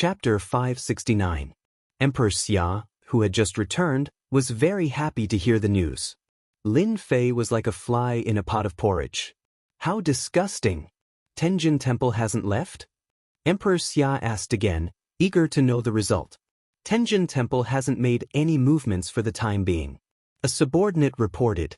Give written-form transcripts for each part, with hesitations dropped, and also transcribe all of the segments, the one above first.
Chapter 569. Emperor Xia, who had just returned, was very happy to hear the news. Lin Fei was like a fly in a pot of porridge. How disgusting! Tenjin Temple hasn't left? Emperor Xia asked again, eager to know the result. Tenjin Temple hasn't made any movements for the time being. A subordinate reported.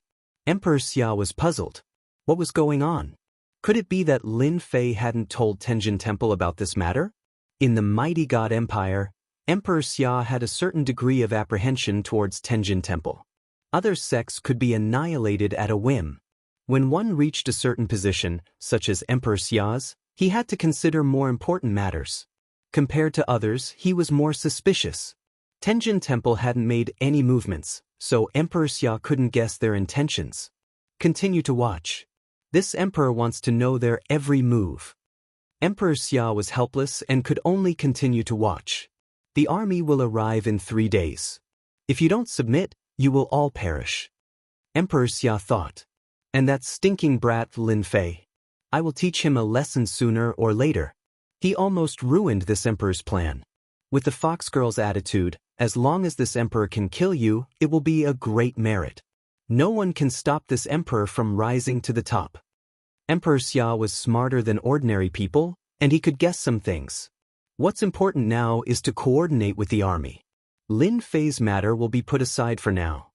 Emperor Xia was puzzled. What was going on? Could it be that Lin Fei hadn't told Tenjin Temple about this matter? In the mighty God Empire, Emperor Xia had a certain degree of apprehension towards Tenjin Temple. Other sects could be annihilated at a whim. When one reached a certain position, such as Emperor Xia's, he had to consider more important matters. Compared to others, he was more suspicious. Tenjin Temple hadn't made any movements, so Emperor Xia couldn't guess their intentions. Continue to watch. This emperor wants to know their every move. Emperor Xia was helpless and could only continue to watch. The army will arrive in 3 days. If you don't submit, you will all perish. Emperor Xia thought. And that stinking brat Lin Fei. I will teach him a lesson sooner or later. He almost ruined this emperor's plan. With the fox girl's attitude, as long as this emperor can kill you, it will be a great merit. No one can stop this emperor from rising to the top. Emperor Xia was smarter than ordinary people, and he could guess some things. What's important now is to coordinate with the army. Lin Fei's matter will be put aside for now.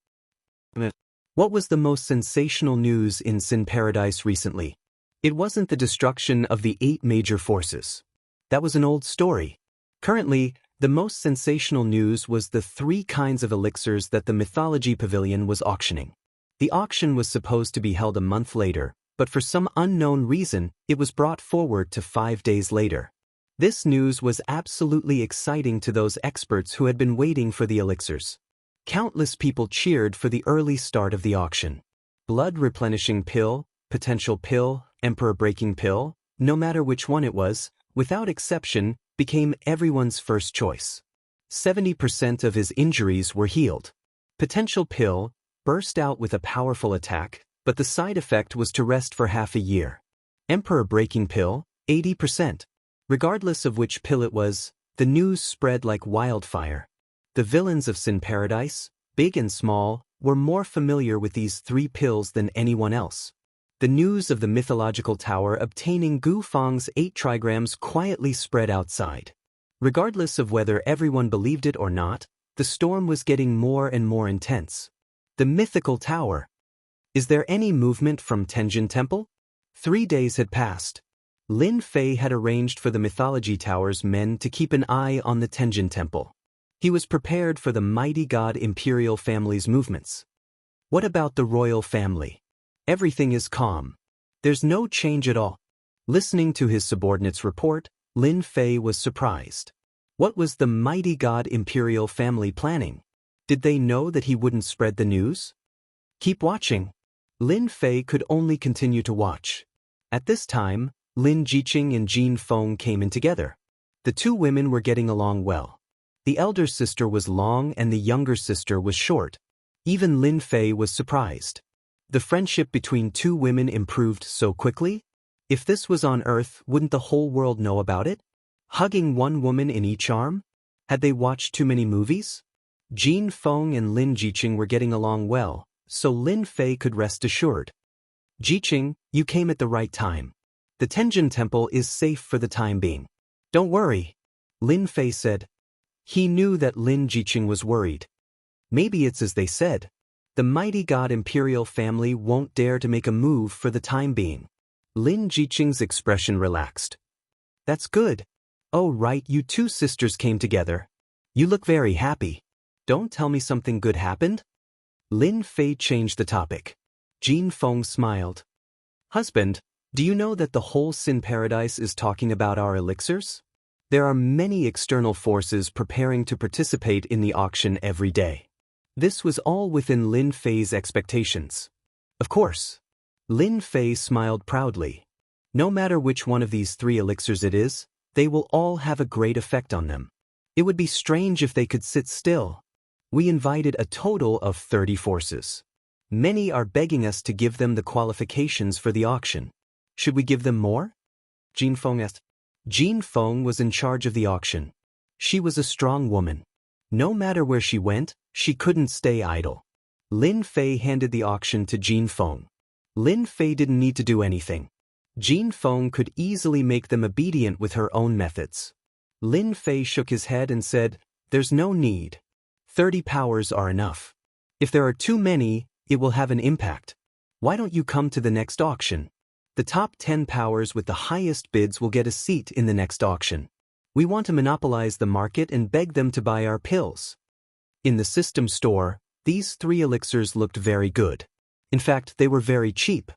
What was the most sensational news in Sin Paradise recently? It wasn't the destruction of the 8 major forces. That was an old story. Currently, the most sensational news was the 3 kinds of elixirs that the Mythology Pavilion was auctioning. The auction was supposed to be held a month later, but for some unknown reason, it was brought forward to 5 days later. This news was absolutely exciting to those experts who had been waiting for the elixirs. Countless people cheered for the early start of the auction. Blood-replenishing pill, potential pill, emperor-breaking pill, no matter which one it was, without exception, became everyone's first choice. 70% of his injuries were healed. Potential pill burst out with a powerful attack, but the side effect was to rest for half a year. Emperor-breaking pill, 80%. Regardless of which pill it was, the news spread like wildfire. The villains of Sin Paradise, big and small, were more familiar with these 3 pills than anyone else. The news of the mythological tower obtaining Gu Fang's 8 trigrams quietly spread outside. Regardless of whether everyone believed it or not, the storm was getting more and more intense. The mythical tower. Is there any movement from Tenjin Temple? 3 days had passed. Lin Fei had arranged for the Mythology Tower's men to keep an eye on the Tenjin Temple. He was prepared for the mighty god imperial family's movements. What about the royal family? Everything is calm. There's no change at all. Listening to his subordinate's report, Lin Fei was surprised. What was the mighty god imperial family planning? Did they know that he wouldn't spread the news? Keep watching. Lin Fei could only continue to watch. At this time, Lin Jiqing and Jin Feng came in together. The 2 women were getting along well. The elder sister was long and the younger sister was short. Even Lin Fei was surprised. The friendship between 2 women improved so quickly? If this was on Earth, wouldn't the whole world know about it? Hugging 1 woman in each arm? Had they watched too many movies? Jin Feng and Lin Jiqing were getting along well, so Lin Fei could rest assured. Jiqing, you came at the right time. The Tenjin Temple is safe for the time being. Don't worry, Lin Fei said. He knew that Lin Jiqing was worried. Maybe it's as they said. The mighty god imperial family won't dare to make a move for the time being. Lin Jiqing's expression relaxed. That's good. Oh right, you 2 sisters came together. You look very happy. Don't tell me something good happened? Lin Fei changed the topic. Jin Feng smiled. Husband, do you know that the whole Sin Paradise is talking about our elixirs? There are many external forces preparing to participate in the auction every day. This was all within Lin Fei's expectations. Of course. Lin Fei smiled proudly. No matter which one of these 3 elixirs it is, they will all have a great effect on them. It would be strange if they could sit still. We invited a total of 30 forces. Many are begging us to give them the qualifications for the auction. Should we give them more? Jin Feng asked. Jin Feng was in charge of the auction. She was a strong woman. No matter where she went, she couldn't stay idle. Lin Fei handed the auction to Jin Feng. Lin Fei didn't need to do anything. Jin Feng could easily make them obedient with her own methods. Lin Fei shook his head and said, "There's no need. 30 powers are enough. If there are too many, it will have an impact. Why don't you come to the next auction? The top 10 powers with the highest bids will get a seat in the next auction. We want to monopolize the market and beg them to buy our pills." In the system store, these 3 elixirs looked very good. In fact, they were very cheap.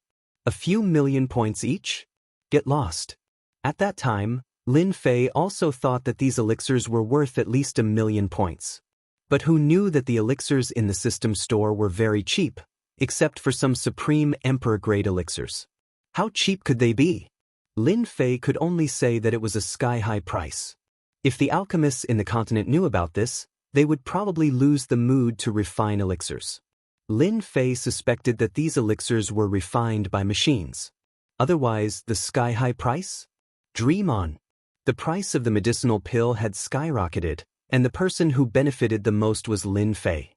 A few million points each? Get lost. At that time, Lin Fei also thought that these elixirs were worth at least 1,000,000 points. But who knew that the elixirs in the system store were very cheap, except for some supreme emperor-grade elixirs? How cheap could they be? Lin Fei could only say that it was a sky-high price. If the alchemists in the continent knew about this, they would probably lose the mood to refine elixirs. Lin Fei suspected that these elixirs were refined by machines. Otherwise, the sky-high price? Dream on. The price of the medicinal pill had skyrocketed, and the person who benefited the most was Lin Fei.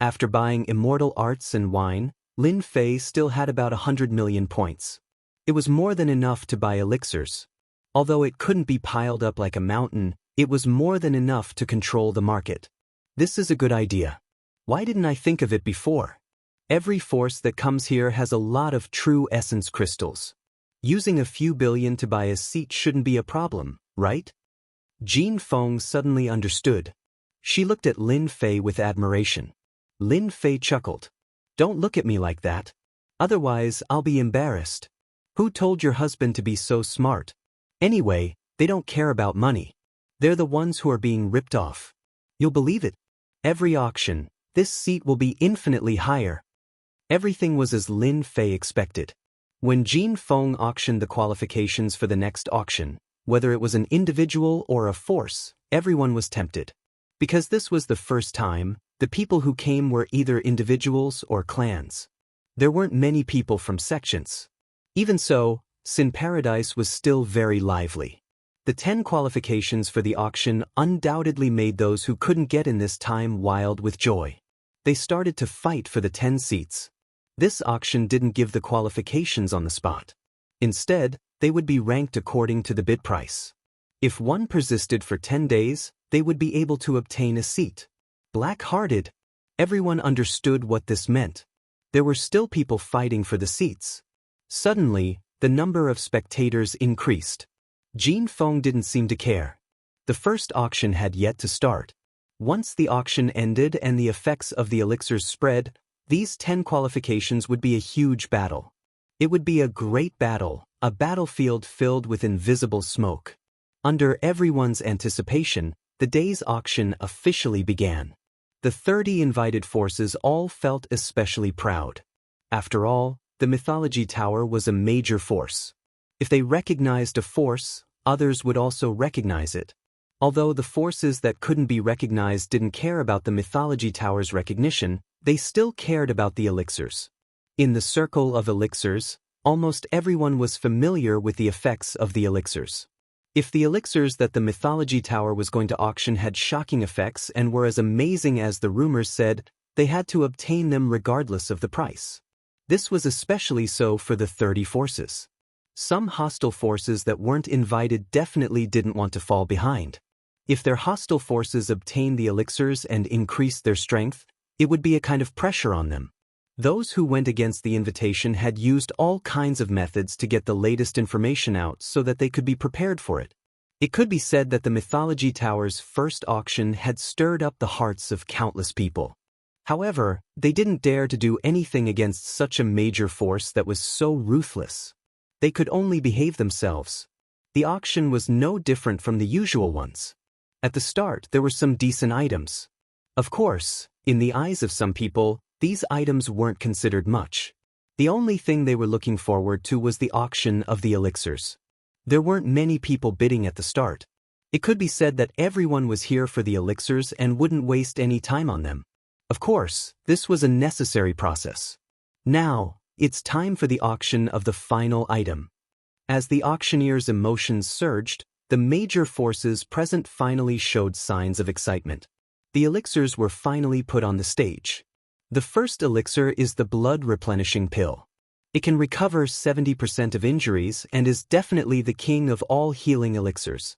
After buying Immortal arts and wine, Lin Fei still had about 100 million points. It was more than enough to buy elixirs. Although it couldn't be piled up like a mountain, it was more than enough to control the market. This is a good idea. Why didn't I think of it before? Every force that comes here has a lot of true essence crystals. Using a few billion to buy a seat shouldn't be a problem, right? Jin Feng suddenly understood. She looked at Lin Fei with admiration. Lin Fei chuckled. "Don't look at me like that. Otherwise, I'll be embarrassed. Who told your husband to be so smart? Anyway, they don't care about money. They're the ones who are being ripped off. You'll believe it. Every auction, this seat will be infinitely higher." Everything was as Lin Fei expected. When Jin Feng auctioned the qualifications for the next auction, whether it was an individual or a force, everyone was tempted. Because this was the first time, the people who came were either individuals or clans. There weren't many people from sections. Even so, Sin Paradise was still very lively. The 10 qualifications for the auction undoubtedly made those who couldn't get in this time wild with joy. They started to fight for the 10 seats. This auction didn't give the qualifications on the spot. Instead, they would be ranked according to the bid price. If one persisted for 10 days, they would be able to obtain a seat. Black-hearted. Everyone understood what this meant. There were still people fighting for the seats. Suddenly, the number of spectators increased. Jin Feng didn't seem to care. The first auction had yet to start. Once the auction ended and the effects of the elixirs spread, these 10 qualifications would be a huge battle. It would be a great battle, a battlefield filled with invisible smoke. Under everyone's anticipation, the day's auction officially began. The 30 invited forces all felt especially proud. After all, the mythology tower was a major force. If they recognized a force, others would also recognize it. Although the forces that couldn't be recognized didn't care about the mythology tower's recognition, they still cared about the elixirs. In the circle of elixirs, almost everyone was familiar with the effects of the elixirs. If the elixirs that the mythology tower was going to auction had shocking effects and were as amazing as the rumors said, they had to obtain them regardless of the price. This was especially so for the 30 forces. Some hostile forces that weren't invited definitely didn't want to fall behind. If their hostile forces obtained the elixirs and increased their strength, it would be a kind of pressure on them. Those who went against the invitation had used all kinds of methods to get the latest information out so that they could be prepared for it. It could be said that the mythology tower's first auction had stirred up the hearts of countless people. However, they didn't dare to do anything against such a major force that was so ruthless. They could only behave themselves. The auction was no different from the usual ones. At the start, there were some decent items. Of course, in the eyes of some people, these items weren't considered much. The only thing they were looking forward to was the auction of the elixirs. There weren't many people bidding at the start. It could be said that everyone was here for the elixirs and wouldn't waste any time on them. Of course, this was a necessary process. Now, it's time for the auction of the final item. As the auctioneer's emotions surged, the major forces present finally showed signs of excitement. The elixirs were finally put on the stage. The first elixir is the blood replenishing pill. It can recover 70% of injuries and is definitely the king of all healing elixirs.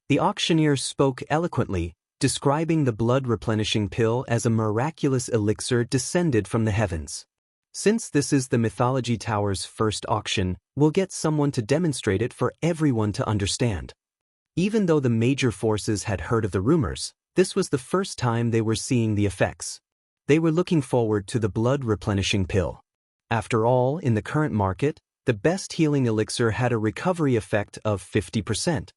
The auctioneer spoke eloquently, describing the blood replenishing pill as a miraculous elixir descended from the heavens. Since this is the Mythology Tower's first auction, we'll get someone to demonstrate it for everyone to understand. Even though the major forces had heard of the rumors, this was the first time they were seeing the effects. They were looking forward to the blood replenishing pill. After all, in the current market, the best healing elixir had a recovery effect of 50%.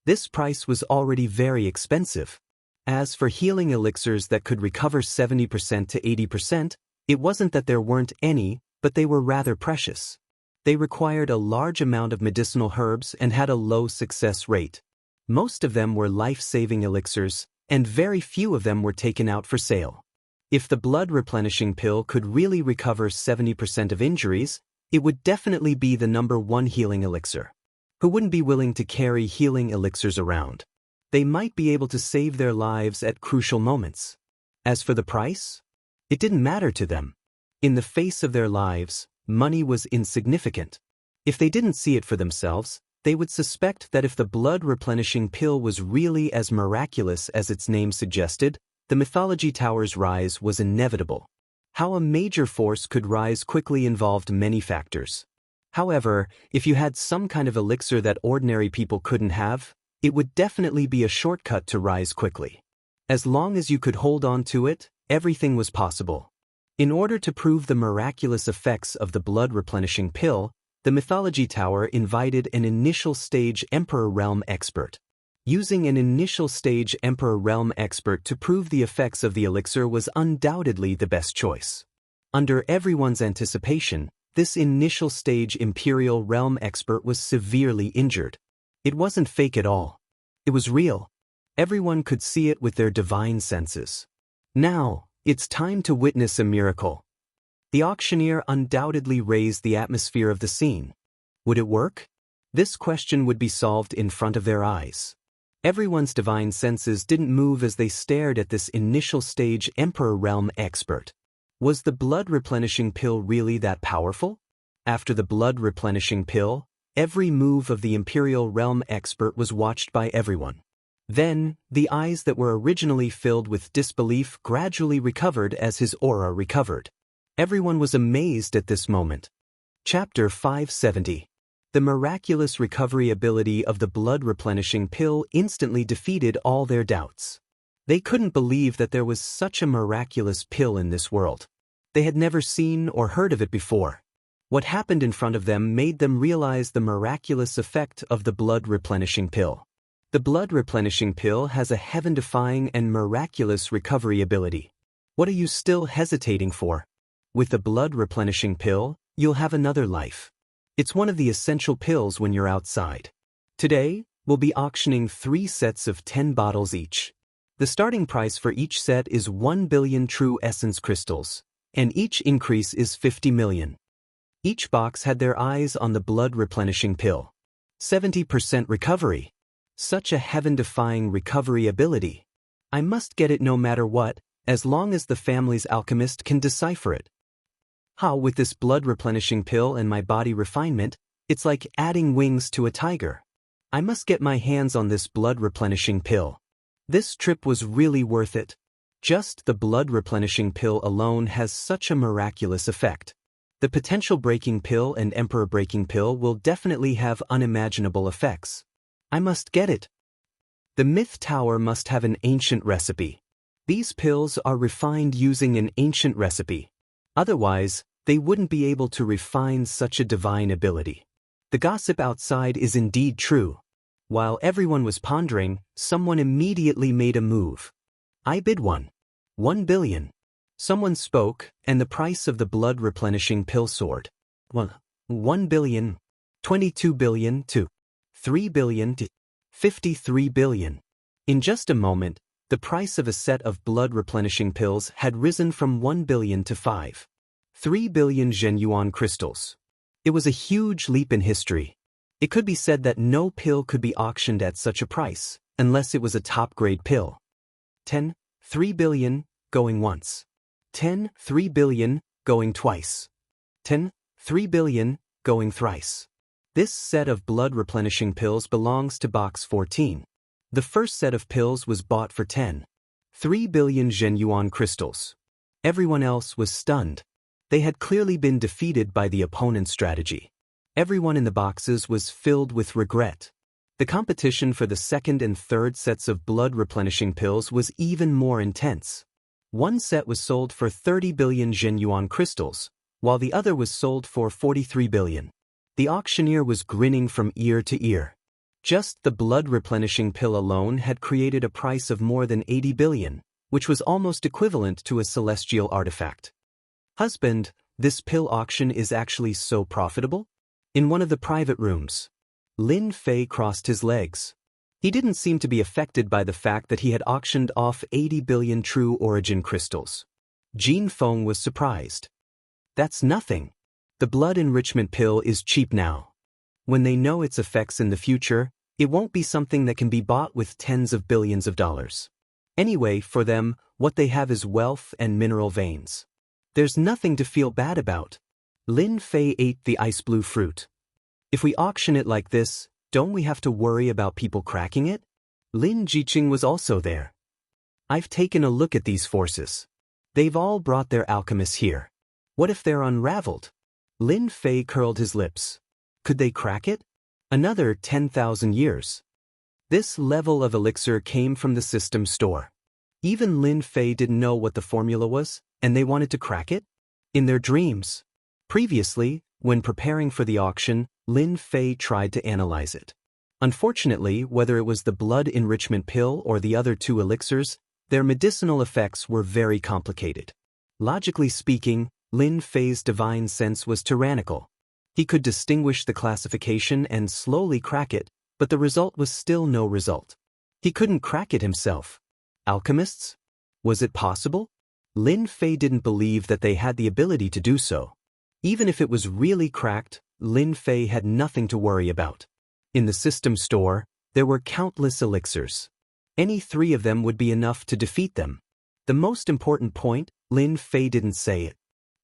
This price was already very expensive. As for healing elixirs that could recover 70% to 80%, it wasn't that there weren't any, but they were rather precious. They required a large amount of medicinal herbs and had a low success rate. Most of them were life-saving elixirs, and very few of them were taken out for sale. If the blood replenishing pill could really recover 70% of injuries, it would definitely be the #1 healing elixir. Who wouldn't be willing to carry healing elixirs around? They might be able to save their lives at crucial moments. As for the price, it didn't matter to them. In the face of their lives, money was insignificant. If they didn't see it for themselves, they would suspect that if the blood replenishing pill was really as miraculous as its name suggested, the Mythology Tower's rise was inevitable. How a major force could rise quickly involved many factors. However, if you had some kind of elixir that ordinary people couldn't have, it would definitely be a shortcut to rise quickly. As long as you could hold on to it, everything was possible. In order to prove the miraculous effects of the blood replenishing pill, the Mythology Tower invited an initial stage Emperor Realm expert. Using an initial stage Emperor Realm expert to prove the effects of the elixir was undoubtedly the best choice. Under everyone's anticipation, this initial stage Imperial Realm expert was severely injured. It wasn't fake at all. It was real. Everyone could see it with their divine senses. Now, it's time to witness a miracle. The auctioneer undoubtedly raised the atmosphere of the scene. Would it work? This question would be solved in front of their eyes. Everyone's divine senses didn't move as they stared at this initial stage Emperor Realm expert. Was the blood replenishing pill really that powerful? After the blood replenishing pill, every move of the Imperial Realm expert was watched by everyone. Then, the eyes that were originally filled with disbelief gradually recovered as his aura recovered. Everyone was amazed at this moment. Chapter 570. The miraculous recovery ability of the blood replenishing pill instantly defeated all their doubts. They couldn't believe that there was such a miraculous pill in this world. They had never seen or heard of it before. What happened in front of them made them realize the miraculous effect of the blood replenishing pill. The blood replenishing pill has a heaven-defying and miraculous recovery ability. What are you still hesitating for? With the blood replenishing pill, you'll have another life. It's one of the essential pills when you're outside. Today, we'll be auctioning 3 sets of 10 bottles each. The starting price for each set is 1 billion true essence crystals, and each increase is 50 million. Each box had their eyes on the blood replenishing pill. 70% recovery. Such a heaven-defying recovery ability. I must get it no matter what, as long as the family's alchemist can decipher it. How, with this blood replenishing pill and my body refinement, it's like adding wings to a tiger. I must get my hands on this blood replenishing pill. This trip was really worth it. Just the blood replenishing pill alone has such a miraculous effect. The potential breaking pill and emperor breaking pill will definitely have unimaginable effects. I must get it. The Myth Tower must have an ancient recipe. These pills are refined using an ancient recipe. Otherwise, they wouldn't be able to refine such a divine ability. The gossip outside is indeed true. While everyone was pondering, someone immediately made a move. I bid 1 billion. Someone spoke, and the price of the blood replenishing pill soared. 1 billion, 22 billion to 3 billion to 53 billion. In just a moment, the price of a set of blood replenishing pills had risen from 1 billion to 3 billion Zhen Yuan crystals. It was a huge leap in history. It could be said that no pill could be auctioned at such a price, unless it was a top-grade pill. 10, 3 billion, going once. 10, 3 billion, going twice. 10, 3 billion, going thrice. This set of blood-replenishing pills belongs to box 14. The first set of pills was bought for 10, 3 billion Zhenyuan crystals. Everyone else was stunned. They had clearly been defeated by the opponent's strategy. Everyone in the boxes was filled with regret. The competition for the second and third sets of blood-replenishing pills was even more intense. One set was sold for 30 billion Zhenyuan crystals, while the other was sold for 43 billion. The auctioneer was grinning from ear to ear. Just the blood-replenishing pill alone had created a price of more than 80 billion, which was almost equivalent to a celestial artifact. Husband, this pill auction is actually so profitable? In one of the private rooms, Lin Fei crossed his legs. He didn't seem to be affected by the fact that he had auctioned off 80 billion true origin crystals. Jin Feng was surprised. That's nothing. The blood enrichment pill is cheap now. When they know its effects in the future, it won't be something that can be bought with tens of billions of dollars. Anyway, for them, what they have is wealth and mineral veins. There's nothing to feel bad about. Lin Fei ate the ice blue fruit. If we auction it like this, don't we have to worry about people cracking it? Lin Jiqing was also there. I've taken a look at these forces. They've all brought their alchemists here. What if they're unraveled? Lin Fei curled his lips. Could they crack it? Another 10,000 years. This level of elixir came from the system store. Even Lin Fei didn't know what the formula was, and they wanted to crack it? In their dreams. Previously, when preparing for the auction, Lin Fei tried to analyze it. Unfortunately, whether it was the blood enrichment pill or the other two elixirs, their medicinal effects were very complicated. Logically speaking, Lin Fei's divine sense was tyrannical. He could distinguish the classification and slowly crack it, but the result was still no result. He couldn't crack it himself. Alchemists? Was it possible? Lin Fei didn't believe that they had the ability to do so. Even if it was really cracked, Lin Fei had nothing to worry about. In the system store, there were countless elixirs. Any three of them would be enough to defeat them. The most important point, Lin Fei didn't say it.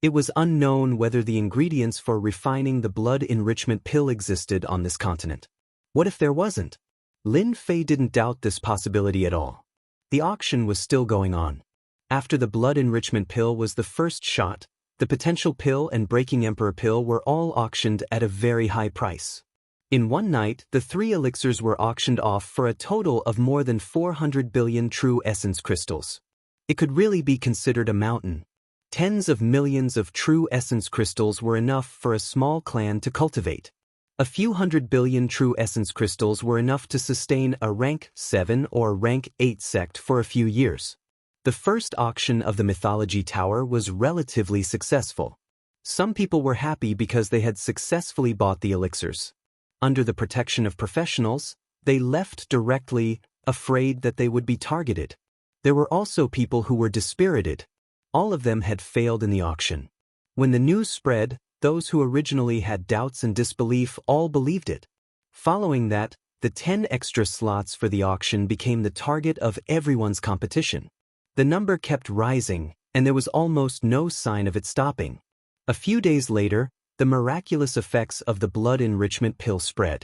It was unknown whether the ingredients for refining the blood enrichment pill existed on this continent. What if there wasn't? Lin Fei didn't doubt this possibility at all. The auction was still going on. After the blood enrichment pill was the first shot, the potential pill and breaking emperor pill were all auctioned at a very high price. In one night, the three elixirs were auctioned off for a total of more than 400 billion true essence crystals. It could really be considered a mountain. Tens of millions of true essence crystals were enough for a small clan to cultivate. A few 100 billion true essence crystals were enough to sustain a rank 7 or rank 8 sect for a few years. The first auction of the Mythology Tower was relatively successful. Some people were happy because they had successfully bought the elixirs. Under the protection of professionals, they left directly, afraid that they would be targeted. There were also people who were dispirited. All of them had failed in the auction. When the news spread, those who originally had doubts and disbelief all believed it. Following that, the 10 extra slots for the auction became the target of everyone's competition. The number kept rising, and there was almost no sign of it stopping. A few days later, the miraculous effects of the blood enrichment pill spread.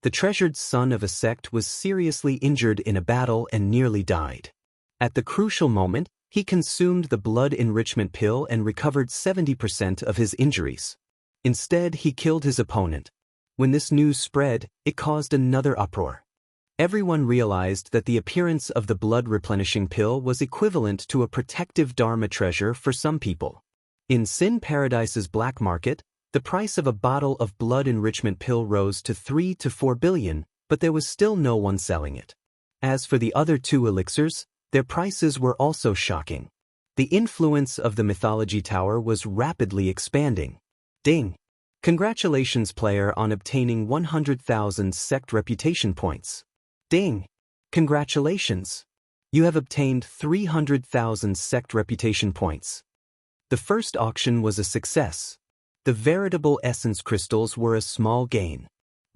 The treasured son of a sect was seriously injured in a battle and nearly died. At the crucial moment, he consumed the blood enrichment pill and recovered 70% of his injuries. Instead, he killed his opponent. When this news spread, it caused another uproar. Everyone realized that the appearance of the blood-replenishing pill was equivalent to a protective Dharma treasure for some people. In Sin Paradise's black market, the price of a bottle of blood enrichment pill rose to 3 to 4 billion, but there was still no one selling it. As for the other two elixirs, their prices were also shocking. The influence of the Mythology Tower was rapidly expanding. Ding! Congratulations, player, on obtaining 100,000 sect reputation points. Ding! Congratulations! You have obtained 300,000 sect reputation points. The first auction was a success. The veritable essence crystals were a small gain.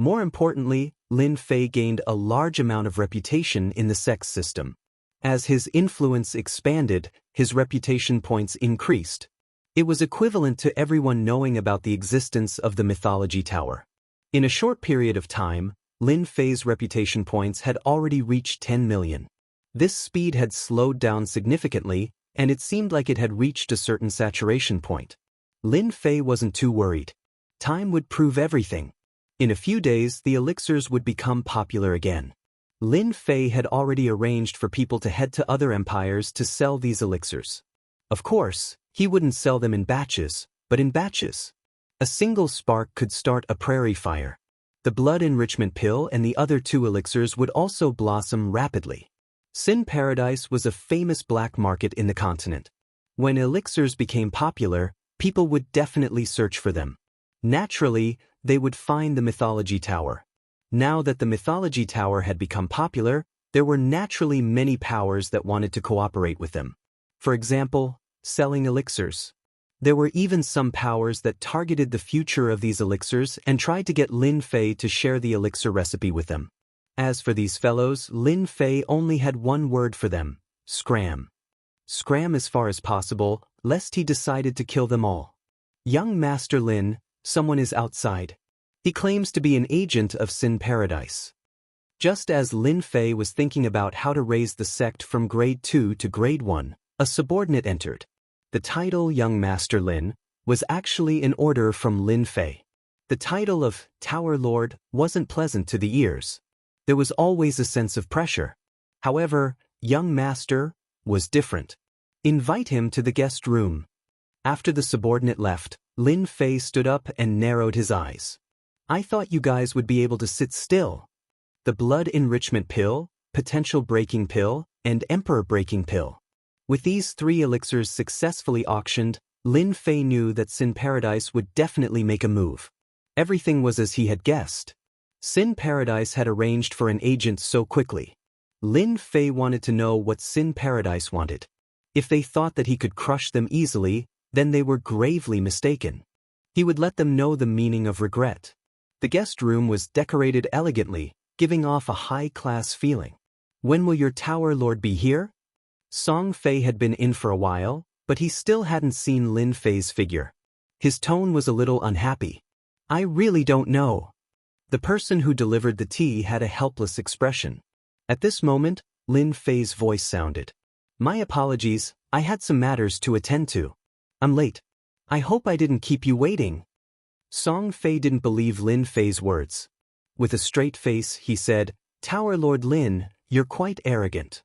More importantly, Lin Fei gained a large amount of reputation in the sects system. As his influence expanded, his reputation points increased. It was equivalent to everyone knowing about the existence of the mythology tower. In a short period of time, Lin Fei's reputation points had already reached 10 million. This speed had slowed down significantly, and it seemed like it had reached a certain saturation point. Lin Fei wasn't too worried. Time would prove everything. In a few days, the elixirs would become popular again. Lin Fei had already arranged for people to head to other empires to sell these elixirs. Of course, he wouldn't sell them in batches, but in batches. A single spark could start a prairie fire. The blood enrichment pill and the other 2 elixirs would also blossom rapidly. Sin Paradise was a famous black market in the continent. When elixirs became popular, people would definitely search for them. Naturally, they would find the mythology tower. Now that the mythology tower had become popular, there were naturally many powers that wanted to cooperate with them. For example, selling elixirs. There were even some powers that targeted the future of these elixirs and tried to get Lin Fei to share the elixir recipe with them. As for these fellows, Lin Fei only had one word for them: scram. Scram as far as possible, lest he decided to kill them all. Young Master Lin, someone is outside. He claims to be an agent of Sin Paradise. Just as Lin Fei was thinking about how to raise the sect from grade 2 to grade 1, a subordinate entered. The title Young Master Lin was actually an order from Lin Fei. The title of Tower Lord wasn't pleasant to the ears. There was always a sense of pressure. However, Young Master was different. Invite him to the guest room. After the subordinate left, Lin Fei stood up and narrowed his eyes. I thought you guys would be able to sit still. The blood enrichment pill, potential breaking pill, and emperor breaking pill. With these 3 elixirs successfully auctioned, Lin Fei knew that Sin Paradise would definitely make a move. Everything was as he had guessed. Sin Paradise had arranged for an agent so quickly. Lin Fei wanted to know what Sin Paradise wanted. If they thought that he could crush them easily, then they were gravely mistaken. He would let them know the meaning of regret. The guest room was decorated elegantly, giving off a high-class feeling. When will your Tower Lord be here? Song Fei had been in for a while, but he still hadn't seen Lin Fei's figure. His tone was a little unhappy. I really don't know. The person who delivered the tea had a helpless expression. At this moment, Lin Fei's voice sounded. My apologies, I had some matters to attend to. I'm late. I hope I didn't keep you waiting. Song Fei didn't believe Lin Fei's words. With a straight face, he said, Tower Lord Lin, you're quite arrogant.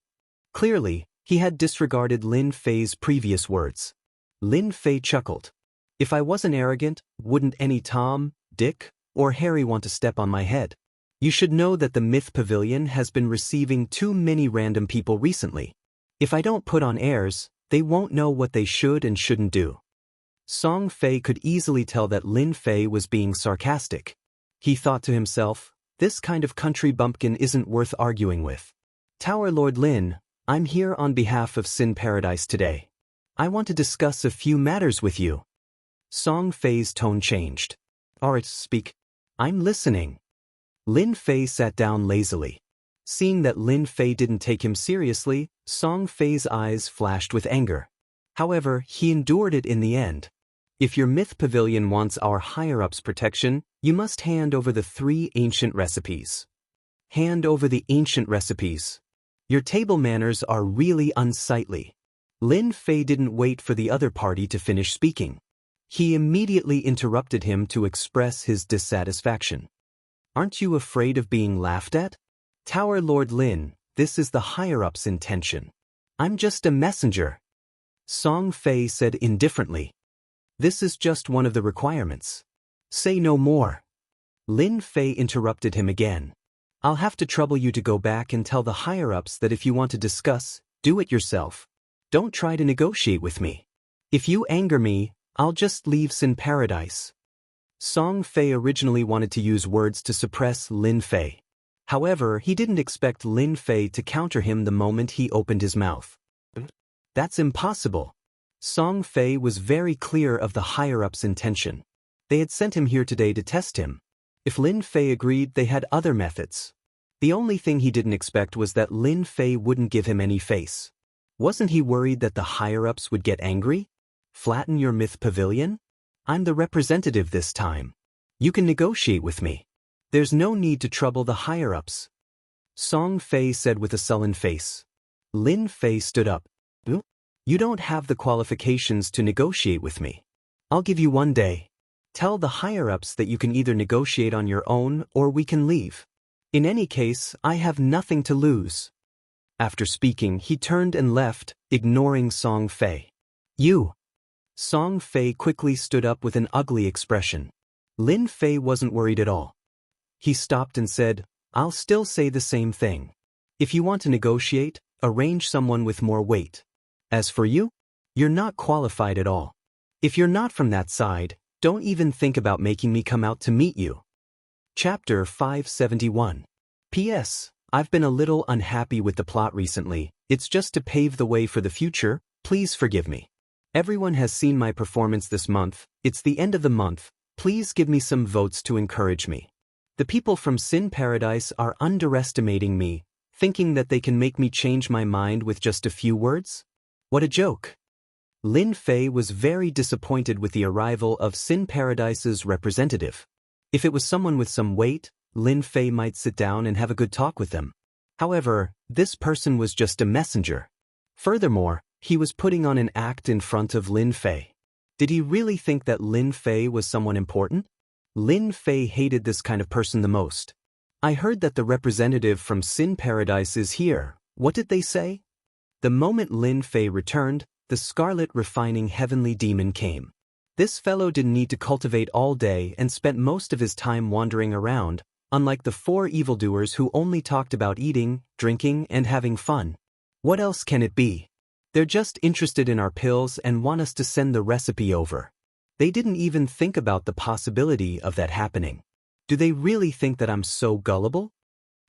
Clearly, he had disregarded Lin Fei's previous words. Lin Fei chuckled. If I wasn't arrogant, wouldn't any Tom, Dick, or Harry want to step on my head? You should know that the Myth Pavilion has been receiving too many random people recently. If I don't put on airs, they won't know what they should and shouldn't do. Song Fei could easily tell that Lin Fei was being sarcastic. He thought to himself, this kind of country bumpkin isn't worth arguing with. Tower Lord Lin, I'm here on behalf of Sin Paradise today. I want to discuss a few matters with you. Song Fei's tone changed. Alright, speak. I'm listening. Lin Fei sat down lazily. Seeing that Lin Fei didn't take him seriously, Song Fei's eyes flashed with anger. However, he endured it in the end. If your Myth Pavilion wants our higher-ups' protection, you must hand over the 3 ancient recipes. Hand over the ancient recipes. Your table manners are really unsightly. Lin Fei didn't wait for the other party to finish speaking. He immediately interrupted him to express his dissatisfaction. Aren't you afraid of being laughed at? Tower Lord Lin, this is the higher-ups' intention. I'm just a messenger. Song Fei said indifferently. This is just one of the requirements. Say no more. Lin Fei interrupted him again. I'll have to trouble you to go back and tell the higher-ups that if you want to discuss, do it yourself. Don't try to negotiate with me. If you anger me, I'll just leave Sin Paradise. Song Fei originally wanted to use words to suppress Lin Fei. However, he didn't expect Lin Fei to counter him the moment he opened his mouth. That's impossible. Song Fei was very clear of the higher-ups' intention. They had sent him here today to test him. If Lin Fei agreed, they had other methods. The only thing he didn't expect was that Lin Fei wouldn't give him any face. Wasn't he worried that the higher-ups would get angry? Flatten your myth pavilion? I'm the representative this time. You can negotiate with me. There's no need to trouble the higher-ups. Song Fei said with a sullen face. Lin Fei stood up. You don't have the qualifications to negotiate with me. I'll give you 1 day. Tell the higher-ups that you can either negotiate on your own or we can leave. In any case, I have nothing to lose. After speaking, he turned and left, ignoring Song Fei. You. Song Fei quickly stood up with an ugly expression. Lin Fei wasn't worried at all. He stopped and said, I'll still say the same thing. If you want to negotiate, arrange someone with more weight. As for you, you're not qualified at all. If you're not from that side, don't even think about making me come out to meet you. Chapter 571. P.S. I've been a little unhappy with the plot recently. It's just to pave the way for the future. Please forgive me. Everyone has seen my performance this month. It's the end of the month. Please give me some votes to encourage me. The people from Sin Paradise are underestimating me, thinking that they can make me change my mind with just a few words? What a joke. Lin Fei was very disappointed with the arrival of Sin Paradise's representative. If it was someone with some weight, Lin Fei might sit down and have a good talk with them. However, this person was just a messenger. Furthermore, he was putting on an act in front of Lin Fei. Did he really think that Lin Fei was someone important? Lin Fei hated this kind of person the most. I heard that the representative from Sin Paradise is here. What did they say? The moment Lin Fei returned, the Scarlet Refining Heavenly Demon came. This fellow didn't need to cultivate all day and spent most of his time wandering around, unlike the 4 evildoers who only talked about eating, drinking, and having fun. What else can it be? They're just interested in our pills and want us to send the recipe over. They didn't even think about the possibility of that happening. Do they really think that I'm so gullible?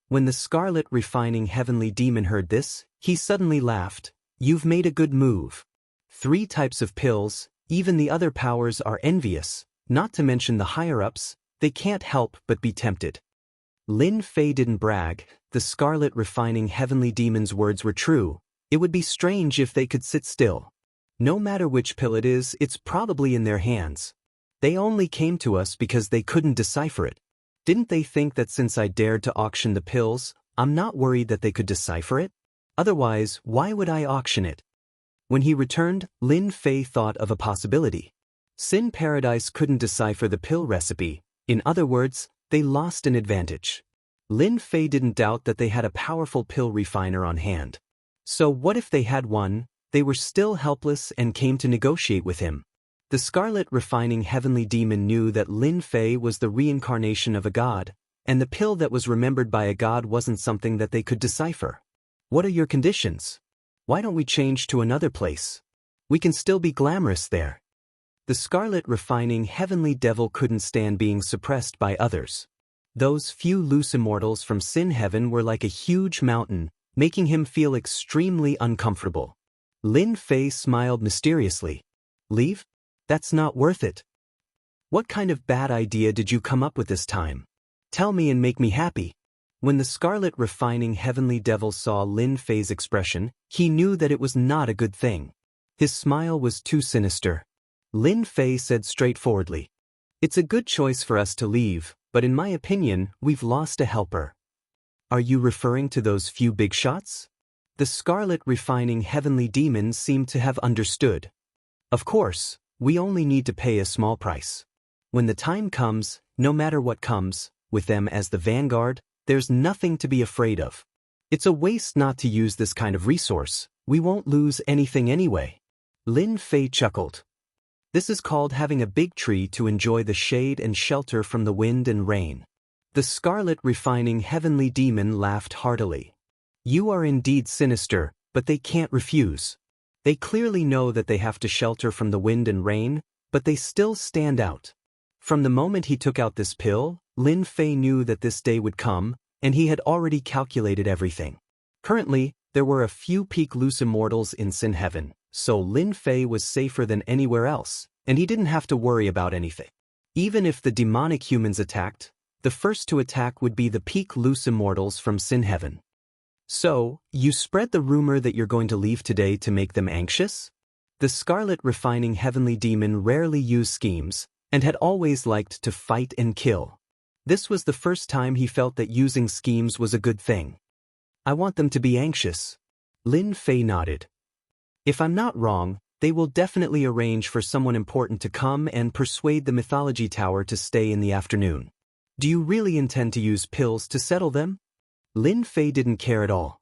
When the Scarlet Refining Heavenly Demon heard this, he suddenly laughed. You've made a good move. 3 types of pills, even the other powers are envious, not to mention the higher-ups, they can't help but be tempted. Lin Fei didn't brag. The Scarlet Refining Heavenly Demon's words were true. It would be strange if they could sit still. No matter which pill it is, it's probably in their hands. They only came to us because they couldn't decipher it. Didn't they think that since I dared to auction the pills, I'm not worried that they could decipher it? Otherwise, why would I auction it? When he returned, Lin Fei thought of a possibility. Sin Paradise couldn't decipher the pill recipe. In other words, they lost an advantage. Lin Fei didn't doubt that they had a powerful pill refiner on hand. So what if they had one? They were still helpless and came to negotiate with him. The Scarlet Refining Heavenly Demon knew that Lin Fei was the reincarnation of a god, and the pill that was remembered by a god wasn't something that they could decipher. What are your conditions? Why don't we change to another place? We can still be glamorous there. The Scarlet Refining Heavenly Devil couldn't stand being suppressed by others. Those few loose immortals from Sin Heaven were like a huge mountain, making him feel extremely uncomfortable. Lin Fei smiled mysteriously. Leave? That's not worth it. What kind of bad idea did you come up with this time? Tell me and make me happy. When the Scarlet Refining Heavenly Devil saw Lin Fei's expression, he knew that it was not a good thing. His smile was too sinister. Lin Fei said straightforwardly, It's a good choice for us to leave, but in my opinion, we've lost a helper. Are you referring to those few big shots? The Scarlet Refining Heavenly Demon seemed to have understood. Of course, we only need to pay a small price. When the time comes, no matter what comes, with them as the vanguard, there's nothing to be afraid of. It's a waste not to use this kind of resource. We won't lose anything anyway. Lin Fei chuckled. This is called having a big tree to enjoy the shade and shelter from the wind and rain. The Scarlet Refining Heavenly Demon laughed heartily. You are indeed sinister, but they can't refuse. They clearly know that they have to shelter from the wind and rain, but they still stand out. From the moment he took out this pill, Lin Fei knew that this day would come, and he had already calculated everything. Currently, there were a few peak loose immortals in Sin Heaven, so Lin Fei was safer than anywhere else, and he didn't have to worry about anything. Even if the demonic humans attacked, The first to attack would be the peak loose immortals from Sin Heaven. So, you spread the rumor that you're going to leave today to make them anxious? The Scarlet Refining Heavenly Demon rarely used schemes, and had always liked to fight and kill. This was the first time he felt that using schemes was a good thing. I want them to be anxious. Lin Fei nodded. If I'm not wrong, they will definitely arrange for someone important to come and persuade the Mythology Tower to stay in the afternoon. Do you really intend to use pills to settle them? Lin Fei didn't care at all.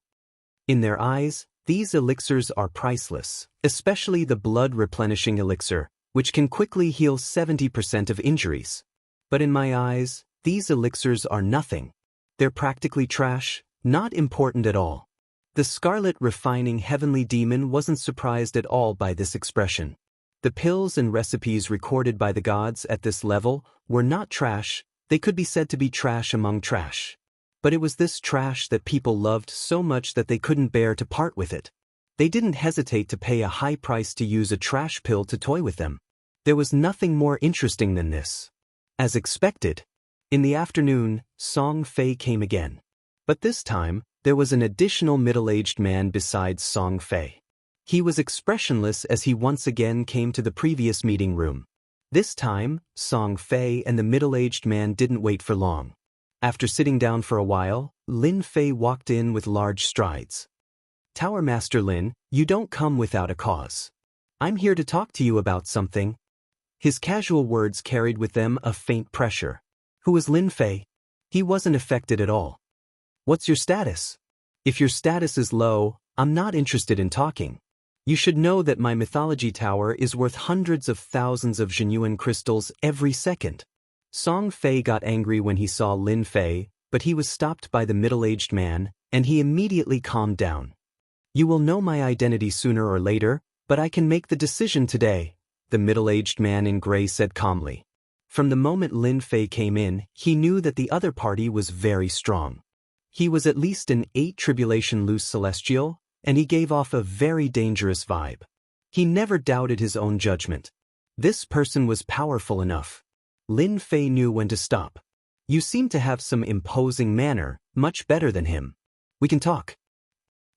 In their eyes, these elixirs are priceless, especially the blood-replenishing elixir, which can quickly heal 70% of injuries. But in my eyes, these elixirs are nothing. They're practically trash, not important at all. The Scarlet Refining Heavenly Demon wasn't surprised at all by this expression. The pills and recipes recorded by the gods at this level were not trash, they could be said to be trash among trash. But it was this trash that people loved so much that they couldn't bear to part with it. They didn't hesitate to pay a high price to use a trash pill to toy with them. There was nothing more interesting than this. As expected, in the afternoon, Song Fei came again. But this time, there was an additional middle-aged man besides Song Fei. He was expressionless as he once again came to the previous meeting room. This time, Song Fei and the middle-aged man didn't wait for long. After sitting down for a while, Lin Fei walked in with large strides. Tower Master Lin, you don't come without a cause. I'm here to talk to you about something. His casual words carried with them a faint pressure. Who was Lin Fei? He wasn't affected at all. What's your status? If your status is low, I'm not interested in talking. You should know that my mythology tower is worth hundreds of thousands of genuine crystals every second. Song Fei got angry when he saw Lin Fei, but he was stopped by the middle-aged man, and he immediately calmed down. You will know my identity sooner or later, but I can make the decision today, the middle-aged man in gray said calmly. From the moment Lin Fei came in, he knew that the other party was very strong. He was at least an 8 Tribulation Loose Celestial, and he gave off a very dangerous vibe. He never doubted his own judgment. This person was powerful enough. Lin Fei knew when to stop. You seem to have some imposing manner, much better than him. We can talk.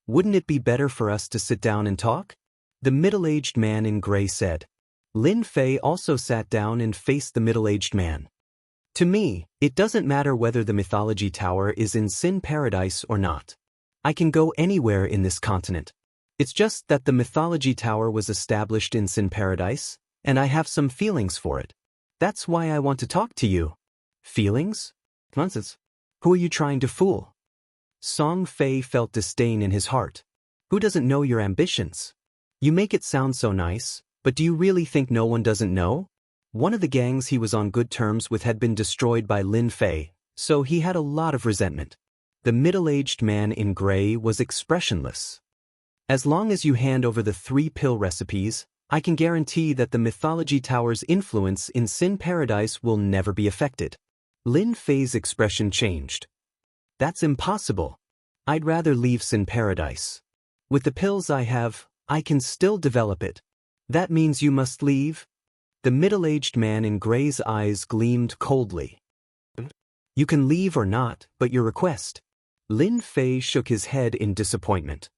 Wouldn't it be better for us to sit down and talk? The middle-aged man in gray said. Lin Fei also sat down and faced the middle-aged man. To me, it doesn't matter whether the mythology tower is in Sin Paradise or not. I can go anywhere in this continent. It's just that the mythology tower was established in Sin Paradise, and I have some feelings for it. That's why I want to talk to you. Feelings? Nonsense. Who are you trying to fool? Song Fei felt disdain in his heart. Who doesn't know your ambitions? You make it sound so nice, but do you really think no one doesn't know? One of the gangs he was on good terms with had been destroyed by Lin Fei, so he had a lot of resentment. The middle-aged man in gray was expressionless. As long as you hand over the 3 pill recipes, I can guarantee that the mythology tower's influence in Sin Paradise will never be affected. Lin Fei's expression changed. That's impossible. I'd rather leave Sin Paradise. With the pills I have, I can still develop it. That means you must leave? The middle-aged man in gray's eyes gleamed coldly. You can leave or not, but your request. Lin Fei shook his head in disappointment.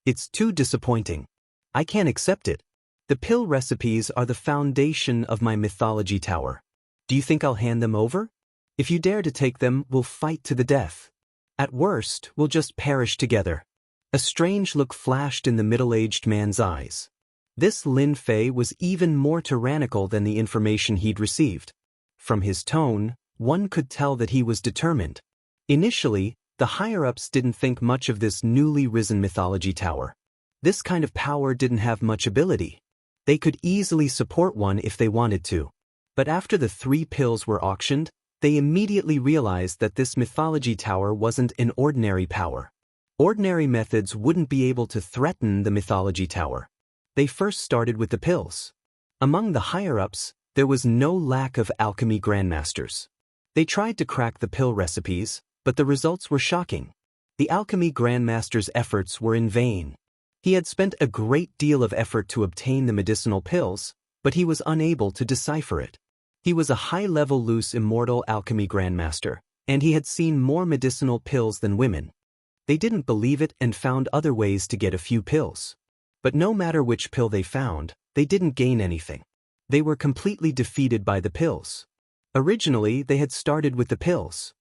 It's too disappointing. I can't accept it. The pill recipes are the foundation of my mythology tower. Do you think I'll hand them over? If you dare to take them, we'll fight to the death. At worst, we'll just perish together. A strange look flashed in the middle-aged man's eyes. This Lin Fei was even more tyrannical than the information he'd received. From his tone, one could tell that he was determined. Initially, the higher-ups didn't think much of this newly risen mythology tower. This kind of power didn't have much ability. They could easily support one if they wanted to. But after the 3 pills were auctioned, they immediately realized that this mythology tower wasn't an ordinary power. Ordinary methods wouldn't be able to threaten the mythology tower. They first started with the pills. Among the higher-ups, there was no lack of alchemy grandmasters. They tried to crack the pill recipes, but the results were shocking. The alchemy grandmaster's efforts were in vain. He had spent a great deal of effort to obtain the medicinal pills, but he was unable to decipher it. He was a high-level loose immortal alchemy grandmaster, and he had seen more medicinal pills than women. They didn't believe it and found other ways to get a few pills. But no matter which pill they found, they didn't gain anything. They were completely defeated by the pills. Originally, they had started with the pills.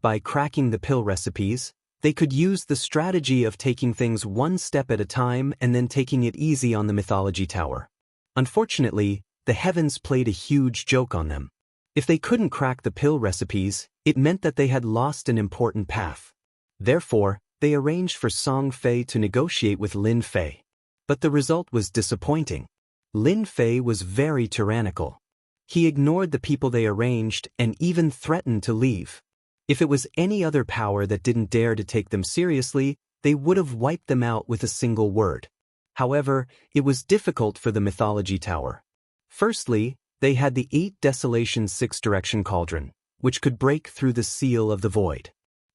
By cracking the pill recipes, they could use the strategy of taking things one step at a time and then taking it easy on the mythology tower. Unfortunately, the heavens played a huge joke on them. If they couldn't crack the pill recipes, it meant that they had lost an important path. Therefore, they arranged for Song Fei to negotiate with Lin Fei. But the result was disappointing. Lin Fei was very tyrannical. He ignored the people they arranged and even threatened to leave. If it was any other power that didn't dare to take them seriously, they would have wiped them out with a single word. However, it was difficult for the mythology tower. Firstly, they had the 8 Desolation 6-direction cauldron, which could break through the seal of the void.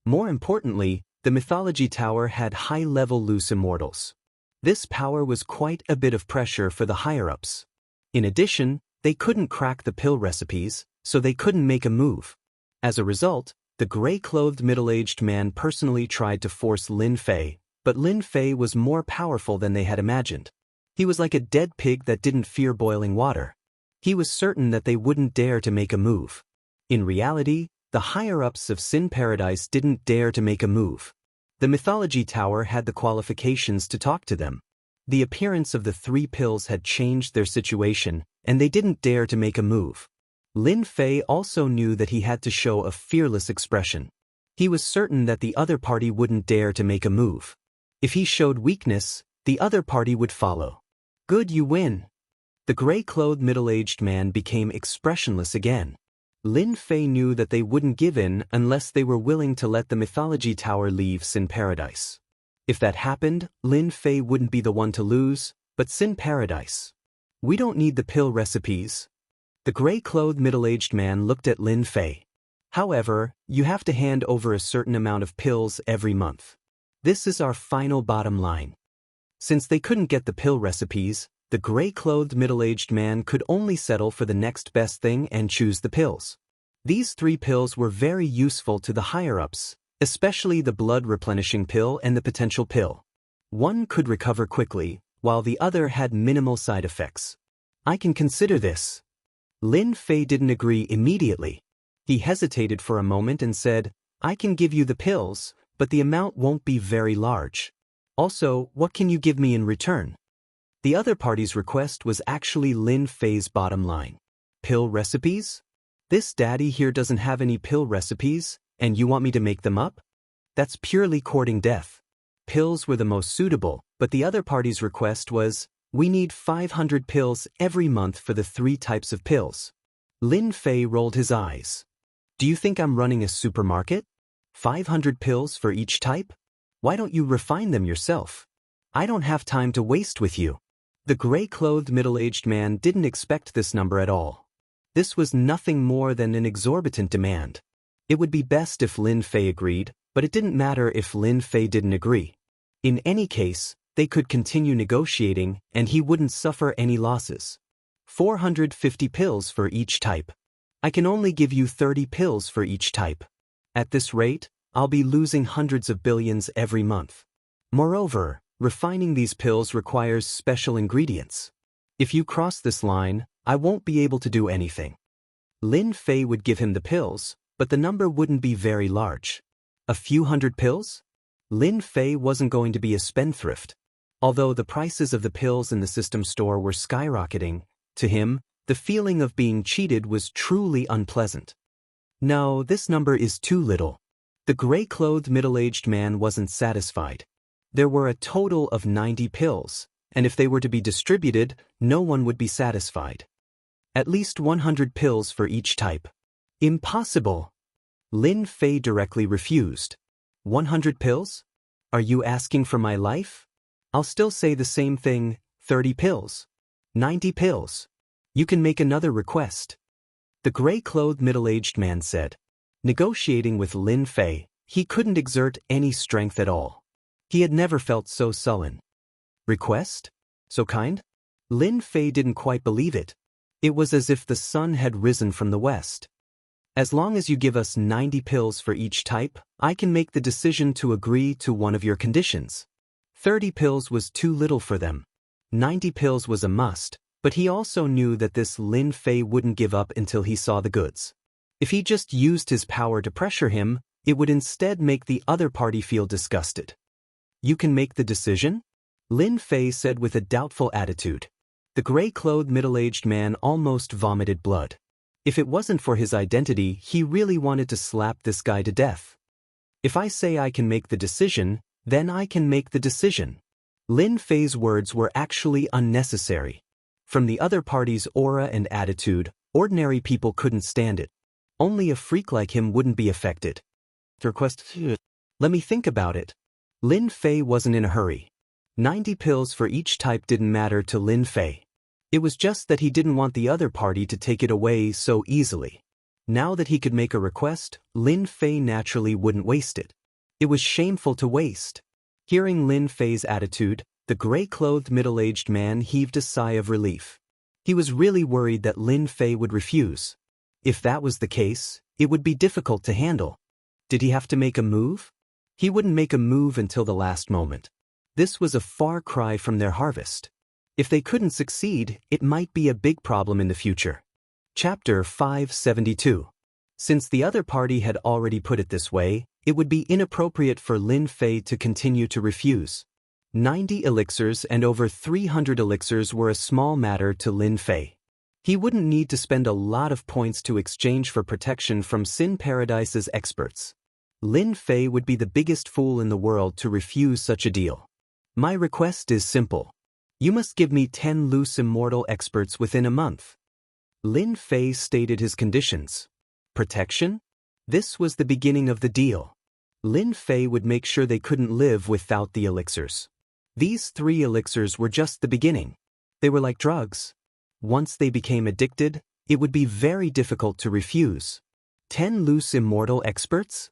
More importantly, the mythology tower had high-level loose immortals. This power was quite a bit of pressure for the higher-ups. In addition, they couldn't crack the pill recipes, so they couldn't make a move. As a result, the gray-clothed middle-aged man personally tried to force Lin Fei, but Lin Fei was more powerful than they had imagined. He was like a dead pig that didn't fear boiling water. He was certain that they wouldn't dare to make a move. In reality, the higher-ups of Sin Paradise didn't dare to make a move. The mythology tower had the qualifications to talk to them. The appearance of the 3 pills had changed their situation, and they didn't dare to make a move. Lin Fei also knew that he had to show a fearless expression. He was certain that the other party wouldn't dare to make a move. If he showed weakness, the other party would follow. Good, you win. The gray-clothed middle-aged man became expressionless again. Lin Fei knew that they wouldn't give in unless they were willing to let the mythology tower leave Sin Paradise. If that happened, Lin Fei wouldn't be the one to lose, but Sin Paradise. We don't need the pill recipes. The gray-clothed middle-aged man looked at Lin Fei. However, you have to hand over a certain amount of pills every month. This is our final bottom line. Since they couldn't get the pill recipes, the gray-clothed middle-aged man could only settle for the next best thing and choose the pills. These 3 pills were very useful to the higher-ups, especially the blood-replenishing pill and the potential pill. One could recover quickly, while the other had minimal side effects. I can consider this. Lin Fei didn't agree immediately. He hesitated for a moment and said, I can give you the pills, but the amount won't be very large. Also, what can you give me in return? The other party's request was actually Lin Fei's bottom line. Pill recipes? This daddy here doesn't have any pill recipes, and you want me to make them up? That's purely courting death. Pills were the most suitable, but the other party's request was, we need 500 pills every month for the 3 types of pills. Lin Fei rolled his eyes. Do you think I'm running a supermarket? 500 pills for each type? Why don't you refine them yourself? I don't have time to waste with you. The gray-clothed middle-aged man didn't expect this number at all. This was nothing more than an exorbitant demand. It would be best if Lin Fei agreed, but it didn't matter if Lin Fei didn't agree. In any case, they could continue negotiating, and he wouldn't suffer any losses. 450 pills for each type. I can only give you 30 pills for each type. At this rate, I'll be losing hundreds of billions every month. Moreover, refining these pills requires special ingredients. If you cross this line, I won't be able to do anything. Lin Fei would give him the pills, but the number wouldn't be very large. A few hundred pills? Lin Fei wasn't going to be a spendthrift. Although the prices of the pills in the system store were skyrocketing, to him, the feeling of being cheated was truly unpleasant. No, this number is too little. The gray-clothed middle-aged man wasn't satisfied. There were a total of 90 pills, and if they were to be distributed, no one would be satisfied. At least 100 pills for each type. Impossible! Lin Fei directly refused. 100 pills? Are you asking for my life? I'll still say the same thing, 30 pills. 90 pills. You can make another request. The gray-clothed middle-aged man said. Negotiating with Lin Fei, he couldn't exert any strength at all. He had never felt so sullen. Request? So kind? Lin Fei didn't quite believe it. It was as if the sun had risen from the west. As long as you give us 90 pills for each type, I can make the decision to agree to one of your conditions. 30 pills was too little for them. 90 pills was a must, but he also knew that this Lin Fei wouldn't give up until he saw the goods. If he just used his power to pressure him, it would instead make the other party feel disgusted. You can make the decision? Lin Fei said with a doubtful attitude. The gray-clothed middle-aged man almost vomited blood. If it wasn't for his identity, he really wanted to slap this guy to death. If I say I can make the decision, then I can make the decision. Lin Fei's words were actually unnecessary. From the other party's aura and attitude, ordinary people couldn't stand it. Only a freak like him wouldn't be affected. Let me think about it. Lin Fei wasn't in a hurry. 90 pills for each type didn't matter to Lin Fei. It was just that he didn't want the other party to take it away so easily. Now that he could make a request, Lin Fei naturally wouldn't waste it. It was shameful to waste. Hearing Lin Fei's attitude, the gray-clothed middle-aged man heaved a sigh of relief. He was really worried that Lin Fei would refuse. If that was the case, it would be difficult to handle. Did he have to make a move? He wouldn't make a move until the last moment. This was a far cry from their harvest. If they couldn't succeed, it might be a big problem in the future. Chapter 572. Since the other party had already put it this way, it would be inappropriate for Lin Fei to continue to refuse. 90 elixirs and over 300 elixirs were a small matter to Lin Fei. He wouldn't need to spend a lot of points to exchange for protection from Sin Paradise's experts. Lin Fei would be the biggest fool in the world to refuse such a deal. My request is simple. You must give me 10 loose immortal experts within a month. Lin Fei stated his conditions. Protection? This was the beginning of the deal. Lin Fei would make sure they couldn't live without the elixirs. These 3 elixirs were just the beginning. They were like drugs. Once they became addicted, it would be very difficult to refuse. 10 loose immortal experts?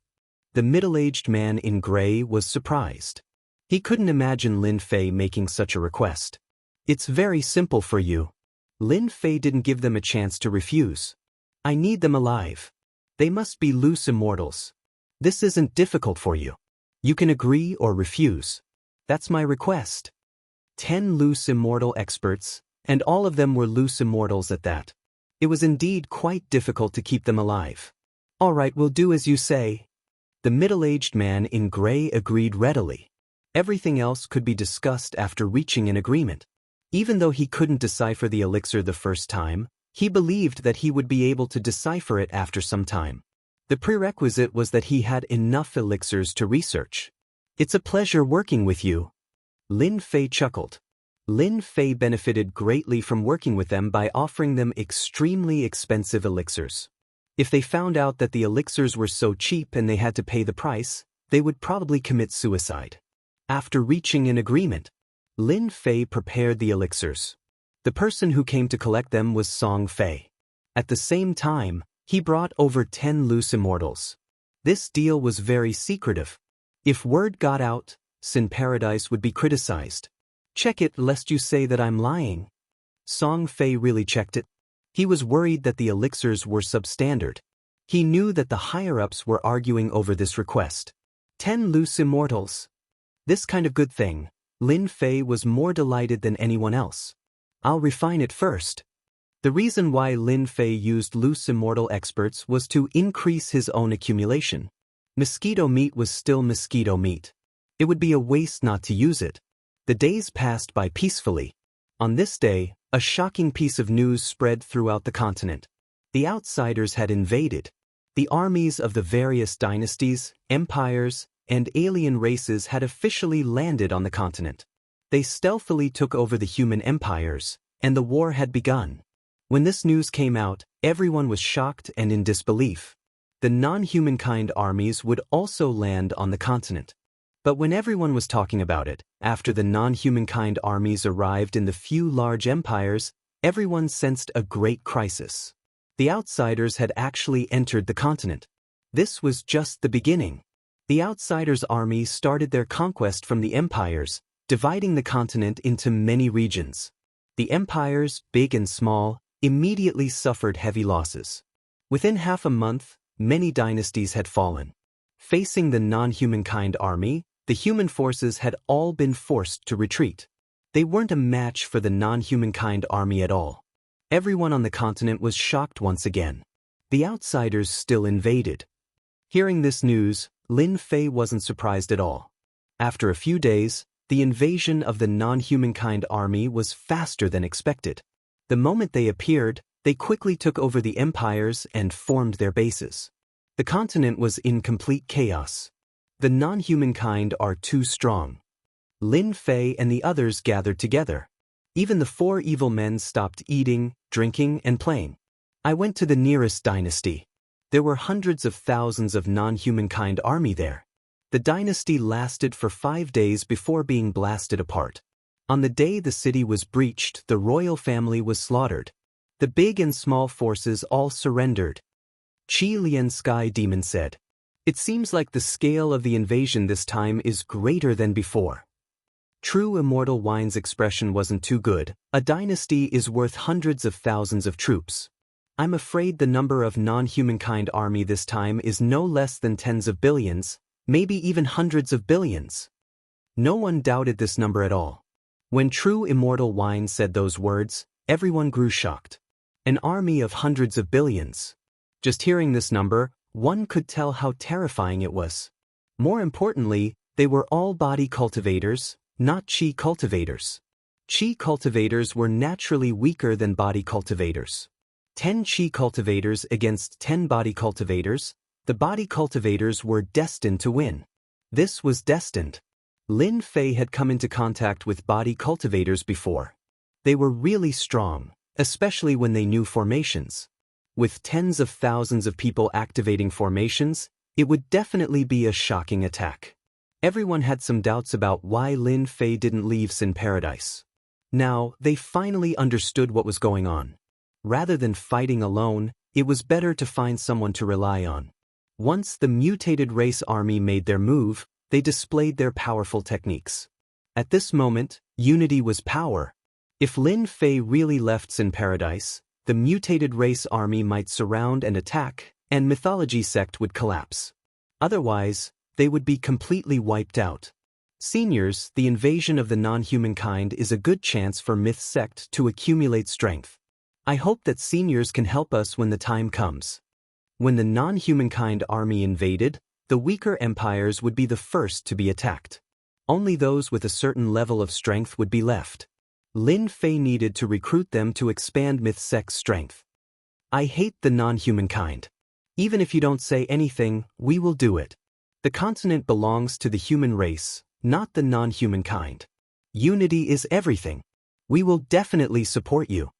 The middle-aged man in gray was surprised. He couldn't imagine Lin Fei making such a request. It's very simple for you. Lin Fei didn't give them a chance to refuse. I need them alive. They must be loose immortals. This isn't difficult for you. You can agree or refuse. That's my request. 10 loose immortal experts, and all of them were loose immortals at that. It was indeed quite difficult to keep them alive. All right, we'll do as you say. The middle-aged man in gray agreed readily. Everything else could be discussed after reaching an agreement. Even though he couldn't decipher the elixir the first time, he believed that he would be able to decipher it after some time. The prerequisite was that he had enough elixirs to research. It's a pleasure working with you. Lin Fei chuckled. Lin Fei benefited greatly from working with them by offering them extremely expensive elixirs. If they found out that the elixirs were so cheap and they had to pay the price, they would probably commit suicide. After reaching an agreement, Lin Fei prepared the elixirs. The person who came to collect them was Song Fei. At the same time, he brought over 10 loose immortals. This deal was very secretive. If word got out, Sin Paradise would be criticized. Check it lest you say that I'm lying. Song Fei really checked it. He was worried that the elixirs were substandard. He knew that the higher-ups were arguing over this request. 10 loose immortals. This kind of good thing, Lin Fei was more delighted than anyone else. I'll refine it first. The reason why Lin Fei used loose immortal experts was to increase his own accumulation. Mosquito meat was still mosquito meat. It would be a waste not to use it. The days passed by peacefully. On this day, a shocking piece of news spread throughout the continent. The outsiders had invaded. The armies of the various dynasties, empires, and alien races had officially landed on the continent. They stealthily took over the human empires, and the war had begun. When this news came out, everyone was shocked and in disbelief. The non-humankind armies would also land on the continent. But when everyone was talking about it, after the non-humankind armies arrived in the few large empires, everyone sensed a great crisis. The outsiders had actually entered the continent. This was just the beginning. The outsiders' army started their conquest from the empires, dividing the continent into many regions. The empires, big and small, immediately suffered heavy losses. Within half a month, many dynasties had fallen. Facing the non-humankind army, the human forces had all been forced to retreat. They weren't a match for the non-humankind army at all. Everyone on the continent was shocked once again. The outsiders still invaded. Hearing this news, Lin Fei wasn't surprised at all. After a few days, the invasion of the non-humankind army was faster than expected. The moment they appeared, they quickly took over the empires and formed their bases. The continent was in complete chaos. The non-humankind are too strong. Lin Fei and the others gathered together. Even the 4 evil men stopped eating, drinking, and playing. I went to the nearest dynasty. There were hundreds of thousands of non-humankind army there. The dynasty lasted for 5 days before being blasted apart. On the day the city was breached, the royal family was slaughtered. The big and small forces all surrendered. Qi Lian Sky Demon said, "It seems like the scale of the invasion this time is greater than before." True Immortal Wine's expression wasn't too good. A dynasty is worth hundreds of thousands of troops. I'm afraid the number of non-humankind army this time is no less than tens of billions, maybe even hundreds of billions. No one doubted this number at all. When True Immortal Wine said those words, everyone grew shocked. An army of hundreds of billions. Just hearing this number, one could tell how terrifying it was. More importantly, they were all body cultivators, not chi cultivators. Chi cultivators were naturally weaker than body cultivators. 10 chi cultivators against 10 body cultivators, the body cultivators were destined to win. This was destined. Lin Fei had come into contact with body cultivators before. They were really strong, especially when they knew formations. With tens of thousands of people activating formations, it would definitely be a shocking attack. Everyone had some doubts about why Lin Fei didn't leave Sin Paradise. Now, they finally understood what was going on. Rather than fighting alone, it was better to find someone to rely on. Once the mutated race army made their move, they displayed their powerful techniques. At this moment, unity was power. If Lin Fei really left Sin Paradise, the mutated race army might surround and attack, and Mythology Sect would collapse. Otherwise, they would be completely wiped out. Seniors, the invasion of the non-humankind is a good chance for Myth Sect to accumulate strength. I hope that seniors can help us when the time comes. When the non-humankind army invaded, the weaker empires would be the first to be attacked. Only those with a certain level of strength would be left. Lin Fei needed to recruit them to expand Myth Sect's strength. I hate the non-humankind. Even if you don't say anything, we will do it. The continent belongs to the human race, not the non-humankind. Unity is everything. We will definitely support you.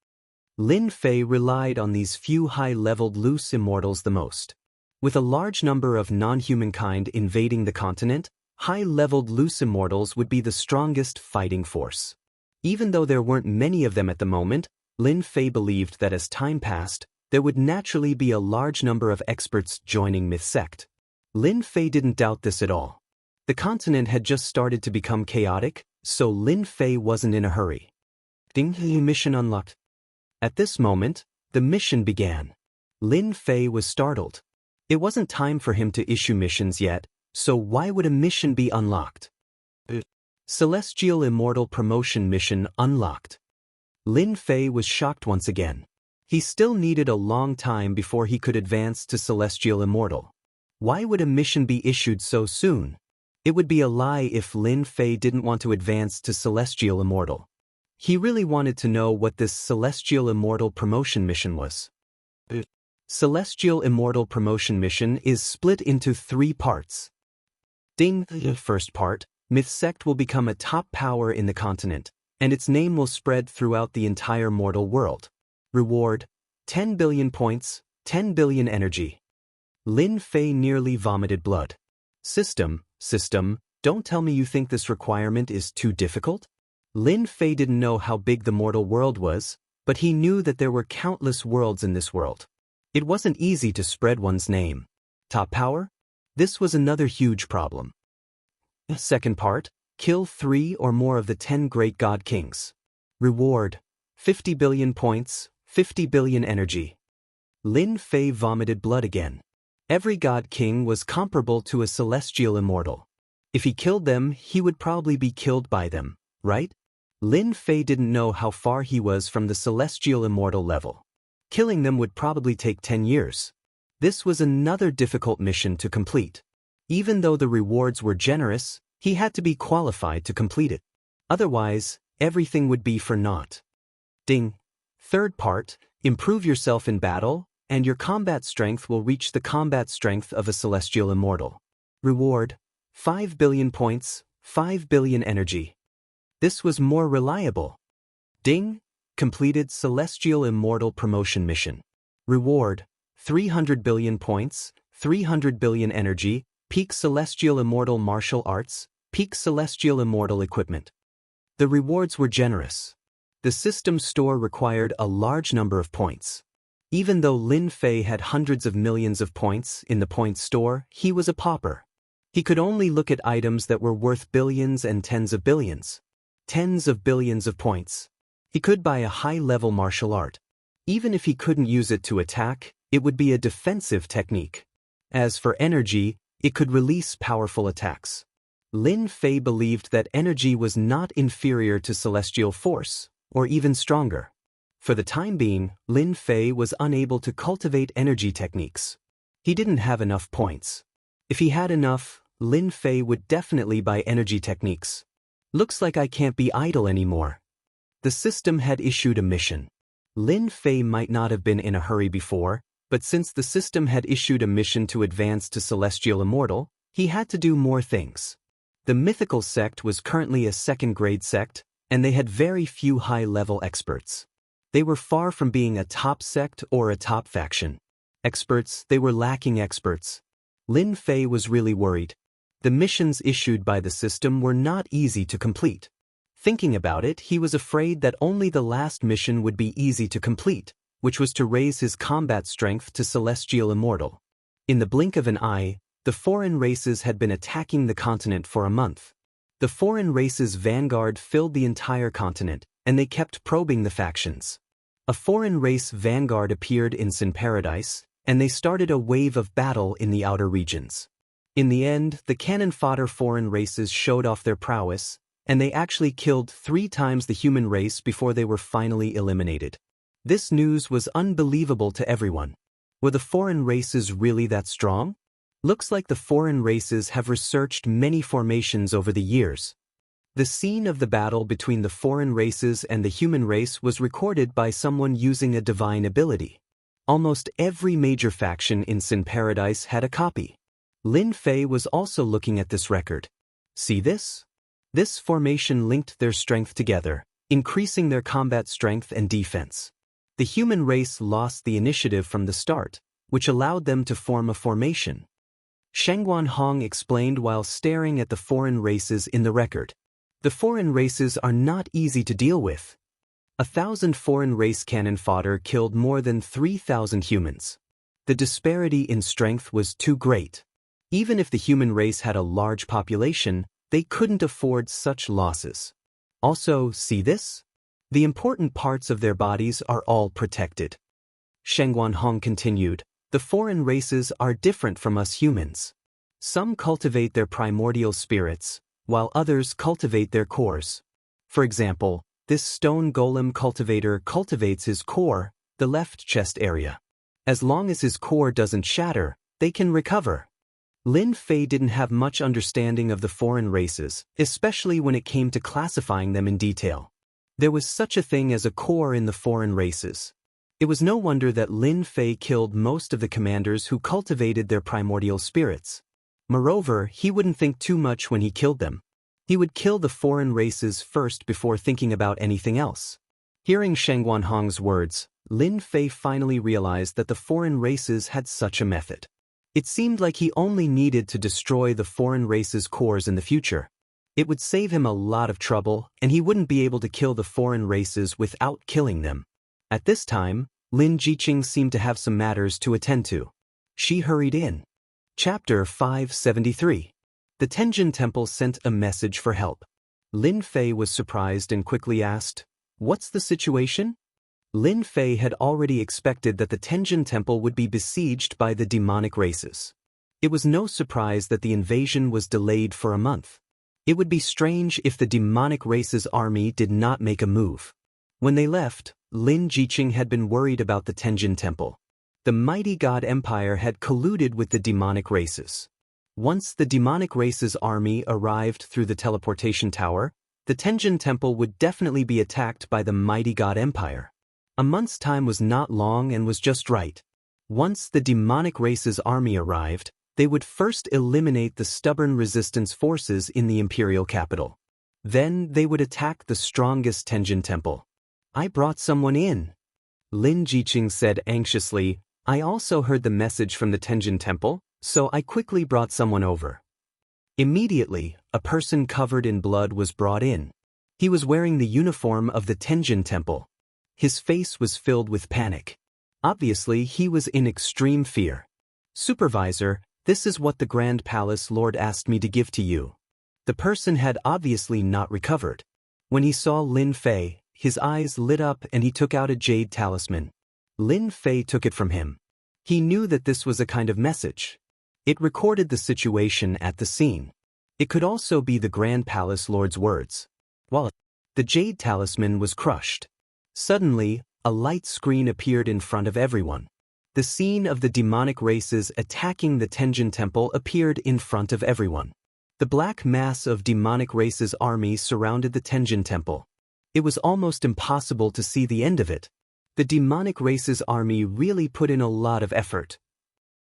Lin Fei relied on these few high-leveled loose immortals the most. With a large number of non-humankind invading the continent, high-leveled loose immortals would be the strongest fighting force. Even though there weren't many of them at the moment, Lin Fei believed that as time passed, there would naturally be a large number of experts joining Myth Sect. Lin Fei didn't doubt this at all. The continent had just started to become chaotic, so Lin Fei wasn't in a hurry. Ding, mission unlocked. At this moment, the mission began. Lin Fei was startled. It wasn't time for him to issue missions yet, so why would a mission be unlocked? Celestial Immortal Promotion Mission unlocked. Lin Fei was shocked once again. He still needed a long time before he could advance to Celestial Immortal. Why would a mission be issued so soon? It would be a lie if Lin Fei didn't want to advance to Celestial Immortal. He really wanted to know what this Celestial Immortal Promotion Mission was. Celestial Immortal Promotion Mission is split into 3 parts. Ding. The first part, Myth Sect will become a top power in the continent, and its name will spread throughout the entire mortal world. Reward, 10 billion points, 10 billion energy. Lin Fei nearly vomited blood. System, don't tell me you think this requirement is too difficult? Lin Fei didn't know how big the mortal world was, but he knew that there were countless worlds in this world. It wasn't easy to spread one's name. Top power? This was another huge problem. Second part, kill 3 or more of the 10 great god kings. Reward, 50 billion points, 50 billion energy. Lin Fei vomited blood again. Every god king was comparable to a celestial immortal. If he killed them, he would probably be killed by them, right? Lin Fei didn't know how far he was from the celestial immortal level. Killing them would probably take 10 years. This was another difficult mission to complete. Even though the rewards were generous, he had to be qualified to complete it. Otherwise, everything would be for naught. Ding. Third part, improve yourself in battle, and your combat strength will reach the combat strength of a celestial immortal. Reward: 5 billion points, 5 billion energy. This was more reliable. Ding. Completed celestial immortal promotion mission. Reward: 300 billion points, 300 billion energy, peak celestial immortal martial arts, peak celestial immortal equipment. The rewards were generous. The system store required a large number of points. Even though Lin Fei had hundreds of millions of points in the point store, he was a pauper. He could only look at items that were worth billions and tens of billions. Tens of billions of points. He could buy a high-level martial art. Even if he couldn't use it to attack, it would be a defensive technique. As for energy, it could release powerful attacks. Lin Fei believed that energy was not inferior to celestial force, or even stronger. For the time being, Lin Fei was unable to cultivate energy techniques. He didn't have enough points. If he had enough, Lin Fei would definitely buy energy techniques. Looks like I can't be idle anymore. The system had issued a mission. Lin Fei might not have been in a hurry before, but since the system had issued a mission to advance to Celestial Immortal, he had to do more things. The mythical sect was currently a second-grade sect, and they had very few high-level experts. They were far from being a top sect or a top faction. Experts, they were lacking experts. Lin Fei was really worried. The missions issued by the system were not easy to complete. Thinking about it, he was afraid that only the last mission would be easy to complete, which was to raise his combat strength to Celestial Immortal. In the blink of an eye, the foreign races had been attacking the continent for a month. The foreign races' vanguard filled the entire continent, and they kept probing the factions. A foreign race vanguard appeared in Sin Paradise, and they started a wave of battle in the outer regions. In the end, the cannon fodder foreign races showed off their prowess, and they actually killed 3 times the human race before they were finally eliminated. This news was unbelievable to everyone. Were the foreign races really that strong? Looks like the foreign races have researched many formations over the years. The scene of the battle between the foreign races and the human race was recorded by someone using a divine ability. Almost every major faction in Sin Paradise had a copy. Lin Fei was also looking at this record. See this? This formation linked their strength together, increasing their combat strength and defense. The human race lost the initiative from the start, which allowed them to form a formation. Shengguan Hong explained while staring at the foreign races in the record. The foreign races are not easy to deal with. 1,000 foreign race cannon fodder killed more than 3,000 humans. The disparity in strength was too great. Even if the human race had a large population, they couldn't afford such losses. Also, see this? The important parts of their bodies are all protected. Shengguan Hong continued, the foreign races are different from us humans. Some cultivate their primordial spirits, while others cultivate their cores. For example, this stone golem cultivator cultivates his core, the left chest area. As long as his core doesn't shatter, they can recover. Lin Fei didn't have much understanding of the foreign races, especially when it came to classifying them in detail. There was such a thing as a core in the foreign races. It was no wonder that Lin Fei killed most of the commanders who cultivated their primordial spirits. Moreover, he wouldn't think too much when he killed them. He would kill the foreign races first before thinking about anything else. Hearing Shengguan Hong's words, Lin Fei finally realized that the foreign races had such a method. It seemed like he only needed to destroy the foreign races' cores in the future. It would save him a lot of trouble, and he wouldn't be able to kill the foreign races without killing them. At this time, Lin Jiqing seemed to have some matters to attend to. She hurried in. Chapter 573. The Tenjin Temple sent a message for help. Lin Fei was surprised and quickly asked, "What's the situation?" Lin Fei had already expected that the Tenjin Temple would be besieged by the demonic races. It was no surprise that the invasion was delayed for a month. It would be strange if the demonic race's army did not make a move. When they left, Lin Jiqing had been worried about the Tenjin Temple. The mighty god empire had colluded with the demonic races. Once the demonic race's army arrived through the teleportation tower, the Tenjin Temple would definitely be attacked by the mighty god empire. A month's time was not long and was just right. Once the demonic race's army arrived, they would first eliminate the stubborn resistance forces in the imperial capital. Then they would attack the strongest Tenjin Temple. "I brought someone in," Lin Jiqing said anxiously. "I also heard the message from the Tenjin Temple, so I quickly brought someone over." Immediately, a person covered in blood was brought in. He was wearing the uniform of the Tenjin Temple. His face was filled with panic. Obviously, he was in extreme fear. "Supervisor, this is what the Grand Palace Lord asked me to give to you." The person had obviously not recovered. When he saw Lin Fei, his eyes lit up and he took out a jade talisman. Lin Fei took it from him. He knew that this was a kind of message. It recorded the situation at the scene. It could also be the Grand Palace Lord's words. While the jade talisman was crushed, suddenly, a light screen appeared in front of everyone. The scene of the demonic races attacking the Tenjin Temple appeared in front of everyone. The black mass of demonic races' army surrounded the Tenjin Temple. It was almost impossible to see the end of it. The demonic races' army really put in a lot of effort.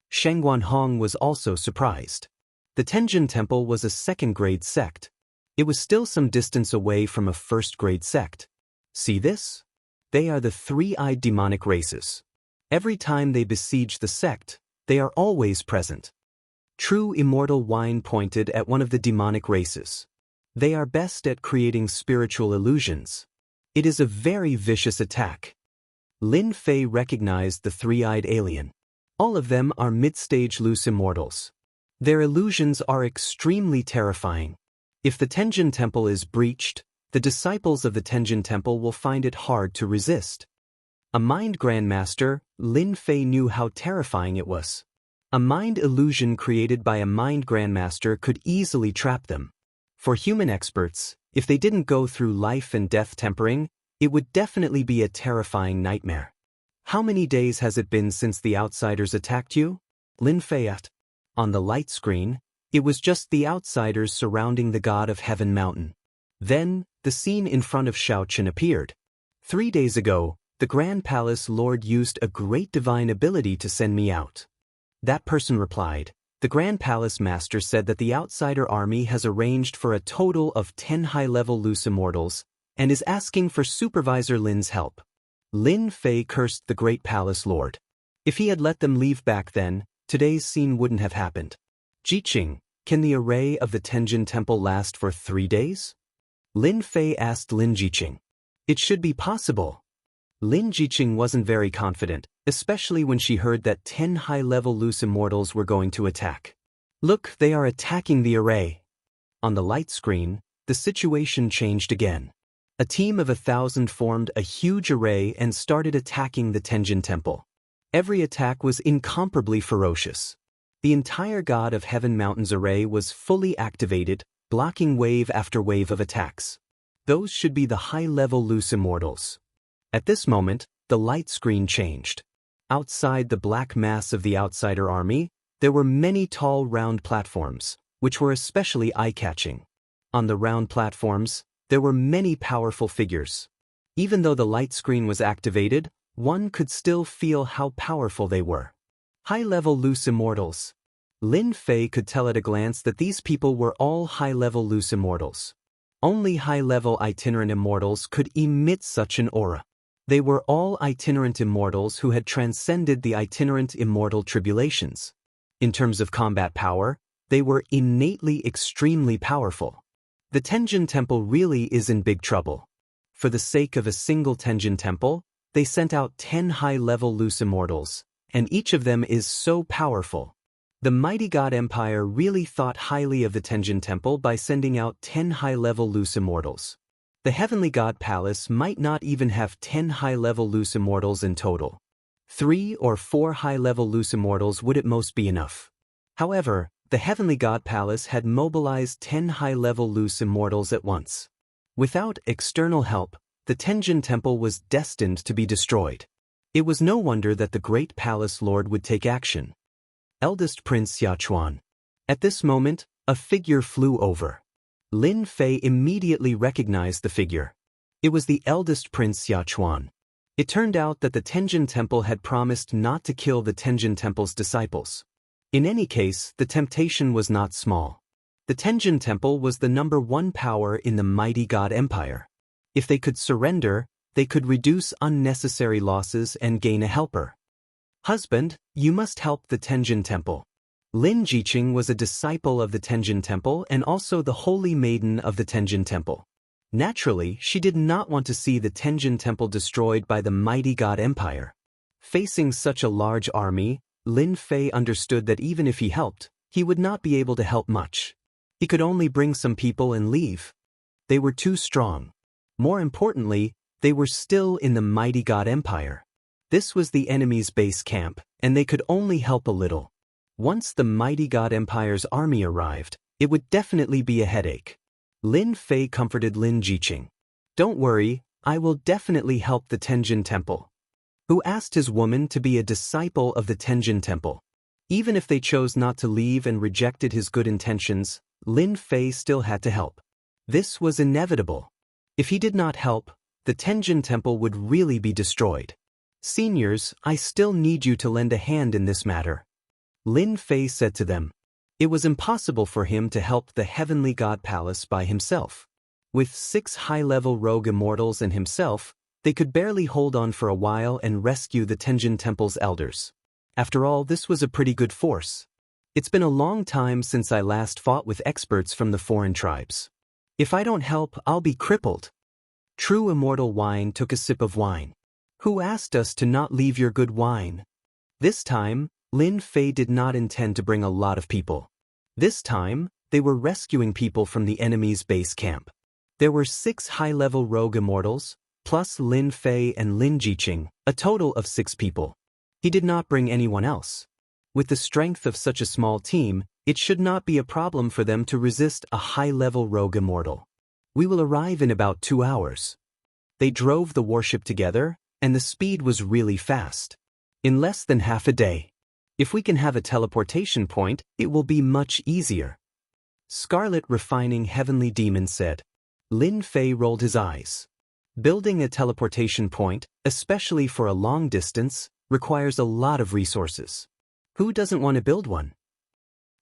Sheng Guanhong was also surprised. The Tenjin Temple was a second-grade sect. It was still some distance away from a first-grade sect. See this? They are the three-eyed demonic races. Every time they besiege the sect, they are always present. True Immortal Wine pointed at one of the demonic races. They are best at creating spiritual illusions. It is a very vicious attack. Lin Fei recognized the three-eyed alien. All of them are mid-stage loose immortals. Their illusions are extremely terrifying. If the Tenjin Temple is breached, the disciples of the Tenjin Temple will find it hard to resist. A mind grandmaster, Lin Fei knew how terrifying it was. A mind illusion created by a mind grandmaster could easily trap them. For human experts, if they didn't go through life and death tempering, it would definitely be a terrifying nightmare. "How many days has it been since the outsiders attacked you?" Lin Fei asked. On the light screen, it was just the outsiders surrounding the god of Heaven Mountain. Then, the scene in front of Xiaochen appeared. 3 days ago, the Grand Palace Lord used a great divine ability to send me out. That person replied, "The Grand Palace Master said that the outsider army has arranged for a total of 10 high-level loose immortals and is asking for Supervisor Lin's help." Lin Fei cursed the Great Palace Lord. If he had let them leave back then, today's scene wouldn't have happened. "Jiqing, can the array of the Tenjin Temple last for 3 days? Lin Fei asked Lin Jiqing. "It should be possible." Lin Jiqing wasn't very confident, especially when she heard that 10 high-level loose immortals were going to attack. "Look, they are attacking the array." On the light screen, the situation changed again. A team of 1,000 formed a huge array and started attacking the Tenjin Temple. Every attack was incomparably ferocious. The entire God of Heaven Mountain's array was fully activated, blocking wave after wave of attacks. Those should be the high-level loose immortals. At this moment, the light screen changed. Outside the black mass of the outsider army, there were many tall round platforms, which were especially eye-catching. On the round platforms, there were many powerful figures. Even though the light screen was activated, one could still feel how powerful they were. High-level loose immortals. Lin Fei could tell at a glance that these people were all high-level loose immortals. Only high-level itinerant immortals could emit such an aura. They were all itinerant immortals who had transcended the itinerant immortal tribulations. In terms of combat power, they were innately extremely powerful. The Tenjin Temple really is in big trouble. For the sake of a single Tenjin Temple, they sent out 10 high-level loose immortals, and each of them is so powerful. The mighty God Empire really thought highly of the Tenjin Temple by sending out 10 high-level loose immortals. The Heavenly God Palace might not even have 10 high-level loose immortals in total. 3 or 4 high-level loose immortals would at most be enough. However, the Heavenly God Palace had mobilized 10 high-level loose immortals at once. Without external help, the Tenjin Temple was destined to be destroyed. It was no wonder that the great palace lord would take action. Eldest Prince Xiachuan. At this moment, a figure flew over. Lin Fei immediately recognized the figure. It was the eldest Prince Xiachuan. It turned out that the Tenjin Temple had promised not to kill the Tenjin Temple's disciples. In any case, the temptation was not small. The Tenjin Temple was the #1 power in the mighty God Empire. If they could surrender, they could reduce unnecessary losses and gain a helper. Husband, you must help the Tenjin Temple. Lin Jiqing was a disciple of the Tenjin Temple and also the holy maiden of the Tenjin Temple. Naturally, she did not want to see the Tenjin Temple destroyed by the mighty God Empire. Facing such a large army, Lin Fei understood that even if he helped, he would not be able to help much. He could only bring some people and leave. They were too strong. More importantly, they were still in the mighty God Empire. This was the enemy's base camp, and they could only help a little. Once the mighty God Empire's army arrived, it would definitely be a headache. Lin Fei comforted Lin Jiqing. Don't worry, I will definitely help the Tenjin Temple. Who asked his woman to be a disciple of the Tenjin Temple. Even if they chose not to leave and rejected his good intentions, Lin Fei still had to help. This was inevitable. If he did not help, the Tenjin Temple would really be destroyed. Seniors, I still need you to lend a hand in this matter. Lin Fei said to them. It was impossible for him to help the Heavenly God Palace by himself. With 6 high-level rogue immortals and himself, they could barely hold on for a while and rescue the Tenjin Temple's elders. After all, this was a pretty good force. It's been a long time since I last fought with experts from the foreign tribes. If I don't help, I'll be crippled. True Immortal Wine took a sip of wine. Who asked us to not leave your good wine? This time, Lin Fei did not intend to bring a lot of people. This time, they were rescuing people from the enemy's base camp. There were 6 high-level rogue immortals, plus Lin Fei and Lin Jiqing, a total of 6 people. He did not bring anyone else. With the strength of such a small team, it should not be a problem for them to resist a high-level rogue immortal. We will arrive in about 2 hours. They drove the warship together, and the speed was really fast. In less than half a day. If we can have a teleportation point, it will be much easier. Scarlet Refining Heavenly Demon said. Lin Fei rolled his eyes. Building a teleportation point, especially for a long distance, requires a lot of resources. Who doesn't want to build one?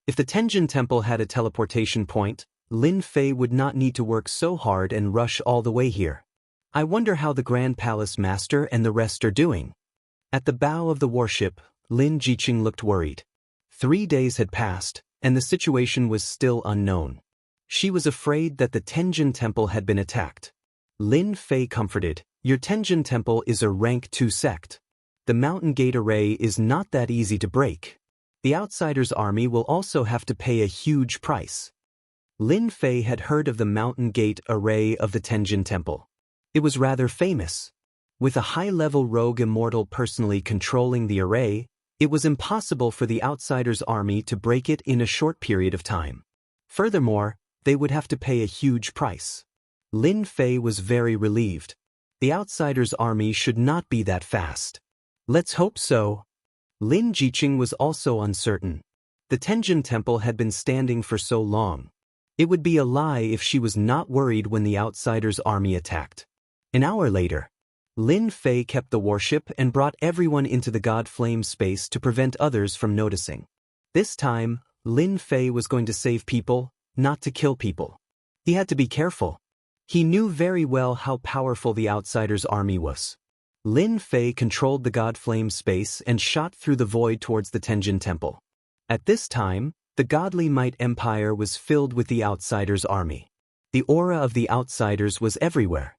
If the Tenjin Temple had a teleportation point, Lin Fei would not need to work so hard and rush all the way here. I wonder how the Grand Palace Master and the rest are doing. At the bow of the warship, Lin Jiqing looked worried. 3 days had passed, and the situation was still unknown. She was afraid that the Tenjin Temple had been attacked. Lin Fei comforted, your Tenjin Temple is a rank 2 sect. The Mountain Gate Array is not that easy to break. The Outsiders' army will also have to pay a huge price. Lin Fei had heard of the Mountain Gate Array of the Tenjin Temple. It was rather famous. With a high-level rogue immortal personally controlling the array, it was impossible for the Outsiders' army to break it in a short period of time. Furthermore, they would have to pay a huge price. Lin Fei was very relieved. The Outsiders' army should not be that fast. Let's hope so. Lin Jiqing was also uncertain. The Tenjin Temple had been standing for so long. It would be a lie if she was not worried when the Outsiders' army attacked. An hour later, Lin Fei kept the warship and brought everyone into the God Flame space to prevent others from noticing. This time, Lin Fei was going to save people, not to kill people. He had to be careful. He knew very well how powerful the Outsiders' army was. Lin Fei controlled the God Flame space and shot through the void towards the Tenjin Temple. At this time, the Godly Might Empire was filled with the Outsiders' army. The aura of the Outsiders was everywhere.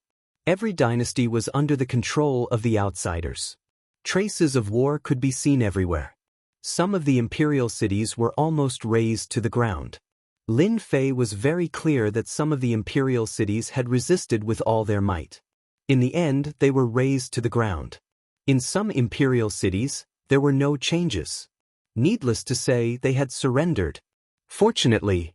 Every dynasty was under the control of the Outsiders. Traces of war could be seen everywhere. Some of the imperial cities were almost razed to the ground. Lin Fei was very clear that some of the imperial cities had resisted with all their might. In the end, they were razed to the ground. In some imperial cities, there were no changes. Needless to say, they had surrendered. Fortunately,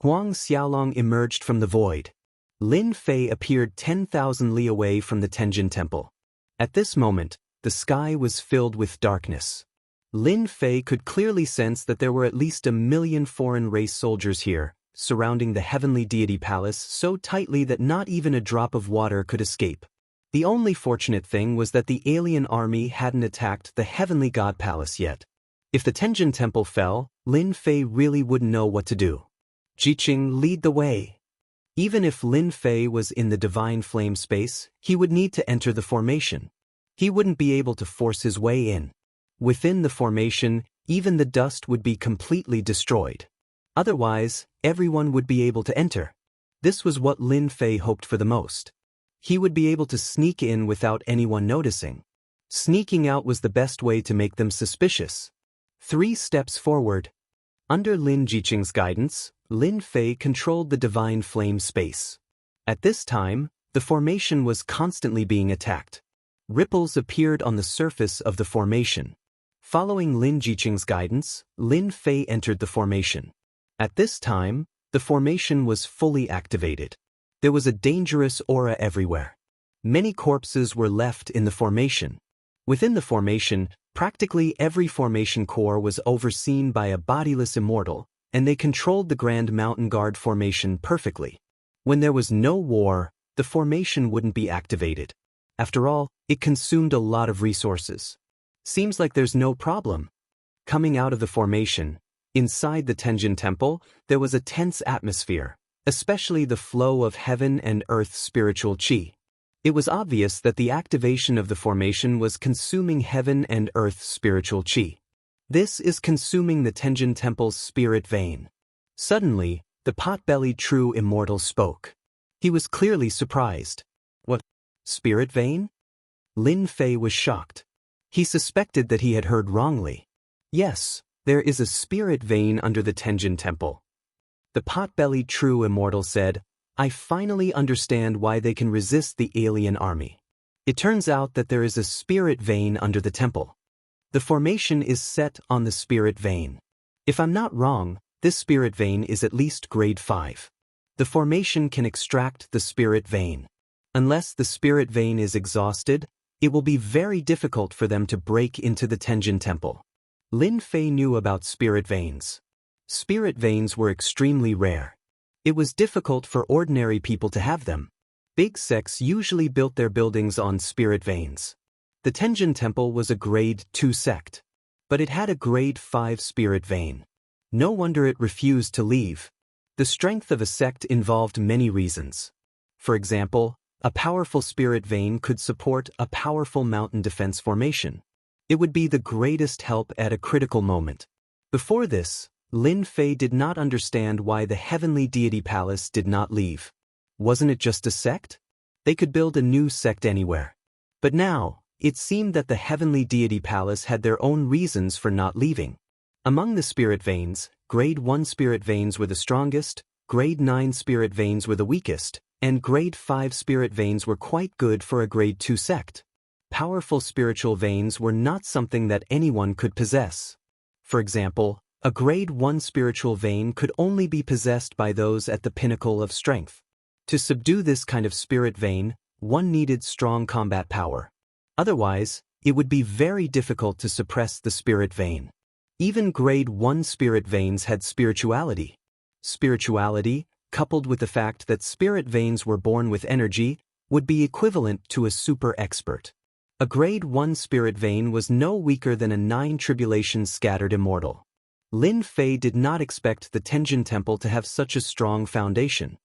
Huang Xiaolong emerged from the void. Lin Fei appeared 10,000 li away from the Tenjin Temple. At this moment, the sky was filled with darkness. Lin Fei could clearly sense that there were at least 1 million foreign race soldiers here, surrounding the heavenly deity palace so tightly that not even a drop of water could escape. The only fortunate thing was that the alien army hadn't attacked the heavenly god palace yet. If the Tenjin Temple fell, Lin Fei really wouldn't know what to do. Jiqing, lead the way. Even if Lin Fei was in the divine flame space, he would need to enter the formation. He wouldn't be able to force his way in. Within the formation, even the dust would be completely destroyed. Otherwise, everyone would be able to enter. This was what Lin Fei hoped for the most. He would be able to sneak in without anyone noticing. Sneaking out was the best way to make them suspicious. 3 steps forward. Under Lin Jiqing's guidance, Lin Fei controlled the divine flame space. At this time, the formation was constantly being attacked. Ripples appeared on the surface of the formation. Following Lin Jiqing's guidance, Lin Fei entered the formation. At this time, the formation was fully activated. There was a dangerous aura everywhere. Many corpses were left in the formation. Within the formation, practically every formation core was overseen by a bodiless immortal, and they controlled the Grand Mountain Guard formation perfectly. When there was no war, the formation wouldn't be activated. After all, it consumed a lot of resources. Seems like there's no problem. Coming out of the formation, inside the Tenjin Temple, there was a tense atmosphere, especially the flow of heaven and earth spiritual qi. It was obvious that the activation of the formation was consuming heaven and earth spiritual qi. This is consuming the Tenjin Temple's spirit vein. Suddenly, the pot-bellied true immortal spoke. He was clearly surprised. What? Spirit vein? Lin Fei was shocked. He suspected that he had heard wrongly. Yes, there is a spirit vein under the Tenjin Temple. The pot-bellied true immortal said, I finally understand why they can resist the alien army. It turns out that there is a spirit vein under the temple. The formation is set on the spirit vein. If I'm not wrong, this spirit vein is at least grade 5. The formation can extract the spirit vein. Unless the spirit vein is exhausted, it will be very difficult for them to break into the Tenjin Temple. Lin Fei knew about spirit veins. Spirit veins were extremely rare. It was difficult for ordinary people to have them. Big sects usually built their buildings on spirit veins. The Tenjin Temple was a grade 2 sect, but it had a grade 5 spirit vein. No wonder it refused to leave. The strength of a sect involved many reasons. For example, a powerful spirit vein could support a powerful mountain defense formation. It would be the greatest help at a critical moment. Before this, Lin Fei did not understand why the heavenly deity palace did not leave. Wasn't it just a sect? They could build a new sect anywhere. But now, it seemed that the heavenly deity palace had their own reasons for not leaving. Among the spirit veins, grade 1 spirit veins were the strongest, grade 9 spirit veins were the weakest, and grade 5 spirit veins were quite good for a grade 2 sect. Powerful spiritual veins were not something that anyone could possess. For example, a grade 1 spiritual vein could only be possessed by those at the pinnacle of strength. To subdue this kind of spirit vein, one needed strong combat power. Otherwise, it would be very difficult to suppress the spirit vein. Even grade 1 spirit veins had spirituality. Spirituality, coupled with the fact that spirit veins were born with energy, would be equivalent to a super expert. A grade 1 spirit vein was no weaker than a 9 tribulations scattered immortal. Lin Fei did not expect the Tenjin Temple to have such a strong foundation.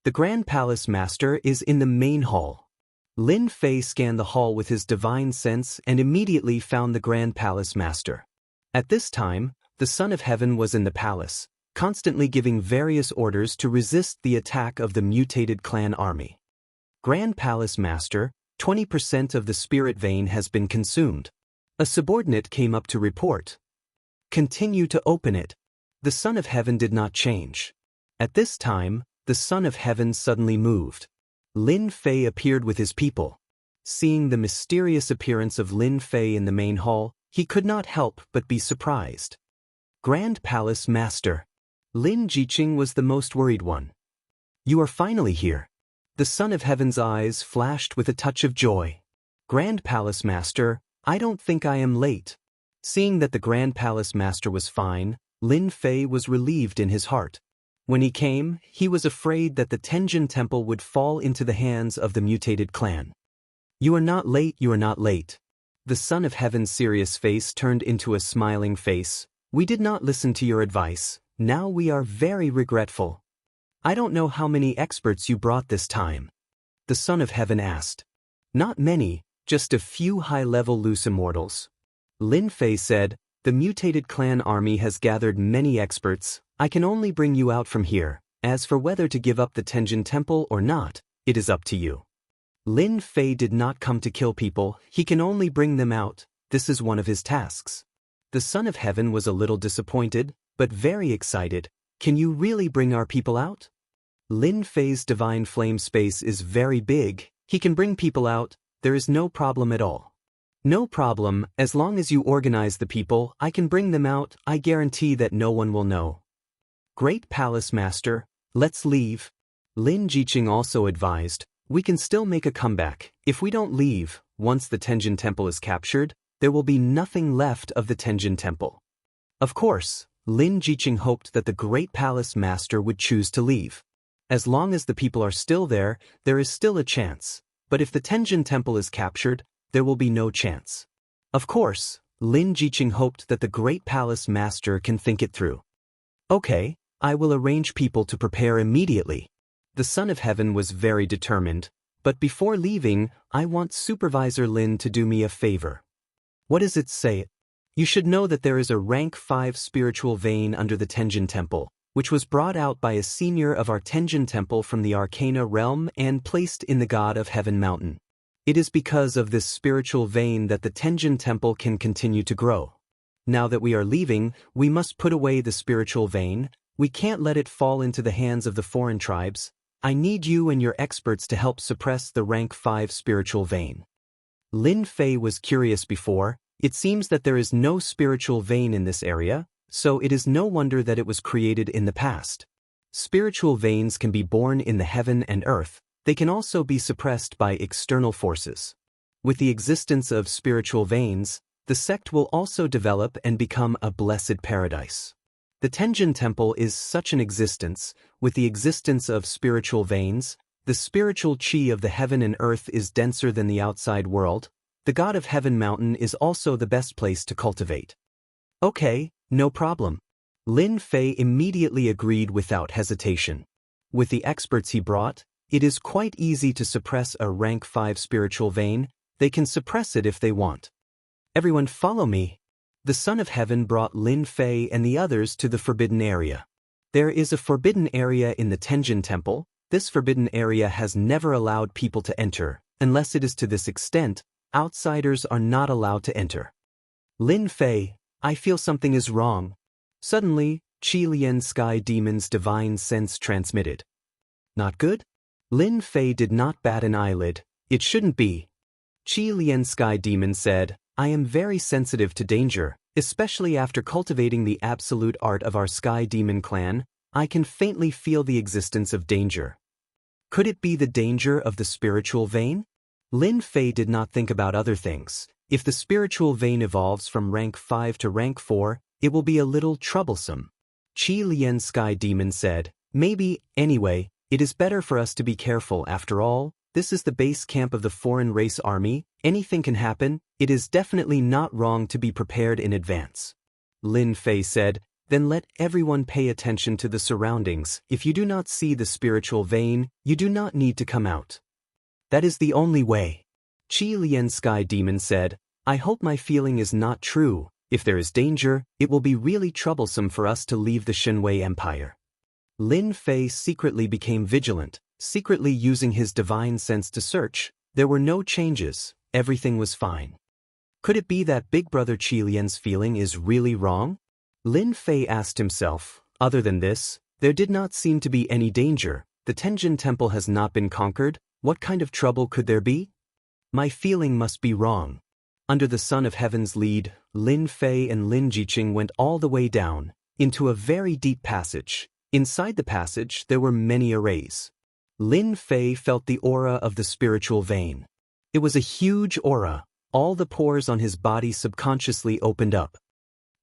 The Grand Palace Master is in the main hall. Lin Fei scanned the hall with his divine sense and immediately found the Grand Palace Master. At this time, the Son of Heaven was in the palace, constantly giving various orders to resist the attack of the mutated clan army. Grand Palace Master, 20% of the spirit vein has been consumed. A subordinate came up to report. Continue to open it. The Son of Heaven did not change. At this time, the Son of Heaven suddenly moved. Lin Fei appeared with his people. Seeing the mysterious appearance of Lin Fei in the main hall, he could not help but be surprised. Grand Palace Master. Lin Jiqing was the most worried one. You are finally here. The Son of Heaven's eyes flashed with a touch of joy. Grand Palace Master, I don't think I am late. Seeing that the Grand Palace Master was fine, Lin Fei was relieved in his heart. When he came, he was afraid that the Tenjin Temple would fall into the hands of the mutated clan. You are not late, you are not late. The Son of Heaven's serious face turned into a smiling face. We did not listen to your advice. Now we are very regretful. I don't know how many experts you brought this time. The Son of Heaven asked. Not many, just a few high-level loose immortals. Lin Fei said, the mutated clan army has gathered many experts. I can only bring you out from here. As for whether to give up the Tenjin Temple or not, it is up to you. Lin Fei did not come to kill people, he can only bring them out. This is one of his tasks. The Son of Heaven was a little disappointed, but very excited. Can you really bring our people out? Lin Fei's divine flame space is very big, he can bring people out, there is no problem at all. No problem, as long as you organize the people, I can bring them out, I guarantee that no one will know. Great Palace Master, let's leave. Lin Jiqing also advised, we can still make a comeback. If we don't leave, once the Tenjin Temple is captured, there will be nothing left of the Tenjin Temple. Of course, Lin Jiqing hoped that the Great Palace Master would choose to leave. As long as the people are still there is still a chance. But if the Tenjin Temple is captured, there will be no chance. Of course, Lin Jiqing hoped that the Great Palace Master can think it through. Okay, I will arrange people to prepare immediately. The Son of Heaven was very determined, but before leaving, I want Supervisor Lin to do me a favor. What does it say? You should know that there is a rank 5 spiritual vein under the Tenjin Temple, which was brought out by a senior of our Tenjin Temple from the Arcana realm and placed in the God of Heaven mountain. It is because of this spiritual vein that the Tenjin Temple can continue to grow. Now that we are leaving, we must put away the spiritual vein. We can't let it fall into the hands of the foreign tribes. I need you and your experts to help suppress the rank 5 spiritual vein. Lin Fei was curious before. It seems that there is no spiritual vein in this area, so it is no wonder that it was created in the past. Spiritual veins can be born in the heaven and earth. They can also be suppressed by external forces. With the existence of spiritual veins, the sect will also develop and become a blessed paradise. The Tenjin Temple is such an existence. With the existence of spiritual veins, the spiritual chi of the heaven and earth is denser than the outside world. The God of Heaven mountain is also the best place to cultivate. Okay, no problem. Lin Fei immediately agreed without hesitation. With the experts he brought, it is quite easy to suppress a rank 5 spiritual vein. They can suppress it if they want. Everyone follow me. The Son of Heaven brought Lin Fei and the others to the forbidden area. There is a forbidden area in the Tenjin Temple. This forbidden area has never allowed people to enter. Unless it is to this extent, outsiders are not allowed to enter. Lin Fei, I feel something is wrong. Suddenly, Qi Lian Sky Demon's divine sense transmitted. Not good? Lin Fei did not bat an eyelid. It shouldn't be. Qi Lian Sky Demon said, I am very sensitive to danger, especially after cultivating the absolute art of our Sky Demon clan. I can faintly feel the existence of danger. Could it be the danger of the spiritual vein? Lin Fei did not think about other things. If the spiritual vein evolves from rank 5 to rank 4, it will be a little troublesome. Qi Lian Sky Demon said, maybe, anyway, it is better for us to be careful. After all, this is the base camp of the foreign race army. Anything can happen. It is definitely not wrong to be prepared in advance. Lin Fei said, then let everyone pay attention to the surroundings. If you do not see the spiritual vein, you do not need to come out. That is the only way. Qi Lian Sky Demon said, I hope my feeling is not true. If there is danger, it will be really troublesome for us to leave the Shenwei Empire. Lin Fei secretly became vigilant, secretly using his divine sense to search. There were no changes. Everything was fine. Could it be that Big Brother Qi Lian's feeling is really wrong? Lin Fei asked himself. Other than this, There did not seem to be any danger. The Tenjin Temple has not been conquered. What kind of trouble could there be? My feeling must be wrong. Under the Son of Heaven's lead, Lin Fei and Lin Jiqing went all the way down, into a very deep passage. Inside the passage there were many arrays. Lin Fei felt the aura of the spiritual vein. It was a huge aura. All the pores on his body subconsciously opened up.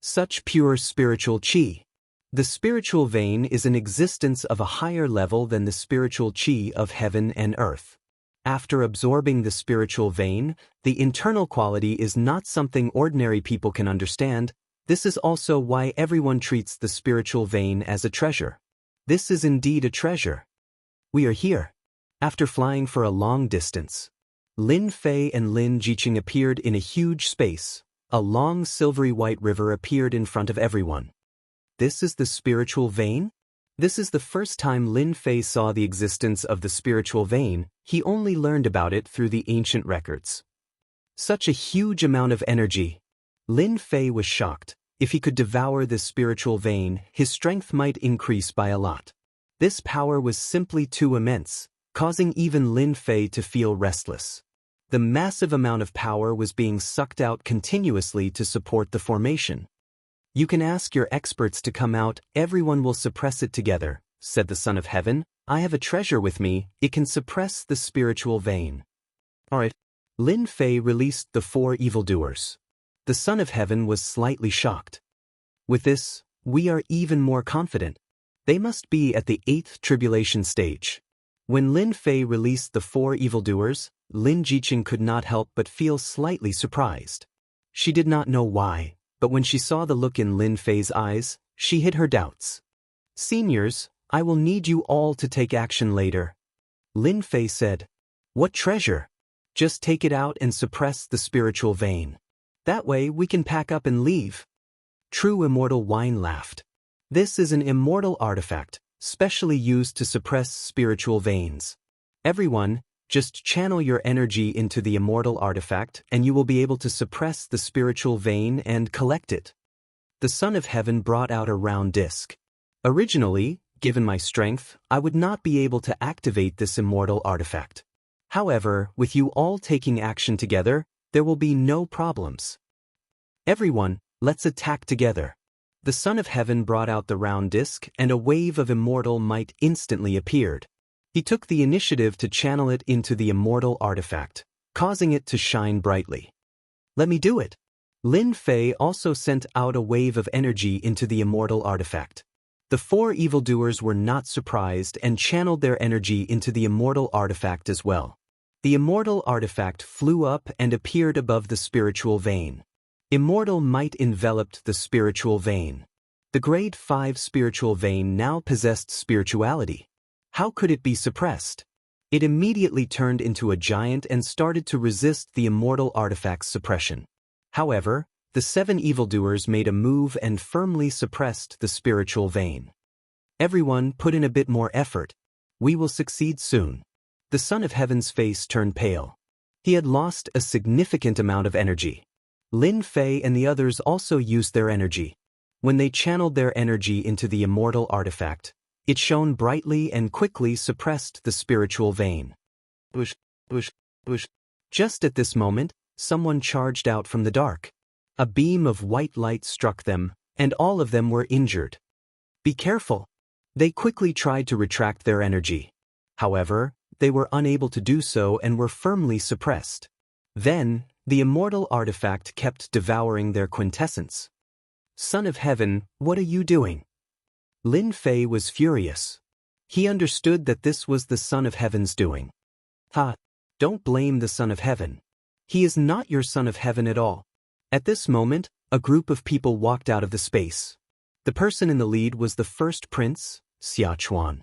Such pure spiritual qi. The spiritual vein is an existence of a higher level than the spiritual qi of heaven and earth. After absorbing the spiritual vein, the internal quality is not something ordinary people can understand. This is also why everyone treats the spiritual vein as a treasure. This is indeed a treasure. We are here. After flying for a long distance, Lin Fei and Lin Jiqing appeared in a huge space. A long silvery white river appeared in front of everyone. This is the spiritual vein? This is the first time Lin Fei saw the existence of the spiritual vein. He only learned about it through the ancient records. Such a huge amount of energy. Lin Fei was shocked. If he could devour this spiritual vein, his strength might increase by a lot. This power was simply too immense, causing even Lin Fei to feel restless. The massive amount of power was being sucked out continuously to support the formation. You can ask your experts to come out, everyone will suppress it together, said the Son of Heaven. I have a treasure with me, it can suppress the spiritual vein. Alright. Lin Fei released the 4 evildoers. The Son of Heaven was slightly shocked. With this, we are even more confident. They must be at the 8th tribulation stage. When Lin Fei released the 4 evildoers, Lin Jiqing could not help but feel slightly surprised. She did not know why, but when she saw the look in Lin Fei's eyes, she hid her doubts. Seniors, I will need you all to take action later. Lin Fei said. What treasure? Just take it out and suppress the spiritual vein. That way we can pack up and leave. True Immortal Wine laughed. This is an immortal artifact, specially used to suppress spiritual veins. Everyone, just channel your energy into the immortal artifact and you will be able to suppress the spiritual vein and collect it. The Son of Heaven brought out a round disc. Originally, given my strength, I would not be able to activate this immortal artifact. However, with you all taking action together, there will be no problems. Everyone, let's attack together. The Son of Heaven brought out the round disc and a wave of immortal might instantly appeared. He took the initiative to channel it into the immortal artifact, causing it to shine brightly. Let me do it. Lin Fei also sent out a wave of energy into the immortal artifact. The 4 evildoers were not surprised and channeled their energy into the immortal artifact as well. The immortal artifact flew up and appeared above the spiritual vein. Immortal might enveloped the spiritual vein. The grade 5 spiritual vein now possessed spirituality. How could it be suppressed? It immediately turned into a giant and started to resist the immortal artifact's suppression. However, the 7 evildoers made a move and firmly suppressed the spiritual vein. Everyone put in a bit more effort. We will succeed soon. The Son of Heaven's face turned pale. He had lost a significant amount of energy. Lin Fei and the others also used their energy. When they channeled their energy into the immortal artifact, it shone brightly and quickly suppressed the spiritual vein. Bush, bush, bush. Just at this moment, someone charged out from the dark. A beam of white light struck them, and all of them were injured. Be careful. They quickly tried to retract their energy. However, they were unable to do so and were firmly suppressed. Then, the immortal artifact kept devouring their quintessence. Son of Heaven, what are you doing? Lin Fei was furious. He understood that this was the Son of Heaven's doing. Don't blame the Son of Heaven. He is not your Son of Heaven at all. At this moment, a group of people walked out of the space. The person in the lead was the first prince, Xiachuan.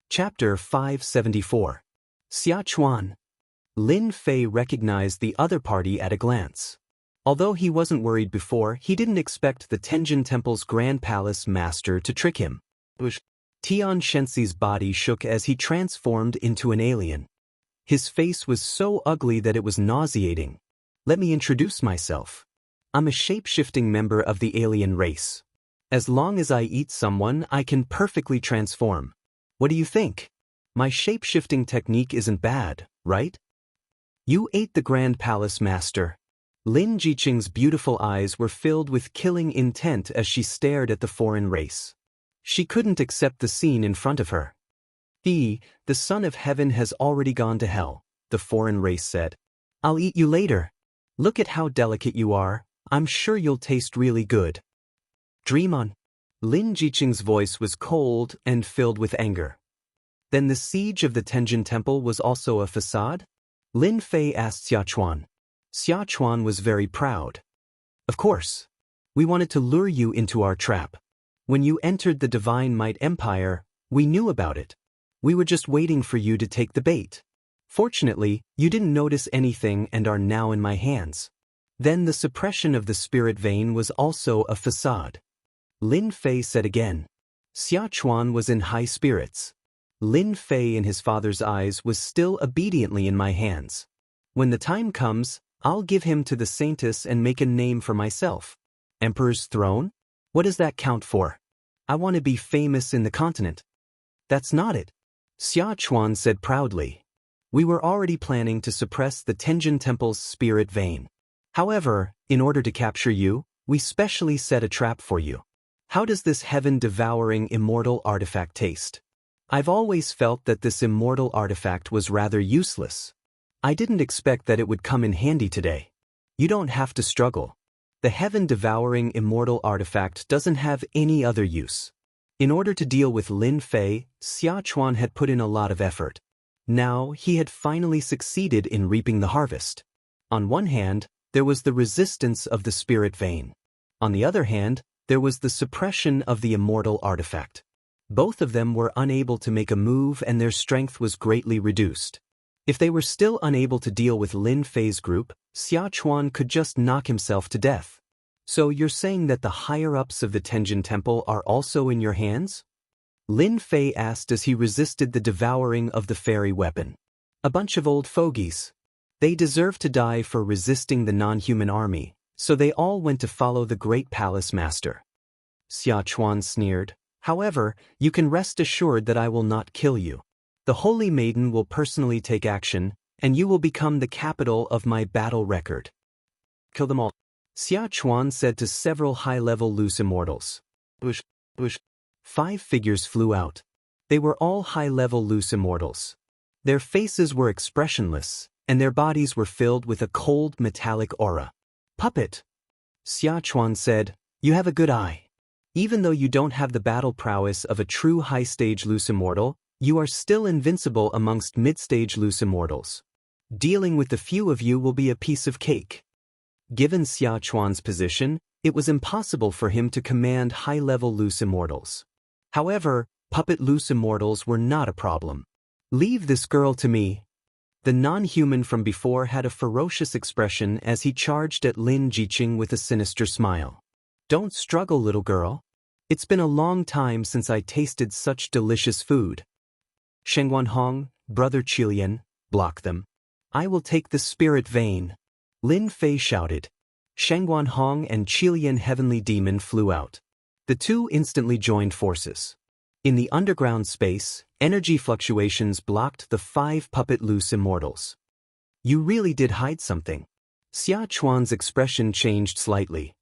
Chapter 574. Xiachuan. Lin Fei recognized the other party at a glance. Although he wasn't worried before, he didn't expect the Tenjin Temple's Grand Palace master to trick him. Tian Shenxi's body shook as he transformed into an alien. His face was so ugly that it was nauseating. Let me introduce myself. I'm a shape-shifting member of the alien race. As long as I eat someone, I can perfectly transform. What do you think? My shape-shifting technique isn't bad, right? You ate the Grand Palace Master. Lin Jiqing's beautiful eyes were filled with killing intent as she stared at the foreign race. She couldn't accept the scene in front of her. The son of heaven has already gone to hell, the foreign race said. I'll eat you later. Look at how delicate you are. I'm sure you'll taste really good. Dream on. Lin Jiqing's voice was cold and filled with anger. Then the siege of the Tenjin Temple was also a facade? Lin Fei asked Xiachuan. Xiachuan was very proud. Of course. We wanted to lure you into our trap. When you entered the Divine Might Empire, we knew about it. We were just waiting for you to take the bait. Fortunately, you didn't notice anything and are now in my hands. Then the suppression of the spirit vein was also a facade. Lin Fei said again. Xiachuan was in high spirits. Lin Fei in his father's eyes was still obediently in my hands. When the time comes, I'll give him to the saintess and make a name for myself. Emperor's throne? What does that count for? I want to be famous in the continent. That's not it. Xiachuan said proudly. We were already planning to suppress the Tenjin Temple's spirit vein. However, in order to capture you, we specially set a trap for you. How does this heaven-devouring immortal artifact taste? I've always felt that this immortal artifact was rather useless. I didn't expect that it would come in handy today. You don't have to struggle. The heaven-devouring immortal artifact doesn't have any other use. In order to deal with Lin Fei, Xiachuan had put in a lot of effort. Now he had finally succeeded in reaping the harvest. On one hand, there was the resistance of the spirit vein. On the other hand, there was the suppression of the immortal artifact. Both of them were unable to make a move and their strength was greatly reduced. If they were still unable to deal with Lin Fei's group, Xiachuan could just knock himself to death. So you're saying that the higher-ups of the Tenjin Temple are also in your hands? Lin Fei asked as he resisted the devouring of the fairy weapon. A bunch of old fogies. They deserve to die for resisting the non-human army, so they all went to follow the great palace master. Xiachuan sneered. However, you can rest assured that I will not kill you. The Holy Maiden will personally take action, and you will become the capital of my battle record. Kill them all. Xiachuan said to several high-level loose immortals. Bush. 5 figures flew out. They were all high-level loose immortals. Their faces were expressionless, and their bodies were filled with a cold metallic aura. Puppet. Xiachuan said, you have a good eye. Even though you don't have the battle prowess of a true high-stage loose immortal, you are still invincible amongst mid-stage loose immortals. Dealing with the few of you will be a piece of cake. Given Xiachuan's position, it was impossible for him to command high-level loose immortals. However, puppet loose immortals were not a problem. Leave this girl to me. The non-human from before had a ferocious expression as he charged at Lin Jiqing with a sinister smile. Don't struggle, little girl. It's been a long time since I tasted such delicious food. Shengguan Hong, brother Qilian, block them. I will take the spirit vein. Lin Fei shouted. Shengguan Hong and Qilian Heavenly Demon flew out. The two instantly joined forces. In the underground space, energy fluctuations blocked the 5 puppet loose immortals. You really did hide something. Xiachuan's expression changed slightly.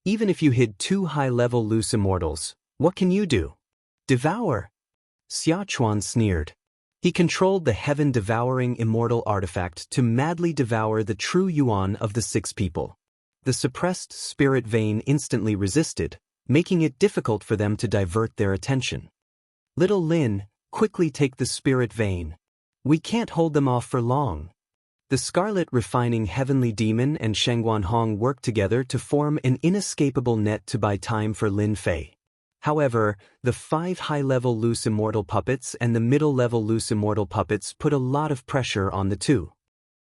Even if you hid 2 high-level loose immortals, what can you do? Devour. Xiachuan sneered. He controlled the heaven-devouring immortal artifact to madly devour the true yuan of the 6 people. The suppressed spirit vein instantly resisted, making it difficult for them to divert their attention. Little Lin, quickly take the spirit vein. We can't hold them off for long. The Scarlet Refining Heavenly Demon and Shengguan Hong worked together to form an inescapable net to buy time for Lin Fei. However, the 5 high-level loose immortal puppets and the middle-level loose immortal puppets put a lot of pressure on the 2.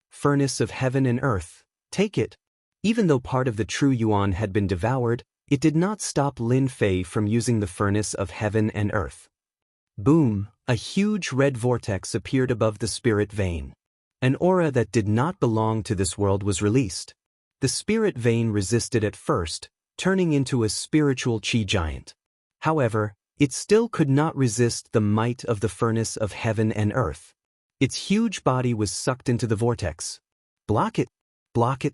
Furnace of Heaven and Earth, take it. Even though part of the true yuan had been devoured, it did not stop Lin Fei from using the Furnace of Heaven and Earth. Boom, a huge red vortex appeared above the spirit vein. An aura that did not belong to this world was released. The spirit vein resisted at first, turning into a spiritual chi giant. However, it still could not resist the might of the furnace of heaven and earth. Its huge body was sucked into the vortex. Block it! Block it!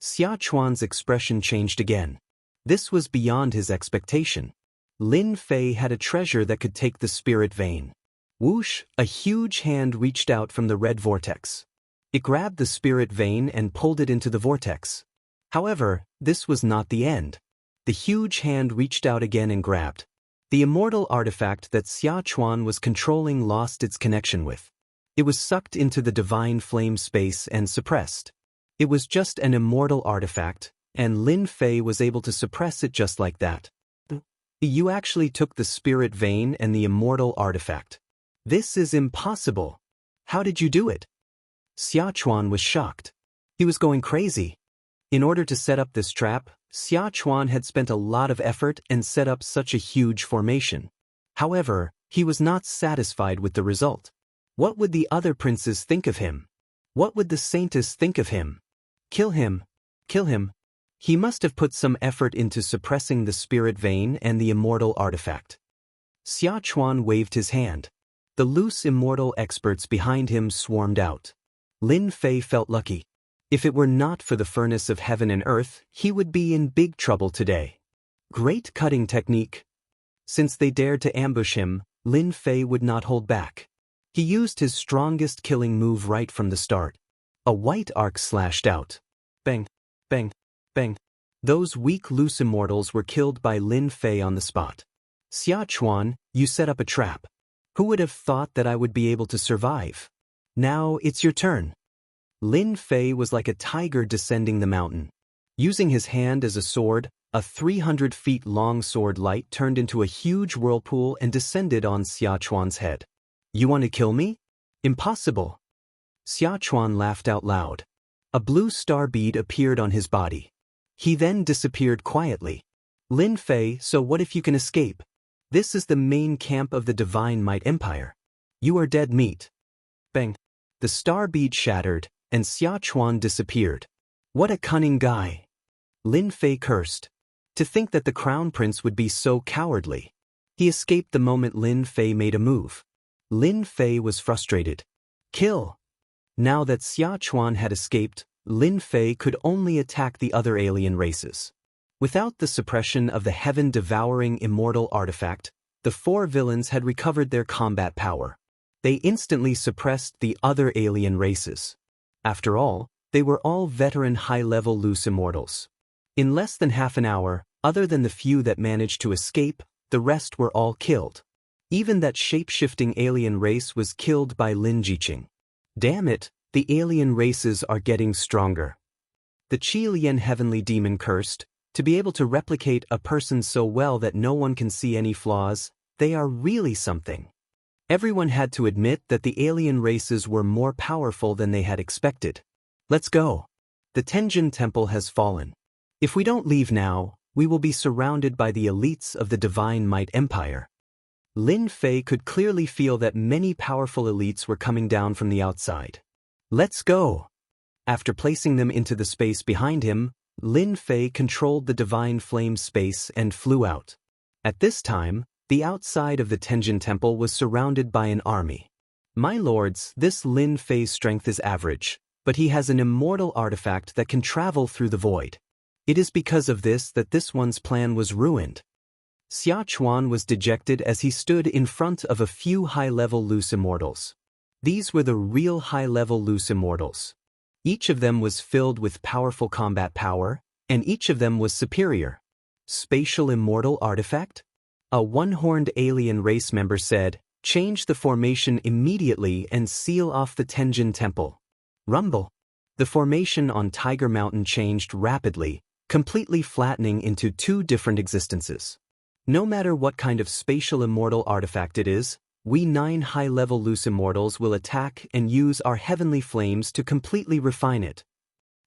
Xia Chuan's expression changed again. This was beyond his expectation. Lin Fei had a treasure that could take the spirit vein. Whoosh! A huge hand reached out from the red vortex. It grabbed the spirit vein and pulled it into the vortex. However, this was not the end. The huge hand reached out again and grabbed. The immortal artifact that Xia Chuan was controlling lost its connection with. It was sucked into the divine flame space and suppressed. It was just an immortal artifact, and Lin Fei was able to suppress it just like that. You actually took the spirit vein and the immortal artifact. This is impossible. How did you do it? Xia Chuan was shocked. He was going crazy. In order to set up this trap, Xia Chuan had spent a lot of effort and set up such a huge formation. However, he was not satisfied with the result. What would the other princes think of him? What would the saintess think of him? Kill him. Kill him. He must have put some effort into suppressing the spirit vein and the immortal artifact. Xia Chuan waved his hand. The loose immortal experts behind him swarmed out. Lin Fei felt lucky. If it were not for the furnace of heaven and earth, he would be in big trouble today. Great cutting technique. Since they dared to ambush him, Lin Fei would not hold back. He used his strongest killing move right from the start. A white arc slashed out. Bang, bang, bang. Those weak loose immortals were killed by Lin Fei on the spot. Xia Chuan, you set up a trap. Who would have thought that I would be able to survive? Now it's your turn. Lin Fei was like a tiger descending the mountain. Using his hand as a sword, a 300 feet long sword light turned into a huge whirlpool and descended on Xia Chuan's head. You want to kill me? Impossible. Xia Chuan laughed out loud. A blue star bead appeared on his body. He then disappeared quietly. Lin Fei, so what if you can escape? This is the main camp of the Divine Might Empire. You are dead meat. Bang. The star bead shattered, and Xia Chuan disappeared. What a cunning guy. Lin Fei cursed. To think that the crown prince would be so cowardly. He escaped the moment Lin Fei made a move. Lin Fei was frustrated. Kill. Now that Xia Chuan had escaped, Lin Fei could only attack the other alien races. Without the suppression of the heaven-devouring immortal artifact, the four villains had recovered their combat power. They instantly suppressed the other alien races. After all, they were all veteran high-level loose immortals. In less than half an hour, other than the few that managed to escape, the rest were all killed. Even that shape-shifting alien race was killed by Lin Jiqing. Damn it, the alien races are getting stronger. The Qi Lian heavenly demon cursed, to be able to replicate a person so well that no one can see any flaws, they are really something. Everyone had to admit that the alien races were more powerful than they had expected. Let's go. The Tenjin Temple has fallen. If we don't leave now, we will be surrounded by the elites of the Divine Might Empire. Lin Fei could clearly feel that many powerful elites were coming down from the outside. Let's go. After placing them into the space behind him, Lin Fei controlled the divine flame space and flew out. At this time, the outside of the Tenjin Temple was surrounded by an army. My lords, this Lin Fei's strength is average, but he has an immortal artifact that can travel through the void. It is because of this that this one's plan was ruined. Xia Chuan was dejected as he stood in front of a few high-level loose immortals. These were the real high-level loose immortals. Each of them was filled with powerful combat power, and each of them was superior. Spatial immortal artifact? A one-horned alien race member said, change the formation immediately and seal off the Tenjin Temple. Rumble. The formation on Tiger Mountain changed rapidly, completely flattening into two different existences. No matter what kind of spatial immortal artifact it is, we 9 high-level loose immortals will attack and use our heavenly flames to completely refine it.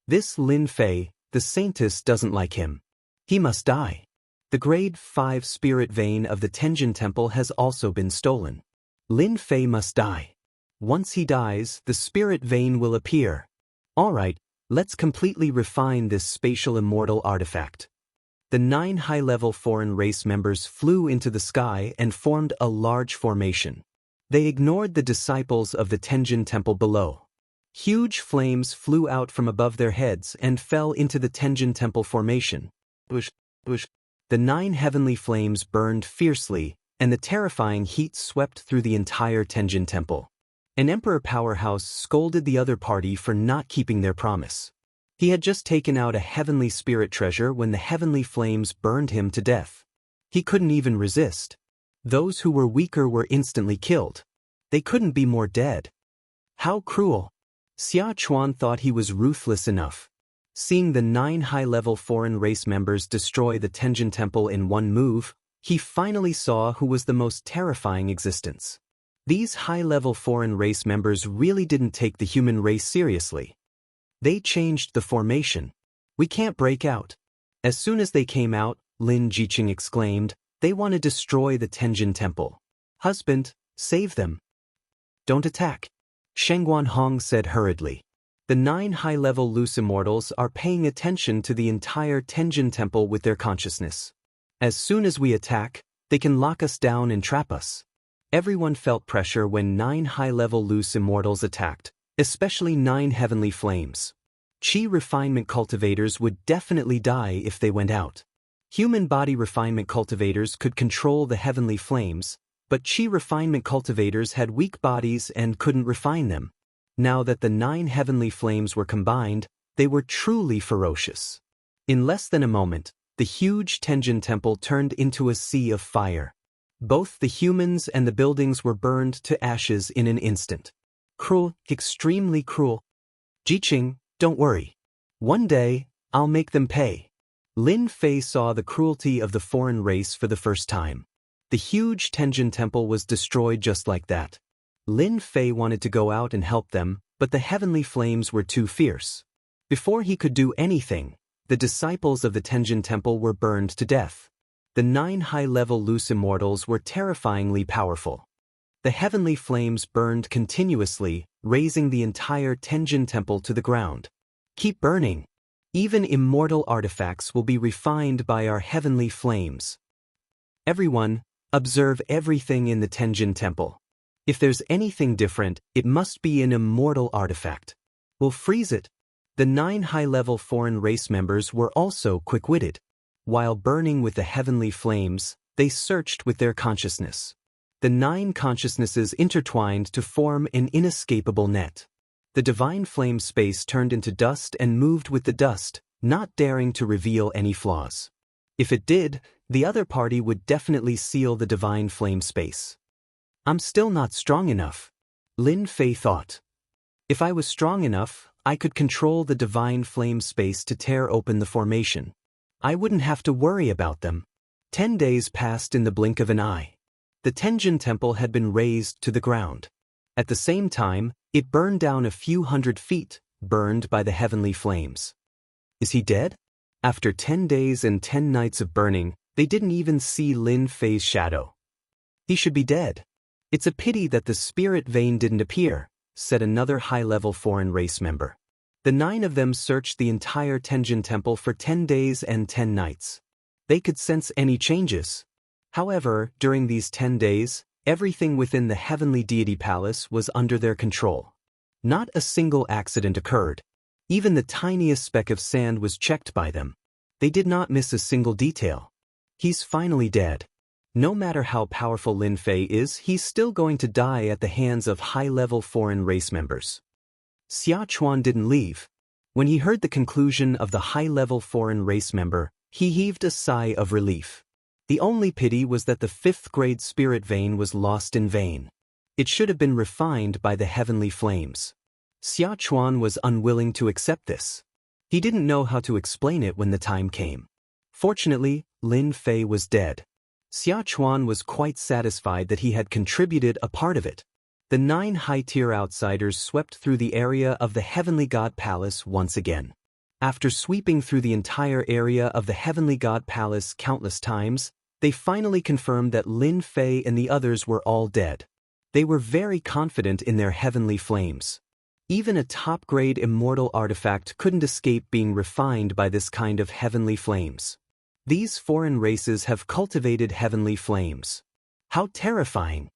This Lin Fei, the saintess, doesn't like him. He must die. The grade 5 spirit vein of the Tenjin Temple has also been stolen. Lin Fei must die. Once he dies, the spirit vein will appear. Alright, let's completely refine this spatial immortal artifact. The 9 high-level foreign race members flew into the sky and formed a large formation. They ignored the disciples of the Tenjin Temple below. Huge flames flew out from above their heads and fell into the Tenjin Temple formation. Bush. The 9 heavenly flames burned fiercely, and the terrifying heat swept through the entire Tenjin Temple. An emperor powerhouse scolded the other party for not keeping their promise. He had just taken out a heavenly spirit treasure when the heavenly flames burned him to death. He couldn't even resist. Those who were weaker were instantly killed. They couldn't be more dead. How cruel! Xia Chuan thought he was ruthless enough. Seeing the 9 high-level foreign race members destroy the Tenjin Temple in one move, he finally saw who was the most terrifying existence. These high-level foreign race members really didn't take the human race seriously. They changed the formation. We can't break out. As soon as they came out, Lin Jiqing exclaimed, they want to destroy the Tenjin Temple. Husband, save them. Don't attack. Shengguan Hong said hurriedly. The 9 high-level loose immortals are paying attention to the entire Tenjin Temple with their consciousness. As soon as we attack, they can lock us down and trap us. Everyone felt pressure when 9 high-level loose immortals attacked, especially 9 heavenly flames. Qi refinement cultivators would definitely die if they went out. Human body refinement cultivators could control the heavenly flames, but Qi refinement cultivators had weak bodies and couldn't refine them. Now that the 9 heavenly flames were combined, they were truly ferocious. In less than a moment, the huge Tenjin Temple turned into a sea of fire. Both the humans and the buildings were burned to ashes in an instant. Cruel, extremely cruel. Jiqing, don't worry. One day, I'll make them pay. Lin Fei saw the cruelty of the foreign race for the first time. The huge Tenjin Temple was destroyed just like that. Lin Fei wanted to go out and help them, but the heavenly flames were too fierce. Before he could do anything, the disciples of the Tenjin Temple were burned to death. The 9 high-level loose immortals were terrifyingly powerful. The heavenly flames burned continuously, raising the entire Tenjin Temple to the ground. Keep burning. Even immortal artifacts will be refined by our heavenly flames. Everyone, observe everything in the Tenjin Temple. If there's anything different, it must be an immortal artifact. We'll freeze it. The 9 high-level foreign race members were also quick-witted. While burning with the heavenly flames, they searched with their consciousness. The 9 consciousnesses intertwined to form an inescapable net. The divine flame space turned into dust and moved with the dust, not daring to reveal any flaws. If it did, the other party would definitely seal the divine flame space. I'm still not strong enough, Lin Fei thought. If I was strong enough, I could control the divine flame space to tear open the formation. I wouldn't have to worry about them. 10 days passed in the blink of an eye. The Tenjin Temple had been razed to the ground. At the same time, it burned down a few hundred feet, burned by the heavenly flames. Is he dead? After 10 days and 10 nights of burning, they didn't even see Lin Fei's shadow. He should be dead. It's a pity that the spirit vein didn't appear, said another high-level foreign race member. The 9 of them searched the entire Tenjin Temple for 10 days and 10 nights. They could sense any changes. However, during these 10 days, everything within the heavenly deity palace was under their control. Not a single accident occurred. Even the tiniest speck of sand was checked by them. They did not miss a single detail. He's finally dead. No matter how powerful Lin Fei is, he's still going to die at the hands of high-level foreign race members. Xia Chuan didn't leave. When he heard the conclusion of the high-level foreign race member, he heaved a sigh of relief. The only pity was that the 5th grade spirit vein was lost in vain. It should have been refined by the heavenly flames. Xia Chuan was unwilling to accept this. He didn't know how to explain it when the time came. Fortunately, Lin Fei was dead. Xia Chuan was quite satisfied that he had contributed a part of it. The 9 high-tier outsiders swept through the area of the Heavenly God Palace once again. After sweeping through the entire area of the Heavenly God Palace countless times, they finally confirmed that Lin Fei and the others were all dead. They were very confident in their heavenly flames. Even a top-grade immortal artifact couldn't escape being refined by this kind of heavenly flames. These foreign races have cultivated heavenly flames. How terrifying!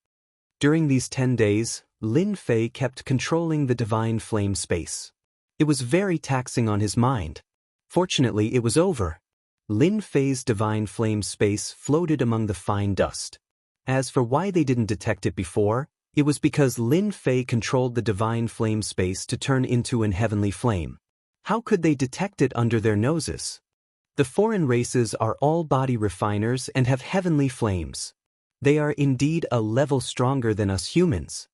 During these 10 days, Lin Fei kept controlling the divine flame space. It was very taxing on his mind. Fortunately, it was over. Lin Fei's divine flame space floated among the fine dust. As for why they didn't detect it before, it was because Lin Fei controlled the divine flame space to turn into an heavenly flame. How could they detect it under their noses? The foreign races are all body refiners and have heavenly flames. They are indeed a level stronger than us humans.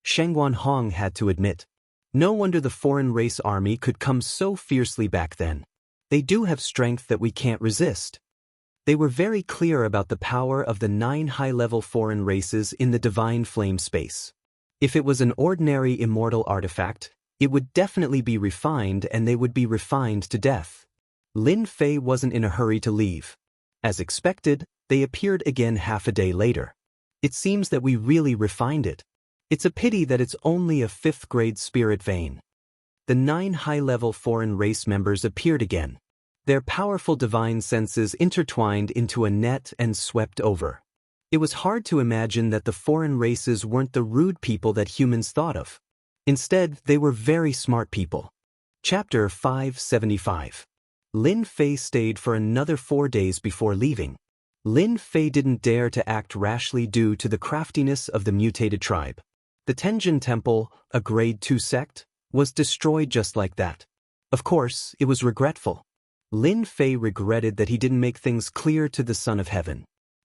Shengguan Hong had to admit. No wonder the foreign race army could come so fiercely back then. They do have strength that we can't resist. They were very clear about the power of the 9 high-level foreign races in the divine flame space. If it was an ordinary immortal artifact, it would definitely be refined and they would be refined to death. Lin Fei wasn't in a hurry to leave. As expected, they appeared again half a day later. It seems that we really refined it. It's a pity that it's only a 5th-grade spirit vein. The 9 high-level foreign race members appeared again. Their powerful divine senses intertwined into a net and swept over. It was hard to imagine that the foreign races weren't the rude people that humans thought of. Instead, they were very smart people. Chapter 575. Lin Fei stayed for another 4 days before leaving. Lin Fei didn't dare to act rashly due to the craftiness of the mutated tribe. The Tenjin Temple, a grade 2 sect, was destroyed just like that. Of course, it was regretful. Lin Fei regretted that he didn't make things clear to the Son of Heaven.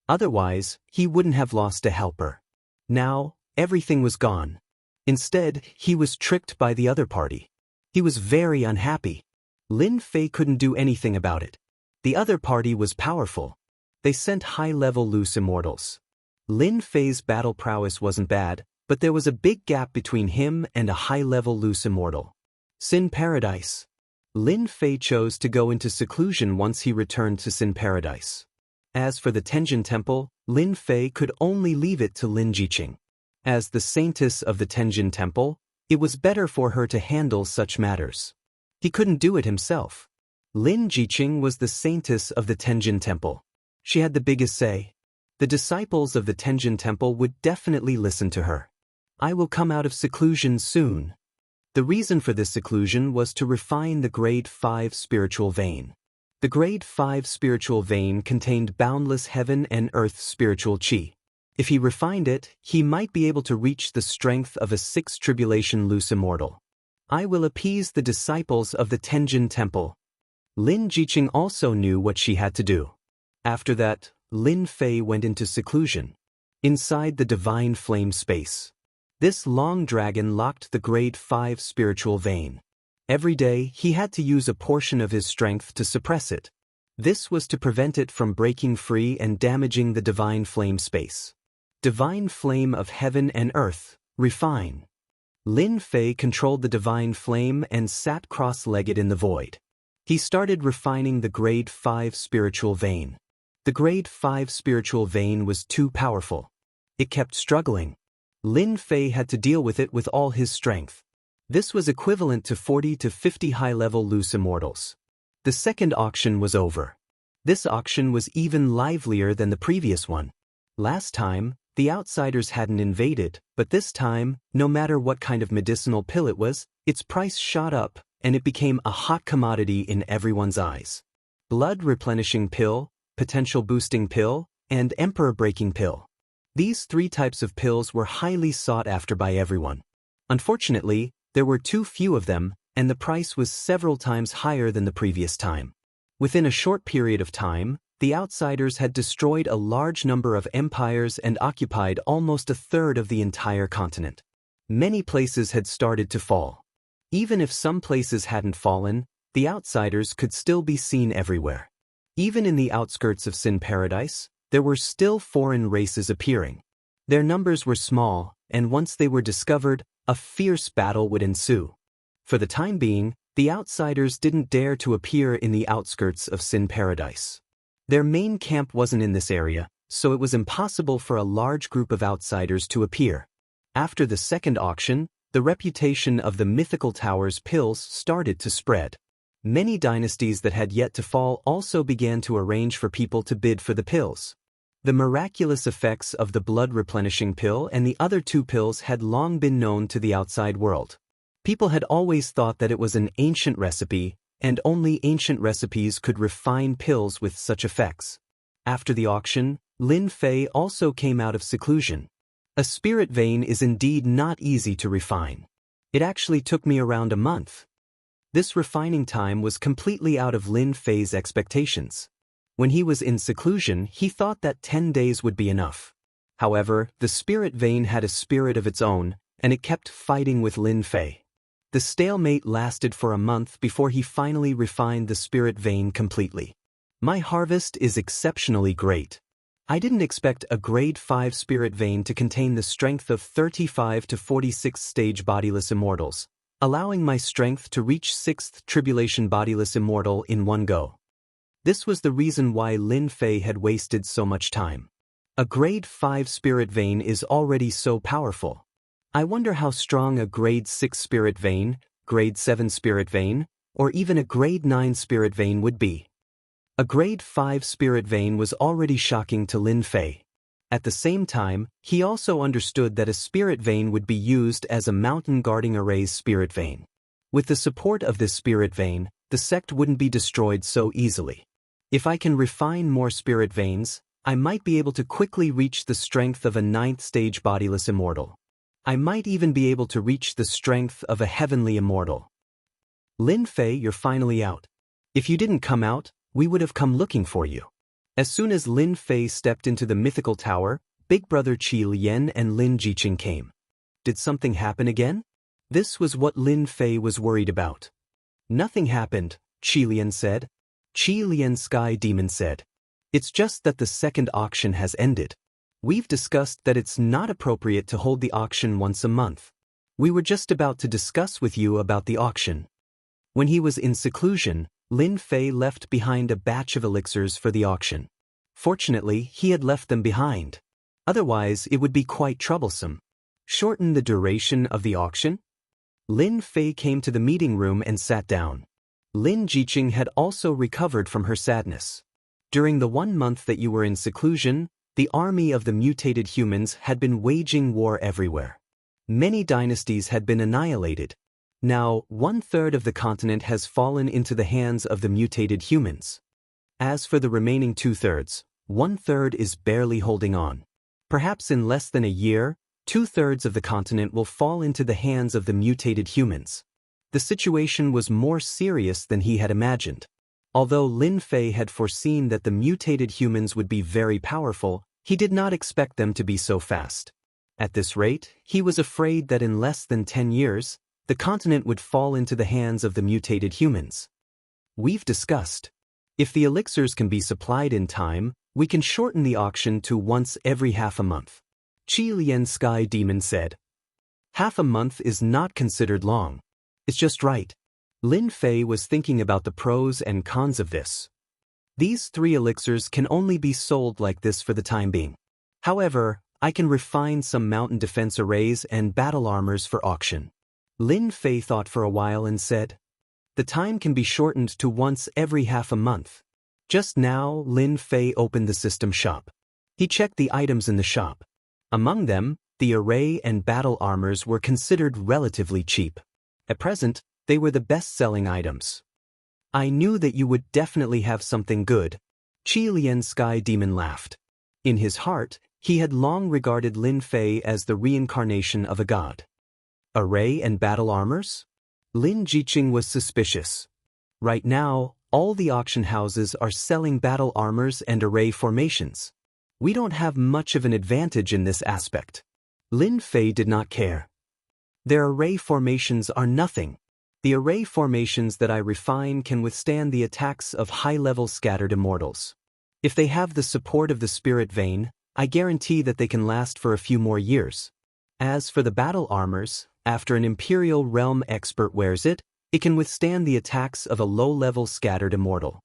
Otherwise, he wouldn't have lost a helper. Now, everything was gone. Instead, he was tricked by the other party. He was very unhappy. Lin Fei couldn't do anything about it. The other party was powerful. They sent high-level loose immortals. Lin Fei's battle prowess wasn't bad, but there was a big gap between him and a high-level loose immortal. Sin Paradise. Lin Fei chose to go into seclusion once he returned to Sin Paradise. As for the Tenjin Temple, Lin Fei could only leave it to Lin Jiqing. As the saintess of the Tenjin Temple, it was better for her to handle such matters. He couldn't do it himself. Lin Jiqing was the saintess of the Tenjin Temple. She had the biggest say. The disciples of the Tenjin Temple would definitely listen to her. I will come out of seclusion soon. The reason for this seclusion was to refine the grade 5 spiritual vein. The grade 5 spiritual vein contained boundless heaven and earth spiritual qi. If he refined it, he might be able to reach the strength of a 6th tribulation loose immortal. I will appease the disciples of the Tenjin Temple. Lin Jiqing also knew what she had to do. After that, Lin Fei went into seclusion. Inside the divine flame space. This long dragon locked the grade 5 spiritual vein. Every day, he had to use a portion of his strength to suppress it. This was to prevent it from breaking free and damaging the divine flame space. Divine flame of heaven and earth, refine. Lin Fei controlled the divine flame and sat cross-legged in the void. He started refining the grade 5 spiritual vein. The grade 5 spiritual vein was too powerful. It kept struggling. Lin Fei had to deal with it with all his strength. This was equivalent to 40 to 50 high-level loose immortals. The second auction was over. This auction was even livelier than the previous one. Last time, the outsiders hadn't invaded, but this time, no matter what kind of medicinal pill it was, its price shot up, and it became a hot commodity in everyone's eyes. Blood replenishing pill, potential boosting pill, and emperor breaking pill. These 3 types of pills were highly sought after by everyone. Unfortunately, there were too few of them, and the price was several times higher than the previous time. Within a short period of time, the outsiders had destroyed a large number of empires and occupied almost a third of the entire continent. Many places had started to fall. Even if some places hadn't fallen, the outsiders could still be seen everywhere. Even in the outskirts of Sin Paradise, there were still foreign races appearing. Their numbers were small, and once they were discovered, a fierce battle would ensue. For the time being, the outsiders didn't dare to appear in the outskirts of Sin Paradise. Their main camp wasn't in this area, so it was impossible for a large group of outsiders to appear. After the second auction, the reputation of the Mythical Tower's pills started to spread. Many dynasties that had yet to fall also began to arrange for people to bid for the pills. The miraculous effects of the blood-replenishing pill and the other two pills had long been known to the outside world. People had always thought that it was an ancient recipe, and only ancient recipes could refine pills with such effects. After the auction, Lin Fei also came out of seclusion. A spirit vein is indeed not easy to refine. It actually took me around a month. This refining time was completely out of Lin Fei's expectations. When he was in seclusion, he thought that 10 days would be enough. However, the spirit vein had a spirit of its own, and it kept fighting with Lin Fei. The stalemate lasted for a month before he finally refined the spirit vein completely. My harvest is exceptionally great. I didn't expect a grade 5 spirit vein to contain the strength of 35 to 46 stage bodiless immortals, allowing my strength to reach 6th tribulation bodiless immortal in one go. This was the reason why Lin Fei had wasted so much time. A grade 5 spirit vein is already so powerful. I wonder how strong a grade 6 spirit vein, grade 7 spirit vein, or even a grade 9 spirit vein would be. A grade 5 spirit vein was already shocking to Lin Fei. At the same time, he also understood that a spirit vein would be used as a mountain guarding array's spirit vein. With the support of this spirit vein, the sect wouldn't be destroyed so easily. If I can refine more spirit veins, I might be able to quickly reach the strength of a 9th stage bodiless immortal. I might even be able to reach the strength of a heavenly immortal. Lin Fei, you're finally out. If you didn't come out, we would have come looking for you. As soon as Lin Fei stepped into the mythical tower, Big Brother Qi Lian and Lin Jiqing came. Did something happen again? This was what Lin Fei was worried about. Nothing happened, Qi Lian said. Qi Lian Sky Demon said. It's just that the second auction has ended. We've discussed that it's not appropriate to hold the auction once a month. We were just about to discuss with you about the auction. When he was in seclusion, Lin Fei left behind a batch of elixirs for the auction. Fortunately, he had left them behind. Otherwise, it would be quite troublesome. Shorten the duration of the auction? Lin Fei came to the meeting room and sat down. Lin Jiqing had also recovered from her sadness. During the 1 month that you were in seclusion, the army of the mutated humans had been waging war everywhere. Many dynasties had been annihilated. Now, 1/3 of the continent has fallen into the hands of the mutated humans. As for the remaining 2/3, 1/3 is barely holding on. Perhaps in less than a year, 2/3 of the continent will fall into the hands of the mutated humans. The situation was more serious than he had imagined. Although Lin Fei had foreseen that the mutated humans would be very powerful, he did not expect them to be so fast. At this rate, he was afraid that in less than 10 years, the continent would fall into the hands of the mutated humans. We've discussed. If the elixirs can be supplied in time, we can shorten the auction to once every half a month. Qi Lian Sky Demon said. Half a month is not considered long. It's just right. Lin Fei was thinking about the pros and cons of this. These 3 elixirs can only be sold like this for the time being. However, I can refine some mountain defense arrays and battle armors for auction. Lin Fei thought for a while and said, the time can be shortened to once every half a month. Just now, Lin Fei opened the system shop. He checked the items in the shop. Among them, the array and battle armors were considered relatively cheap. At present, they were the best-selling items. I knew that you would definitely have something good. Qi Lian Sky Demon laughed. In his heart, he had long regarded Lin Fei as the reincarnation of a god. Array and battle armors? Lin Jiqing was suspicious. Right now, all the auction houses are selling battle armors and array formations. We don't have much of an advantage in this aspect. Lin Fei did not care. Their array formations are nothing. The array formations that I refine can withstand the attacks of high-level scattered immortals. If they have the support of the spirit vein, I guarantee that they can last for a few more years. As for the battle armors, after an Imperial Realm expert wears it, it can withstand the attacks of a low-level scattered immortal.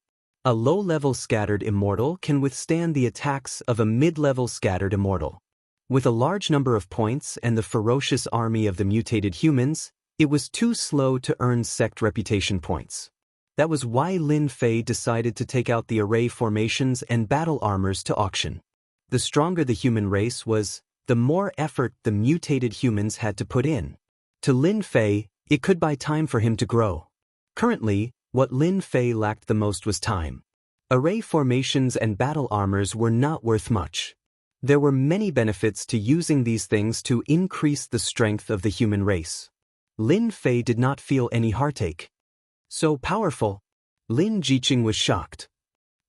A low-level scattered immortal can withstand the attacks of a mid-level scattered immortal. With a large number of points and the ferocious army of the mutated humans, it was too slow to earn sect reputation points. That was why Lin Fei decided to take out the array formations and battle armors to auction. The stronger the human race was, the more effort the mutated humans had to put in. To Lin Fei, it could buy time for him to grow. Currently, what Lin Fei lacked the most was time. Array formations and battle armors were not worth much. There were many benefits to using these things to increase the strength of the human race. Lin Fei did not feel any heartache. So powerful. Lin Jiqing was shocked.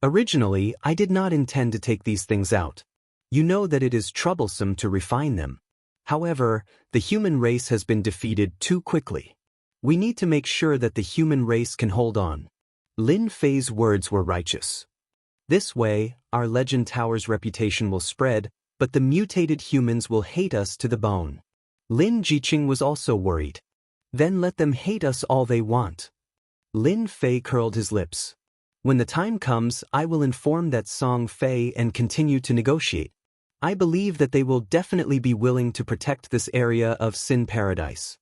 Originally, I did not intend to take these things out. You know that it is troublesome to refine them. However, the human race has been defeated too quickly. We need to make sure that the human race can hold on. Lin Fei's words were righteous. This way, our Legend Tower's reputation will spread, but the mutated humans will hate us to the bone. Lin Jiqing was also worried. Then let them hate us all they want. Lin Fei curled his lips. When the time comes, I will inform that Song Fei and continue to negotiate. I believe that they will definitely be willing to protect this area of Sin Paradise.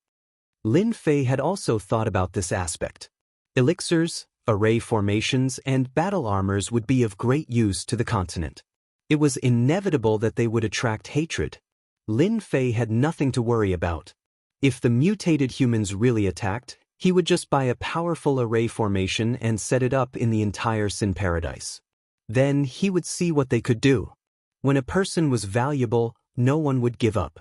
Lin Fei had also thought about this aspect. Elixirs, array formations, and battle armors would be of great use to the continent. It was inevitable that they would attract hatred. Lin Fei had nothing to worry about. If the mutated humans really attacked, he would just buy a powerful array formation and set it up in the entire Sin Paradise. Then he would see what they could do. When a person was valuable, no one would give up.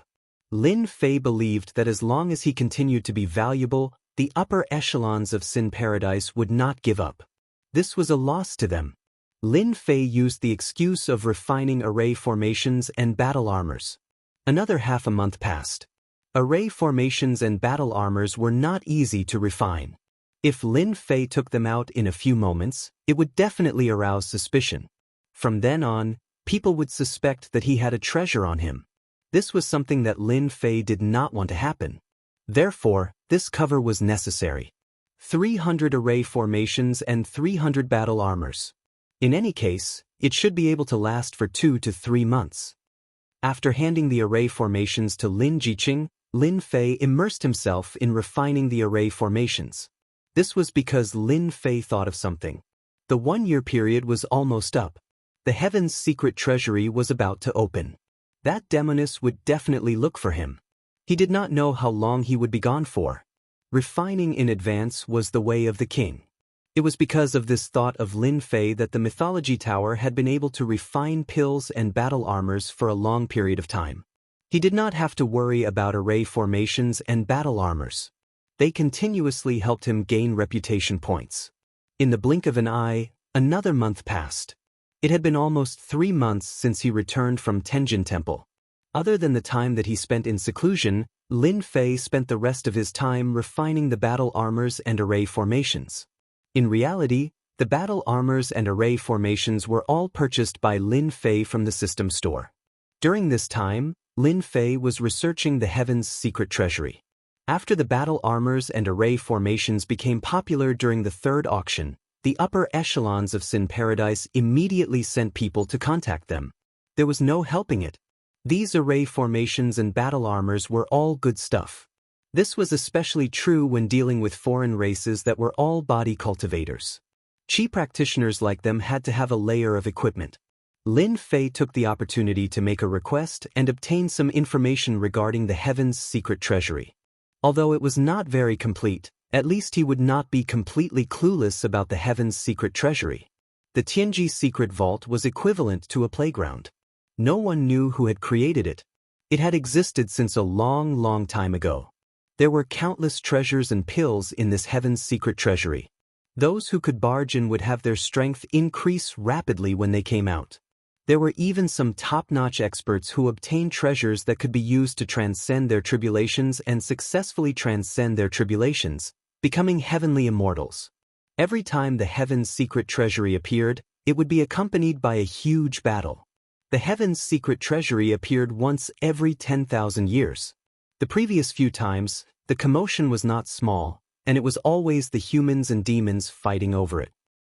Lin Fei believed that as long as he continued to be valuable, the upper echelons of Sin Paradise would not give up. This was a loss to them. Lin Fei used the excuse of refining array formations and battle armors. Another half a month passed. Array formations and battle armors were not easy to refine. If Lin Fei took them out in a few moments, it would definitely arouse suspicion. From then on, people would suspect that he had a treasure on him. This was something that Lin Fei did not want to happen. Therefore, this cover was necessary. 300 array formations and 300 battle armors. In any case, it should be able to last for 2 to 3 months. After handing the array formations to Lin Jiqing, Lin Fei immersed himself in refining the array formations. This was because Lin Fei thought of something. The 1-year period was almost up. The Heaven's secret treasury was about to open. That demoness would definitely look for him. He did not know how long he would be gone for. Refining in advance was the way of the king. It was because of this thought of Lin Fei that the Mythology Tower had been able to refine pills and battle armors for a long period of time. He did not have to worry about array formations and battle armors. They continuously helped him gain reputation points. In the blink of an eye, another month passed. It had been almost 3 months since he returned from Tenjin Temple. Other than the time that he spent in seclusion, Lin Fei spent the rest of his time refining the battle armors and array formations. In reality, the battle armors and array formations were all purchased by Lin Fei from the system store. During this time, Lin Fei was researching the Heaven's secret treasury. After the battle armors and array formations became popular during the 3rd auction, the upper echelons of Sin Paradise immediately sent people to contact them. There was no helping it. These array formations and battle armors were all good stuff. This was especially true when dealing with foreign races that were all body cultivators. Chi practitioners like them had to have a layer of equipment. Lin Fei took the opportunity to make a request and obtain some information regarding the Heaven's secret treasury. Although it was not very complete, at least he would not be completely clueless about the Heaven's secret treasury. The Tianji secret vault was equivalent to a playground. No one knew who had created it. It had existed since a long, long time ago. There were countless treasures and pills in this Heaven's secret treasury. Those who could barge in would have their strength increase rapidly when they came out. There were even some top-notch experts who obtained treasures that could be used to transcend their tribulations and successfully transcend their tribulations, becoming heavenly immortals. Every time the Heaven's secret treasury appeared, it would be accompanied by a huge battle. The Heaven's secret treasury appeared once every 10,000 years. The previous few times, the commotion was not small, and it was always the humans and demons fighting over it.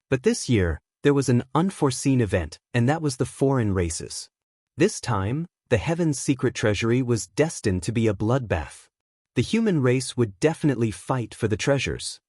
But this year, there was an unforeseen event, and that was the foreign races. This time, the Heaven's secret treasury was destined to be a bloodbath. The human race would definitely fight for the treasures.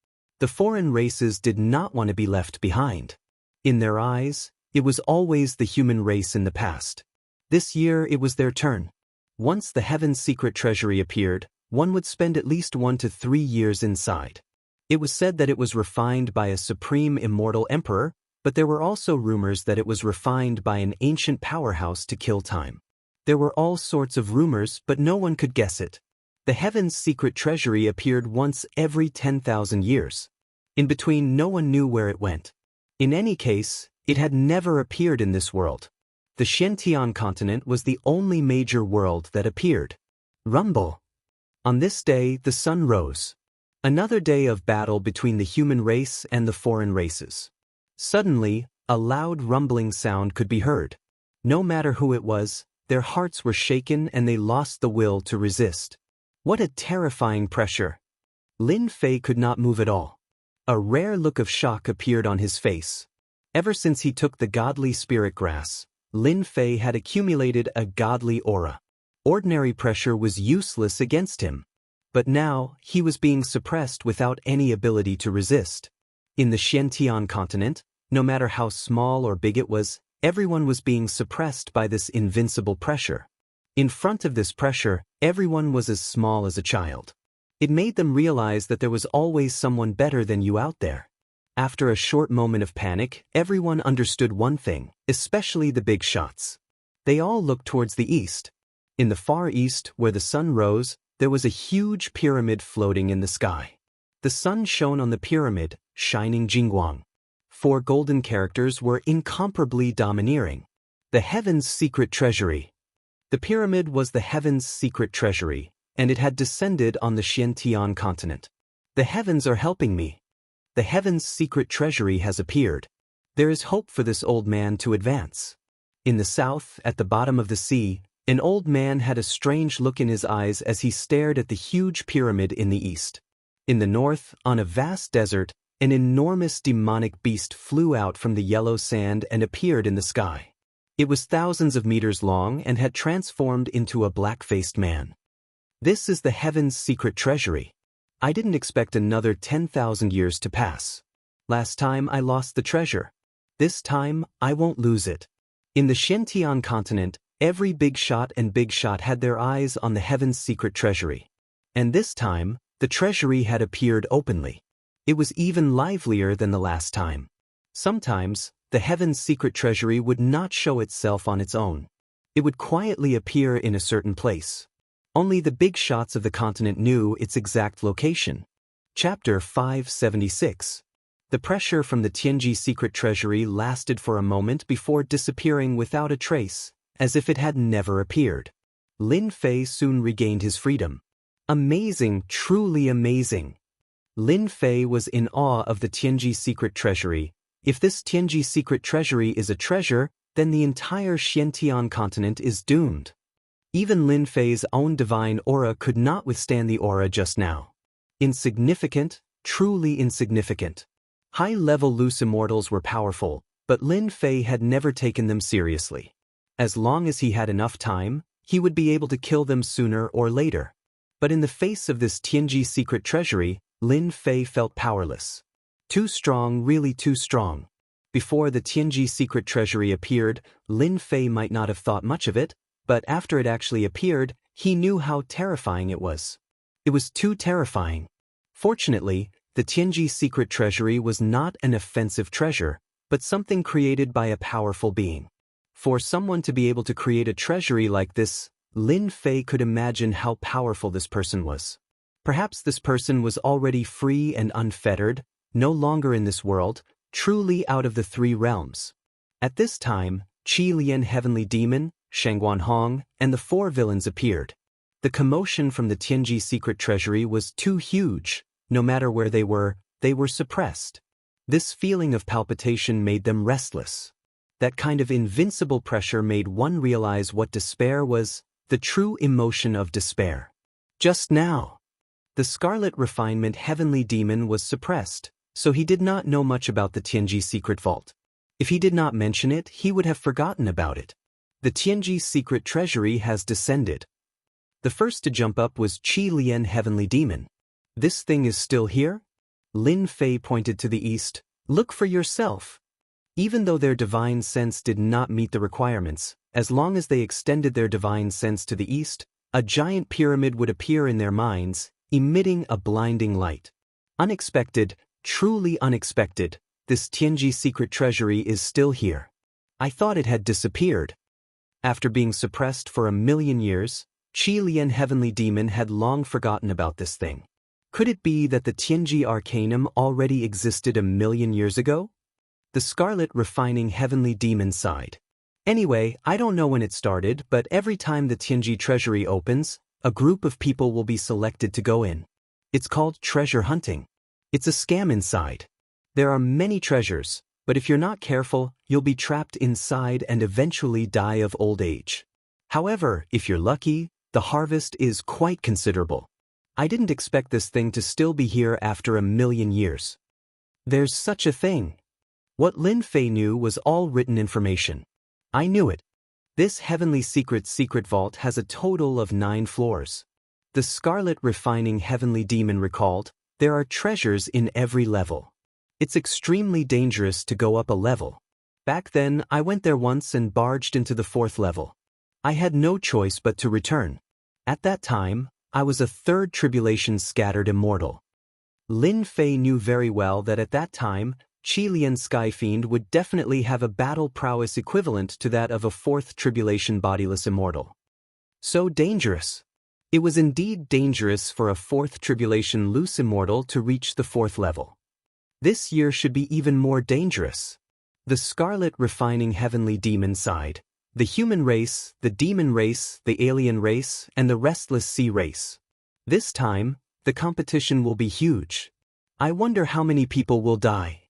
The foreign races did not want to be left behind. In their eyes, it was always the human race in the past. This year it was their turn. Once the heaven's secret treasury appeared, one would spend at least 1 to 3 years inside. It was said that it was refined by a supreme immortal emperor, but there were also rumors that it was refined by an ancient powerhouse to kill time. There were all sorts of rumors, but no one could guess it. The heaven's secret treasury appeared once every 10,000 years. In between, no one knew where it went. In any case, it had never appeared in this world. The Xianxia continent was the only major world that appeared. Rumble. On this day, the sun rose. Another day of battle between the human race and the foreign races. Suddenly, a loud rumbling sound could be heard. No matter who it was, their hearts were shaken and they lost the will to resist. What a terrifying pressure! Lin Fei could not move at all. A rare look of shock appeared on his face. Ever since he took the godly spirit grass, Lin Fei had accumulated a godly aura. Ordinary pressure was useless against him. But now, he was being suppressed without any ability to resist. In the Xianxia continent, no matter how small or big it was, everyone was being suppressed by this invincible pressure. In front of this pressure, everyone was as small as a child. It made them realize that there was always someone better than you out there. After a short moment of panic, everyone understood one thing, especially the big shots. They all looked towards the east. In the far east, where the sun rose, there was a huge pyramid floating in the sky. The sun shone on the pyramid, shining Jingguang. 4 golden characters were incomparably domineering. The heaven's secret treasury. The pyramid was the heaven's secret treasury, and it had descended on the Xianxia continent. The heavens are helping me. The heaven's secret treasury has appeared. There is hope for this old man to advance. In the south, at the bottom of the sea, an old man had a strange look in his eyes as he stared at the huge pyramid in the east. In the north, on a vast desert, an enormous demonic beast flew out from the yellow sand and appeared in the sky. It was thousands of meters long and had transformed into a black-faced man. This is the heaven's secret treasury. I didn't expect another 10,000 years to pass. Last time I lost the treasure. This time, I won't lose it. In the Xianxia continent, every big shot and big shot had their eyes on the heaven's secret treasury. And this time, the treasury had appeared openly. It was even livelier than the last time. Sometimes, the heaven's secret treasury would not show itself on its own. It would quietly appear in a certain place. Only the big shots of the continent knew its exact location. Chapter 576. The pressure from the Tianji secret treasury lasted for a moment before disappearing without a trace, as if it had never appeared. Lin Fei soon regained his freedom. Amazing, truly amazing. Lin Fei was in awe of the Tianji secret treasury. If this Tianji secret treasury is a treasure, then the entire Xianxia continent is doomed. Even Lin Fei's own divine aura could not withstand the aura just now. Insignificant, truly insignificant. High-level loose immortals were powerful, but Lin Fei had never taken them seriously. As long as he had enough time, he would be able to kill them sooner or later. But in the face of this Tianji secret treasury, Lin Fei felt powerless. Too strong, really too strong. Before the Tianji secret treasury appeared, Lin Fei might not have thought much of it, but after it actually appeared, he knew how terrifying it was. It was too terrifying. Fortunately, the Tianji secret treasury was not an offensive treasure, but something created by a powerful being. For someone to be able to create a treasury like this, Lin Fei could imagine how powerful this person was. Perhaps this person was already free and unfettered, no longer in this world, truly out of the 3 realms. At this time, Qi Lian Heavenly Demon, Shangguan Hong, and the 4 villains appeared. The commotion from the Tianji secret treasury was too huge. No matter where they were suppressed. This feeling of palpitation made them restless. That kind of invincible pressure made one realize what despair was, the true emotion of despair. Just now, the Scarlet Refinement Heavenly Demon was suppressed, so he did not know much about the Tianji secret vault. If he did not mention it, he would have forgotten about it. The Tianji secret treasury has descended. The first to jump up was Qi Lian Heavenly Demon. This thing is still here? Lin Fei pointed to the east. Look for yourself. Even though their divine sense did not meet the requirements, as long as they extended their divine sense to the east, a giant pyramid would appear in their minds, emitting a blinding light. Unexpected, truly unexpected, this Tianji secret treasury is still here. I thought it had disappeared. After being suppressed for 1,000,000 years, Qi Lian Heavenly Demon had long forgotten about this thing. Could it be that the Tianji Arcanum already existed 1,000,000 years ago? The Scarlet Refining Heavenly Demon sighed. Anyway, I don't know when it started, but every time the Tianji treasury opens, a group of people will be selected to go in. It's called treasure hunting. It's a scam inside. There are many treasures, but if you're not careful, you'll be trapped inside and eventually die of old age. However, if you're lucky, the harvest is quite considerable. I didn't expect this thing to still be here after 1,000,000 years. There's such a thing. What Lin Fei knew was all written information. I knew it. This Heavenly secret vault has a total of 9 floors. The Scarlet Refining Heavenly Demon recalled, there are treasures in every level. It's extremely dangerous to go up a level. Back then, I went there once and barged into the 4th level. I had no choice but to return. At that time, I was a 3rd tribulation scattered immortal. Lin Fei knew very well that at that time, Qi Lian Skyfiend would definitely have a battle prowess equivalent to that of a 4th tribulation bodiless immortal. So dangerous. It was indeed dangerous for a 4th tribulation loose immortal to reach the 4th level. This year should be even more dangerous. The Scarlet Refining Heavenly Demon sighed. The human race, the demon race, the alien race, and the restless sea race. This time, the competition will be huge. I wonder how many people will die.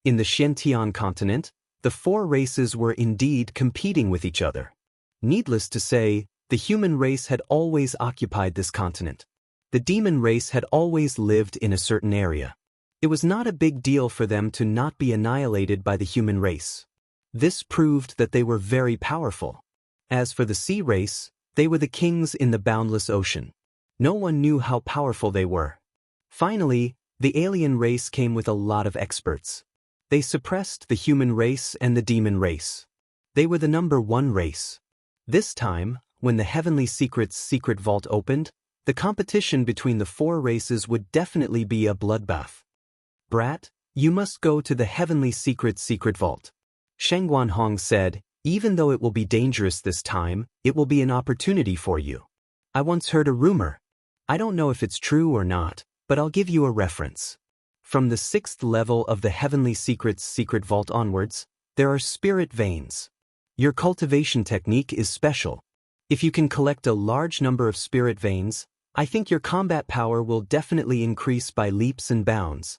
In the Xianxia continent, the 4 races were indeed competing with each other. Needless to say, the human race had always occupied this continent. The demon race had always lived in a certain area. It was not a big deal for them to not be annihilated by the human race. This proved that they were very powerful. As for the sea race, they were the kings in the boundless ocean. No one knew how powerful they were. Finally, the alien race came with a lot of experts. They suppressed the human race and the demon race. They were the number 1 race. This time, when the Heavenly secret vault opened, the competition between the 4 races would definitely be a bloodbath. Brat, you must go to the Heavenly secret vault. Sheng Guanhong said, even though it will be dangerous this time, it will be an opportunity for you. I once heard a rumor. I don't know if it's true or not, but I'll give you a reference. From the 6th level of the Heavenly secret vault onwards, there are spirit veins. Your cultivation technique is special. If you can collect a large number of spirit veins, I think your combat power will definitely increase by leaps and bounds.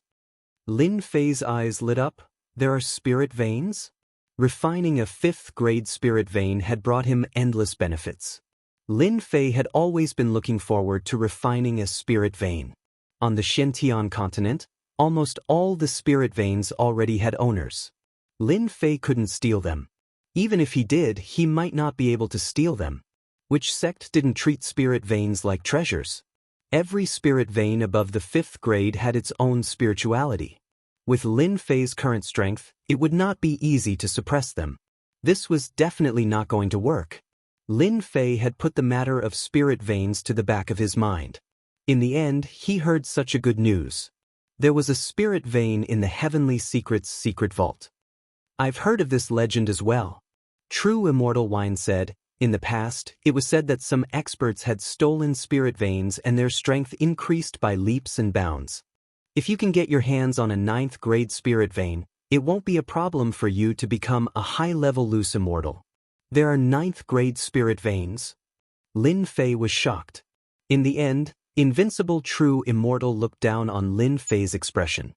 Lin Fei's eyes lit up. There are spirit veins? Refining a 5th grade spirit vein had brought him endless benefits. Lin Fei had always been looking forward to refining a spirit vein. On the Xianxia continent, almost all the spirit veins already had owners. Lin Fei couldn't steal them. Even if he did, he might not be able to steal them. Which sect didn't treat spirit veins like treasures? Every spirit vein above the 5th grade had its own spirituality. With Lin Fei's current strength, it would not be easy to suppress them. This was definitely not going to work. Lin Fei had put the matter of spirit veins to the back of his mind. In the end, he heard such a good news. There was a spirit vein in the Heavenly secret vault. I've heard of this legend as well. True Immortal Wine said, in the past, it was said that some experts had stolen spirit veins and their strength increased by leaps and bounds. If you can get your hands on a 9th grade spirit vein, it won't be a problem for you to become a high-level loose immortal. There are 9th grade spirit veins? Lin Fei was shocked. In the end, Invincible True Immortal looked down on Lin Fei's expression.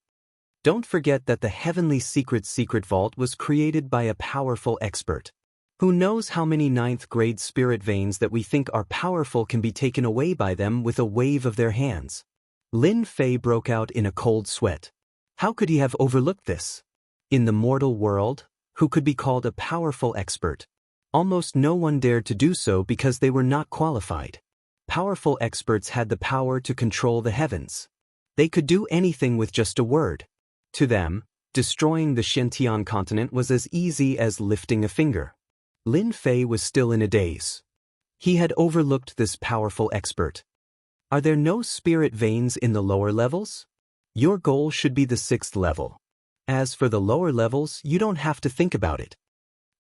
Don't forget that the Heavenly secret vault was created by a powerful expert. Who knows how many 9th grade spirit veins that we think are powerful can be taken away by them with a wave of their hands. Lin Fei broke out in a cold sweat. How could he have overlooked this? In the mortal world, who could be called a powerful expert? Almost no one dared to do so because they were not qualified. Powerful experts had the power to control the heavens. They could do anything with just a word. To them, destroying the Xianxia continent was as easy as lifting a finger. Lin Fei was still in a daze. He had overlooked this powerful expert. Are there no spirit veins in the lower levels? Your goal should be the 6th level. As for the lower levels, you don't have to think about it.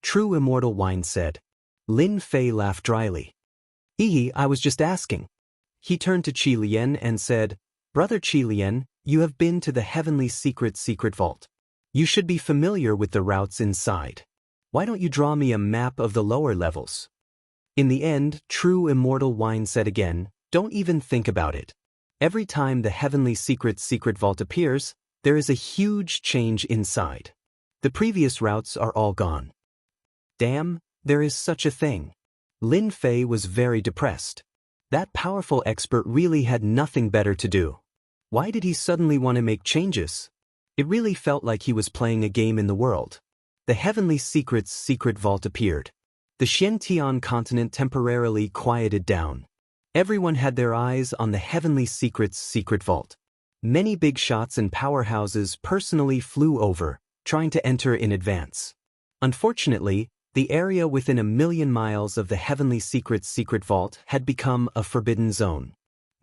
True Immortal Wine said. Lin Fei laughed dryly. I was just asking. He turned to Qi Lian and said, Brother Qi Lian, you have been to the Heavenly Secret Vault. You should be familiar with the routes inside. Why don't you draw me a map of the lower levels? In the end, True Immortal Wine said again, don't even think about it. Every time the Heavenly Secret Vault appears, there is a huge change inside. The previous routes are all gone. Damn, there is such a thing. Lin Fei was very depressed. That powerful expert really had nothing better to do. Why did he suddenly want to make changes? It really felt like he was playing a game in the world. The Heavenly Secret's Vault appeared. The Xianxia continent temporarily quieted down. Everyone had their eyes on the Heavenly Secret's Vault. Many big shots and powerhouses personally flew over, trying to enter in advance. Unfortunately, the area within 1,000,000 miles of the Heavenly Secret's Vault had become a forbidden zone.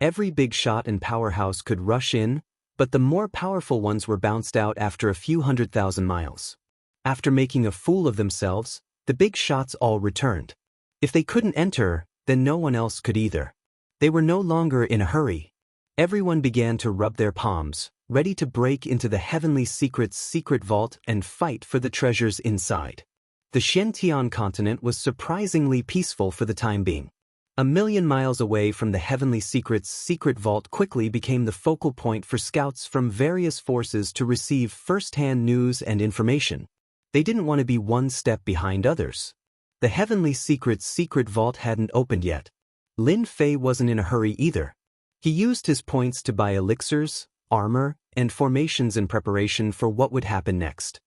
Every big shot and powerhouse could rush in, but the more powerful ones were bounced out after a few 100,000 miles. After making a fool of themselves, the big shots all returned. If they couldn't enter, then no one else could either. They were no longer in a hurry. Everyone began to rub their palms, ready to break into the Heavenly Secret's Vault and fight for the treasures inside. The Xianxia continent was surprisingly peaceful for the time being. 1,000,000 miles away from the Heavenly Secret's Vault quickly became the focal point for scouts from various forces to receive first-hand news and information. They didn't want to be one step behind others. The Heavenly Secret's Vault hadn't opened yet. Lin Fei wasn't in a hurry either. He used his points to buy elixirs, armor, and formations in preparation for what would happen next.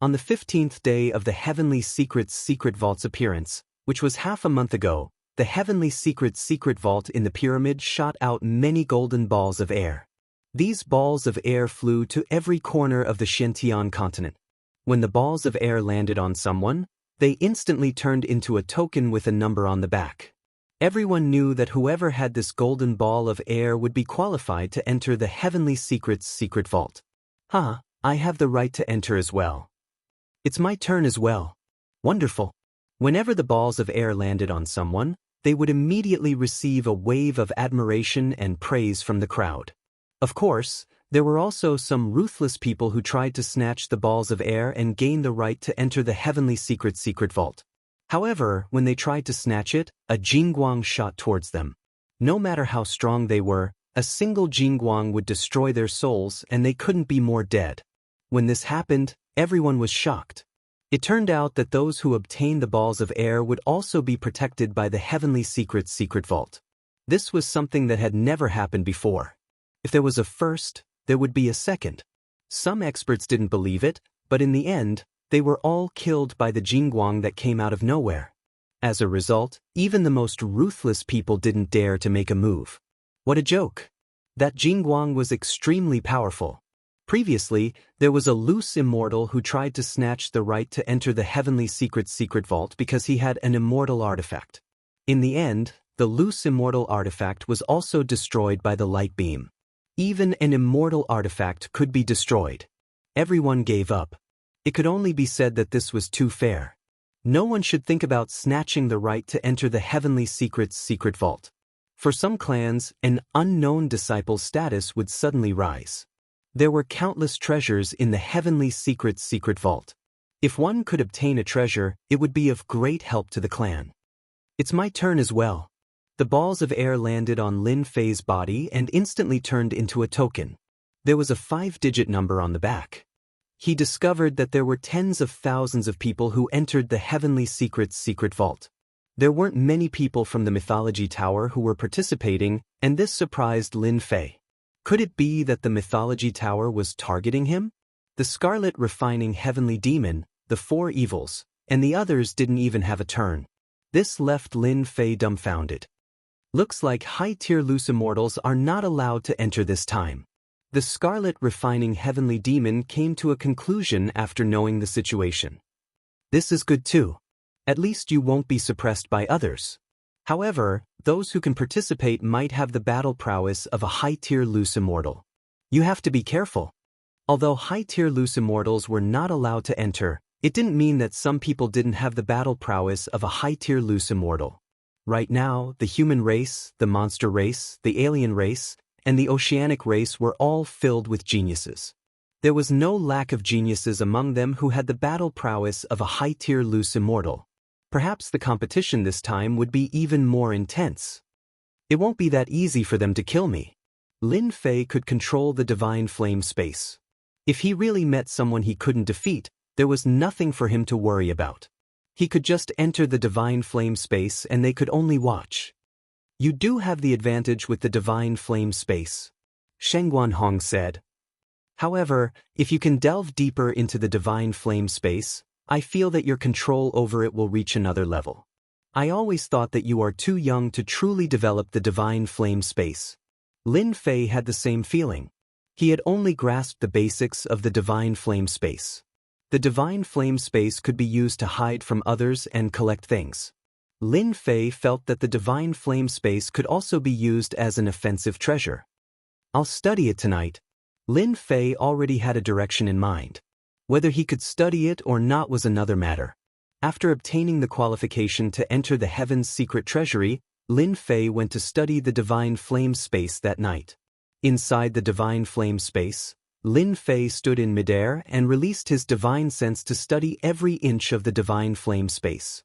On the 15th day of the Heavenly Secret's Vault's appearance, which was half a month ago, the Heavenly Secret's Vault in the pyramid shot out many golden balls of air. These balls of air flew to every corner of the Xianxia continent. When the balls of air landed on someone, they instantly turned into a token with a number on the back. Everyone knew that whoever had this golden ball of air would be qualified to enter the Heavenly Secret's Vault. I have the right to enter as well. It's my turn as well. Wonderful. Whenever the balls of air landed on someone, they would immediately receive a wave of admiration and praise from the crowd. Of course, there were also some ruthless people who tried to snatch the balls of air and gain the right to enter the Heavenly Secret's Vault. However, when they tried to snatch it, a jingguang shot towards them. No matter how strong they were, a single jingguang would destroy their souls and they couldn't be more dead. When this happened, everyone was shocked. It turned out that those who obtained the balls of air would also be protected by the Heavenly Secret's Vault. This was something that had never happened before. If there was a first, there would be a second. Some experts didn't believe it, but in the end, they were all killed by the jingguang that came out of nowhere. As a result, even the most ruthless people didn't dare to make a move. What a joke! That jingguang was extremely powerful. Previously, there was a loose immortal who tried to snatch the right to enter the Heavenly Secret's Vault because he had an immortal artifact. In the end, the loose immortal artifact was also destroyed by the light beam. Even an immortal artifact could be destroyed. Everyone gave up. It could only be said that this was too fair. No one should think about snatching the right to enter the Heavenly Secret's Vault. For some clans, an unknown disciple's status would suddenly rise. There were countless treasures in the Heavenly Secret's Vault. If one could obtain a treasure, it would be of great help to the clan. It's my turn as well. The balls of air landed on Lin Fei's body and instantly turned into a token. There was a 5-digit number on the back. He discovered that there were tens of thousands of people who entered the Heavenly Secret's Vault. There weren't many people from the Mythology Tower who were participating, and this surprised Lin Fei. Could it be that the Mythology Tower was targeting him? The Scarlet Refining Heavenly Demon, the 4 evils, and the others didn't even have a turn. This left Lin Fei dumbfounded. Looks like high-tier loose immortals are not allowed to enter this time. The scarlet refining heavenly demon came to a conclusion after knowing the situation. This is good too. At least you won't be suppressed by others. However, those who can participate might have the battle prowess of a high-tier loose immortal. You have to be careful. Although high-tier loose immortals were not allowed to enter, it didn't mean that some people didn't have the battle prowess of a high-tier loose immortal. Right now, the human race, the monster race, the alien race, and the oceanic race were all filled with geniuses. There was no lack of geniuses among them who had the battle prowess of a high-tier loose immortal. Perhaps the competition this time would be even more intense. It won't be that easy for them to kill me. Lin Fei could control the divine flame space. If he really met someone he couldn't defeat, there was nothing for him to worry about. He could just enter the divine flame space and they could only watch. You do have the advantage with the divine flame space, Sheng Guanhong said. However, if you can delve deeper into the divine flame space, I feel that your control over it will reach another level. I always thought that you are too young to truly develop the divine flame space. Lin Fei had the same feeling. He had only grasped the basics of the divine flame space. The divine flame space could be used to hide from others and collect things. Lin Fei felt that the divine flame space could also be used as an offensive treasure. I'll study it tonight. Lin Fei already had a direction in mind. Whether he could study it or not was another matter. After obtaining the qualification to enter the Heaven's secret treasury, Lin Fei went to study the divine flame space that night. Inside the divine flame space, Lin Fei stood in midair and released his divine sense to study every inch of the divine flame space.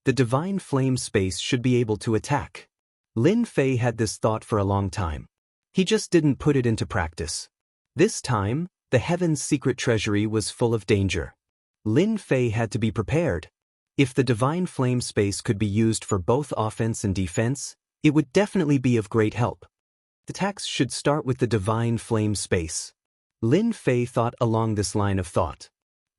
The divine flame space should be able to attack. Lin Fei had this thought for a long time. He just didn't put it into practice. This time, the Heaven's secret treasury was full of danger. Lin Fei had to be prepared. If the divine flame space could be used for both offense and defense, it would definitely be of great help. The attacks should start with the divine flame space. Lin Fei thought along this line of thought.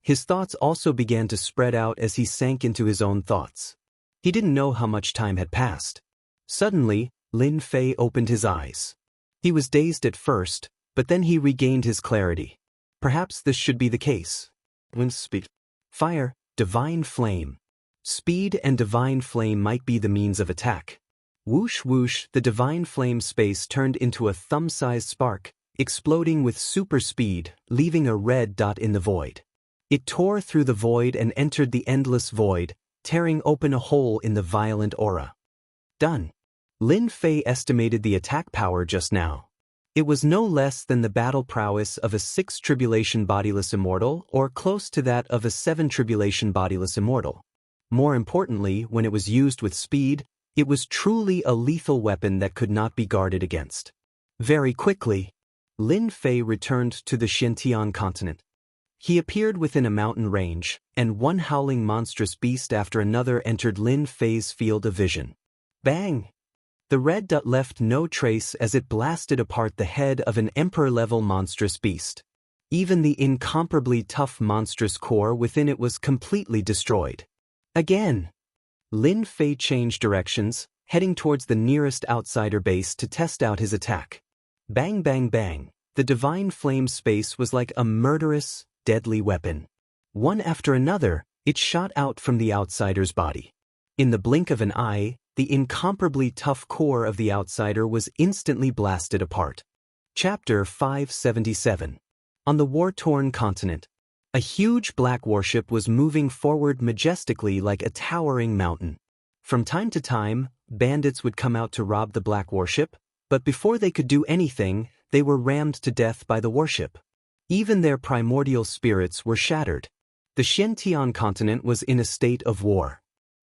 His thoughts also began to spread out as he sank into his own thoughts. He didn't know how much time had passed. Suddenly, Lin Fei opened his eyes. He was dazed at first, but then he regained his clarity. Perhaps this should be the case. When speed, fire, divine flame. Speed and divine flame might be the means of attack. Whoosh whoosh, the divine flame space turned into a thumb-sized spark, exploding with super speed, leaving a red dot in the void. It tore through the void and entered the endless void, tearing open a hole in the violent aura. Done. Lin Fei estimated the attack power just now. It was no less than the battle prowess of a 6 tribulation bodiless immortal or close to that of a 7 tribulation bodiless immortal. More importantly, when it was used with speed, it was truly a lethal weapon that could not be guarded against. Very quickly, Lin Fei returned to the Xianxia continent. He appeared within a mountain range, and one howling monstrous beast after another entered Lin Fei's field of vision. Bang! The red dot left no trace as it blasted apart the head of an emperor-level monstrous beast. Even the incomparably tough monstrous core within it was completely destroyed. Again! Lin Fei changed directions, heading towards the nearest outsider base to test out his attack. Bang bang bang, the divine flame space was like a murderous, deadly weapon. One after another, it shot out from the outsider's body. In the blink of an eye, the incomparably tough core of the outsider was instantly blasted apart. Chapter 577. On the war-torn continent, a huge black warship was moving forward majestically like a towering mountain. From time to time, bandits would come out to rob the black warship, but before they could do anything, they were rammed to death by the warship. Even their primordial spirits were shattered. The Xianxia continent was in a state of war.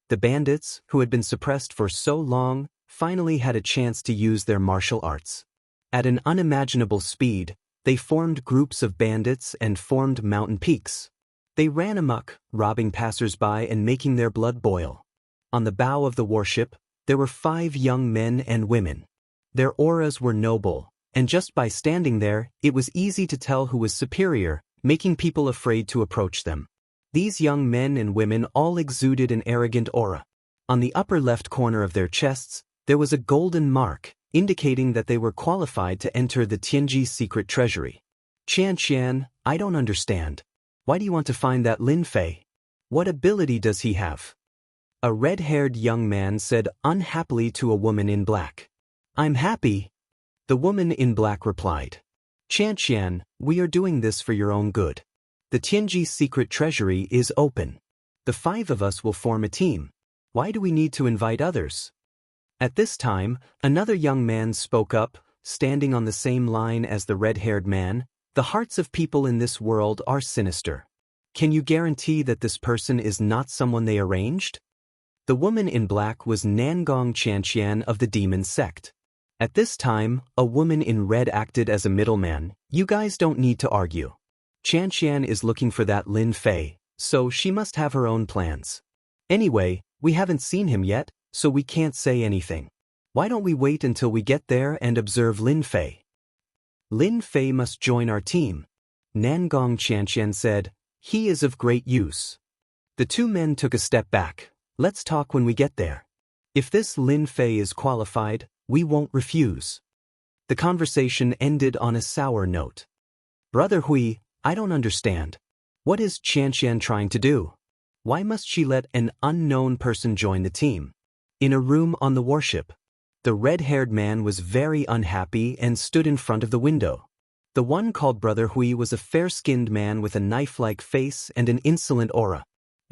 The bandits, who had been suppressed for so long, finally had a chance to use their martial arts. At an unimaginable speed, they formed groups of bandits and formed mountain peaks. They ran amok, robbing passers-by and making their blood boil. On the bow of the warship, there were 5 young men and women. Their auras were noble, and just by standing there, it was easy to tell who was superior, making people afraid to approach them. These young men and women all exuded an arrogant aura. On the upper left corner of their chests, there was a golden mark, indicating that they were qualified to enter the Tianji secret treasury. Xianxia, I don't understand. Why do you want to find that Lin Fei? What ability does he have? A red-haired young man said unhappily to a woman in black. I'm happy. The woman in black replied. Xianxia, we are doing this for your own good. The Tianji secret treasury is open. The 5 of us will form a team. Why do we need to invite others? At this time, another young man spoke up, standing on the same line as the red-haired man. The hearts of people in this world are sinister. Can you guarantee that this person is not someone they arranged? The woman in black was Nangong Xianxian of the demon sect. At this time, a woman in red acted as a middleman. You guys don't need to argue. Xianxian is looking for that Lin Fei, so she must have her own plans. Anyway, we haven't seen him yet, so we can't say anything. Why don't we wait until we get there and observe Lin Fei? Lin Fei must join our team. Nangong Xianxian said, he is of great use. The 2 men took a step back. Let's talk when we get there. If this Lin Fei is qualified, we won't refuse. The conversation ended on a sour note. Brother Hui, I don't understand. What is Xianxian trying to do? Why must she let an unknown person join the team? In a room on the warship, the red-haired man was very unhappy and stood in front of the window. The one called Brother Hui was a fair-skinned man with a knife-like face and an insolent aura.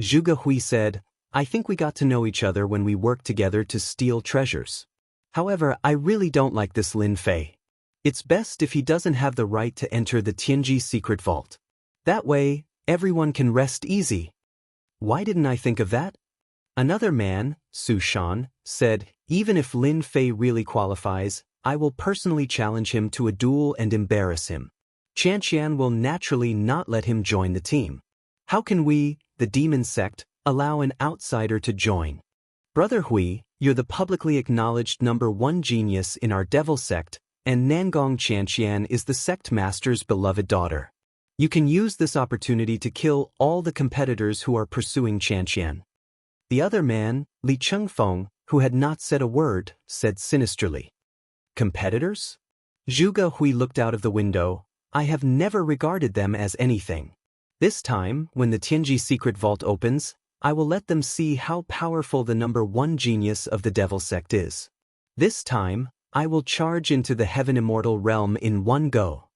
Zhuge Hui said, I think we got to know each other when we worked together to steal treasures. However, I really don't like this Lin Fei. It's best if he doesn't have the right to enter the Tianji secret vault. That way, everyone can rest easy. Why didn't I think of that? Another man, Su Shan, said, even if Lin Fei really qualifies, I will personally challenge him to a duel and embarrass him. Xianxian will naturally not let him join the team. How can we, the demon sect, allow an outsider to join? Brother Hui, you're the publicly acknowledged #1 genius in our devil sect, and Nangong Xianxian is the sect master's beloved daughter. You can use this opportunity to kill all the competitors who are pursuing Xianxian. The other man, Li Chengfeng, who had not said a word, said sinisterly. Competitors? Zhuge Hui looked out of the window. I have never regarded them as anything. This time, when the Tianji secret vault opens, I will let them see how powerful the #1 genius of the devil sect is. This time, I will charge into the heaven immortal realm in one go.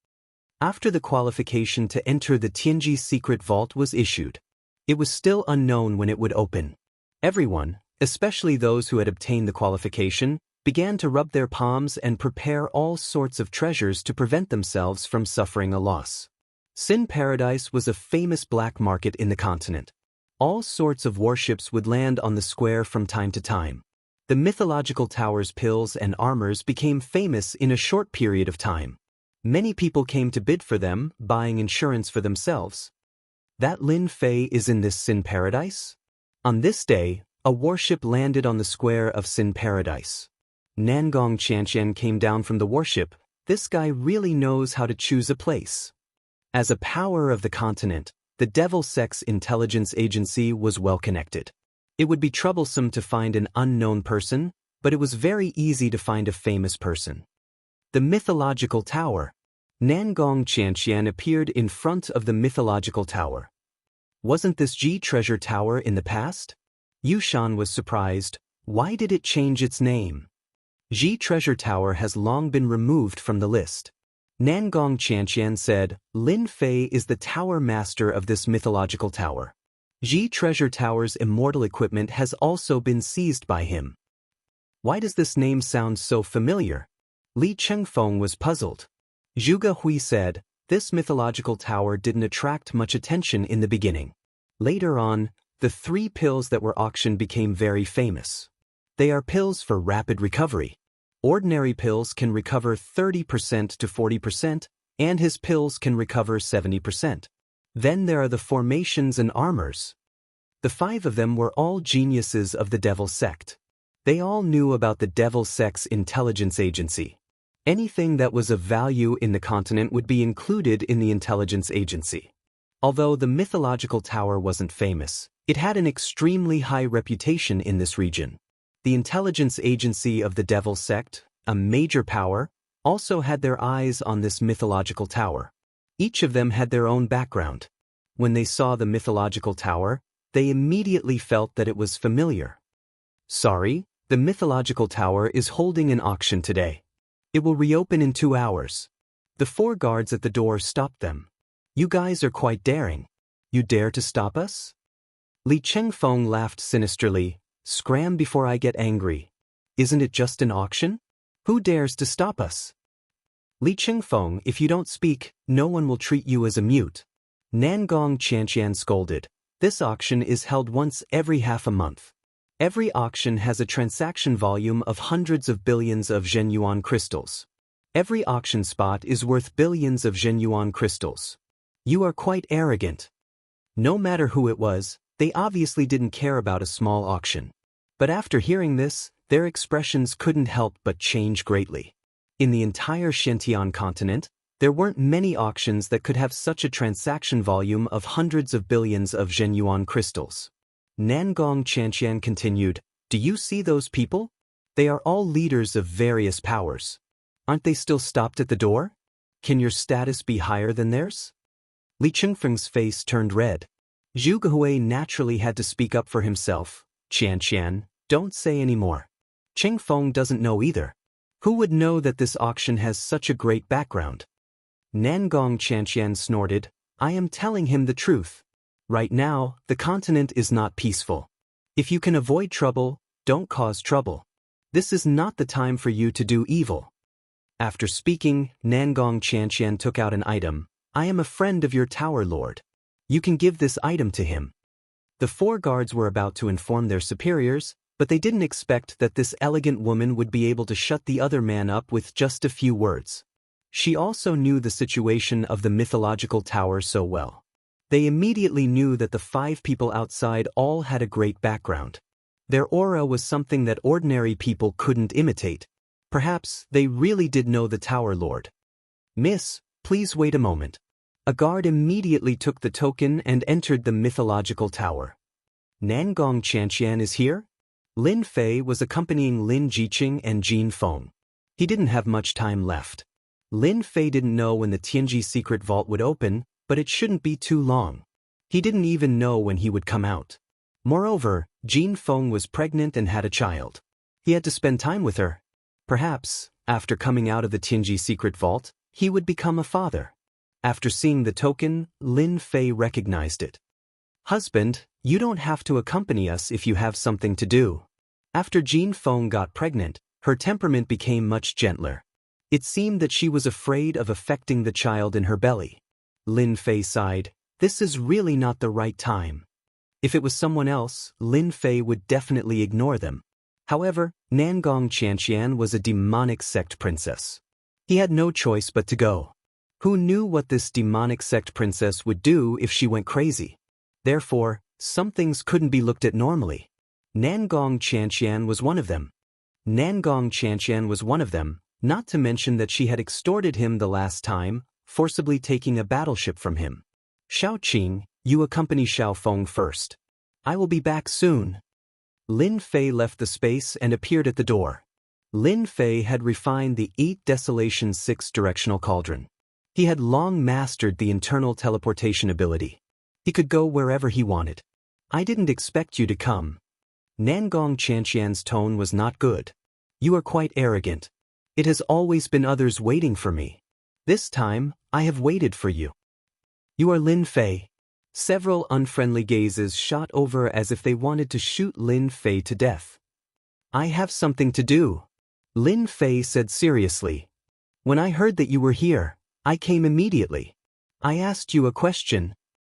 After the qualification to enter the Tianji secret vault was issued, it was still unknown when it would open. Everyone, especially those who had obtained the qualification, began to rub their palms and prepare all sorts of treasures to prevent themselves from suffering a loss. Sin Paradise was a famous black market in the continent. All sorts of warships would land on the square from time to time. The mythological tower's pills and armors became famous in a short period of time. Many people came to bid for them, buying insurance for themselves. That Lin Fei is in this Sin Paradise? On this day, a warship landed on the square of Sin Paradise. Nangong Xianxian came down from the warship. This guy really knows how to choose a place. As a power of the continent, the Devil Sect's intelligence agency was well connected. It would be troublesome to find an unknown person, but it was very easy to find a famous person. The mythological tower. Nangong Xianxian appeared in front of the mythological tower. Wasn't this Ji treasure tower in the past? Yushan was surprised. Why did it change its name? Ji treasure tower has long been removed from the list. Nangong Xianxian said, Lin Fei is the tower master of this mythological tower. Ji treasure tower's immortal equipment has also been seized by him. Why does this name sound so familiar? Li Chengfeng was puzzled. Zhuge Hui said, this mythological tower didn't attract much attention in the beginning. Later on, the 3 pills that were auctioned became very famous. They are pills for rapid recovery. Ordinary pills can recover 30% to 40%, and his pills can recover 70%. Then there are the formations and armors. The 5 of them were all geniuses of the Devil Sect. They all knew about the Devil Sect's intelligence agency. Anything that was of value in the continent would be included in the intelligence agency. Although the mythological tower wasn't famous, it had an extremely high reputation in this region. The intelligence agency of the Devil Sect, a major power, also had their eyes on this mythological tower. Each of them had their own background. When they saw the mythological tower, they immediately felt that it was familiar. Sorry, the mythological tower is holding an auction today. It will reopen in 2 hours. The 4 guards at the door stopped them. You guys are quite daring. You dare to stop us? Li Chengfeng laughed sinisterly. Scram before I get angry. Isn't it just an auction? Who dares to stop us? Li Chengfeng, if you don't speak, no one will treat you as a mute. Nangong Xianxia scolded. This auction is held once every half a month. Every auction has a transaction volume of hundreds of billions of Zhenyuan crystals. Every auction spot is worth billions of Zhenyuan crystals. You are quite arrogant. No matter who it was, they obviously didn't care about a small auction. But after hearing this, their expressions couldn't help but change greatly. In the entire Xiantian continent, there weren't many auctions that could have such a transaction volume of hundreds of billions of Zhenyuan crystals. Nangong Xianxian continued, Do you see those people? They are all leaders of various powers. Aren't they still stopped at the door? Can your status be higher than theirs? Li Chengfeng's face turned red. Zhu Gehui naturally had to speak up for himself. Xianxian, don't say any more. Chengfeng doesn't know either. Who would know that this auction has such a great background? Nangong Xianxian snorted, I am telling him the truth. Right now, the continent is not peaceful. If you can avoid trouble, don't cause trouble. This is not the time for you to do evil. After speaking, Nangong Xianxian took out an item. I am a friend of your tower lord. You can give this item to him. The 4 guards were about to inform their superiors, but they didn't expect that this elegant woman would be able to shut the other man up with just a few words. She also knew the situation of the mythological tower so well. They immediately knew that the 5 people outside all had a great background. Their aura was something that ordinary people couldn't imitate. Perhaps they really did know the tower lord. Miss, please wait a moment. A guard immediately took the token and entered the mythological tower. Nangong Xianxian is here? Lin Fei was accompanying Lin Jiqing and Jin Feng. He didn't have much time left. Lin Fei didn't know when the Tianji secret vault would open, but it shouldn't be too long. He didn't even know when he would come out. Moreover, Jin Feng was pregnant and had a child. He had to spend time with her. Perhaps, after coming out of the Tianji secret vault, he would become a father. After seeing the token, Lin Fei recognized it. Husband, you don't have to accompany us if you have something to do. After Jin Feng got pregnant, her temperament became much gentler. It seemed that she was afraid of affecting the child in her belly. Lin Fei sighed, this is really not the right time. If it was someone else, Lin Fei would definitely ignore them. However, Nangong Xianxian was a demonic sect princess. He had no choice but to go. Who knew what this demonic sect princess would do if she went crazy? Therefore, some things couldn't be looked at normally. Nangong Xianxian was one of them. Not to mention that she had extorted him the last time, forcibly taking a battleship from him. Xiaoqing, you accompany Xiaofeng first. I will be back soon. Lin Fei left the space and appeared at the door. Lin Fei had refined the 8 Desolation 6 directional cauldron. He had long mastered the internal teleportation ability. He could go wherever he wanted. I didn't expect you to come. Nangong Xianxian's tone was not good. You are quite arrogant. It has always been others waiting for me. This time, I have waited for you. You are Lin Fei. Several unfriendly gazes shot over as if they wanted to shoot Lin Fei to death. I have something to do, Lin Fei said seriously. When I heard that you were here, I came immediately. I asked you a question.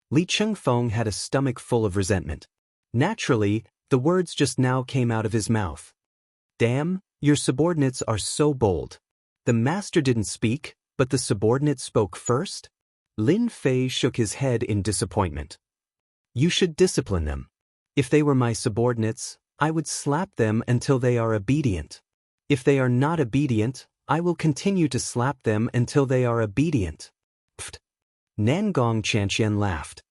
Li Chengfeng had a stomach full of resentment. Naturally, the words just now came out of his mouth. Damn, your subordinates are so bold. The master didn't speak, but the subordinate spoke first? Lin Fei shook his head in disappointment. You should discipline them. If they were my subordinates, I would slap them until they are obedient. If they are not obedient, I will continue to slap them until they are obedient. Pfft. Nangong Xianxian laughed.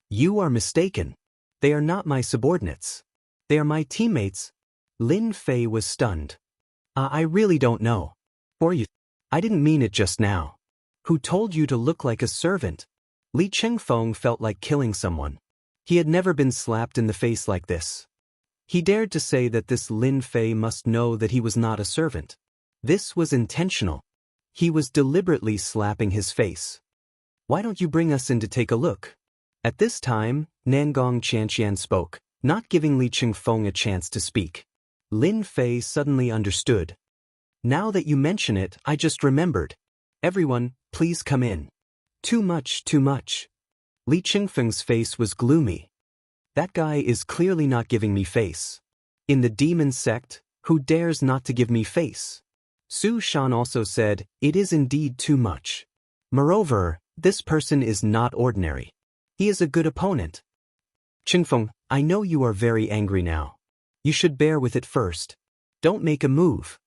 You are mistaken. They are not my subordinates. They are my teammates. Lin Fei was stunned. I really don't know. Or you. I didn't mean it just now. Who told you to look like a servant? Li Chengfeng felt like killing someone. He had never been slapped in the face like this. He dared to say that this Lin Fei must know that he was not a servant. This was intentional. He was deliberately slapping his face. Why don't you bring us in to take a look? At this time, Nangong Qianxian spoke, not giving Li Chengfeng a chance to speak. Lin Fei suddenly understood. Now that you mention it, I just remembered. Everyone, please come in. Too much, too much. Li Chengfeng's face was gloomy. That guy is clearly not giving me face. In the demon sect, who dares not to give me face? Su Shan also said, it is indeed too much. Moreover, this person is not ordinary. He is a good opponent. Chengfeng, I know you are very angry now. You should bear with it first. Don't make a move.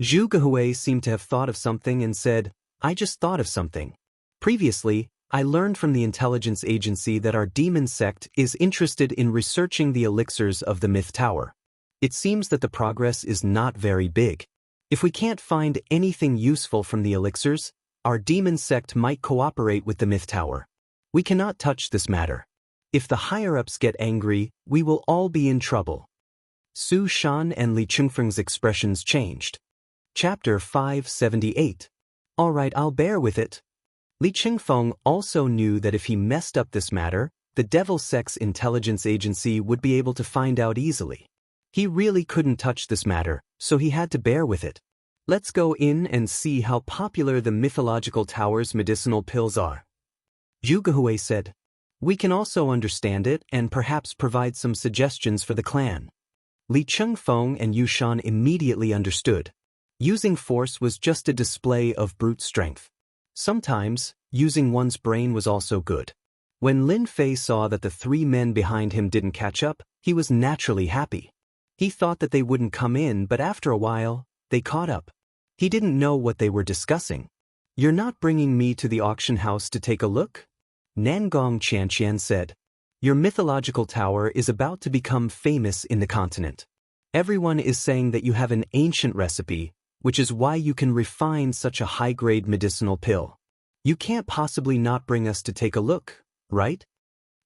Zhu Gehui seemed to have thought of something and said, I just thought of something. Previously, I learned from the intelligence agency that our demon sect is interested in researching the elixirs of the Myth Tower. It seems that the progress is not very big. If we can't find anything useful from the elixirs, our demon sect might cooperate with the Myth Tower. We cannot touch this matter. If the higher-ups get angry, we will all be in trouble. Su Shan and Li Chengfeng's expressions changed. Chapter 578. All right, I'll bear with it. Li Chengfeng also knew that if he messed up this matter, the Devil Sect's intelligence agency would be able to find out easily. He really couldn't touch this matter, so he had to bear with it. Let's go in and see how popular the mythological tower's medicinal pills are. Zhu Gehui said. We can also understand it and perhaps provide some suggestions for the clan. Li Chengfeng and Yu Shan immediately understood. Using force was just a display of brute strength. Sometimes, using one's brain was also good. When Lin Fei saw that the three men behind him didn't catch up, he was naturally happy. He thought that they wouldn't come in, but after a while, they caught up. He didn't know what they were discussing. You're not bringing me to the auction house to take a look? Nangong Qianxian said. Your mythological tower is about to become famous in the continent. Everyone is saying that you have an ancient recipe, which is why you can refine such a high-grade medicinal pill. You can't possibly not bring us to take a look, right?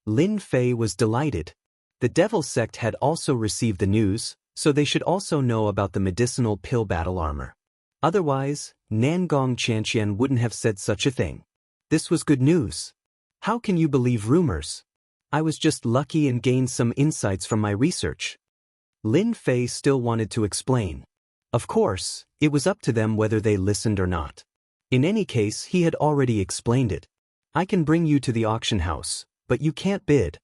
Lin Fei was delighted. The Devil Sect had also received the news, so they should also know about the medicinal pill battle armor. Otherwise, Nangong Qianxian wouldn't have said such a thing. This was good news. How can you believe rumors? I was just lucky and gained some insights from my research. Lin Fei still wanted to explain. Of course, it was up to them whether they listened or not. In any case, he had already explained it. I can bring you to the auction house, but you can't bid.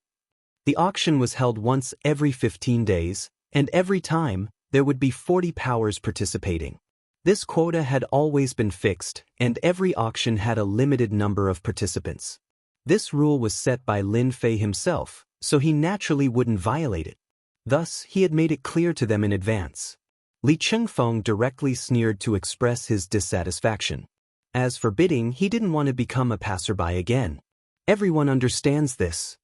The auction was held once every 15 days, and every time, there would be 40 powers participating. This quota had always been fixed, and every auction had a limited number of participants. This rule was set by Lin Fei himself, so he naturally wouldn't violate it. Thus, he had made it clear to them in advance. Li Chengfeng directly sneered to express his dissatisfaction. As for bidding, he didn't want to become a passerby again. Everyone understands this.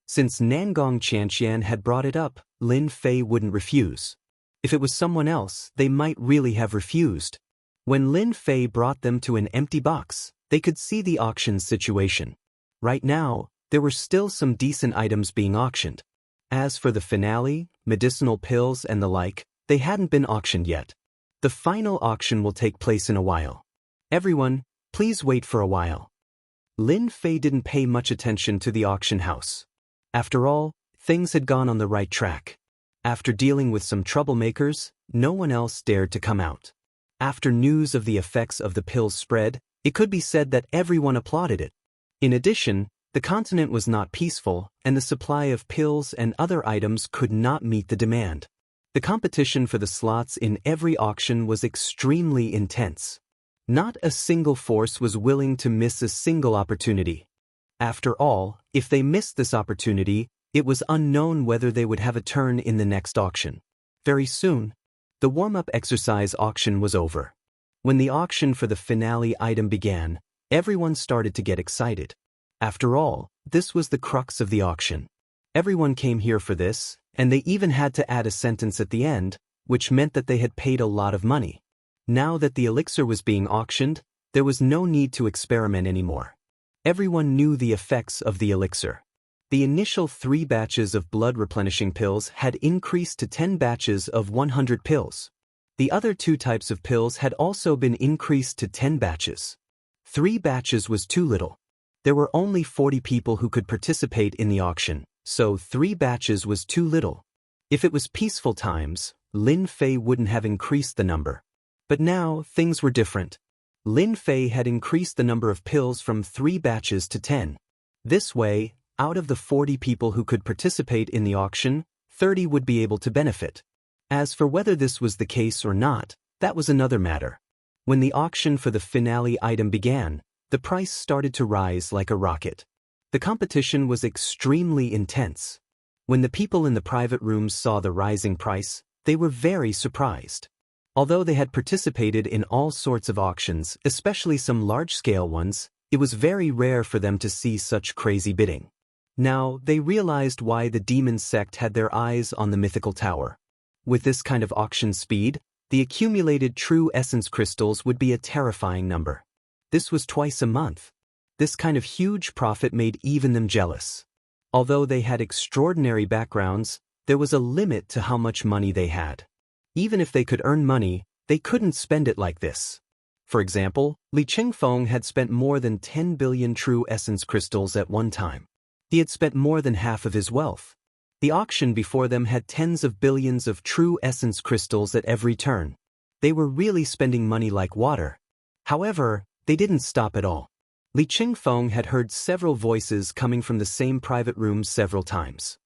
Since Nangong Qianxian had brought it up, Lin Fei wouldn't refuse. If it was someone else, they might really have refused. When Lin Fei brought them to an empty box, they could see the auction situation. Right now, there were still some decent items being auctioned. As for the finale, medicinal pills and the like, they hadn't been auctioned yet. The final auction will take place in a while. Everyone, please wait for a while. Lin Fei didn't pay much attention to the auction house. After all, things had gone on the right track. After dealing with some troublemakers, no one else dared to come out. After news of the effects of the pills spread, it could be said that everyone applauded it. In addition, the continent was not peaceful, and the supply of pills and other items could not meet the demand. The competition for the slots in every auction was extremely intense. Not a single force was willing to miss a single opportunity. After all, if they missed this opportunity, it was unknown whether they would have a turn in the next auction. Very soon, the warm-up exercise auction was over. When the auction for the finale item began, everyone started to get excited. After all, this was the crux of the auction. Everyone came here for this, and they even had to add a sentence at the end, which meant that they had paid a lot of money. Now that the elixir was being auctioned, there was no need to experiment anymore. Everyone knew the effects of the elixir. The initial 3 batches of blood replenishing pills had increased to 10 batches of 100 pills. The other 2 types of pills had also been increased to 10 batches. 3 batches was too little. There were only 40 people who could participate in the auction, so 3 batches was too little. If it was peaceful times, Lin Fei wouldn't have increased the number. But now, things were different. Lin Fei had increased the number of pills from 3 batches to 10. This way, out of the 40 people who could participate in the auction, 30 would be able to benefit. As for whether this was the case or not, that was another matter. When the auction for the finale item began, the price started to rise like a rocket. The competition was extremely intense. When the people in the private rooms saw the rising price, they were very surprised. Although they had participated in all sorts of auctions, especially some large-scale ones, it was very rare for them to see such crazy bidding. Now, they realized why the demon sect had their eyes on the mythical tower. With this kind of auction speed, the accumulated true essence crystals would be a terrifying number. This was twice a month. This kind of huge profit made even them jealous. Although they had extraordinary backgrounds, there was a limit to how much money they had. Even if they could earn money, they couldn't spend it like this. For example, Li Qingfeng had spent more than 10 billion true essence crystals at one time. He had spent more than half of his wealth. The auction before them had tens of billions of true essence crystals at every turn. They were really spending money like water. However, they didn't stop at all. Li Qingfeng had heard several voices coming from the same private room several times.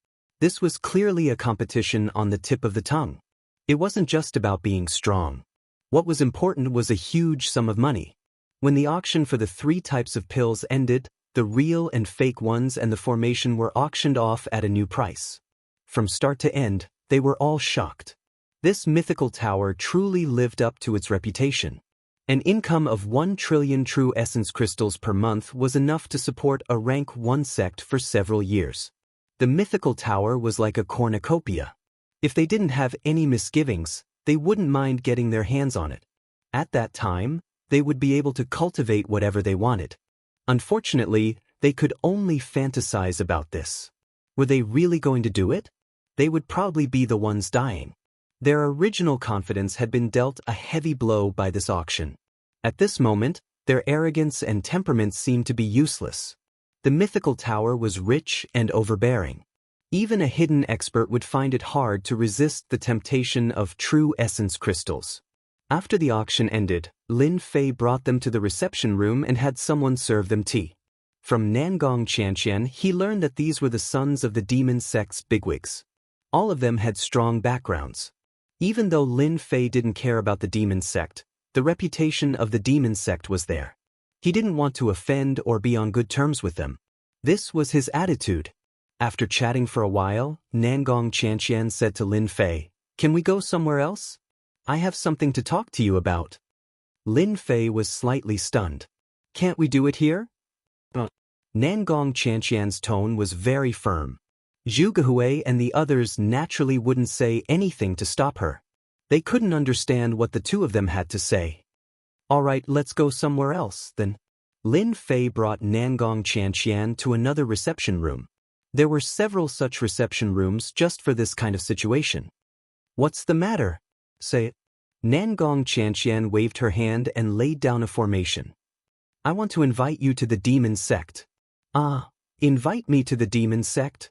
This was clearly a competition on the tip of the tongue. It wasn't just about being strong. What was important was a huge sum of money. When the auction for the 3 types of pills ended, the real and fake ones and the formation were auctioned off at a new price. From start to end, they were all shocked. This mythical tower truly lived up to its reputation. An income of 1 trillion true essence crystals per month was enough to support a rank 1 sect for several years. The mythical tower was like a cornucopia. If they didn't have any misgivings, they wouldn't mind getting their hands on it. At that time, they would be able to cultivate whatever they wanted. Unfortunately, they could only fantasize about this. Were they really going to do it? They would probably be the ones dying. Their original confidence had been dealt a heavy blow by this auction. At this moment, their arrogance and temperament seemed to be useless. The mythical tower was rich and overbearing. Even a hidden expert would find it hard to resist the temptation of true essence crystals. After the auction ended, Lin Fei brought them to the reception room and had someone serve them tea. From Nangong Qianxian, he learned that these were the sons of the demon sect's bigwigs. All of them had strong backgrounds. Even though Lin Fei didn't care about the demon sect, the reputation of the demon sect was there. He didn't want to offend or be on good terms with them. This was his attitude. After chatting for a while, Nangong Qianxian said to Lin Fei, "Can we go somewhere else? I have something to talk to you about." Lin Fei was slightly stunned. "Can't we do it here?" Nangong Qianxian's tone was very firm. Zhu Gehui and the others naturally wouldn't say anything to stop her. They couldn't understand what the 2 of them had to say. "All right, let's go somewhere else, then." Lin Fei brought Nangong Qianxian to another reception room. There were several such reception rooms just for this kind of situation. "What's the matter? Say it." Nangong Qianxian waved her hand and laid down a formation. "I want to invite you to the demon sect." "Ah, invite me to the demon sect?"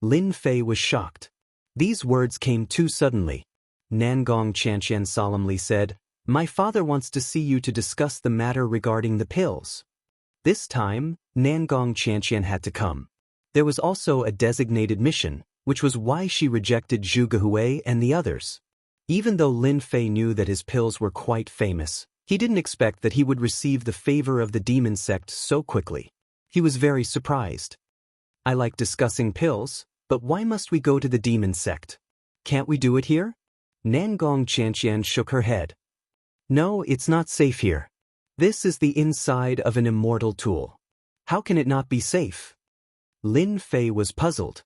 Lin Fei was shocked. These words came too suddenly. Nangong Qianxian solemnly said, "My father wants to see you to discuss the matter regarding the pills." This time, Nangong Qianxian had to come. There was also a designated mission, which was why she rejected Zhu Gehui and the others. Even though Lin Fei knew that his pills were quite famous, he didn't expect that he would receive the favor of the demon sect so quickly. He was very surprised. "I like discussing pills, but why must we go to the demon sect? Can't we do it here?" Nangong Qianxian shook her head. "No, it's not safe here. This is the inside of an immortal tool. How can it not be safe?" Lin Fei was puzzled.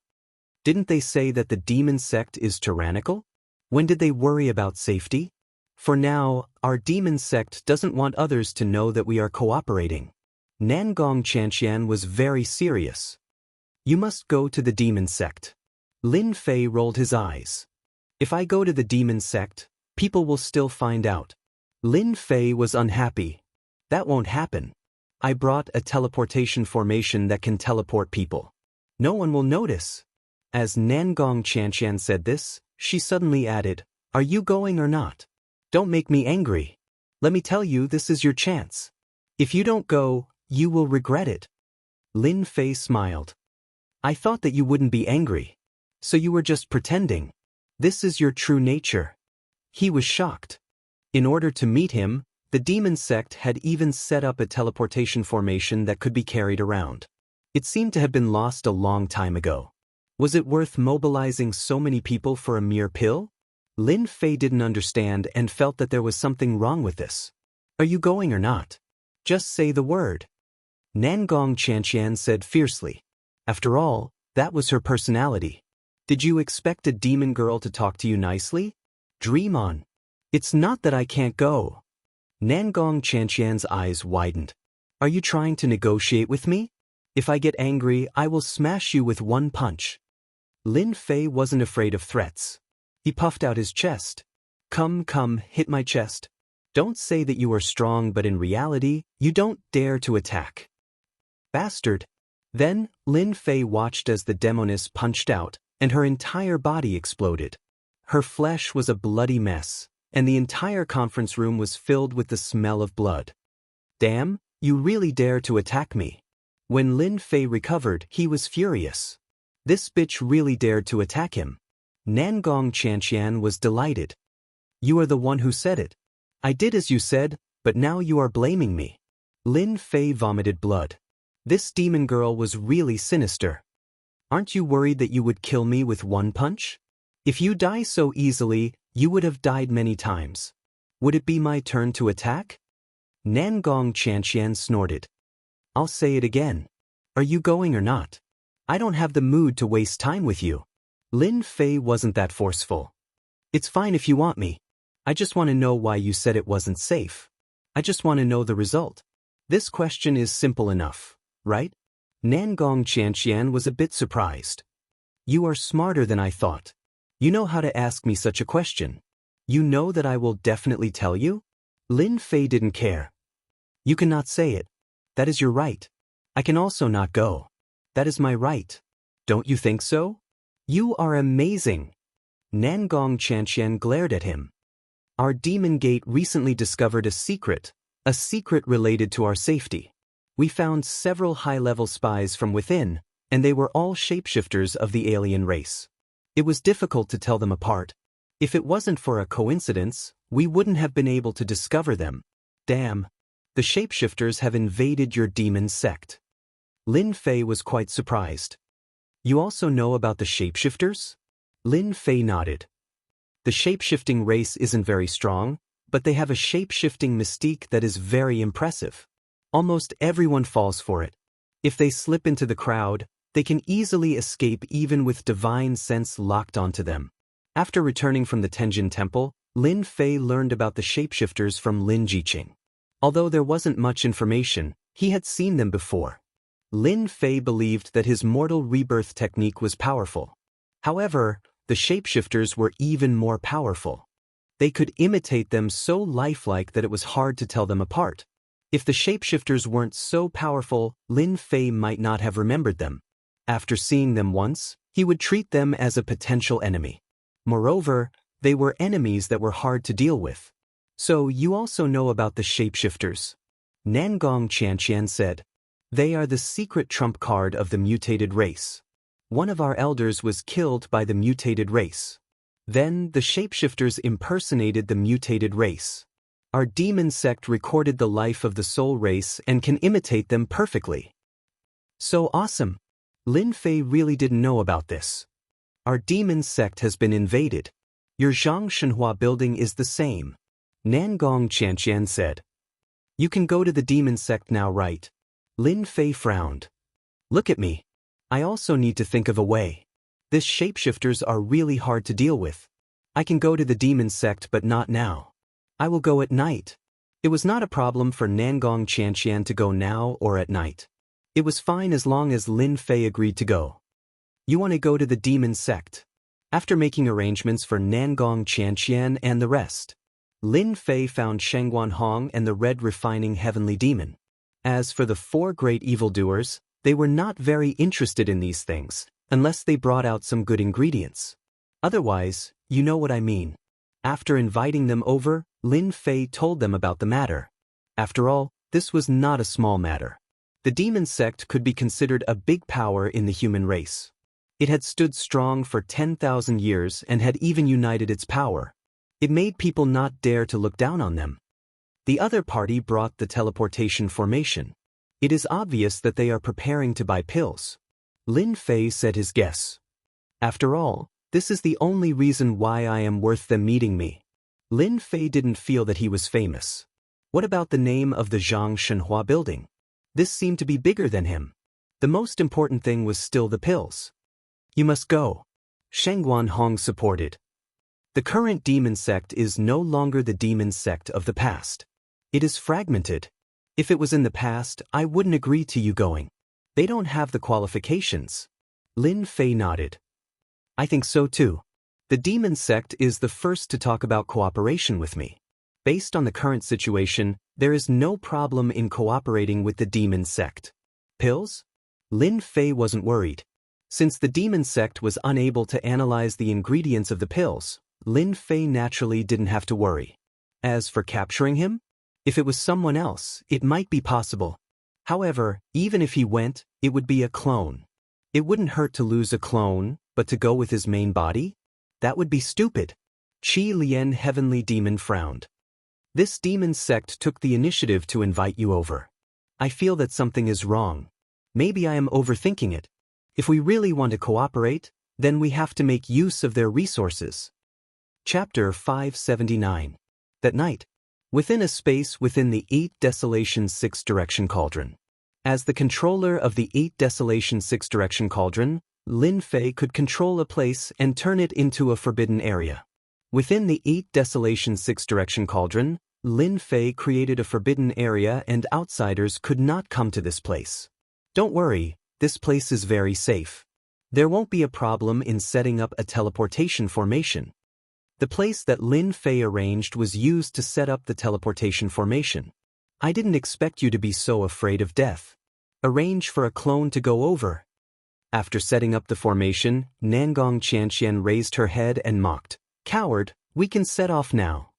Didn't they say that the demon sect is tyrannical? When did they worry about safety? For now, our demon sect doesn't want others to know that we are cooperating. Nangong Xianxian was very serious. You must go to the demon sect. Lin Fei rolled his eyes. If I go to the demon sect, people will still find out. Lin Fei was unhappy. That won't happen. I brought a teleportation formation that can teleport people. No one will notice. As Nangong Xianxian said this, she suddenly added, Are you going or not? Don't make me angry. Let me tell you, this is your chance. If you don't go, you will regret it. Lin Fei smiled. I thought that you wouldn't be angry. So you were just pretending. This is your true nature. He was shocked. In order to meet him, the demon sect had even set up a teleportation formation that could be carried around. It seemed to have been lost a long time ago. Was it worth mobilizing so many people for a mere pill? Lin Fei didn't understand and felt that there was something wrong with this. Are you going or not? Just say the word. Nangong Xianxian said fiercely. After all, that was her personality. Did you expect a demon girl to talk to you nicely? Dream on. It's not that I can't go. Nangong Xianxian's eyes widened. Are you trying to negotiate with me? If I get angry, I will smash you with one punch. Lin Fei wasn't afraid of threats. He puffed out his chest. Come, hit my chest. Don't say that you are strong, but in reality, you don't dare to attack. Bastard. Then, Lin Fei watched as the demoness punched out, and her entire body exploded. Her flesh was a bloody mess, and the entire conference room was filled with the smell of blood. Damn, you really dare to attack me. When Lin Fei recovered, he was furious. This bitch really dared to attack him. Nangong Xianxian was delighted. You are the one who said it. I did as you said, but now you are blaming me. Lin Fei vomited blood. This demon girl was really sinister. Aren't you worried that you would kill me with one punch? If you die so easily, you would have died many times. Would it be my turn to attack? Nangong Xianxian snorted. I'll say it again. Are you going or not? I don't have the mood to waste time with you. Lin Fei wasn't that forceful. It's fine if you want me. I just want to know why you said it wasn't safe. I just want to know the result. This question is simple enough, right? Nangong Xianxian was a bit surprised. You are smarter than I thought. You know how to ask me such a question. You know that I will definitely tell you? Lin Fei didn't care. You cannot say it. That is your right. I can also not go. That is my right. Don't you think so? You are amazing. Nangong Xianxian glared at him. Our demon gate recently discovered a secret related to our safety. We found several high-level spies from within, and they were all shapeshifters of the alien race. It was difficult to tell them apart. If it wasn't for a coincidence, we wouldn't have been able to discover them. Damn. The shapeshifters have invaded your demon sect. Lin Fei was quite surprised. You also know about the shapeshifters? Lin Fei nodded. The shapeshifting race isn't very strong, but they have a shapeshifting mystique that is very impressive. Almost everyone falls for it. If they slip into the crowd, they can easily escape even with divine sense locked onto them. After returning from the Tenjin Temple, Lin Fei learned about the shapeshifters from Lin Jiqing. Although there wasn't much information, he had seen them before. Lin Fei believed that his mortal rebirth technique was powerful. However, the shapeshifters were even more powerful. They could imitate them so lifelike that it was hard to tell them apart. If the shapeshifters weren't so powerful, Lin Fei might not have remembered them. After seeing them once, he would treat them as a potential enemy. Moreover, they were enemies that were hard to deal with. So you also know about the shapeshifters? Nangong Xianxian said. They are the secret trump card of the mutated race. One of our elders was killed by the mutated race. Then the shapeshifters impersonated the mutated race. Our demon sect recorded the life of the soul race and can imitate them perfectly. So awesome! Lin Fei really didn't know about this. Our demon sect has been invaded. Your Zhang Shenhua building is the same. Nangong Xianxian said. You can go to the demon sect now, right? Lin Fei frowned. Look at me. I also need to think of a way. These shapeshifters are really hard to deal with. I can go to the demon sect but not now. I will go at night. It was not a problem for Nangong Xianxian to go now or at night. It was fine as long as Lin Fei agreed to go. You want to go to the demon sect? After making arrangements for Nangong Xianxian and the rest, Lin Fei found Shengguan Hong and the red refining heavenly demon. As for the 4 great evildoers, they were not very interested in these things, unless they brought out some good ingredients. Otherwise, you know what I mean. After inviting them over, Lin Fei told them about the matter. After all, this was not a small matter. The demon sect could be considered a big power in the human race. It had stood strong for 10,000 years and had even united its power. It made people not dare to look down on them. The other party brought the teleportation formation. It is obvious that they are preparing to buy pills. Lin Fei said his guess. After all, this is the only reason why I am worth them meeting me. Lin Fei didn't feel that he was famous. What about the name of the Zhang Shenhua building? This seemed to be bigger than him. The most important thing was still the pills. You must go. Shengguan Hong supported. The current demon sect is no longer the demon sect of the past. It is fragmented. If it was in the past, I wouldn't agree to you going. They don't have the qualifications. Lin Fei nodded. I think so too. The demon sect is the first to talk about cooperation with me. Based on the current situation, there is no problem in cooperating with the demon sect. Pills? Lin Fei wasn't worried. Since the demon sect was unable to analyze the ingredients of the pills, Lin Fei naturally didn't have to worry. As for capturing him? If it was someone else, it might be possible. However, even if he went, it would be a clone. It wouldn't hurt to lose a clone, but to go with his main body? That would be stupid. Qi Lian Heavenly Demon frowned. This demon sect took the initiative to invite you over. I feel that something is wrong. Maybe I am overthinking it. If we really want to cooperate, then we have to make use of their resources. Chapter 579. That night, within a space within the 8 Desolation 6 Direction Cauldron. As the controller of the 8 Desolation 6 Direction Cauldron, Lin Fei could control a place and turn it into a forbidden area. Within the 8 Desolation 6 Direction Cauldron, Lin Fei created a forbidden area and outsiders could not come to this place. Don't worry, this place is very safe. There won't be a problem in setting up a teleportation formation. The place that Lin Fei arranged was used to set up the teleportation formation. I didn't expect you to be so afraid of death. Arrange for a clone to go over. After setting up the formation, Nangong Xianxian raised her head and mocked. Coward, we can set off now.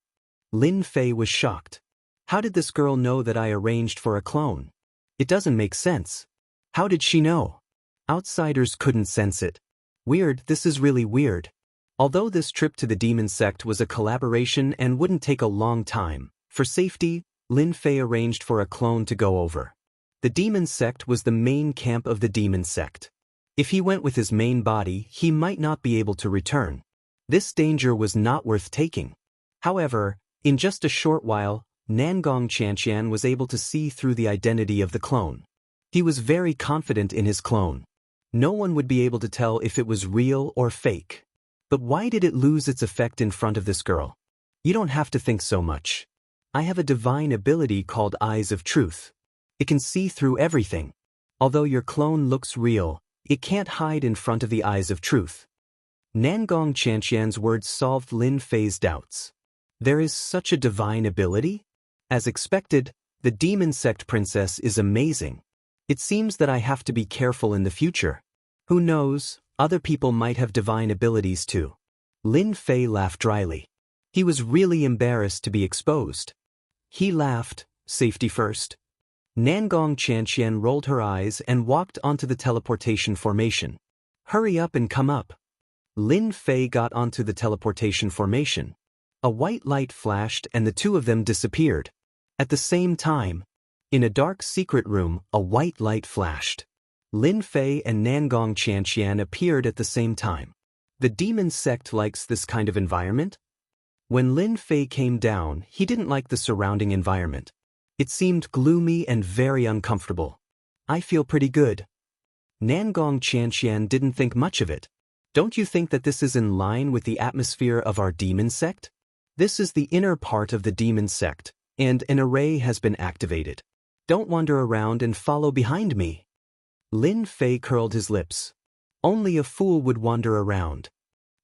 Lin Fei was shocked. How did this girl know that I arranged for a clone? It doesn't make sense. How did she know? Outsiders couldn't sense it. Weird, this is really weird. Although this trip to the demon sect was a collaboration and wouldn't take a long time, for safety, Lin Fei arranged for a clone to go over. The demon sect was the main camp of the demon sect. If he went with his main body, he might not be able to return. This danger was not worth taking. However, in just a short while, Nangong Xianxian was able to see through the identity of the clone. He was very confident in his clone. No one would be able to tell if it was real or fake. But why did it lose its effect in front of this girl? You don't have to think so much. I have a divine ability called Eyes of Truth. It can see through everything. Although your clone looks real, it can't hide in front of the Eyes of Truth. Nangong Xianxian's words solved Lin Fei's doubts. There is such a divine ability? As expected, the demon sect princess is amazing. It seems that I have to be careful in the future. Who knows, other people might have divine abilities too. Lin Fei laughed dryly. He was really embarrassed to be exposed. He laughed, safety first. Nangong Xianxian rolled her eyes and walked onto the teleportation formation. Hurry up and come up. Lin Fei got onto the teleportation formation. A white light flashed and the two of them disappeared. At the same time, in a dark secret room, a white light flashed. Lin Fei and Nangong Xianxian appeared at the same time. The demon sect likes this kind of environment? When Lin Fei came down, he didn't like the surrounding environment. It seemed gloomy and very uncomfortable. I feel pretty good. Nangong Xianxian didn't think much of it. Don't you think that this is in line with the atmosphere of our demon sect? This is the inner part of the demon sect, and an array has been activated. Don't wander around and follow behind me. Lin Fei curled his lips. Only a fool would wander around.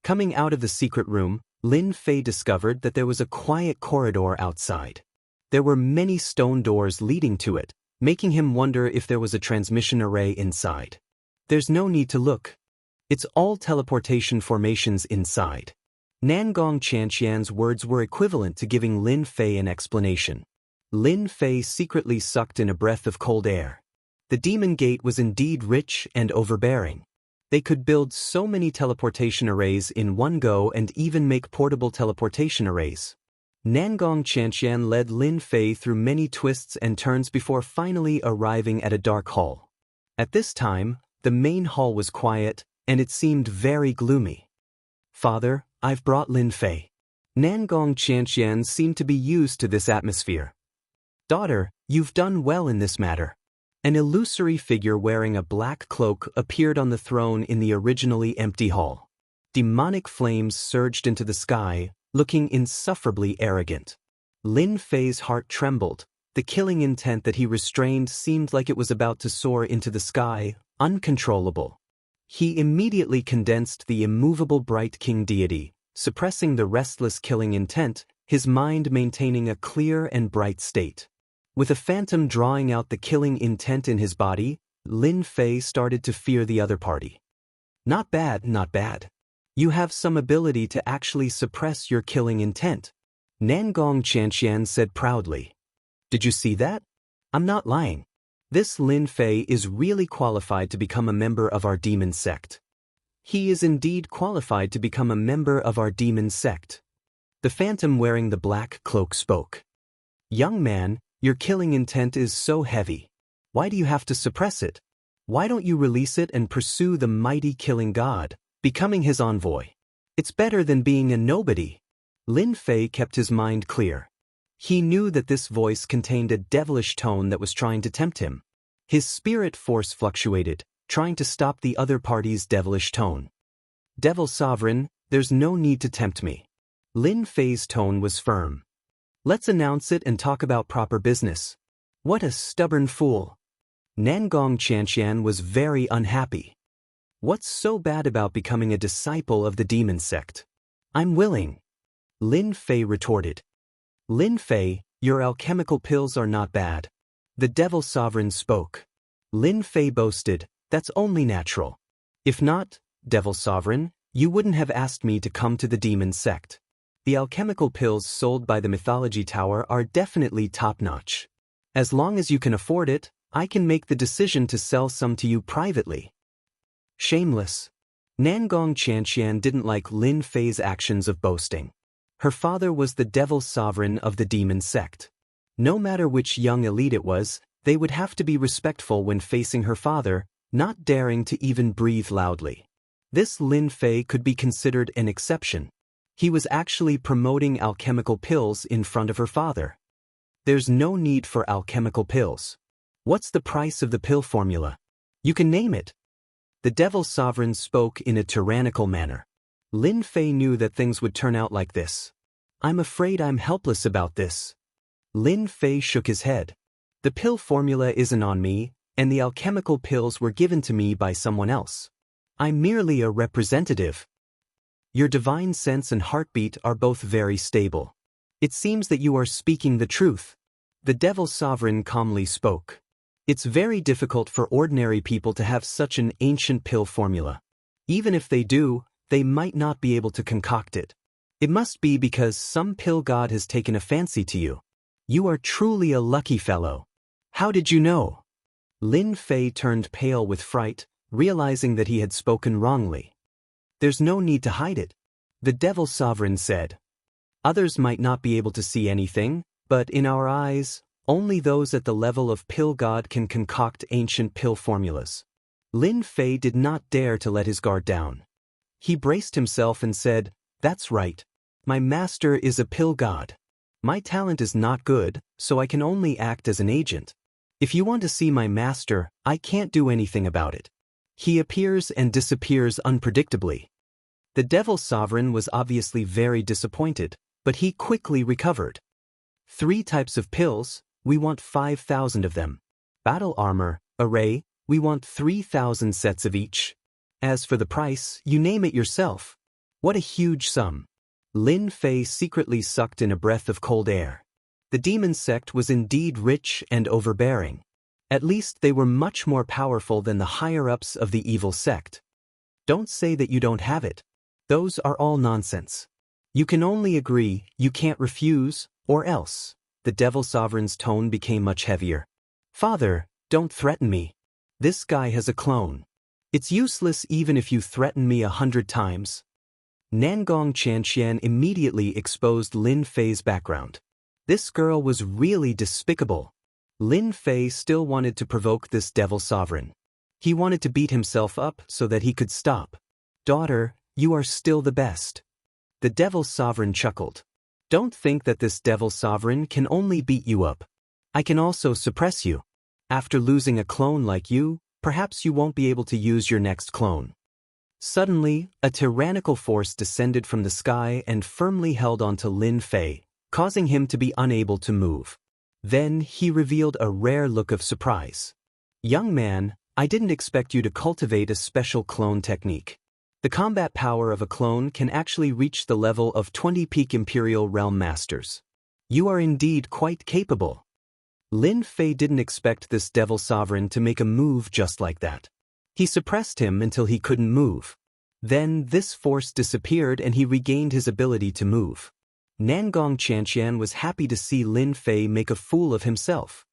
Coming out of the secret room, Lin Fei discovered that there was a quiet corridor outside. There were many stone doors leading to it, making him wonder if there was a transmission array inside. There's no need to look. It's all teleportation formations inside. Nangong Xianxian's words were equivalent to giving Lin Fei an explanation. Lin Fei secretly sucked in a breath of cold air. The demon gate was indeed rich and overbearing. They could build so many teleportation arrays in one go and even make portable teleportation arrays. Nangong Xianxian led Lin Fei through many twists and turns before finally arriving at a dark hall. At this time, the main hall was quiet, and it seemed very gloomy. Father, I've brought Lin Fei. Nangong Xianxian seemed to be used to this atmosphere. Daughter, you've done well in this matter. An illusory figure wearing a black cloak appeared on the throne in the originally empty hall. Demonic flames surged into the sky, looking insufferably arrogant. Lin Fei's heart trembled. The killing intent that he restrained seemed like it was about to soar into the sky, uncontrollable. He immediately condensed the immovable bright king deity, suppressing the restless killing intent, his mind maintaining a clear and bright state. With a phantom drawing out the killing intent in his body, Lin Fei started to fear the other party. Not bad, not bad. You have some ability to actually suppress your killing intent, Nangong Xianxian said proudly. Did you see that? I'm not lying. This Lin Fei is really qualified to become a member of our demon sect. He is indeed qualified to become a member of our demon sect. The phantom wearing the black cloak spoke. Young man, your killing intent is so heavy. Why do you have to suppress it? Why don't you release it and pursue the mighty killing god, becoming his envoy? It's better than being a nobody. Lin Fei kept his mind clear. He knew that this voice contained a devilish tone that was trying to tempt him. His spirit force fluctuated, trying to stop the other party's devilish tone. Devil Sovereign, there's no need to tempt me. Lin Fei's tone was firm. Let's announce it and talk about proper business. What a stubborn fool. Nangong Xianxian was very unhappy. What's so bad about becoming a disciple of the demon sect? I'm willing. Lin Fei retorted. Lin Fei, your alchemical pills are not bad. The Devil Sovereign spoke. Lin Fei boasted, that's only natural. If not, Devil Sovereign, you wouldn't have asked me to come to the demon sect. The alchemical pills sold by the Mythology Tower are definitely top-notch. As long as you can afford it, I can make the decision to sell some to you privately. Shameless. Nangong Xianxian didn't like Lin Fei's actions of boasting. Her father was the Devil Sovereign of the demon sect. No matter which young elite it was, they would have to be respectful when facing her father, not daring to even breathe loudly. This Lin Fei could be considered an exception. He was actually promoting alchemical pills in front of her father. There's no need for alchemical pills. What's the price of the pill formula? You can name it. The Devil Sovereign spoke in a tyrannical manner. Lin Fei knew that things would turn out like this. I'm afraid I'm helpless about this. Lin Fei shook his head. The pill formula isn't on me, and the alchemical pills were given to me by someone else. I'm merely a representative. Your divine sense and heartbeat are both very stable. It seems that you are speaking the truth. The Devil Sovereign calmly spoke. It's very difficult for ordinary people to have such an ancient pill formula. Even if they do, they might not be able to concoct it. It must be because some pill god has taken a fancy to you. You are truly a lucky fellow. How did you know? Lin Fei turned pale with fright, realizing that he had spoken wrongly. There's no need to hide it, the Devil Sovereign said. Others might not be able to see anything, but in our eyes, only those at the level of pill god can concoct ancient pill formulas. Lin Fei did not dare to let his guard down. He braced himself and said, that's right. My master is a pill god. My talent is not good, so I can only act as an agent. If you want to see my master, I can't do anything about it. He appears and disappears unpredictably. The Devil Sovereign was obviously very disappointed, but he quickly recovered. 3 types of pills, we want 5,000 of them. Battle armor, array, we want 3,000 sets of each. As for the price, you name it yourself. What a huge sum. Lin Fei secretly sucked in a breath of cold air. The demon sect was indeed rich and overbearing. At least they were much more powerful than the higher-ups of the evil sect. Don't say that you don't have it. Those are all nonsense. You can only agree, you can't refuse, or else. The Devil Sovereign's tone became much heavier. Father, don't threaten me. This guy has a clone. It's useless even if you threaten me 100 times. Nangong Xianxia immediately exposed Lin Fei's background. This girl was really despicable. Lin Fei still wanted to provoke this Devil Sovereign. He wanted to beat himself up so that he could stop. Daughter, you are still the best. The Devil Sovereign chuckled. Don't think that this Devil Sovereign can only beat you up. I can also suppress you. After losing a clone like you, perhaps you won't be able to use your next clone. Suddenly, a tyrannical force descended from the sky and firmly held onto Lin Fei, causing him to be unable to move. Then he revealed a rare look of surprise. Young man, I didn't expect you to cultivate a special clone technique. The combat power of a clone can actually reach the level of 20 peak Imperial Realm Masters. You are indeed quite capable. Lin Fei didn't expect this Devil Sovereign to make a move just like that. He suppressed him until he couldn't move. Then this force disappeared and he regained his ability to move. Nangong Xianxia was happy to see Lin Fei make a fool of himself.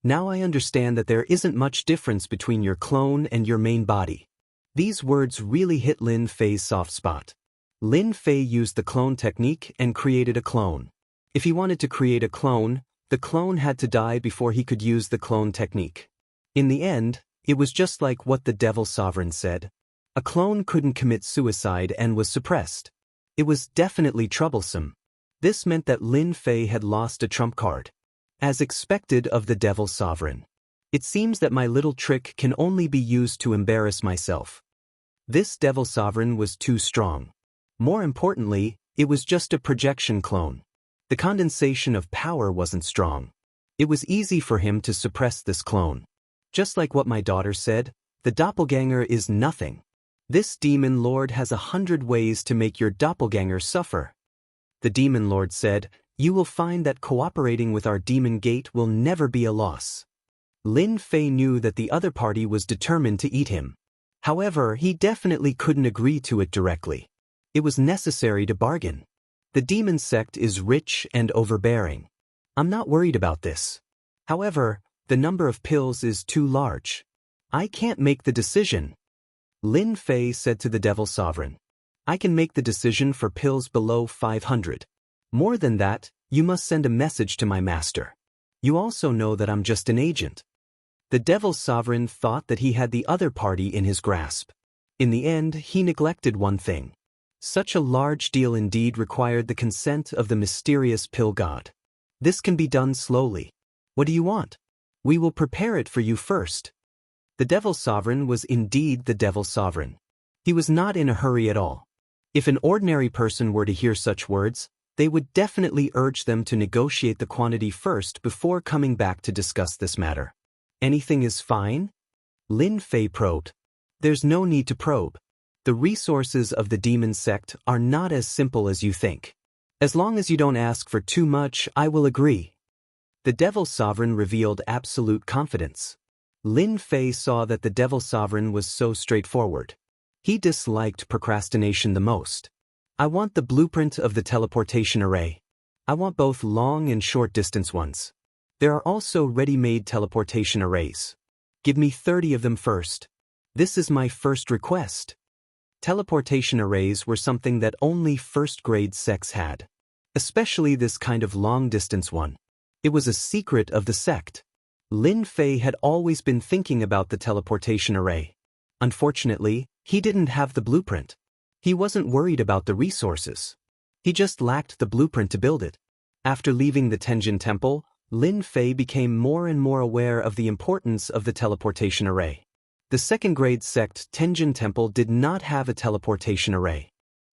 Now I understand that there isn't much difference between your clone and your main body. These words really hit Lin Fei's soft spot. Lin Fei used the clone technique and created a clone. If he wanted to create a clone, the clone had to die before he could use the clone technique. In the end, it was just like what the Devil Sovereign said. A clone couldn't commit suicide and was suppressed. It was definitely troublesome. This meant that Lin Fei had lost a trump card. As expected of the Devil Sovereign. It seems that my little trick can only be used to embarrass myself. This Devil Sovereign was too strong. More importantly, it was just a projection clone. The condensation of power wasn't strong. It was easy for him to suppress this clone. Just like what my daughter said, the doppelganger is nothing. This demon lord has 100 ways to make your doppelganger suffer. The demon lord said, you will find that cooperating with our demon gate will never be a loss. Lin Fei knew that the other party was determined to eat him. However, he definitely couldn't agree to it directly. It was necessary to bargain. The demon sect is rich and overbearing. I'm not worried about this. However, the number of pills is too large. I can't make the decision. Lin Fei said to the Devil Sovereign. I can make the decision for pills below 500. More than that, you must send a message to my master. You also know that I'm just an agent. The Devil Sovereign thought that he had the other party in his grasp. In the end, he neglected one thing. Such a large deal indeed required the consent of the mysterious pill god. This can be done slowly. What do you want? We will prepare it for you first. The Devil Sovereign was indeed the Devil Sovereign. He was not in a hurry at all. If an ordinary person were to hear such words, they would definitely urge them to negotiate the quantity first before coming back to discuss this matter. Anything is fine? Lin Fei probed. There's no need to probe. The resources of the demon sect are not as simple as you think. As long as you don't ask for too much, I will agree. The Devil Sovereign revealed absolute confidence. Lin Fei saw that the Devil Sovereign was so straightforward. He disliked procrastination the most. I want the blueprint of the teleportation array. I want both long and short distance ones. There are also ready-made teleportation arrays. Give me 30 of them first. This is my first request. Teleportation arrays were something that only first-grade sects had. Especially this kind of long-distance one. It was a secret of the sect. Lin Fei had always been thinking about the teleportation array. Unfortunately, he didn't have the blueprint. He wasn't worried about the resources. He just lacked the blueprint to build it. After leaving the Tenjin Temple, Lin Fei became more and more aware of the importance of the teleportation array. The second-grade sect Tenjin Temple did not have a teleportation array.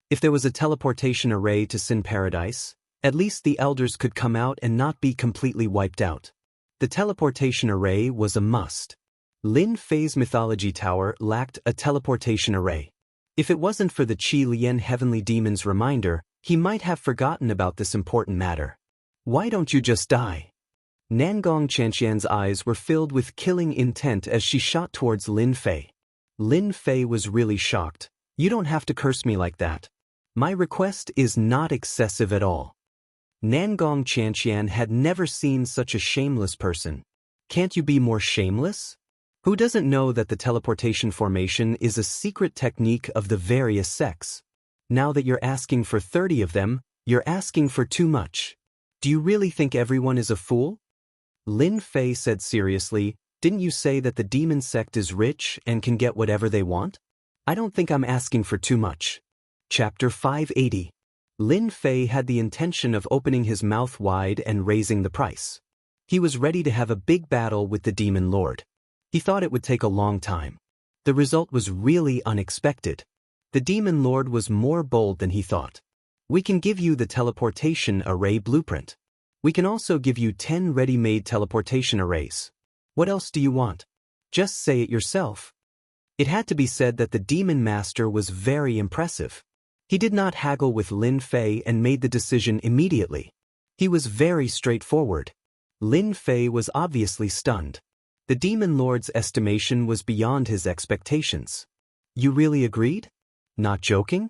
If there was a teleportation array to Sin Paradise, At least the elders could come out and not be completely wiped out. The teleportation array was a must. Lin Fei's mythology tower lacked a teleportation array. If it wasn't for the Qi Lian heavenly demon's reminder, he might have forgotten about this important matter. Why don't you just die? Nangong Xianxian's eyes were filled with killing intent as she shot towards Lin Fei. Lin Fei was really shocked. You don't have to curse me like that. My request is not excessive at all. Nangong Xianxian had never seen such a shameless person. Can't you be more shameless? Who doesn't know that the teleportation formation is a secret technique of the various sects? Now that you're asking for 30 of them, you're asking for too much. Do you really think everyone is a fool? Lin Fei said seriously, didn't you say that the demon sect is rich and can get whatever they want? I don't think I'm asking for too much. Chapter 580. Lin Fei had the intention of opening his mouth wide and raising the price. He was ready to have a big battle with the demon lord. He thought it would take a long time. The result was really unexpected. The demon lord was more bold than he thought. We can give you the teleportation array blueprint. We can also give you 10 ready-made teleportation arrays. What else do you want? Just say it yourself. It had to be said that the demon master was very impressive. He did not haggle with Lin Fei and made the decision immediately. He was very straightforward. Lin Fei was obviously stunned. The demon lord's estimation was beyond his expectations. You really agreed? Not joking?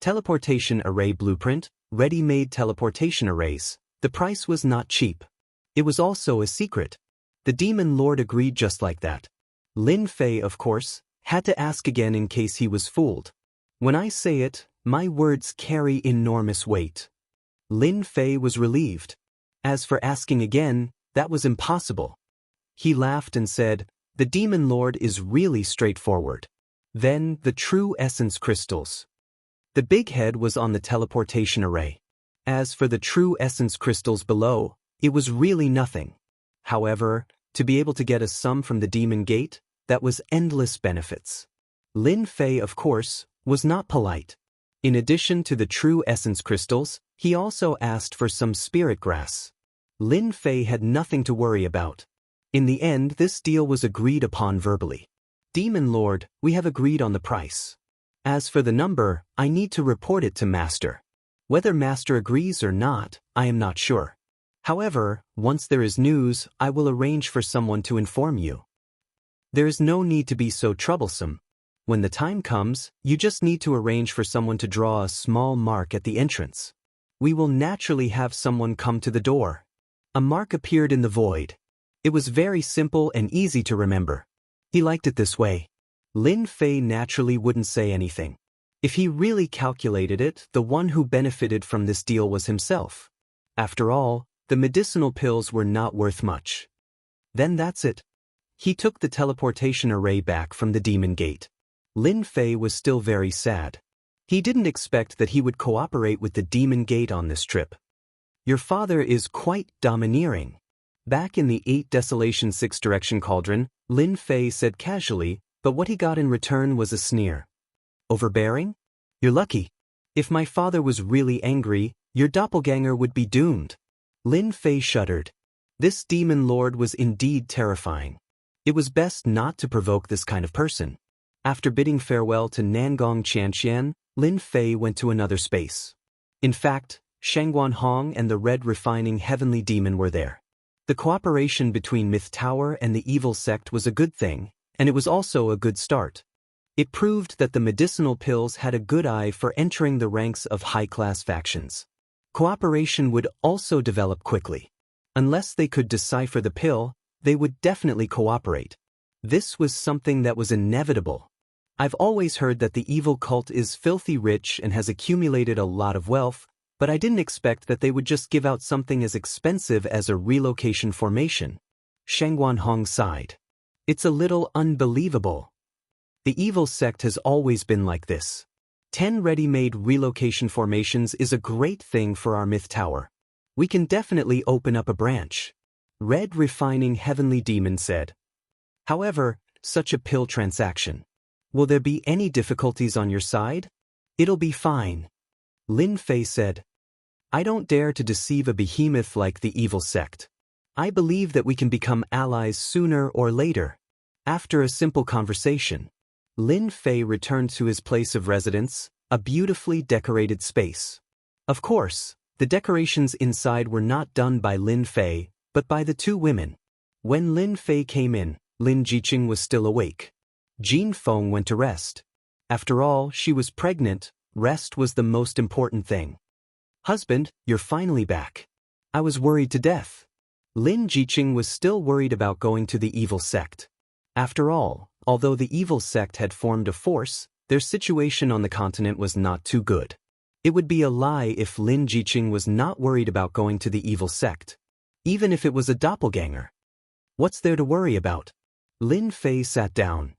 Teleportation array blueprint, ready-made teleportation arrays. The price was not cheap. It was also a secret. The demon lord agreed just like that. Lin Fei, of course, had to ask again in case he was fooled. When I say it, my words carry enormous weight. Lin Fei was relieved. As for asking again, that was impossible. He laughed and said, the demon lord is really straightforward. Then, the true essence crystals. The big head was on the teleportation array. As for the true essence crystals below, it was really nothing. However, to be able to get a sum from the demon gate, that was endless benefits. Lin Fei, of course, was not polite. In addition to the true essence crystals, he also asked for some spirit grass. Lin Fei had nothing to worry about. In the end, this deal was agreed upon verbally. Demon Lord, we have agreed on the price. As for the number, I need to report it to Master. Whether Master agrees or not, I am not sure. However, once there is news, I will arrange for someone to inform you. There is no need to be so troublesome. When the time comes, you just need to arrange for someone to draw a small mark at the entrance. We will naturally have someone come to the door. A mark appeared in the void. It was very simple and easy to remember. He liked it this way. Lin Fei naturally wouldn't say anything. If he really calculated it, the one who benefited from this deal was himself. After all, the medicinal pills were not worth much. Then that's it. He took the teleportation array back from the demon gate. Lin Fei was still very sad. He didn't expect that he would cooperate with the demon gate on this trip. Your father is quite domineering. Back in the 8 Desolation 6 Direction Cauldron, Lin Fei said casually, but what he got in return was a sneer. Overbearing? You're lucky. If my father was really angry, your doppelganger would be doomed. Lin Fei shuddered. This demon lord was indeed terrifying. It was best not to provoke this kind of person. After bidding farewell to Nangong Xianxian, Lin Fei went to another space. In fact, Shangguan Hong and the Red Refining Heavenly Demon were there. The cooperation between Myth Tower and the evil sect was a good thing, and it was also a good start. It proved that the medicinal pills had a good eye for entering the ranks of high-class factions. Cooperation would also develop quickly. Unless they could decipher the pill, they would definitely cooperate. This was something that was inevitable. I've always heard that the evil cult is filthy rich and has accumulated a lot of wealth, but I didn't expect that they would just give out something as expensive as a relocation formation. Shangguan Hong sighed. It's a little unbelievable. The evil sect has always been like this. 10 ready-made relocation formations is a great thing for our Myth Tower. We can definitely open up a branch. Red Refining Heavenly Demon said. However, such a pill transaction. Will there be any difficulties on your side? It'll be fine. Lin Fei said. I don't dare to deceive a behemoth like the evil sect. I believe that we can become allies sooner or later. After a simple conversation, Lin Fei returned to his place of residence, a beautifully decorated space. Of course, the decorations inside were not done by Lin Fei, but by the two women. When Lin Fei came in, Lin Jiqing was still awake. Jin Feng went to rest. After all, she was pregnant. Rest was the most important thing. Husband, you're finally back. I was worried to death. Lin Jiqing was still worried about going to the evil sect. After all, although the evil sect had formed a force, their situation on the continent was not too good. It would be a lie if Lin Jiqing was not worried about going to the evil sect. Even if it was a doppelganger. What's there to worry about? Lin Fei sat down.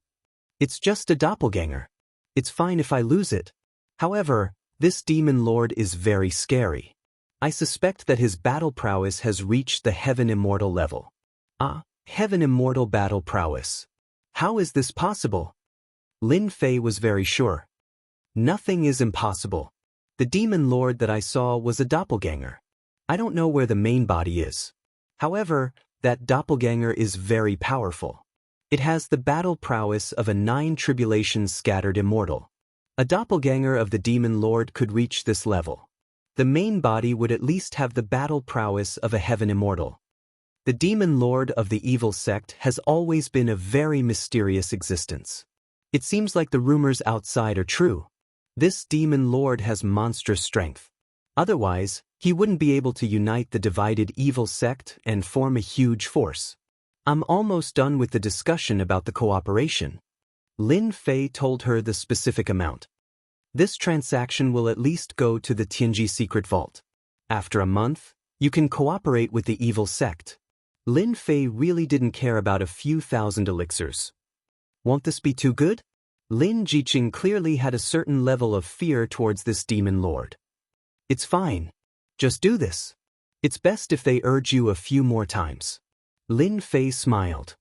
It's just a doppelganger. It's fine if I lose it. However, this demon lord is very scary. I suspect that his battle prowess has reached the Heaven Immortal level. Ah, Heaven Immortal battle prowess. How is this possible? Lin Fei was very sure. Nothing is impossible. The demon lord that I saw was a doppelganger. I don't know where the main body is. However, that doppelganger is very powerful. It has the battle prowess of a 9 tribulations scattered immortal. A doppelganger of the demon lord could reach this level. The main body would at least have the battle prowess of a heaven immortal. The demon lord of the evil sect has always been a very mysterious existence. It seems like the rumors outside are true. This demon lord has monstrous strength. Otherwise, he wouldn't be able to unite the divided evil sect and form a huge force. I'm almost done with the discussion about the cooperation. Lin Fei told her the specific amount. This transaction will at least go to the Tianji secret vault. After a month, you can cooperate with the evil sect. Lin Fei really didn't care about a few thousand elixirs. Won't this be too good? Lin Jiqing clearly had a certain level of fear towards this demon lord. It's fine. Just do this. It's best if they urge you a few more times. Lin Fei smiled.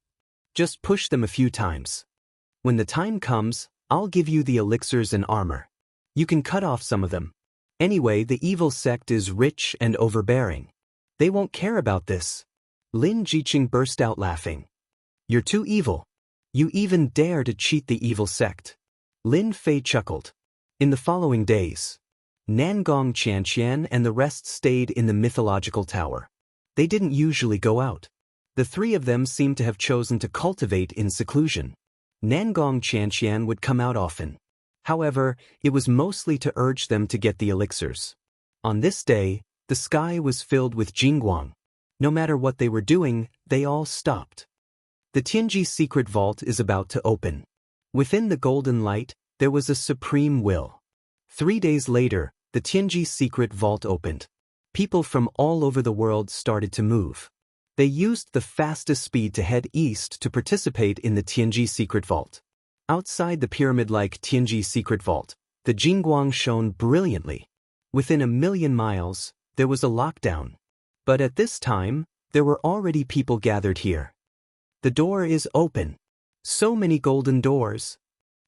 Just push them a few times. When the time comes, I'll give you the elixirs and armor. You can cut off some of them. Anyway, the evil sect is rich and overbearing. They won't care about this. Lin Jiqing burst out laughing. You're too evil. You even dare to cheat the evil sect. Lin Fei chuckled. In the following days, Nangong Xianxia and the rest stayed in the mythological tower. They didn't usually go out. The three of them seemed to have chosen to cultivate in seclusion. Nangong Xianxia would come out often. However, it was mostly to urge them to get the elixirs. On this day, the sky was filled with jingguang. No matter what they were doing, they all stopped. The Tianji secret vault is about to open. Within the golden light, there was a supreme will. 3 days later, the Tianji secret vault opened. People from all over the world started to move. They used the fastest speed to head east to participate in the Tianji secret vault. Outside the pyramid-like Tianji secret vault, the jingguang shone brilliantly. Within 1,000,000 miles, there was a lockdown. But at this time, there were already people gathered here. The door is open. So many golden doors.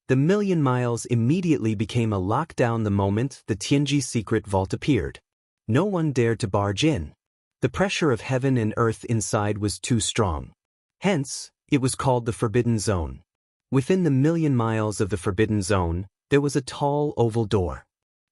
The 1,000,000 miles immediately became a lockdown the moment the Tianji secret vault appeared. No one dared to barge in. The pressure of heaven and earth inside was too strong. Hence, it was called the Forbidden Zone. Within the 1,000,000 miles of the Forbidden Zone, there was a tall oval door.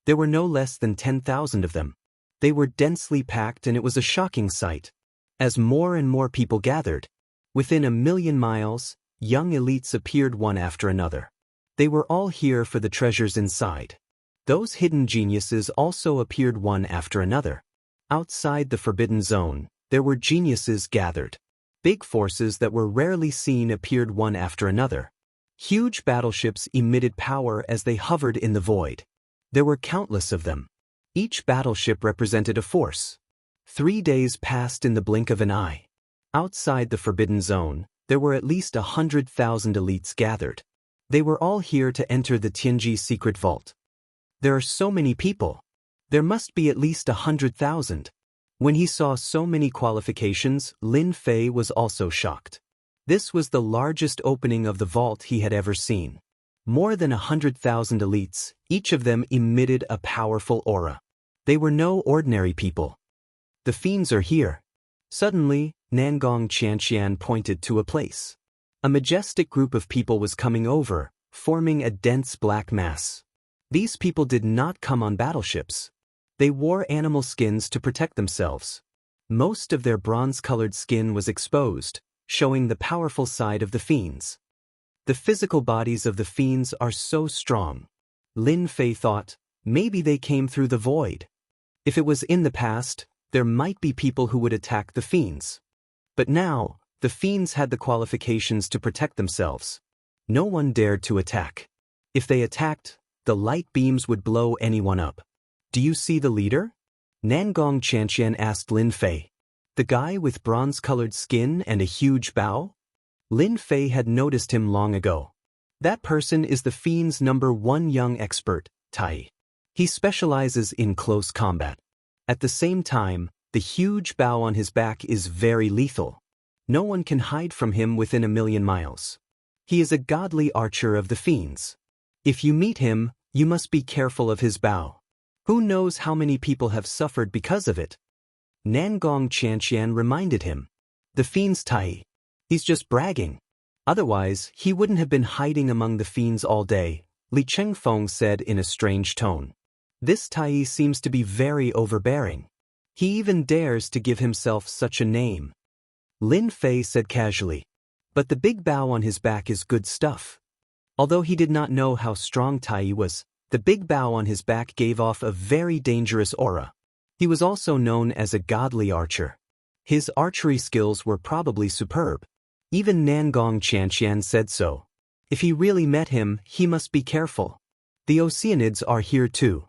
There were no less than 10,000 of them. They were densely packed and it was a shocking sight. As more and more people gathered, within 1,000,000 miles, young elites appeared one after another. They were all here for the treasures inside. Those hidden geniuses also appeared one after another. Outside the Forbidden Zone, there were geniuses gathered. Big forces that were rarely seen appeared one after another. Huge battleships emitted power as they hovered in the void. There were countless of them. Each battleship represented a force. 3 days passed in the blink of an eye. Outside the Forbidden Zone, there were at least 100,000 elites gathered. They were all here to enter the Tianji secret vault. There are so many people. There must be at least 100,000. When he saw so many qualifications, Lin Fei was also shocked. This was the largest opening of the vault he had ever seen. More than 100,000 elites, each of them emitted a powerful aura. They were no ordinary people. The fiends are here. Suddenly, Nangong Xianxian pointed to a place. A majestic group of people was coming over, forming a dense black mass. These people did not come on battleships. They wore animal skins to protect themselves. Most of their bronze-colored skin was exposed, showing the powerful side of the fiends. The physical bodies of the fiends are so strong. Lin Fei thought, maybe they came through the void. If it was in the past, there might be people who would attack the fiends. But now, the fiends had the qualifications to protect themselves. No one dared to attack. If they attacked, the light beams would blow anyone up. Do you see the leader? Nangong Xianxian asked Lin Fei. The guy with bronze-colored skin and a huge bow? Lin Fei had noticed him long ago. That person is the fiend's #1 young expert, Tai. He specializes in close combat. At the same time, the huge bow on his back is very lethal. No one can hide from him within 1,000,000 miles. He is a godly archer of the fiends. If you meet him, you must be careful of his bow. Who knows how many people have suffered because of it? Nangong Xianxian reminded him. The fiend's Tai. He's just bragging. Otherwise, he wouldn't have been hiding among the fiends all day, Li Chengfeng said in a strange tone. This Tai seems to be very overbearing. He even dares to give himself such a name. Lin Fei said casually. But the big bow on his back is good stuff. Although he did not know how strong Tai was, the big bow on his back gave off a very dangerous aura. He was also known as a godly archer. His archery skills were probably superb. Even Nangong Xianxian said so. If he really met him, he must be careful. The Oceanids are here too.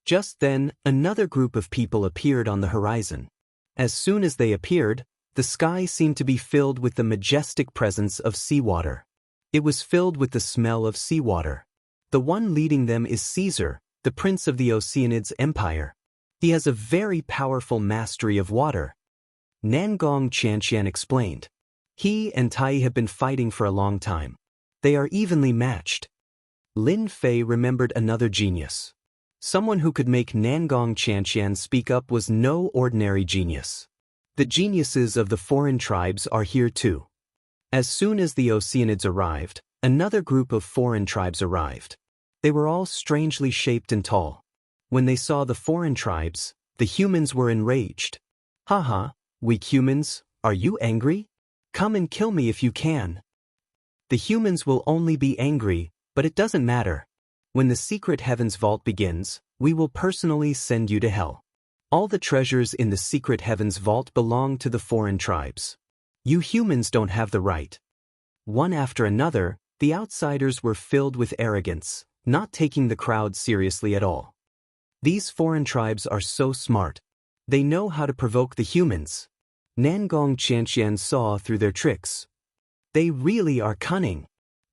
Just then, another group of people appeared on the horizon. As soon as they appeared, the sky seemed to be filled with the majestic presence of seawater. It was filled with the smell of seawater. The one leading them is Caesar, the prince of the Oceanids Empire. He has a very powerful mastery of water. Nangong Xianxian explained. He and Tai have been fighting for a long time. They are evenly matched. Lin Fei remembered another genius. Someone who could make Nangong Xianxian speak up was no ordinary genius. The geniuses of the foreign tribes are here too. As soon as the Oceanids arrived, another group of foreign tribes arrived. They were all strangely shaped and tall. When they saw the foreign tribes, the humans were enraged. Haha, weak humans, are you angry? Come and kill me if you can. The humans will only be angry, but it doesn't matter. When the secret heavens vault begins, we will personally send you to hell. All the treasures in the secret heavens vault belong to the foreign tribes. You humans don't have the right. One after another, the outsiders were filled with arrogance, not taking the crowd seriously at all. These foreign tribes are so smart. They know how to provoke the humans. Nangong Xianxian saw through their tricks. They really are cunning.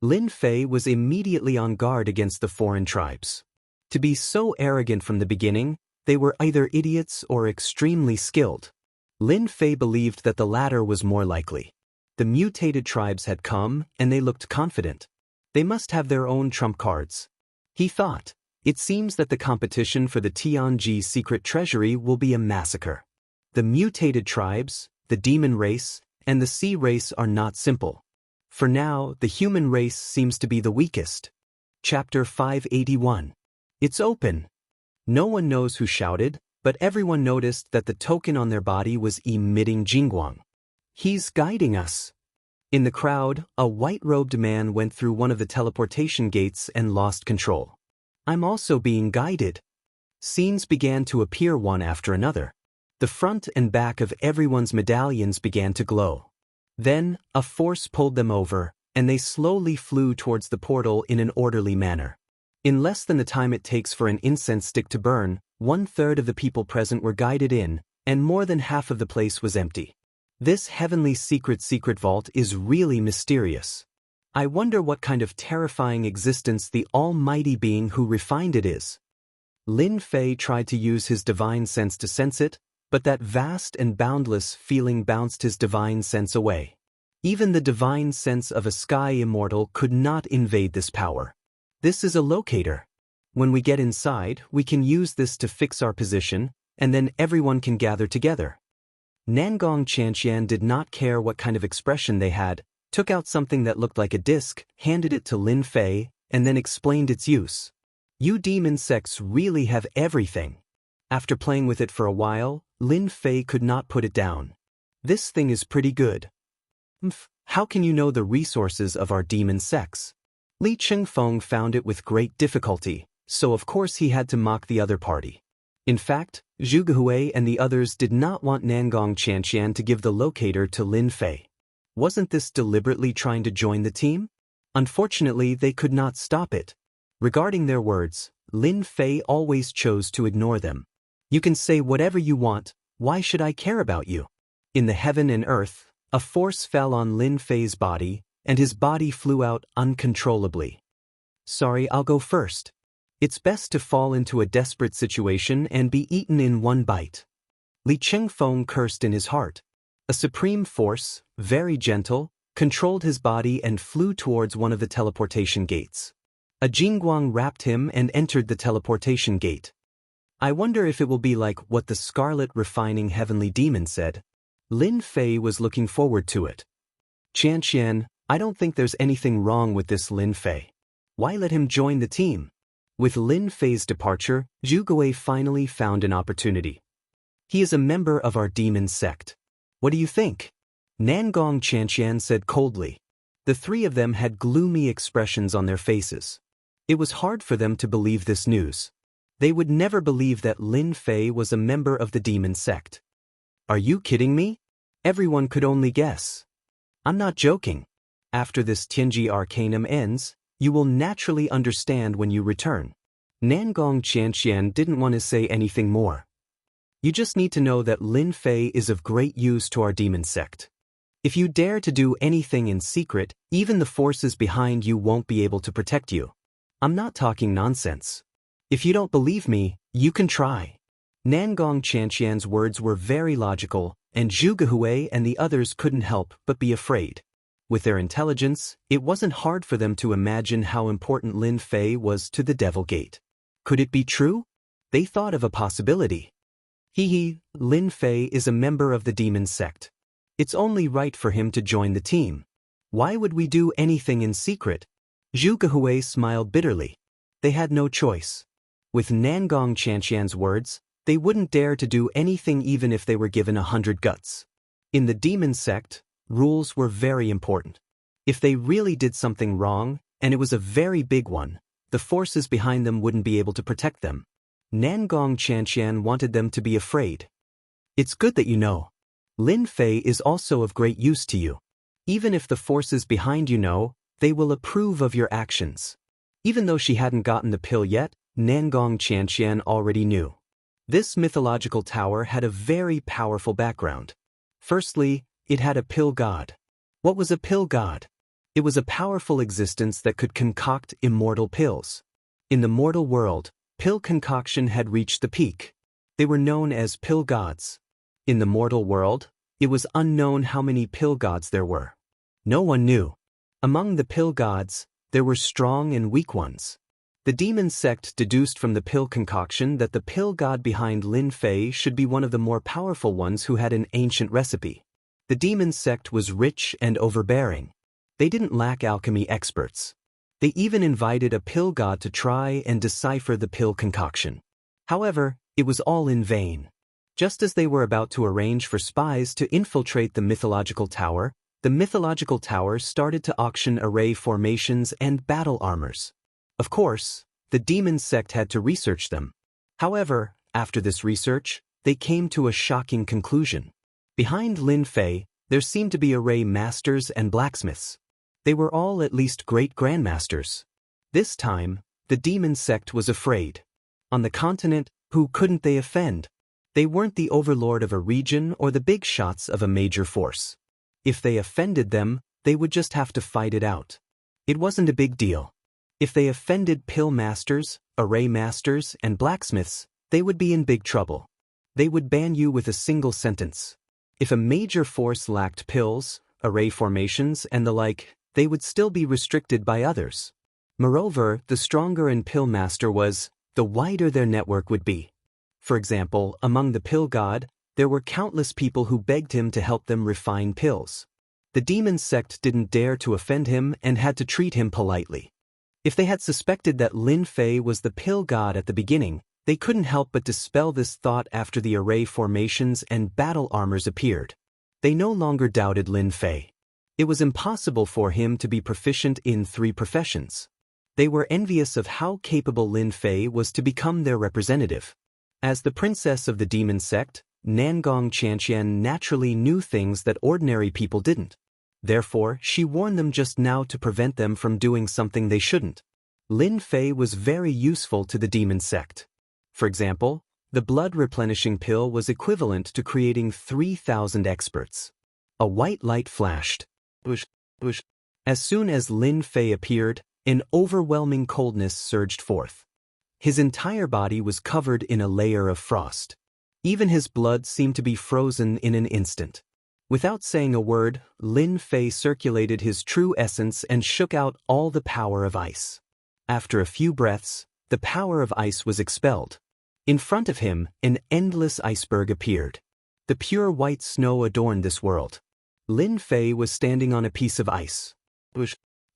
Lin Fei was immediately on guard against the foreign tribes. To be so arrogant from the beginning, they were either idiots or extremely skilled. Lin Fei believed that the latter was more likely. The mutated tribes had come, and they looked confident. They must have their own trump cards. He thought, it seems that the competition for the Tianji secret treasury will be a massacre. The mutated tribes, the demon race, and the sea race are not simple. For now, the human race seems to be the weakest. Chapter 581. It's open. No one knows who shouted, but everyone noticed that the token on their body was emitting jingguang. He's guiding us. In the crowd, a white-robed man went through one of the teleportation gates and lost control. I'm also being guided. Scenes began to appear one after another. The front and back of everyone's medallions began to glow. Then, a force pulled them over, and they slowly flew towards the portal in an orderly manner. In less than the time it takes for an incense stick to burn, 1/3 of the people present were guided in, and more than half of the place was empty. This heavenly secret vault is really mysterious. I wonder what kind of terrifying existence the almighty being who refined it is. Lin Fei tried to use his divine sense to sense it, but that vast and boundless feeling bounced his divine sense away. Even the divine sense of a sky immortal could not invade this power. This is a locator. When we get inside, we can use this to fix our position, and then everyone can gather together. Nangong Xianxia did not care what kind of expression they had, took out something that looked like a disc, handed it to Lin Fei, and then explained its use. You demon sects really have everything. After playing with it for a while, Lin Fei could not put it down. This thing is pretty good. How can you know the resources of our demon sects? Li Chengfeng found it with great difficulty, so of course he had to mock the other party. In fact, Zhu Gehui and the others did not want Nangong Xianxia to give the locator to Lin Fei. Wasn't this deliberately trying to join the team? Unfortunately, they could not stop it. Regarding their words, Lin Fei always chose to ignore them. You can say whatever you want, why should I care about you? In the heaven and earth, a force fell on Lin Fei's body, and his body flew out uncontrollably. Sorry, I'll go first. It's best to fall into a desperate situation and be eaten in one bite. Li Chengfeng cursed in his heart. A supreme force, very gentle, controlled his body and flew towards one of the teleportation gates. A jingguang wrapped him and entered the teleportation gate. I wonder if it will be like what the scarlet refining heavenly demon said. Lin Fei was looking forward to it. Xianxian, I don't think there's anything wrong with this Lin Fei. Why let him join the team? With Lin Fei's departure, Zhu Gehui finally found an opportunity. He is a member of our demon sect. What do you think? Nangong Xianxian said coldly. The three of them had gloomy expressions on their faces. It was hard for them to believe this news. They would never believe that Lin Fei was a member of the demon sect. Are you kidding me? Everyone could only guess. I'm not joking. After this Tianji Arcanum ends, you will naturally understand when you return. Nangong Xianxian didn't want to say anything more. You just need to know that Lin Fei is of great use to our demon sect. If you dare to do anything in secret, even the forces behind you won't be able to protect you. I'm not talking nonsense. If you don't believe me, you can try. Nangong Xianxian's words were very logical, and Zhu Gehui and the others couldn't help but be afraid. With their intelligence, it wasn't hard for them to imagine how important Lin Fei was to the Devil Gate. Could it be true? They thought of a possibility. Lin Fei is a member of the demon sect. It's only right for him to join the team. Why would we do anything in secret? Zhu Gehui smiled bitterly. They had no choice. With Nangong Xianxian's words, they wouldn't dare to do anything even if they were given 100 guts. In the demon sect, rules were very important. If they really did something wrong, and it was a very big one, the forces behind them wouldn't be able to protect them. Nangong Xianxian wanted them to be afraid. It's good that you know. Lin Fei is also of great use to you. Even if the forces behind you know, they will approve of your actions. Even though she hadn't gotten the pill yet, Nangong Xianxian already knew. This mythological tower had a very powerful background. Firstly, it had a pill god. What was a pill god? It was a powerful existence that could concoct immortal pills. In the mortal world, pill concoction had reached the peak. They were known as pill gods. In the mortal world, it was unknown how many pill gods there were. No one knew. Among the pill gods, there were strong and weak ones. The demon sect deduced from the pill concoction that the pill god behind Lin Fei should be one of the more powerful ones who had an ancient recipe. The demon sect was rich and overbearing. They didn't lack alchemy experts. They even invited a pill god to try and decipher the pill concoction. However, it was all in vain. Just as they were about to arrange for spies to infiltrate the mythological tower started to auction array formations and battle armors. Of course, the demon sect had to research them. However, after this research, they came to a shocking conclusion. Behind Lin Fei, there seemed to be array masters and blacksmiths. They were all at least great grandmasters. This time, the demon sect was afraid. On the continent, who couldn't they offend? They weren't the overlord of a region or the big shots of a major force. If they offended them, they would just have to fight it out. It wasn't a big deal. If they offended pill masters, array masters, and blacksmiths, they would be in big trouble. They would ban you with a single sentence. If a major force lacked pills, array formations, and the like, they would still be restricted by others. Moreover, the stronger an pill master was, the wider their network would be. For example, among the pill god, there were countless people who begged him to help them refine pills. The demon sect didn't dare to offend him and had to treat him politely. If they had suspected that Lin Fei was the pill god at the beginning, they couldn't help but dispel this thought after the array formations and battle armors appeared. They no longer doubted Lin Fei. It was impossible for him to be proficient in 3 professions. They were envious of how capable Lin Fei was to become their representative. As the princess of the demon sect, Nangong Xianxia naturally knew things that ordinary people didn't. Therefore, she warned them just now to prevent them from doing something they shouldn't. Lin Fei was very useful to the demon sect. For example, the blood replenishing pill was equivalent to creating 3,000 experts. A white light flashed. Bush. As soon as Lin Fei appeared, an overwhelming coldness surged forth. His entire body was covered in a layer of frost. Even his blood seemed to be frozen in an instant. Without saying a word, Lin Fei circulated his true essence and shook out all the power of ice. After a few breaths, the power of ice was expelled. In front of him, an endless iceberg appeared. The pure white snow adorned this world. Lin Fei was standing on a piece of ice.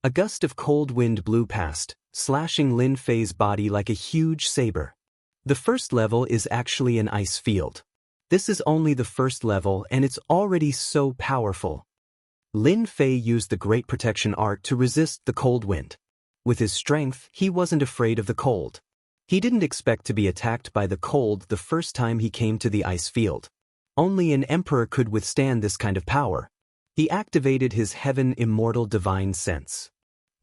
A gust of cold wind blew past, slashing Lin Fei's body like a huge saber. The first level is actually an ice field. This is only the first level and it's already so powerful. Lin Fei used the Great Protection Art to resist the cold wind. With his strength, he wasn't afraid of the cold. He didn't expect to be attacked by the cold the first time he came to the ice field. Only an emperor could withstand this kind of power. He activated his heaven immortal divine sense.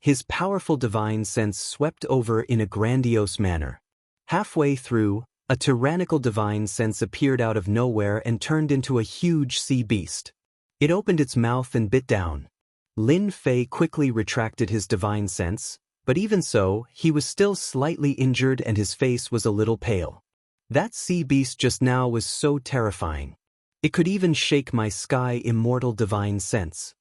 His powerful divine sense swept over in a grandiose manner. Halfway through, a tyrannical divine sense appeared out of nowhere and turned into a huge sea beast. It opened its mouth and bit down. Lin Fei quickly retracted his divine sense, but even so, he was still slightly injured and his face was a little pale. That sea beast just now was so terrifying. It could even shake my sky immortal divine sense.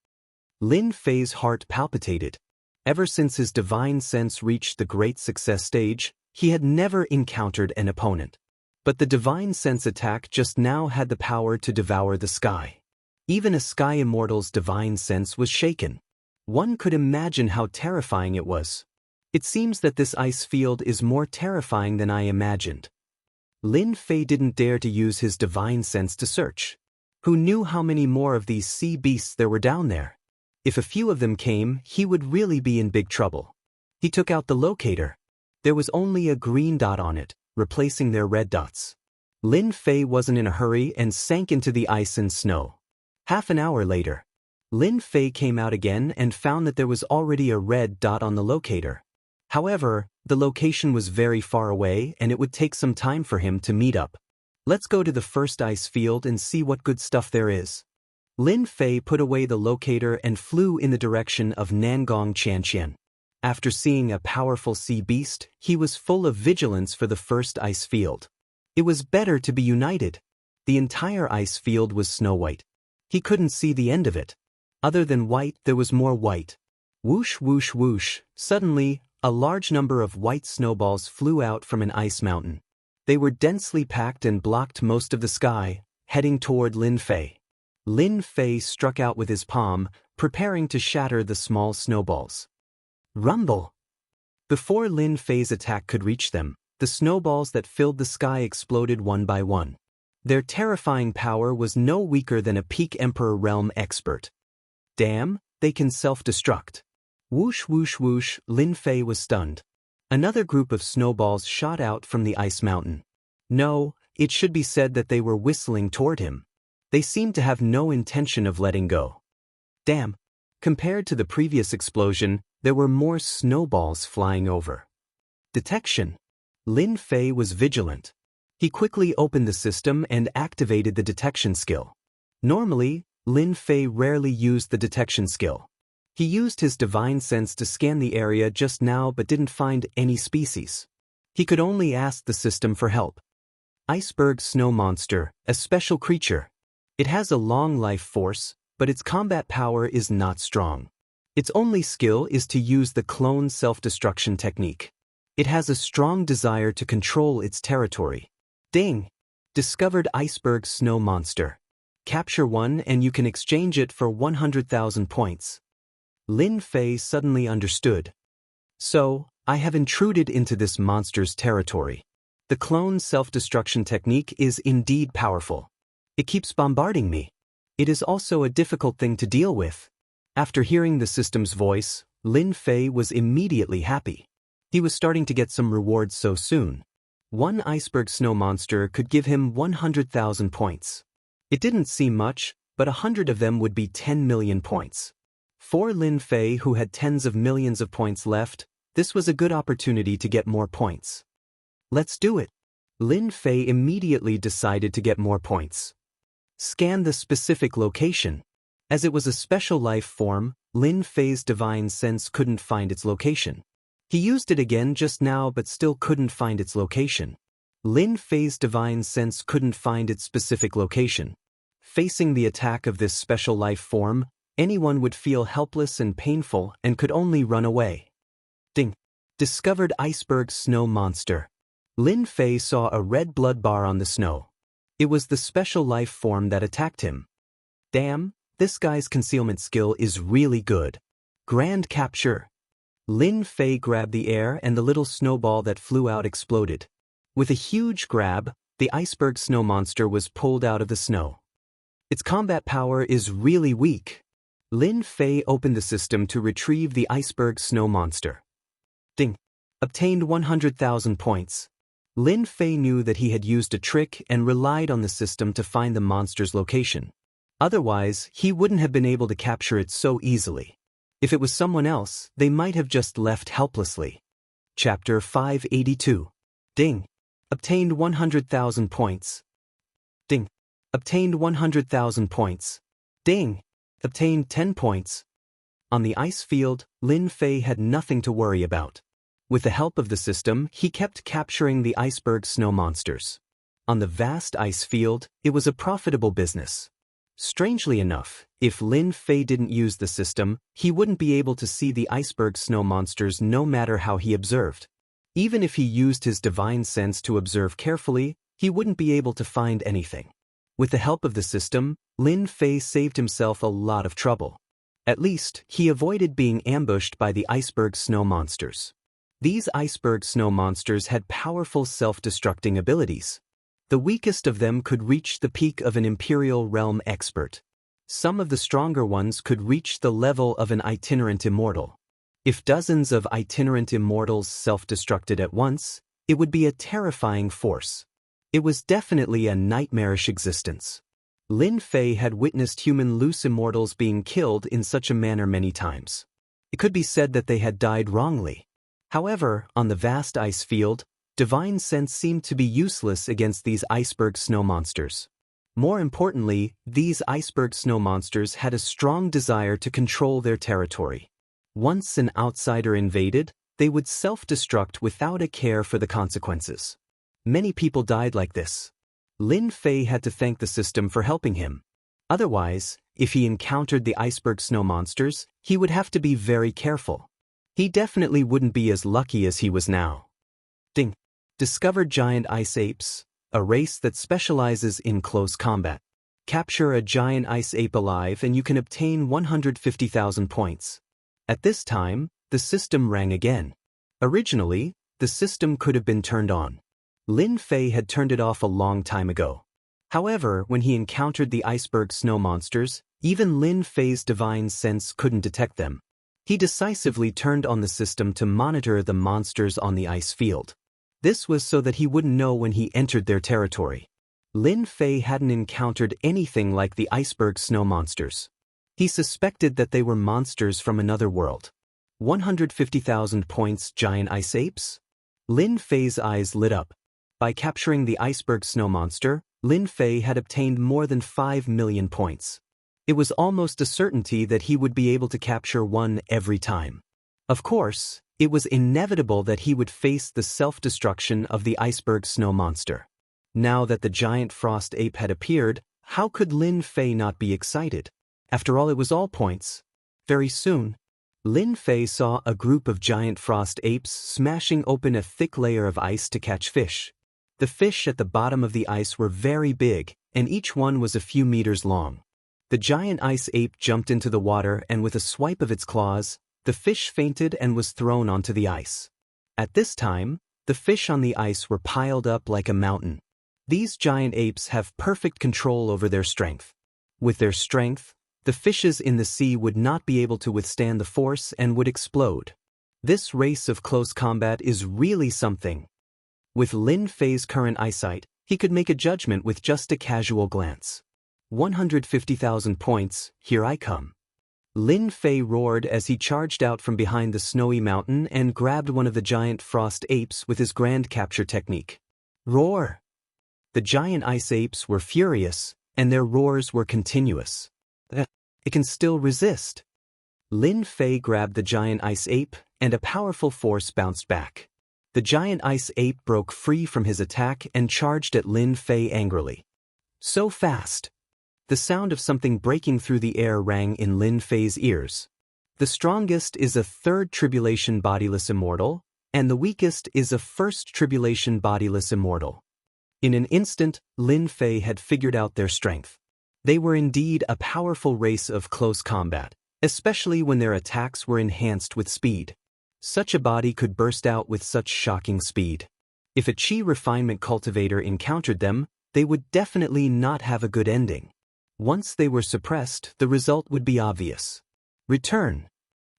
Lin Fei's heart palpitated. Ever since his divine sense reached the great success stage, he had never encountered an opponent. But the divine sense attack just now had the power to devour the sky. Even a sky immortal's divine sense was shaken. One could imagine how terrifying it was. It seems that this ice field is more terrifying than I imagined. Lin Fei didn't dare to use his divine sense to search. Who knew how many more of these sea beasts there were down there? If a few of them came, he would really be in big trouble. He took out the locator. There was only a green dot on it, replacing their red dots. Lin Fei wasn't in a hurry and sank into the ice and snow. Half an hour later, Lin Fei came out again and found that there was already a red dot on the locator. However, the location was very far away and it would take some time for him to meet up. Let's go to the first ice field and see what good stuff there is. Lin Fei put away the locator and flew in the direction of Nangong Xianxia. After seeing a powerful sea beast, he was full of vigilance for the first ice field. It was better to be united. The entire ice field was snow-white. He couldn't see the end of it. Other than white, there was more white. Whoosh, whoosh, whoosh. Suddenly, a large number of white snowballs flew out from an ice mountain. They were densely packed and blocked most of the sky, heading toward Lin Fei. Lin Fei struck out with his palm, preparing to shatter the small snowballs. Rumble! Before Lin Fei's attack could reach them, the snowballs that filled the sky exploded one by one. Their terrifying power was no weaker than a peak Emperor Realm expert. Damn, they can self-destruct. Whoosh, whoosh, whoosh, Lin Fei was stunned. Another group of snowballs shot out from the ice mountain. No, it should be said that they were whistling toward him. They seemed to have no intention of letting go. Damn! Compared to the previous explosion, there were more snowballs flying over. Detection. Lin Fei was vigilant. He quickly opened the system and activated the detection skill. Normally, Lin Fei rarely used the detection skill. He used his divine sense to scan the area just now but didn't find any species. He could only ask the system for help. Iceberg Snow Monster, a special creature. It has a long life force, but its combat power is not strong. Its only skill is to use the clone self-destruction technique. It has a strong desire to control its territory. Ding! Discovered iceberg snow monster. Capture one and you can exchange it for 100,000 points. Lin Fei suddenly understood. So, I have intruded into this monster's territory. The clone self-destruction technique is indeed powerful. It keeps bombarding me. It is also a difficult thing to deal with. After hearing the system's voice, Lin Fei was immediately happy. He was starting to get some rewards so soon. One iceberg snow monster could give him 100,000 points. It didn't seem much, but 100 of them would be 10 million points. For Lin Fei, who had tens of millions of points left, this was a good opportunity to get more points. Let's do it. Lin Fei immediately decided to get more points. Scan the specific location. As it was a special life form, Lin Fei's divine sense couldn't find its location. He used it again just now but still couldn't find its location. Lin Fei's divine sense couldn't find its specific location. Facing the attack of this special life form, anyone would feel helpless and painful and could only run away. Ding! Discovered iceberg snow monster. Lin Fei saw a red blood bar on the snow. It was the special life form that attacked him. Damn, this guy's concealment skill is really good. Grand capture. Lin Fei grabbed the air and the little snowball that flew out exploded. With a huge grab, the iceberg snow monster was pulled out of the snow. Its combat power is really weak. Lin Fei opened the system to retrieve the iceberg snow monster. Ding! Obtained 100,000 points. Lin Fei knew that he had used a trick and relied on the system to find the monster's location. Otherwise, he wouldn't have been able to capture it so easily. If it was someone else, they might have just left helplessly. Chapter 582. Ding! Obtained 100,000 points. Ding! Obtained 100,000 points. Ding! Obtained 10 points. On the ice field, Lin Fei had nothing to worry about. With the help of the system, he kept capturing the iceberg snow monsters. On the vast ice field, it was a profitable business. Strangely enough, if Lin Fei didn't use the system, he wouldn't be able to see the iceberg snow monsters no matter how he observed. Even if he used his divine sense to observe carefully, he wouldn't be able to find anything. With the help of the system, Lin Fei saved himself a lot of trouble. At least, he avoided being ambushed by the iceberg snow monsters. These iceberg snow monsters had powerful self-destructing abilities. The weakest of them could reach the peak of an Imperial Realm expert. Some of the stronger ones could reach the level of an itinerant immortal. If dozens of itinerant immortals self-destructed at once, it would be a terrifying force. It was definitely a nightmarish existence. Lin Fei had witnessed human loose immortals being killed in such a manner many times. It could be said that they had died wrongly. However, on the vast ice field, divine sense seemed to be useless against these iceberg snow monsters. More importantly, these iceberg snow monsters had a strong desire to control their territory. Once an outsider invaded, they would self-destruct without a care for the consequences. Many people died like this. Lin Fei had to thank the system for helping him. Otherwise, if he encountered the iceberg snow monsters, he would have to be very careful. He definitely wouldn't be as lucky as he was now. Ding! Discovered giant ice apes, a race that specializes in close combat. Capture a giant ice ape alive and you can obtain 150,000 points. At this time, the system rang again. Originally, the system could have been turned on. Lin Fei had turned it off a long time ago. However, when he encountered the iceberg snow monsters, even Lin Fei's divine sense couldn't detect them. He decisively turned on the system to monitor the monsters on the ice field. This was so that he wouldn't know when he entered their territory. Lin Fei hadn't encountered anything like the iceberg snow monsters. He suspected that they were monsters from another world. 150,000 points giant ice apes? Lin Fei's eyes lit up. By capturing the iceberg snow monster, Lin Fei had obtained more than 5 million points. It was almost a certainty that he would be able to capture one every time. Of course, it was inevitable that he would face the self-destruction of the iceberg snow monster. Now that the giant frost ape had appeared, how could Lin Fei not be excited? After all, it was all points. Very soon, Lin Fei saw a group of giant frost apes smashing open a thick layer of ice to catch fish. The fish at the bottom of the ice were very big, and each one was a few meters long. The giant ice ape jumped into the water, and with a swipe of its claws, the fish fainted and was thrown onto the ice. At this time, the fish on the ice were piled up like a mountain. These giant apes have perfect control over their strength. With their strength, the fishes in the sea would not be able to withstand the force and would explode. This race of close combat is really something. With Lin Fei's current eyesight, he could make a judgment with just a casual glance. 150,000 points, here I come. Lin Fei roared as he charged out from behind the snowy mountain and grabbed one of the giant frost apes with his grand capture technique. Roar! The giant ice apes were furious, and their roars were continuous. It can still resist. Lin Fei grabbed the giant ice ape, and a powerful force bounced back. The giant ice ape broke free from his attack and charged at Lin Fei angrily. So fast! The sound of something breaking through the air rang in Lin Fei's ears. The strongest is a third tribulation bodiless immortal, and the weakest is a first tribulation bodiless immortal. In an instant, Lin Fei had figured out their strength. They were indeed a powerful race of close combat, especially when their attacks were enhanced with speed. Such a body could burst out with such shocking speed. If a chi refinement cultivator encountered them, they would definitely not have a good ending. Once they were suppressed, the result would be obvious. Return.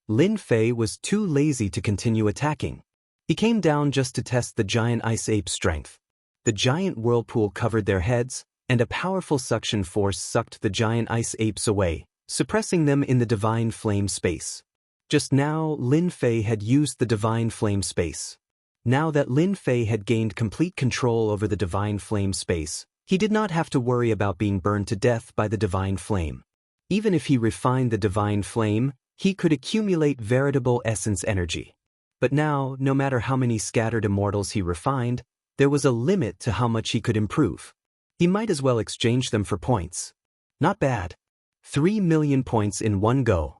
Lin Fei was too lazy to continue attacking. He came down just to test the giant ice ape's strength. The giant whirlpool covered their heads, and a powerful suction force sucked the giant ice apes away, suppressing them in the divine flame space. Just now, Lin Fei had used the divine flame space. Now that Lin Fei had gained complete control over the divine flame space, he did not have to worry about being burned to death by the divine flame. Even if he refined the divine flame, he could accumulate veritable essence energy. But now, no matter how many scattered immortals he refined, there was a limit to how much he could improve. He might as well exchange them for points. Not bad. 3 million points in one go.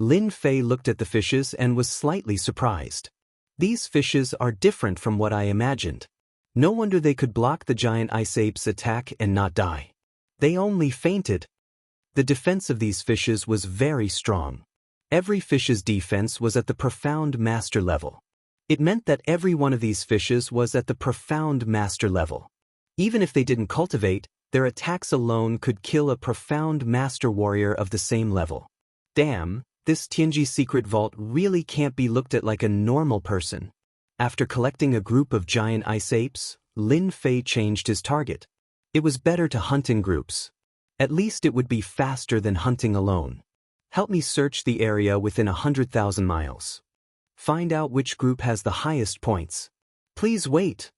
Lin Fei looked at the fishes and was slightly surprised. These fishes are different from what I imagined. No wonder they could block the giant ice ape's attack and not die. They only fainted. The defense of these fishes was very strong. Every fish's defense was at the profound master level. It meant that every one of these fishes was at the profound master level. Even if they didn't cultivate, their attacks alone could kill a profound master warrior of the same level. Damn, this Tianji secret vault really can't be looked at like a normal person. After collecting a group of giant ice apes, Lin Fei changed his target. It was better to hunt in groups. At least it would be faster than hunting alone. Help me search the area within 100,000 miles. Find out which group has the highest points. Please wait.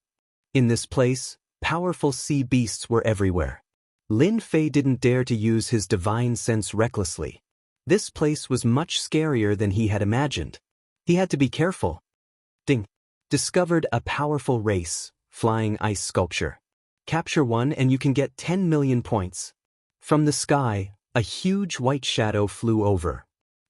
In this place, powerful sea beasts were everywhere. Lin Fei didn't dare to use his divine sense recklessly. This place was much scarier than he had imagined. He had to be careful. Ding. Discovered a powerful race, flying ice sculpture. Capture one and you can get 10 million points. From the sky, a huge white shadow flew over.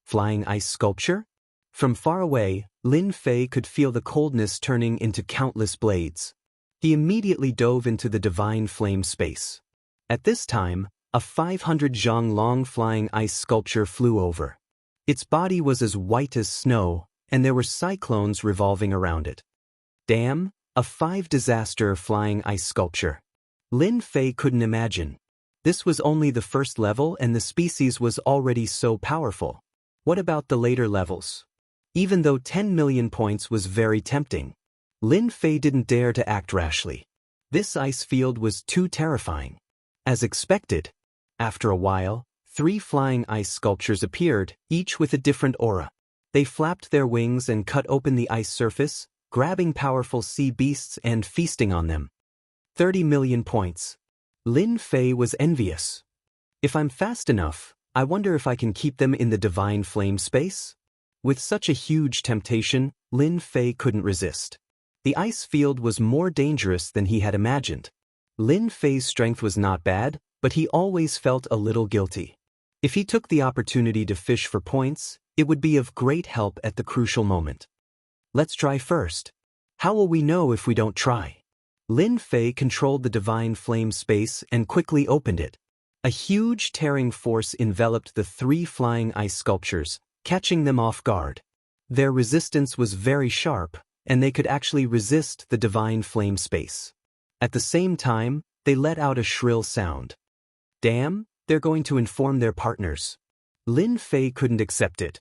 Flying ice sculpture? From far away, Lin Fei could feel the coldness turning into countless blades. He immediately dove into the divine flame space. At this time, a 500 zhang long flying ice sculpture flew over. Its body was as white as snow, and there were cyclones revolving around it. Damn, a 5-disaster flying ice sculpture. Lin Fei couldn't imagine. This was only the first level and the species was already so powerful. What about the later levels? Even though 10 million points was very tempting, Lin Fei didn't dare to act rashly. This ice field was too terrifying. As expected, after a while, 3 flying ice sculptures appeared, each with a different aura. They flapped their wings and cut open the ice surface, grabbing powerful sea beasts and feasting on them. 30 million points. Lin Fei was envious. If I'm fast enough, I wonder if I can keep them in the divine flame space? With such a huge temptation, Lin Fei couldn't resist. The ice field was more dangerous than he had imagined. Lin Fei's strength was not bad, but he always felt a little guilty. If he took the opportunity to fish for points, It would be of great help at the crucial moment. Let's try first. How will we know if we don't try? Lin Fei controlled the divine flame space and quickly opened it. A huge tearing force enveloped the 3 flying ice sculptures, catching them off guard. Their resistance was very sharp, and they could actually resist the divine flame space. At the same time, they let out a shrill sound. Damn, they're going to inform their partners. Lin Fei couldn't accept it.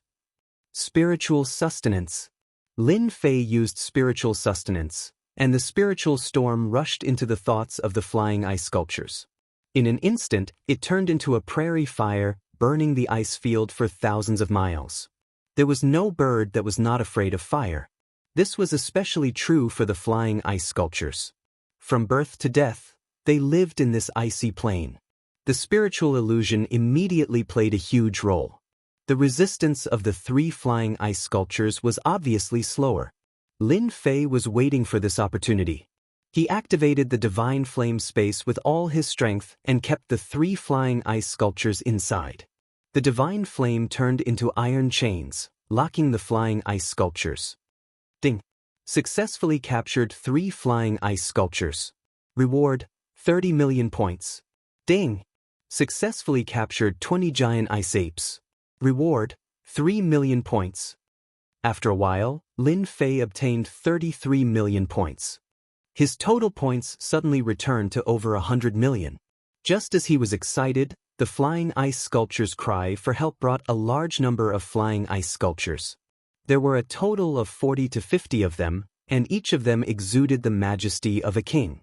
Spiritual sustenance. Lin Fei used spiritual sustenance, and the spiritual storm rushed into the thoughts of the flying ice sculptures. In an instant, it turned into a prairie fire, burning the ice field for thousands of miles. There was no bird that was not afraid of fire. This was especially true for the flying ice sculptures. From birth to death, they lived in this icy plain. The spiritual illusion immediately played a huge role. The resistance of the 3 flying ice sculptures was obviously slower. Lin Fei was waiting for this opportunity. He activated the divine flame space with all his strength and kept the 3 flying ice sculptures inside. The divine flame turned into iron chains, locking the flying ice sculptures. Ding! Successfully captured 3 flying ice sculptures. Reward, 30 million points. Ding! Successfully captured 20 giant ice apes. Reward, 3 million points. After a while, Lin Fei obtained 33 million points. His total points suddenly returned to over 100 million. Just as he was excited, the flying ice sculptures' cry for help brought a large number of flying ice sculptures. There were a total of 40 to 50 of them, and each of them exuded the majesty of a king.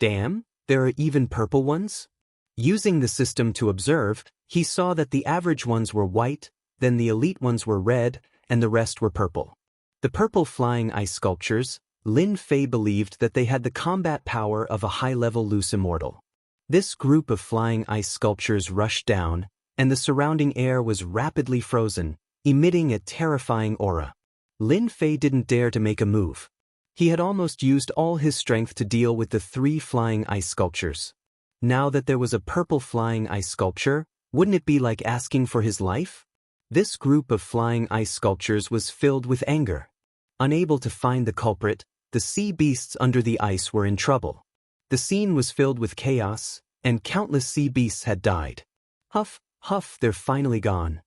Damn, there are even purple ones? Using the system to observe, he saw that the average ones were white, then the elite ones were red, and the rest were purple. The purple flying ice sculptures, Lin Fei believed that they had the combat power of a high-level loose immortal. This group of flying ice sculptures rushed down, and the surrounding air was rapidly frozen, emitting a terrifying aura. Lin Fei didn't dare to make a move. He had almost used all his strength to deal with the 3 flying ice sculptures. Now that there was a purple flying ice sculpture, wouldn't it be like asking for his life? This group of flying ice sculptures was filled with anger. Unable to find the culprit, the sea beasts under the ice were in trouble. The scene was filled with chaos, and countless sea beasts had died. Huff, huff, they're finally gone.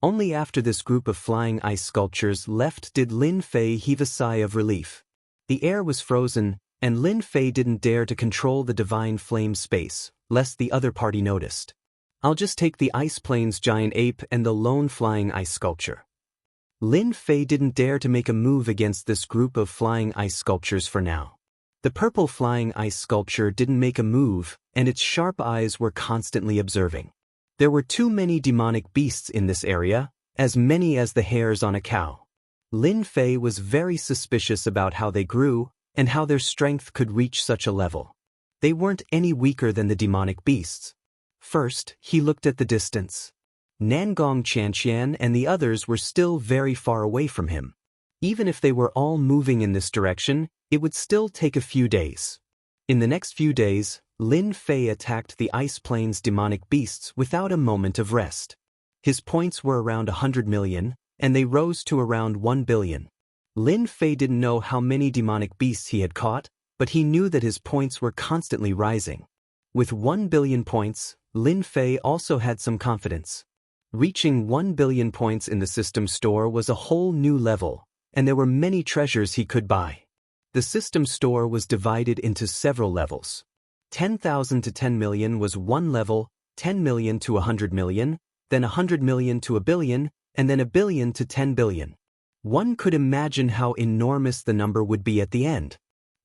Only after this group of flying ice sculptures left did Lin Fei heave a sigh of relief. The air was frozen, and Lin Fei didn't dare to control the divine flame space, lest the other party noticed. I'll just take the Ice Plains giant ape and the lone flying ice sculpture. Lin Fei didn't dare to make a move against this group of flying ice sculptures for now. The purple flying ice sculpture didn't make a move, and its sharp eyes were constantly observing. There were too many demonic beasts in this area, as many as the hairs on a cow. Lin Fei was very suspicious about how they grew, and how their strength could reach such a level. They weren't any weaker than the demonic beasts. First, he looked at the distance. Nangong Xianxia and the others were still very far away from him. Even if they were all moving in this direction, it would still take a few days. In the next few days, Lin Fei attacked the Ice Plains demonic beasts without a moment of rest. His points were around 100 million, and they rose to around 1 billion. Lin Fei didn't know how many demonic beasts he had caught, but he knew that his points were constantly rising. With 1 billion points, Lin Fei also had some confidence. Reaching 1 billion points in the system store was a whole new level, and there were many treasures he could buy. The system store was divided into several levels. 10,000 to 10 million was one level, 10 million to 100 million, then 100 million to a billion, and then a billion to 10 billion. One could imagine how enormous the number would be at the end.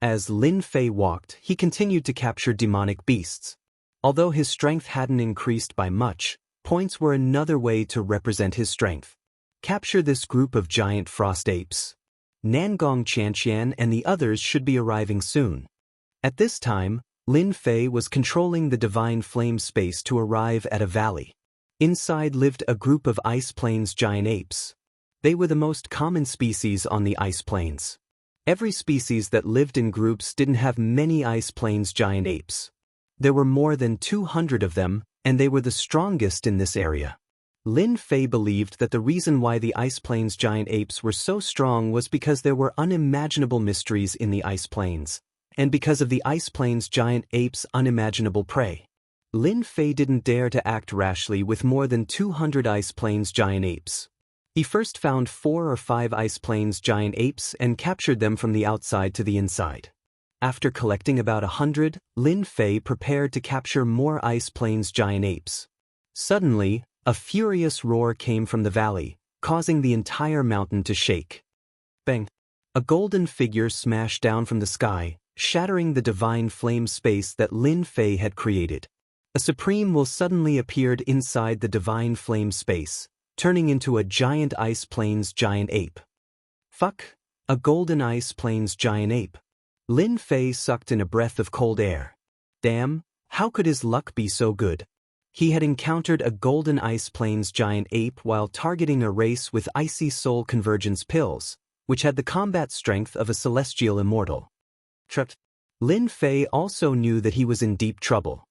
As Lin Fei walked, he continued to capture demonic beasts. Although his strength hadn't increased by much, points were another way to represent his strength. Capture this group of giant frost apes. Nangong Xianxia and the others should be arriving soon. At this time, Lin Fei was controlling the divine flame space to arrive at a valley. Inside lived a group of Ice Plains giant apes. They were the most common species on the Ice Plains. Every species that lived in groups didn't have many Ice Plains giant apes. There were more than 200 of them, and they were the strongest in this area. Lin Fei believed that the reason why the Ice Plains giant apes were so strong was because there were unimaginable mysteries in the Ice Plains, and because of the Ice Plains giant apes' unimaginable prey. Lin Fei didn't dare to act rashly with more than 200 Ice Plains giant apes. He first found 4 or 5 Ice Plains giant apes and captured them from the outside to the inside. After collecting about 100, Lin Fei prepared to capture more Ice Plains giant apes. Suddenly, a furious roar came from the valley, causing the entire mountain to shake. Bang! A golden figure smashed down from the sky, shattering the divine flame space that Lin Fei had created. A supreme will suddenly appeared inside the divine flame space, turning into a giant Ice Plains giant ape. Fuck! A golden Ice Plains giant ape. Lin Fei sucked in a breath of cold air. Damn, how could his luck be so good? He had encountered a golden Ice Plains giant ape while targeting a race with icy soul convergence pills, which had the combat strength of a celestial immortal. Lin Fei also knew that he was in deep trouble.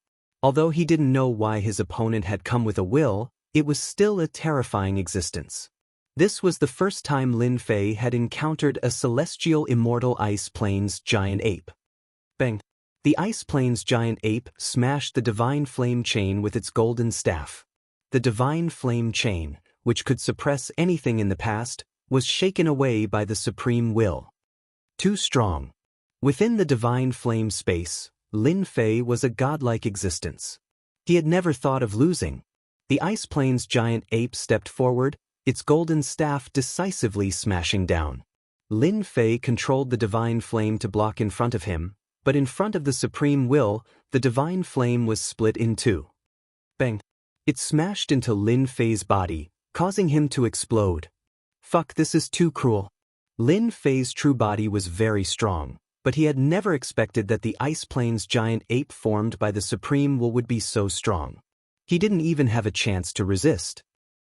Although he didn't know why his opponent had come with a will, it was still a terrifying existence. This was the first time Lin Fei had encountered a celestial immortal Ice Plains giant ape. Bang! The Ice Plains giant ape smashed the divine flame chain with its golden staff. The divine flame chain, which could suppress anything in the past, was shaken away by the supreme will. Too strong. Within the divine flame space, Lin Fei was a godlike existence. He had never thought of losing. The Ice Plains giant ape stepped forward, its golden staff decisively smashing down. Lin Fei controlled the divine flame to block in front of him, but in front of the supreme will, the divine flame was split in two. Bang! It smashed into Lin Fei's body, causing him to explode. Fuck, this is too cruel. Lin Fei's true body was very strong, but he had never expected that the Ice Plains giant ape formed by the supreme will would be so strong. He didn't even have a chance to resist.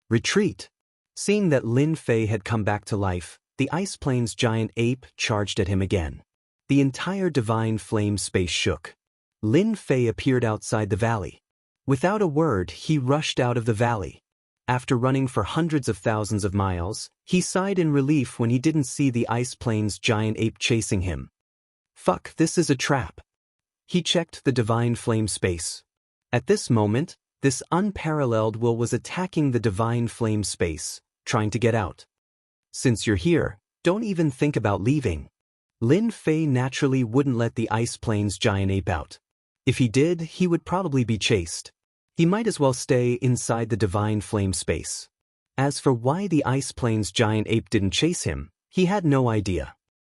Retreat! Seeing that Lin Fei had come back to life, the Ice Plains giant ape charged at him again. The entire divine flame space shook. Lin Fei appeared outside the valley. Without a word, he rushed out of the valley. After running for hundreds of thousands of miles, he sighed in relief when he didn't see the Ice Plains giant ape chasing him. Fuck, this is a trap. He checked the divine flame space. At this moment, this unparalleled will was attacking the divine flame space, trying to get out. Since you're here, don't even think about leaving. Lin Fei naturally wouldn't let the Ice Plains giant ape out. If he did, he would probably be chased. He might as well stay inside the divine flame space. As for why the Ice Plains giant ape didn't chase him, he had no idea.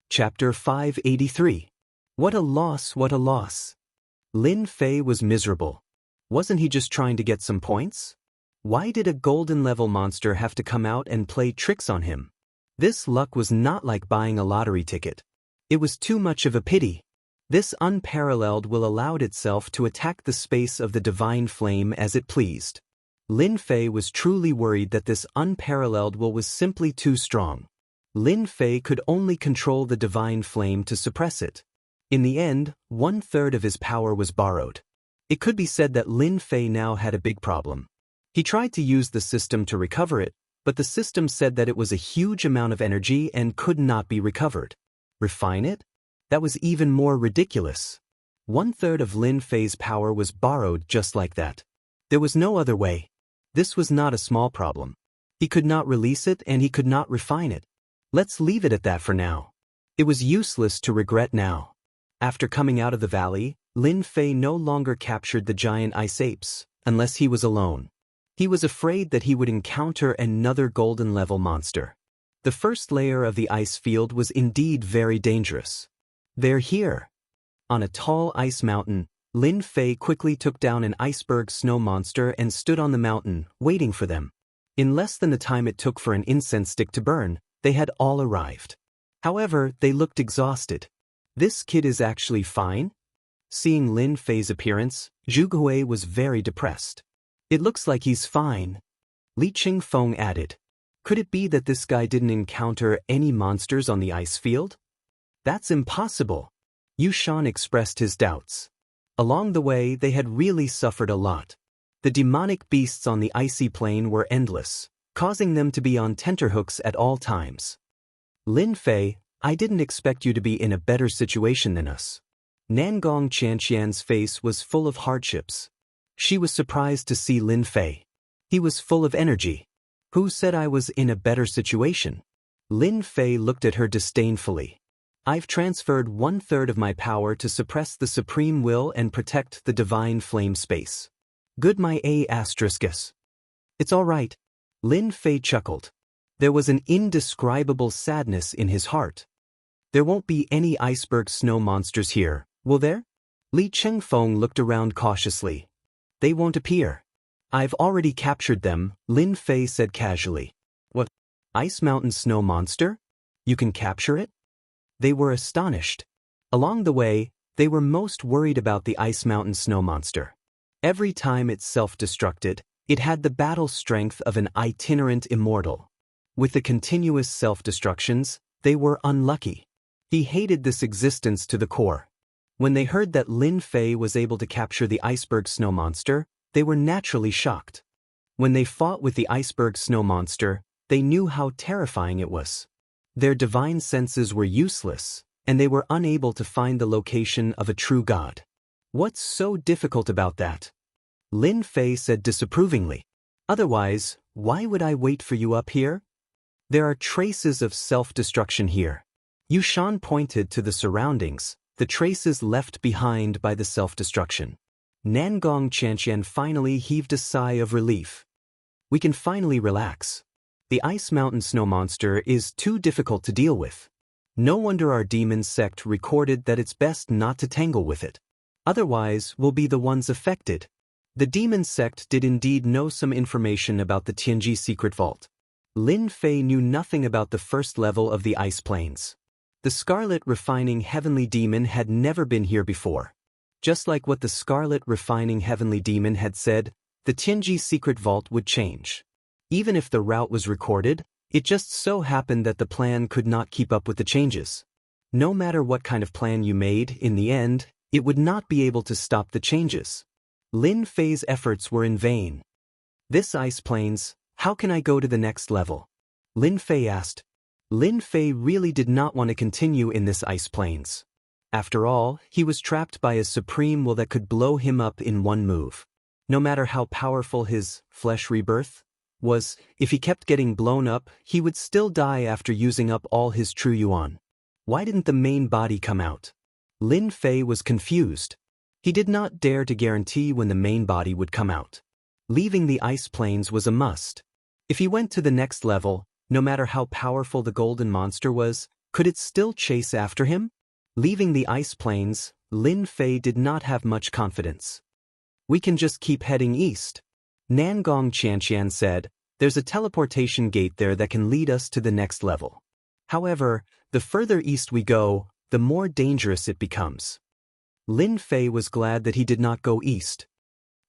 Chapter 583. What a loss, what a loss. Lin Fei was miserable. Wasn't he just trying to get some points? Why did a golden level monster have to come out and play tricks on him? This luck was not like buying a lottery ticket. It was too much of a pity. This unparalleled will allowed itself to attack the space of the divine flame as it pleased. Lin Fei was truly worried that this unparalleled will was simply too strong. Lin Fei could only control the divine flame to suppress it. In the end, 1/3 of his power was borrowed. It could be said that Lin Fei now had a big problem. He tried to use the system to recover it, but the system said that it was a huge amount of energy and could not be recovered. Refine it? That was even more ridiculous. 1/3 of Lin Fei's power was borrowed just like that. There was no other way. This was not a small problem. He could not release it and he could not refine it. Let's leave it at that for now. It was useless to regret now. After coming out of the valley, Lin Fei no longer captured the giant ice apes, unless he was alone. He was afraid that he would encounter another golden level monster. The first layer of the ice field was indeed very dangerous. They're here. On a tall ice mountain, Lin Fei quickly took down an iceberg snow monster and stood on the mountain, waiting for them. In less than the time it took for an incense stick to burn, they had all arrived. However, they looked exhausted. This kid is actually fine? Seeing Lin Fei's appearance, Zhu Hui was very depressed. It looks like he's fine. Li Qingfeng added. Could it be that this guy didn't encounter any monsters on the ice field? That's impossible. Yu Shan expressed his doubts. Along the way, they had really suffered a lot. The demonic beasts on the icy plain were endless, causing them to be on tenterhooks at all times. Lin Fei, I didn't expect you to be in a better situation than us. Nangong Qianxian's face was full of hardships. She was surprised to see Lin Fei. He was full of energy. Who said I was in a better situation? Lin Fei looked at her disdainfully. I've transferred 1/3 of my power to suppress the supreme will and protect the divine flame space. Good my A**. It's all right. Lin Fei chuckled. There was an indescribable sadness in his heart. There won't be any iceberg snow monsters here, will there? Li Chengfeng looked around cautiously. They won't appear. I've already captured them, Lin Fei said casually. What? Ice mountain snow monster? You can capture it? They were astonished. Along the way, they were most worried about the ice mountain snow monster. Every time it self-destructed, it had the battle strength of an itinerant immortal. With the continuous self-destructions, they were unlucky. He hated this existence to the core. When they heard that Lin Fei was able to capture the iceberg snow monster, they were naturally shocked. When they fought with the iceberg snow monster, they knew how terrifying it was. Their divine senses were useless, and they were unable to find the location of a true god. What's so difficult about that? Lin Fei said disapprovingly. Otherwise, why would I wait for you up here? There are traces of self-destruction here. Yushan pointed to the surroundings, the traces left behind by the self-destruction. Nangong Qianxian finally heaved a sigh of relief. We can finally relax. The ice mountain snow monster is too difficult to deal with. No wonder our demon sect recorded that it's best not to tangle with it. Otherwise, we'll be the ones affected. The demon sect did indeed know some information about the Tianji secret vault. Lin Fei knew nothing about the first level of the ice plains. The Scarlet Refining Heavenly Demon had never been here before. Just like what the Scarlet Refining Heavenly Demon had said, the Tianji secret vault would change. Even if the route was recorded, it just so happened that the plan could not keep up with the changes. No matter what kind of plan you made, in the end, it would not be able to stop the changes. Lin Fei's efforts were in vain. This ice plains, how can I go to the next level? Lin Fei asked. Lin Fei really did not want to continue in this ice plains. After all, he was trapped by a supreme will that could blow him up in one move. No matter how powerful his flesh rebirth was, if he kept getting blown up, he would still die after using up all his true yuan. Why didn't the main body come out? Lin Fei was confused. He did not dare to guarantee when the main body would come out. Leaving the ice plains was a must. If he went to the next level, no matter how powerful the golden monster was, could it still chase after him? Leaving the ice plains, Lin Fei did not have much confidence. We can just keep heading east. Nangong Qianxian said, there's a teleportation gate there that can lead us to the next level. However, the further east we go, the more dangerous it becomes. Lin Fei was glad that he did not go east.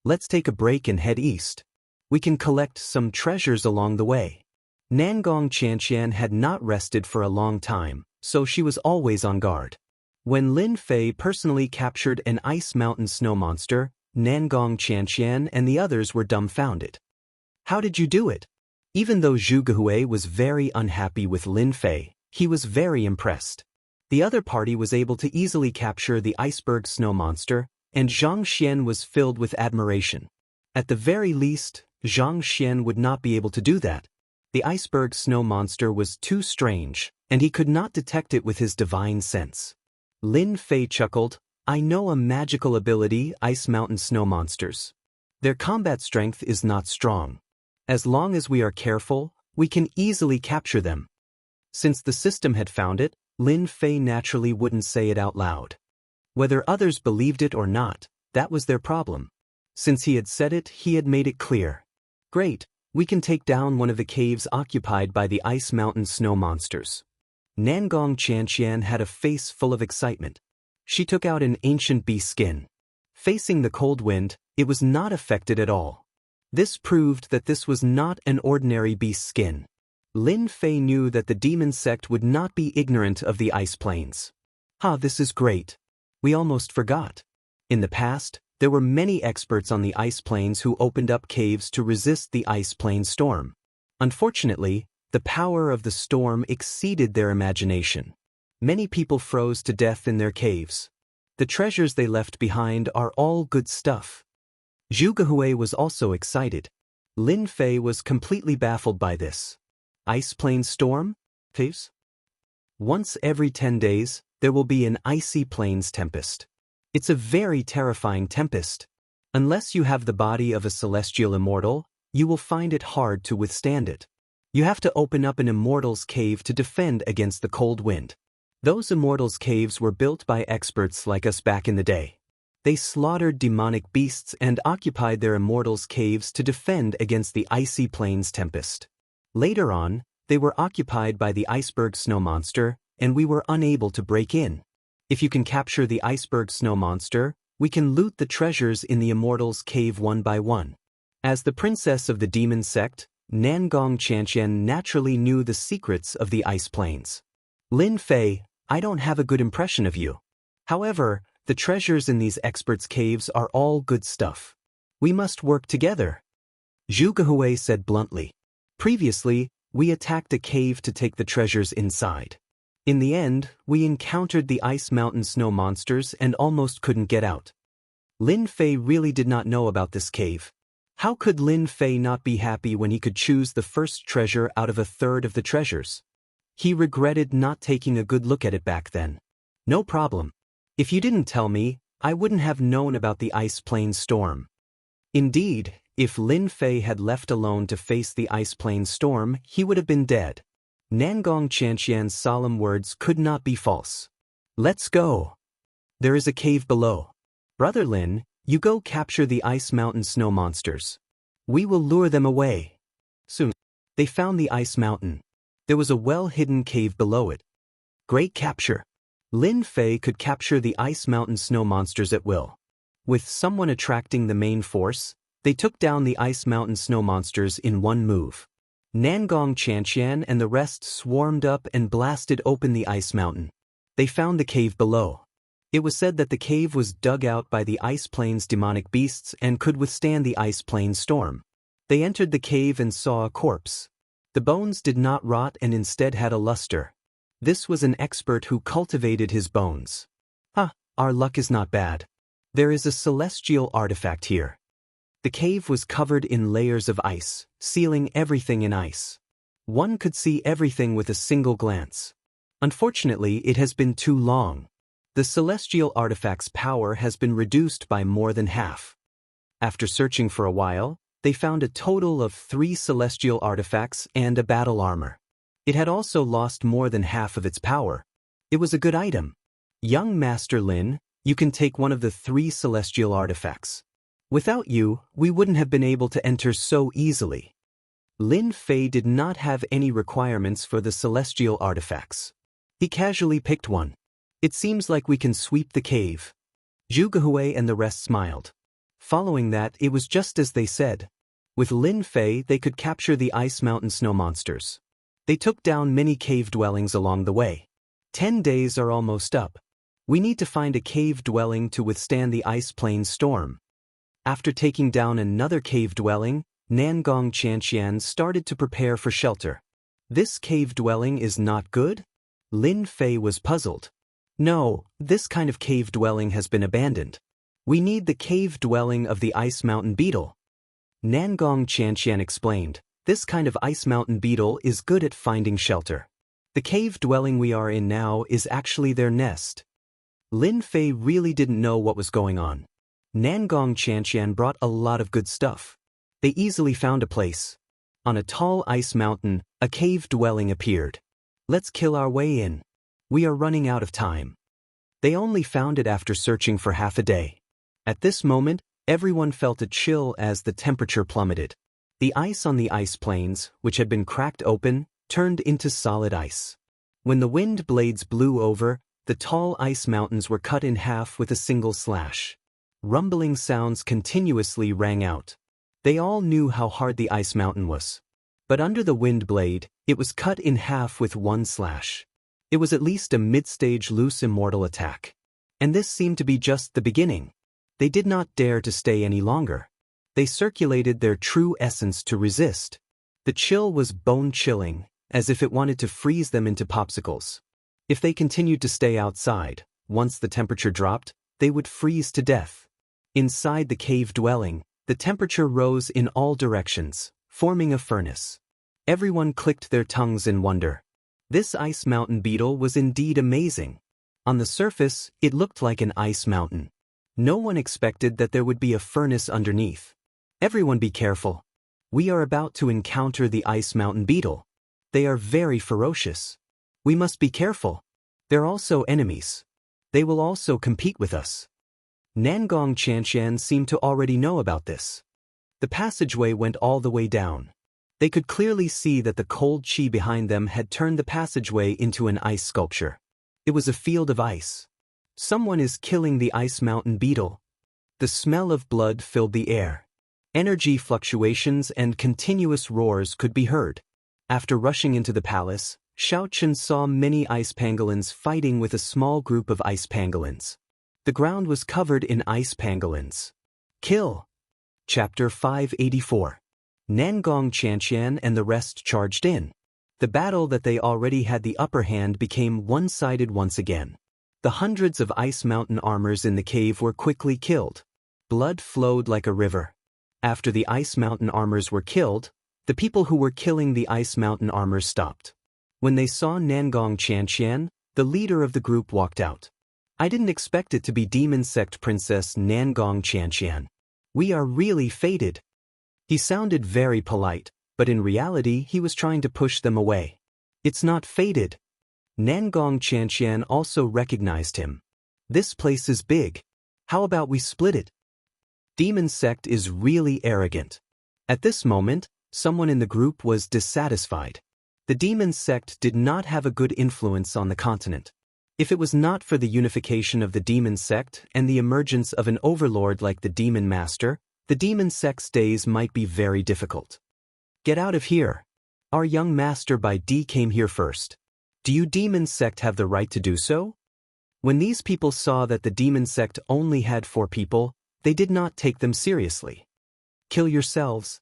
Let's take a break and head east. We can collect some treasures along the way. Nangong Qianxian had not rested for a long time, so she was always on guard. When Lin Fei personally captured an ice mountain snow monster, Nangong Qianxian and the others were dumbfounded. How did you do it? Even though Zhu Gehui was very unhappy with Lin Fei, he was very impressed. The other party was able to easily capture the iceberg snow monster, and Zhang Xian was filled with admiration. At the very least, Zhang Xian would not be able to do that. The iceberg snow monster was too strange, and he could not detect it with his divine sense. Lin Fei chuckled, I know a magical ability, ice mountain snow monsters. Their combat strength is not strong. As long as we are careful, we can easily capture them. Since the system had found it, Lin Fei naturally wouldn't say it out loud. Whether others believed it or not, that was their problem. Since he had said it, he had made it clear. Great, we can take down one of the caves occupied by the ice mountain snow monsters. Nangong Qianxian had a face full of excitement. She took out an ancient beast skin. Facing the cold wind, it was not affected at all. This proved that this was not an ordinary beast skin. Lin Fei knew that the demon sect would not be ignorant of the ice plains. This is great. We almost forgot. In the past, There were many experts on the ice plains who opened up caves to resist the ice plain storm. Unfortunately, the power of the storm exceeded their imagination. Many people froze to death in their caves. The treasures they left behind are all good stuff. Zhu Gehui was also excited. Lin Fei was completely baffled by this. Ice plain storm? Caves? Once every 10 days, there will be an icy plains tempest. It's a very terrifying tempest. Unless you have the body of a celestial immortal, you will find it hard to withstand it. You have to open up an immortal's cave to defend against the cold wind. Those immortals' caves were built by experts like us back in the day. They slaughtered demonic beasts and occupied their immortals' caves to defend against the icy plains tempest. Later on, they were occupied by the iceberg snow monster, and we were unable to break in. If you can capture the iceberg snow monster, we can loot the treasures in the immortals' cave one by one. As the princess of the demon sect, Nangong Xianxia naturally knew the secrets of the ice plains. Lin Fei, I don't have a good impression of you. However, the treasures in these experts' caves are all good stuff. We must work together. Zhu Gehui said bluntly. Previously, we attacked a cave to take the treasures inside. In the end, we encountered the ice mountain snow monsters and almost couldn't get out. Lin Fei really did not know about this cave. How could Lin Fei not be happy when he could choose the first treasure out of a third of the treasures? He regretted not taking a good look at it back then. No problem. If you didn't tell me, I wouldn't have known about the ice plain storm. Indeed, if Lin Fei had left alone to face the ice plain storm, he would have been dead. Nangong Xianxian's solemn words could not be false. Let's go. There is a cave below. Brother Lin, you go capture the ice mountain snow monsters. We will lure them away. Soon, they found the ice mountain. There was a well-hidden cave below it. Great capture. Lin Fei could capture the ice mountain snow monsters at will. With someone attracting the main force, they took down the ice mountain snow monsters in one move. Nangong Xianxian and the rest swarmed up and blasted open the ice mountain. They found the cave below. It was said that the cave was dug out by the ice plains demonic beasts and could withstand the ice plains storm. They entered the cave and saw a corpse. The bones did not rot and instead had a luster. This was an expert who cultivated his bones. Our luck is not bad. There is a celestial artifact here. The cave was covered in layers of ice, sealing everything in ice. One could see everything with a single glance. Unfortunately, it has been too long. The celestial artifact's power has been reduced by more than half. After searching for a while, they found a total of 3 celestial artifacts and a battle armor. It had also lost more than half of its power. It was a good item. Young Master Lin, you can take one of the 3 celestial artifacts. Without you, we wouldn't have been able to enter so easily. Lin Fei did not have any requirements for the celestial artifacts. He casually picked one. It seems like we can sweep the cave. Zhu Gehui and the rest smiled. Following that, it was just as they said. With Lin Fei, they could capture the ice mountain snow monsters. They took down many cave dwellings along the way. 10 days are almost up. We need to find a cave dwelling to withstand the ice plains storm. After taking down another cave dwelling, Nangong Xianxian started to prepare for shelter. This cave dwelling is not good? Lin Fei was puzzled. No, this kind of cave dwelling has been abandoned. We need the cave dwelling of the ice mountain beetle. Nangong Xianxian explained, this kind of ice mountain beetle is good at finding shelter. The cave dwelling we are in now is actually their nest. Lin Fei really didn't know what was going on. Nangong Xianxian brought a lot of good stuff. They easily found a place. On a tall ice mountain, a cave dwelling appeared. Let's kill our way in. We are running out of time. They only found it after searching for half a day. At this moment, everyone felt a chill as the temperature plummeted. The ice on the ice plains, which had been cracked open, turned into solid ice. When the wind blades blew over, the tall ice mountains were cut in half with a single slash. Rumbling sounds continuously rang out. They all knew how hard the ice mountain was. But under the wind blade, it was cut in half with one slash. It was at least a mid-stage loose immortal attack. And this seemed to be just the beginning. They did not dare to stay any longer. They circulated their true essence to resist. The chill was bone-chilling, as if it wanted to freeze them into popsicles. If they continued to stay outside, once the temperature dropped, they would freeze to death. Inside the cave dwelling, the temperature rose in all directions, forming a furnace. Everyone clicked their tongues in wonder. This ice mountain beetle was indeed amazing. On the surface, it looked like an ice mountain. No one expected that there would be a furnace underneath. Everyone be careful. We are about to encounter the ice mountain beetle. They are very ferocious. We must be careful. They're also enemies. They will also compete with us. Nangong Xianxia seemed to already know about this. The passageway went all the way down. They could clearly see that the cold chi behind them had turned the passageway into an ice sculpture. It was a field of ice. Someone is killing the ice mountain beetle. The smell of blood filled the air. Energy fluctuations and continuous roars could be heard. After rushing into the palace, Xiaochen saw many ice pangolins fighting with a small group of ice pangolins. The ground was covered in ice pangolins. Kill! Chapter 584. Nangong Xianxia and the rest charged in. The battle that they already had the upper hand became one-sided once again. The hundreds of ice mountain armors in the cave were quickly killed. Blood flowed like a river. After the ice mountain armors were killed, the people who were killing the ice mountain armors stopped. When they saw Nangong Xianxia, the leader of the group walked out. I didn't expect it to be Demon Sect Princess Nangong Xianxia. We are really fated. He sounded very polite, but in reality he was trying to push them away. It's not fated. Nangong Xianxia also recognized him. This place is big. How about we split it? Demon Sect is really arrogant. At this moment, someone in the group was dissatisfied. The Demon Sect did not have a good influence on the continent. If it was not for the unification of the Demon Sect and the emergence of an overlord like the Demon Master, the Demon Sect's days might be very difficult. Get out of here. Our young master by D came here first. Do you Demon Sect have the right to do so? When these people saw that the Demon Sect only had 4 people, they did not take them seriously. Kill yourselves.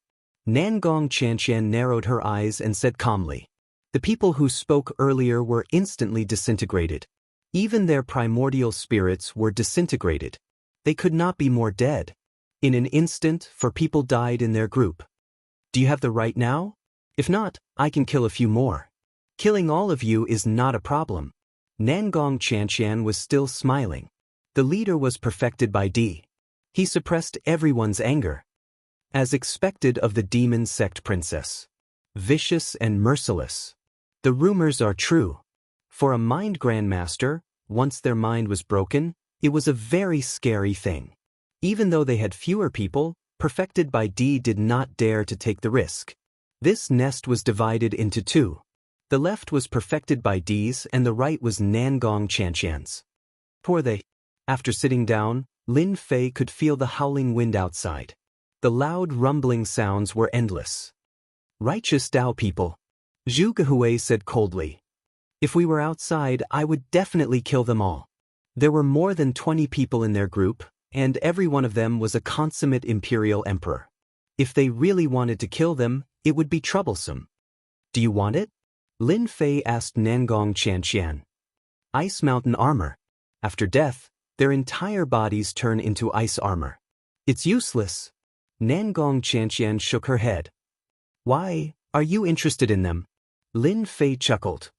Nangong Xianxia narrowed her eyes and said calmly. The people who spoke earlier were instantly disintegrated. Even their primordial spirits were disintegrated. They could not be more dead. In an instant, 4 people died in their group. Do you have the right now? If not, I can kill a few more. Killing all of you is not a problem. Nangong Xianxia was still smiling. The leader was perfected by D. He suppressed everyone's anger. As expected of the Demon Sect Princess. Vicious and merciless. The rumors are true. For a Mind Grandmaster, once their mind was broken, it was a very scary thing. Even though they had fewer people, perfected by D did not dare to take the risk. This nest was divided into 2. The left was perfected by D's and the right was Nangong Xianxia's. Poor they. After sitting down, Lin Fei could feel the howling wind outside. The loud rumbling sounds were endless. Righteous Tao people. Zhu Gehui said coldly. If we were outside, I would definitely kill them all. There were more than 20 people in their group, and every one of them was a consummate imperial emperor. If they really wanted to kill them, it would be troublesome. Do you want it? Lin Fei asked Nangong Xianxia. Ice mountain armor. After death, their entire bodies turn into ice armor. It's useless. Nangong Xianxia shook her head. Why, are you interested in them? Lin Fei chuckled.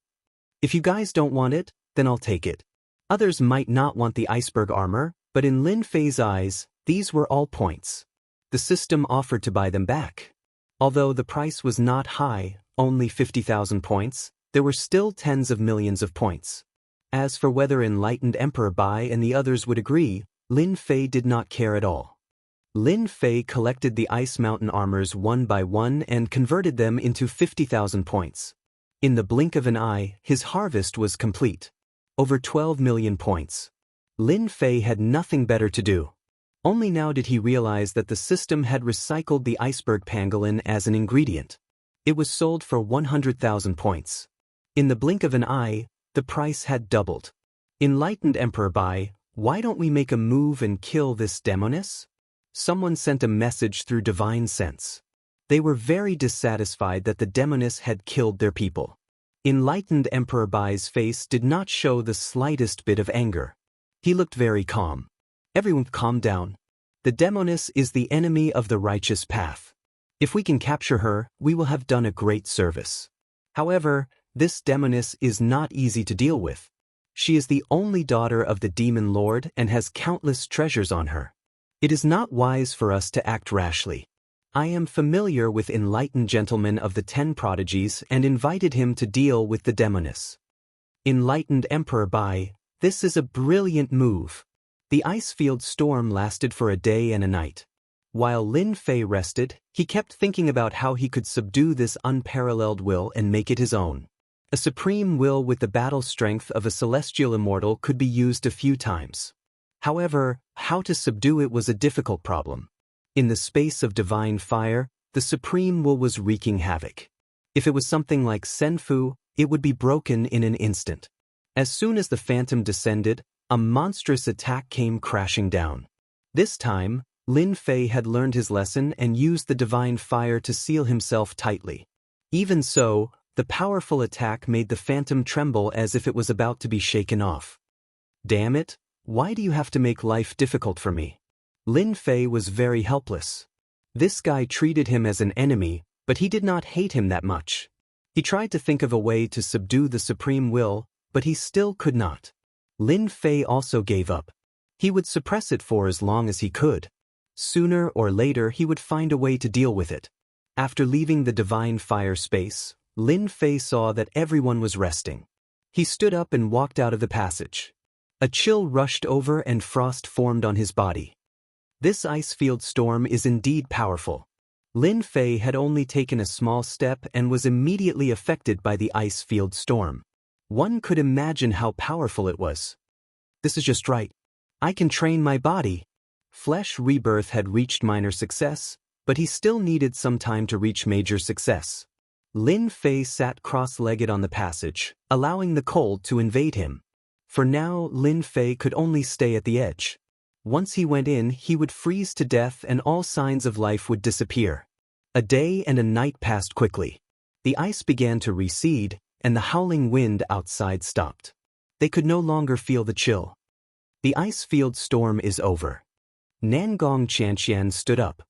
If you guys don't want it, then I'll take it. Others might not want the iceberg armor, but in Lin Fei's eyes, these were all points. The system offered to buy them back. Although the price was not high, only 50,000 points, there were still tens of millions of points. As for whether Enlightened Emperor Bai and the others would agree, Lin Fei did not care at all. Lin Fei collected the ice mountain armors one by one and converted them into 50,000 points. In the blink of an eye, his harvest was complete. Over 12 million points. Lin Fei had nothing better to do. Only now did he realize that the system had recycled the iceberg pangolin as an ingredient. It was sold for 100,000 points. In the blink of an eye, the price had doubled. Enlightened Emperor Bai, Why don't we make a move and kill this demoness? Someone sent a message through divine sense. They were very dissatisfied that the demoness had killed their people. Enlightened Emperor Bai's face did not show the slightest bit of anger. He looked very calm. Everyone calm down. The demoness is the enemy of the righteous path. If we can capture her, we will have done a great service. However, this demoness is not easy to deal with. She is the only daughter of the demon lord and has countless treasures on her. It is not wise for us to act rashly. I am familiar with enlightened gentlemen of the 10 prodigies and invited him to deal with the demoness. Enlightened Emperor Bai, this is a brilliant move. The ice field storm lasted for a day and a night. While Lin Fei rested, he kept thinking about how he could subdue this unparalleled will and make it his own. A supreme will with the battle strength of a celestial immortal could be used a few times. However, how to subdue it was a difficult problem. In the space of divine fire, the supreme will was wreaking havoc. If it was something like Senfu, it would be broken in an instant. As soon as the phantom descended, a monstrous attack came crashing down. This time, Lin Fei had learned his lesson and used the divine fire to seal himself tightly. Even so, the powerful attack made the phantom tremble as if it was about to be shaken off. Damn it, why do you have to make life difficult for me? Lin Fei was very helpless. This guy treated him as an enemy, but he did not hate him that much. He tried to think of a way to subdue the supreme will, but he still could not. Lin Fei also gave up. He would suppress it for as long as he could. Sooner or later he would find a way to deal with it. After leaving the divine fire space, Lin Fei saw that everyone was resting. He stood up and walked out of the passage. A chill rushed over and frost formed on his body. This ice field storm is indeed powerful. Lin Fei had only taken a small step and was immediately affected by the ice field storm. One could imagine how powerful it was. This is just right. I can train my body. Flesh rebirth had reached minor success, but he still needed some time to reach major success. Lin Fei sat cross-legged on the passage, allowing the cold to invade him. For now, Lin Fei could only stay at the edge. Once he went in, he would freeze to death and all signs of life would disappear. A day and a night passed quickly. The ice began to recede, and the howling wind outside stopped. They could no longer feel the chill. The ice field storm is over. Nangong Xianxia stood up.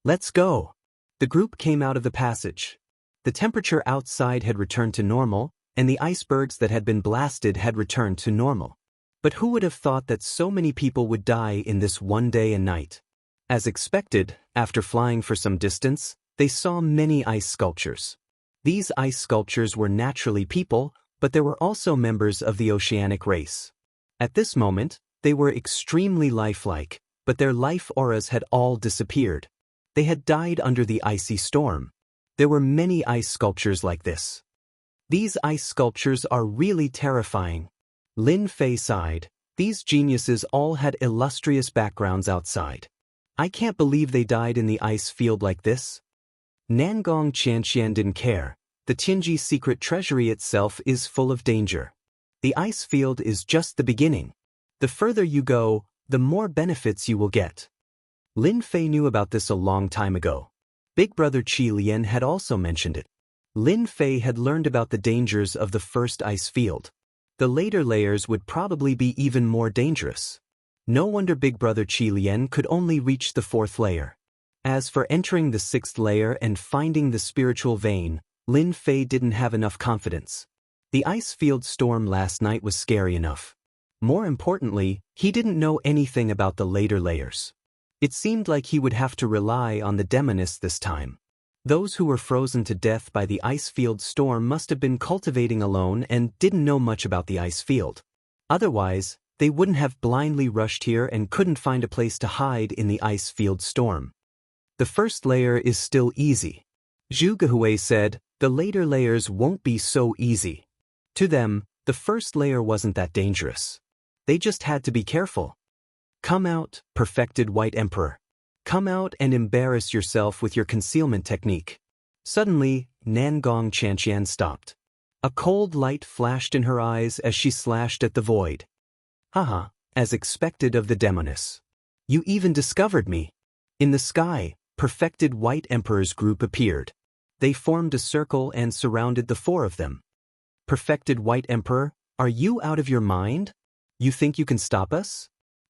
Let's go. The group came out of the passage. The temperature outside had returned to normal, and the icebergs that had been blasted had returned to normal. But who would have thought that so many people would die in this one day and night? As expected, after flying for some distance, they saw many ice sculptures. These ice sculptures were naturally people, but there were also members of the oceanic race. At this moment, they were extremely lifelike, but their life auras had all disappeared. They had died under the icy storm. There were many ice sculptures like this. These ice sculptures are really terrifying. Lin Fei sighed. These geniuses all had illustrious backgrounds outside. I can't believe they died in the ice field like this. Nangong Xianxian didn't care. The Tianji secret treasury itself is full of danger. The ice field is just the beginning. The further you go, the more benefits you will get. Lin Fei knew about this a long time ago. Big brother Qi Lian had also mentioned it. Lin Fei had learned about the dangers of the first ice field. The later layers would probably be even more dangerous. No wonder Big Brother Qi Lian could only reach the 4th layer. As for entering the 6th layer and finding the spiritual vein, Lin Fei didn't have enough confidence. The ice field storm last night was scary enough. More importantly, he didn't know anything about the later layers. It seemed like he would have to rely on the demoness this time. Those who were frozen to death by the ice field storm must have been cultivating alone and didn't know much about the ice field. Otherwise, they wouldn't have blindly rushed here and couldn't find a place to hide in the ice field storm. The first layer is still easy. Zhu Gehui said, the later layers won't be so easy. To them, the first layer wasn't that dangerous. They just had to be careful. Come out, perfected White Emperor. Come out and embarrass yourself with your concealment technique. Suddenly, Nangong Xianxian stopped. A cold light flashed in her eyes as she slashed at the void. Haha, As expected of the demoness. You even discovered me. In the sky, perfected White Emperor's group appeared. They formed a circle and surrounded the four of them. Perfected White Emperor, are you out of your mind? You think you can stop us?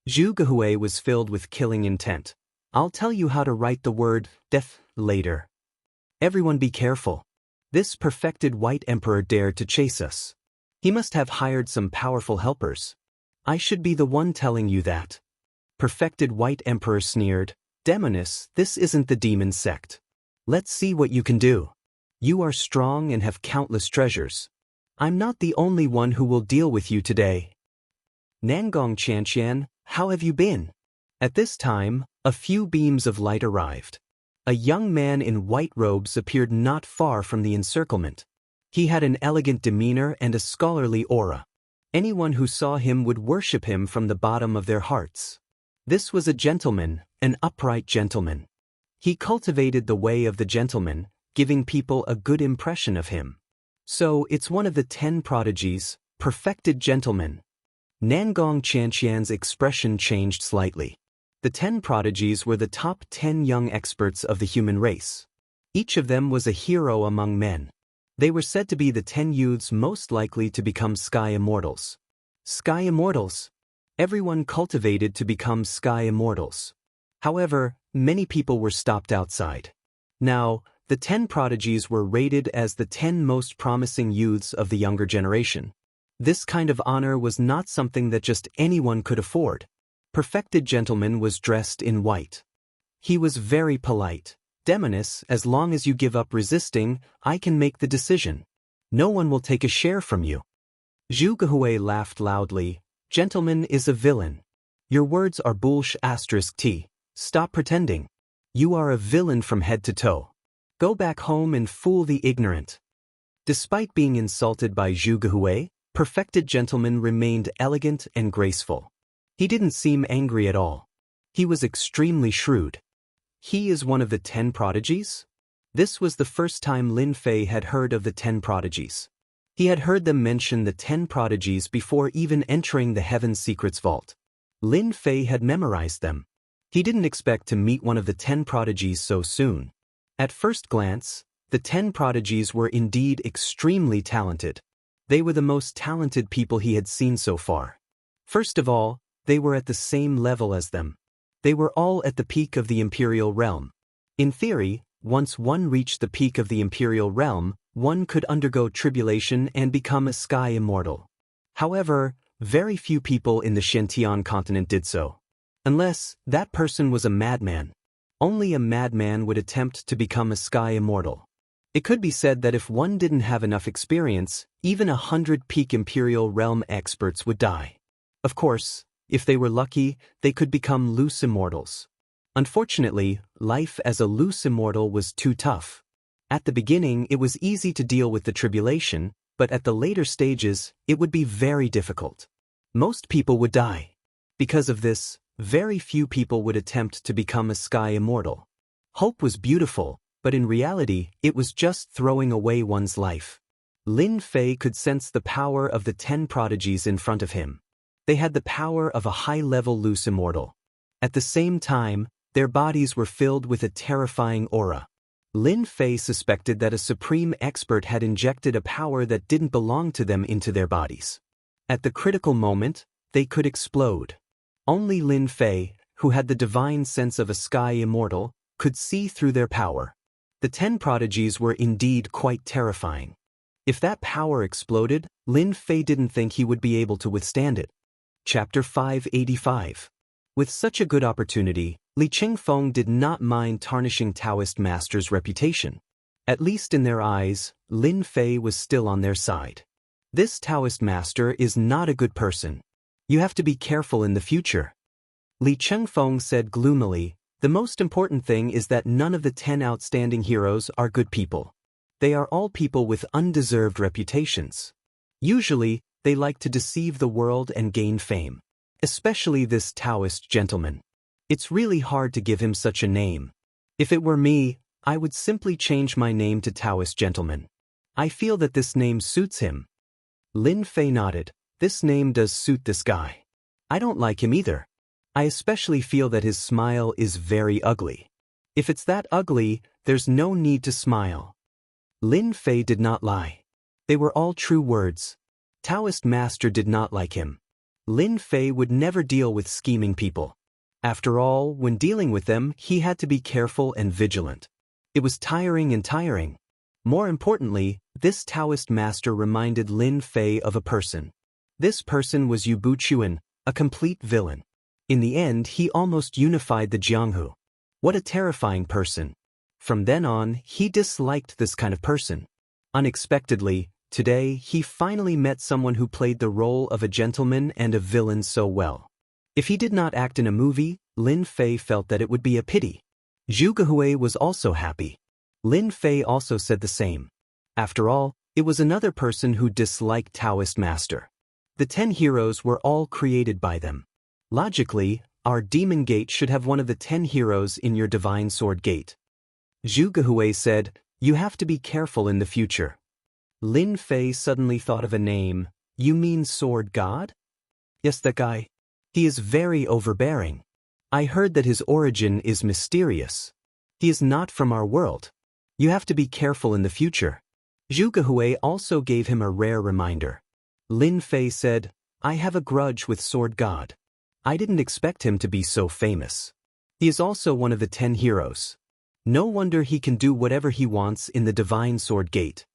Zhu Gehui was filled with killing intent. I'll tell you how to write the word death later. Everyone be careful. This perfected White Emperor dared to chase us. He must have hired some powerful helpers. I should be the one telling you that. Perfected White Emperor sneered, Demoness, this isn't the demon sect. Let's see what you can do. You are strong and have countless treasures. I'm not the only one who will deal with you today. Nangong Xianxian, how have you been? At this time, a few beams of light arrived. A young man in white robes appeared not far from the encirclement. He had an elegant demeanor and a scholarly aura. Anyone who saw him would worship him from the bottom of their hearts. This was a gentleman, an upright gentleman. He cultivated the way of the gentleman, giving people a good impression of him. So it's one of the 10 prodigies, perfected gentlemen. Nangong Qianqian's expression changed slightly. The 10 prodigies were the top 10 young experts of the human race. Each of them was a hero among men. They were said to be the 10 youths most likely to become Sky Immortals. Sky Immortals? Everyone cultivated to become Sky Immortals. However, many people were stopped outside. Now, the 10 prodigies were rated as the 10 most promising youths of the younger generation. This kind of honor was not something that just anyone could afford. Perfected Gentleman was dressed in white. He was very polite. Demoness, as long as you give up resisting, I can make the decision. No one will take a share from you. Zhu Gehui laughed loudly. Gentleman is a villain. Your words are bullsh*t. Stop pretending. You are a villain from head to toe. Go back home and fool the ignorant. Despite being insulted by Zhu Gehui, Perfected Gentleman remained elegant and graceful. He didn't seem angry at all. He was extremely shrewd. He is one of the 10 prodigies? This was the first time Lin Fei had heard of the 10 prodigies. He had heard them mention the 10 prodigies before even entering the Heaven Secrets Vault. Lin Fei had memorized them. He didn't expect to meet one of the 10 prodigies so soon. At first glance, the 10 prodigies were indeed extremely talented. They were the most talented people he had seen so far. First of all, they were at the same level as them. They were all at the peak of the Imperial Realm. In theory, once one reached the peak of the Imperial Realm, one could undergo tribulation and become a Sky Immortal. However, very few people in the Xiantian continent did so. Unless that person was a madman. Only a madman would attempt to become a Sky Immortal. It could be said that if one didn't have enough experience, even 100 peak Imperial Realm experts would die. Of course, if they were lucky, they could become loose immortals. Unfortunately, life as a loose immortal was too tough. At the beginning, it was easy to deal with the tribulation, but at the later stages, it would be very difficult. Most people would die. Because of this, very few people would attempt to become a Sky Immortal. Hope was beautiful, but in reality, it was just throwing away one's life. Lin Fei could sense the power of the 10 prodigies in front of him. They had the power of a high-level loose immortal. At the same time, their bodies were filled with a terrifying aura. Lin Fei suspected that a supreme expert had injected a power that didn't belong to them into their bodies. At the critical moment, they could explode. Only Lin Fei, who had the divine sense of a Sky Immortal, could see through their power. The 10 prodigies were indeed quite terrifying. If that power exploded, Lin Fei didn't think he would be able to withstand it. Chapter 585. With such a good opportunity, Li Qingfeng did not mind tarnishing Taoist masters' reputation. At least in their eyes, Lin Fei was still on their side. This Taoist master is not a good person. You have to be careful in the future. Li Qingfeng said gloomily, the most important thing is that none of the 10 outstanding heroes are good people. They are all people with undeserved reputations. Usually, they like to deceive the world and gain fame. Especially this Taoist gentleman. It's really hard to give him such a name. If it were me, I would simply change my name to Taoist gentleman. I feel that this name suits him. Lin Fei nodded. This name does suit this guy. I don't like him either. I especially feel that his smile is very ugly. If it's that ugly, there's no need to smile. Lin Fei did not lie. They were all true words. Taoist master did not like him. Lin Fei would never deal with scheming people. After all, when dealing with them, he had to be careful and vigilant. It was tiring and tiring. More importantly, this Taoist master reminded Lin Fei of a person. This person was Yu Buchuan, a complete villain. In the end, he almost unified the Jianghu. What a terrifying person. From then on, he disliked this kind of person. Unexpectedly, today, he finally met someone who played the role of a gentleman and a villain so well. If he did not act in a movie, Lin Fei felt that it would be a pity. Zhu Gehui was also happy. Lin Fei also said the same. After all, it was another person who disliked Taoist master. The 10 heroes were all created by them. Logically, our demon gate should have one of the 10 heroes in your divine sword gate. Zhu Gehui said, "You have to be careful in the future." Lin Fei suddenly thought of a name. You mean Sword God? Yes, that guy. He is very overbearing. I heard that his origin is mysterious. He is not from our world. You have to be careful in the future. Zhu Gehui also gave him a rare reminder. Lin Fei said, I have a grudge with Sword God. I didn't expect him to be so famous. He is also one of the 10 heroes. No wonder he can do whatever he wants in the Divine Sword Gate.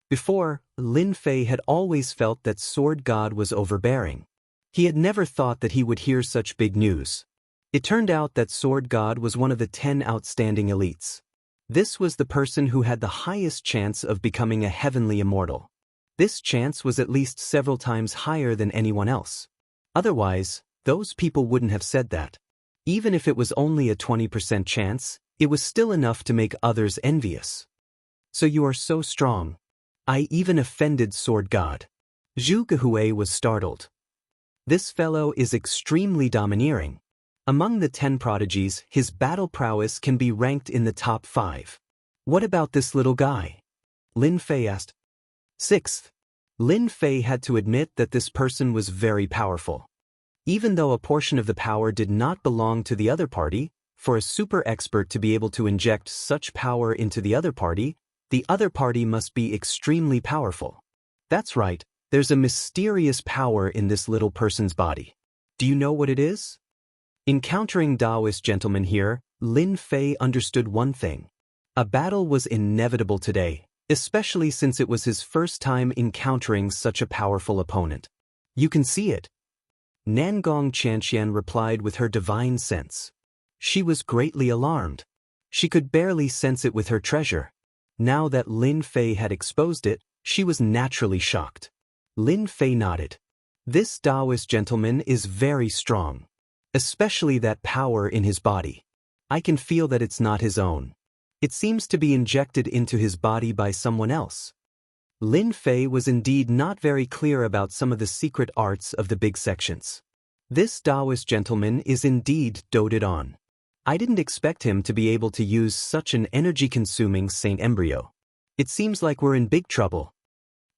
Before, Lin Fei had always felt that Sword God was overbearing. He had never thought that he would hear such big news. It turned out that Sword God was one of the 10 outstanding elites. This was the person who had the highest chance of becoming a heavenly immortal. This chance was at least several times higher than anyone else. Otherwise, those people wouldn't have said that. Even if it was only a 20% chance, it was still enough to make others envious. So you are so strong. I even offended Sword God. Zhu Gehui was startled. This fellow is extremely domineering. Among the 10 prodigies, his battle prowess can be ranked in the top 5. What about this little guy? Lin Fei asked. 6th. Lin Fei had to admit that this person was very powerful. Even though a portion of the power did not belong to the other party, for a super expert to be able to inject such power into the other party must be extremely powerful. That's right, there's a mysterious power in this little person's body. Do you know what it is? Encountering Taoist gentlemen here, Lin Fei understood one thing. A battle was inevitable today, especially since it was his first time encountering such a powerful opponent. You can see it. Nangong Xianxia replied with her divine sense. She was greatly alarmed. She could barely sense it with her treasure. Now that Lin Fei had exposed it, she was naturally shocked. Lin Fei nodded. This Taoist gentleman is very strong. Especially that power in his body. I can feel that it's not his own. It seems to be injected into his body by someone else. Lin Fei was indeed not very clear about some of the secret arts of the big sections. This Taoist gentleman is indeed doted on. I didn't expect him to be able to use such an energy-consuming Saint Embryo. It seems like we're in big trouble.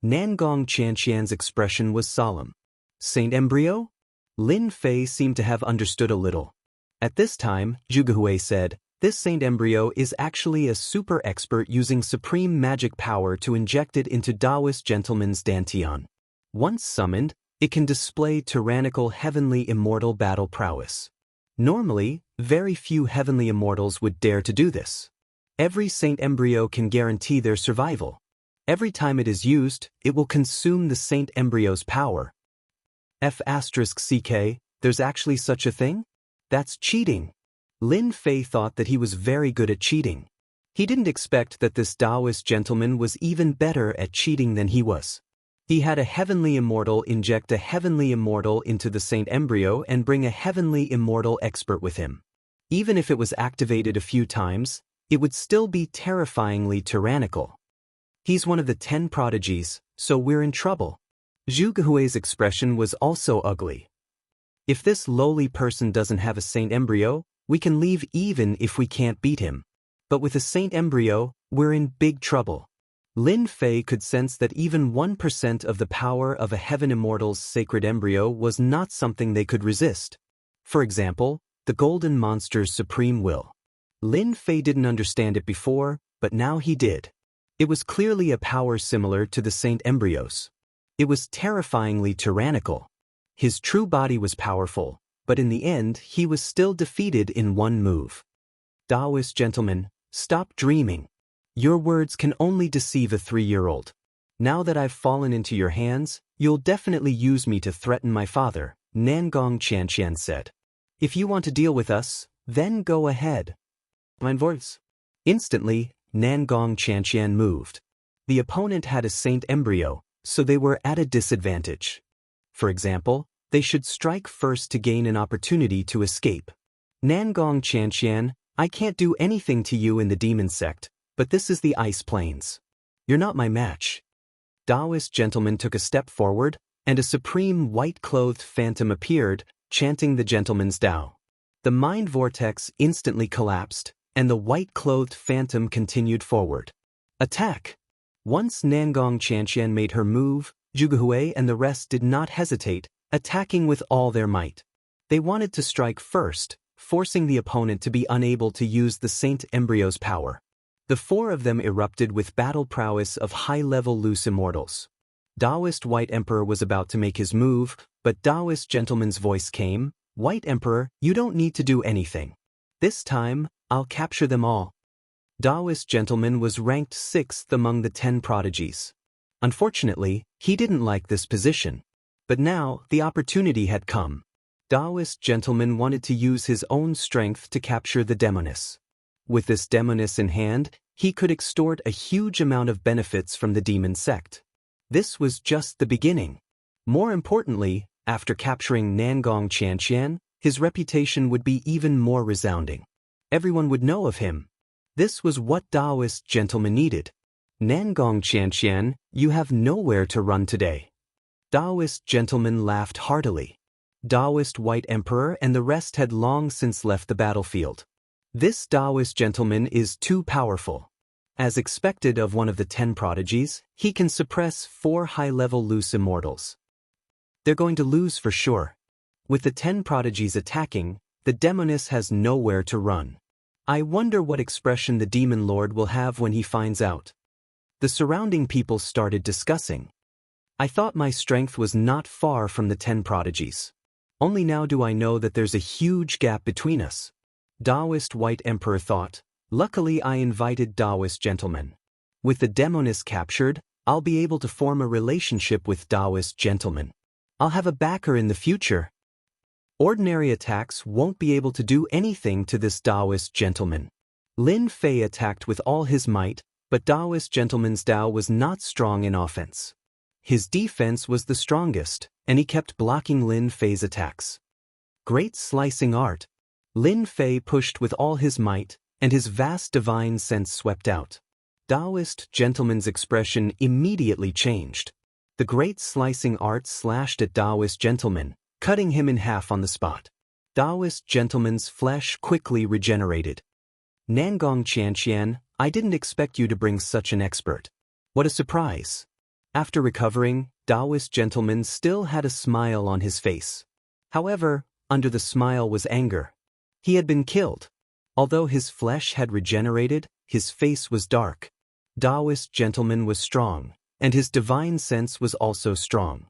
Nangong Xianxian's expression was solemn. Saint Embryo? Lin Fei seemed to have understood a little. At this time, Zhu Gehui said, this Saint Embryo is actually a super expert using supreme magic power to inject it into Taoist gentleman's dantian. Once summoned, it can display tyrannical heavenly immortal battle prowess. Normally, very few heavenly immortals would dare to do this. Every Saint Embryo can guarantee their survival. Every time it is used, it will consume the Saint Embryo's power. F***ck, there's actually such a thing? That's cheating. Lin Fei thought that he was very good at cheating. He didn't expect that this Taoist gentleman was even better at cheating than he was. He had a heavenly immortal inject a heavenly immortal into the Saint Embryo and bring a heavenly immortal expert with him. Even if it was activated a few times, it would still be terrifyingly tyrannical. He's one of the 10 prodigies, so we're in trouble. Zhu Gehui's expression was also ugly. If this lowly person doesn't have a Saint Embryo, we can leave even if we can't beat him. But with a Saint Embryo, we're in big trouble. Lin Fei could sense that even 1% of the power of a Heaven Immortal's sacred embryo was not something they could resist. For example, the Golden Monster's supreme will. Lin Fei didn't understand it before, but now he did. It was clearly a power similar to the Saint Embryos. It was terrifyingly tyrannical. His true body was powerful, but in the end he was still defeated in one move. Taoist gentleman, stop dreaming. Your words can only deceive a 3-year-old. Now that I've fallen into your hands, you'll definitely use me to threaten my father, Nangong Xianxia said. If you want to deal with us, then go ahead. Mein voice. Instantly, Nangong Xianxia moved. The opponent had a saint embryo, so they were at a disadvantage. For example, they should strike first to gain an opportunity to escape. Nangong Xianxia, I can't do anything to you in the demon sect, but this is the ice plains. You're not my match. Taoist gentleman took a step forward, and a supreme white-clothed phantom appeared, chanting the gentleman's Tao. The mind vortex instantly collapsed, and the white-clothed phantom continued forward. Attack! Once Nangong Xianxia made her move, Zhugehui and the rest did not hesitate, attacking with all their might. They wanted to strike first, forcing the opponent to be unable to use the Saint Embryo's power. The 4 of them erupted with battle prowess of high-level loose immortals. Taoist White Emperor was about to make his move, but Taoist Gentleman's voice came, White Emperor, you don't need to do anything. This time, I'll capture them all. Taoist Gentleman was ranked 6th among the 10 prodigies. Unfortunately, he didn't like this position. But now, the opportunity had come. Taoist Gentleman wanted to use his own strength to capture the demoness. With this demoness in hand, he could extort a huge amount of benefits from the demon sect. This was just the beginning. More importantly, after capturing Nangong Xianxia, his reputation would be even more resounding. Everyone would know of him. This was what Taoist Gentleman needed. Nangong Xianxia, you have nowhere to run today. Taoist Gentleman laughed heartily. Taoist White Emperor and the rest had long since left the battlefield. This Taoist gentleman is too powerful. As expected of one of the 10 prodigies, he can suppress 4 high-level loose immortals. They're going to lose for sure. With the 10 prodigies attacking, the demoness has nowhere to run. I wonder what expression the demon lord will have when he finds out. The surrounding people started discussing. I thought my strength was not far from the 10 prodigies. Only now do I know that there's a huge gap between us. Taoist White Emperor thought, luckily I invited Taoist Gentleman. With the demoness captured, I'll be able to form a relationship with Taoist Gentleman. I'll have a backer in the future. Ordinary attacks won't be able to do anything to this Taoist Gentleman. Lin Fei attacked with all his might, but Taoist Gentleman's Tao was not strong in offense. His defense was the strongest, and he kept blocking Lin Fei's attacks. Great slicing art. Lin Fei pushed with all his might, and his vast divine sense swept out. Taoist Gentleman's expression immediately changed. The great slicing art slashed at Taoist Gentleman, cutting him in half on the spot. Taoist Gentleman's flesh quickly regenerated. Nangong Xianxia, I didn't expect you to bring such an expert. What a surprise. After recovering, Taoist Gentleman still had a smile on his face. However, under the smile was anger. He had been killed. Although his flesh had regenerated, his face was dark. Taoist Gentleman was strong, and his divine sense was also strong.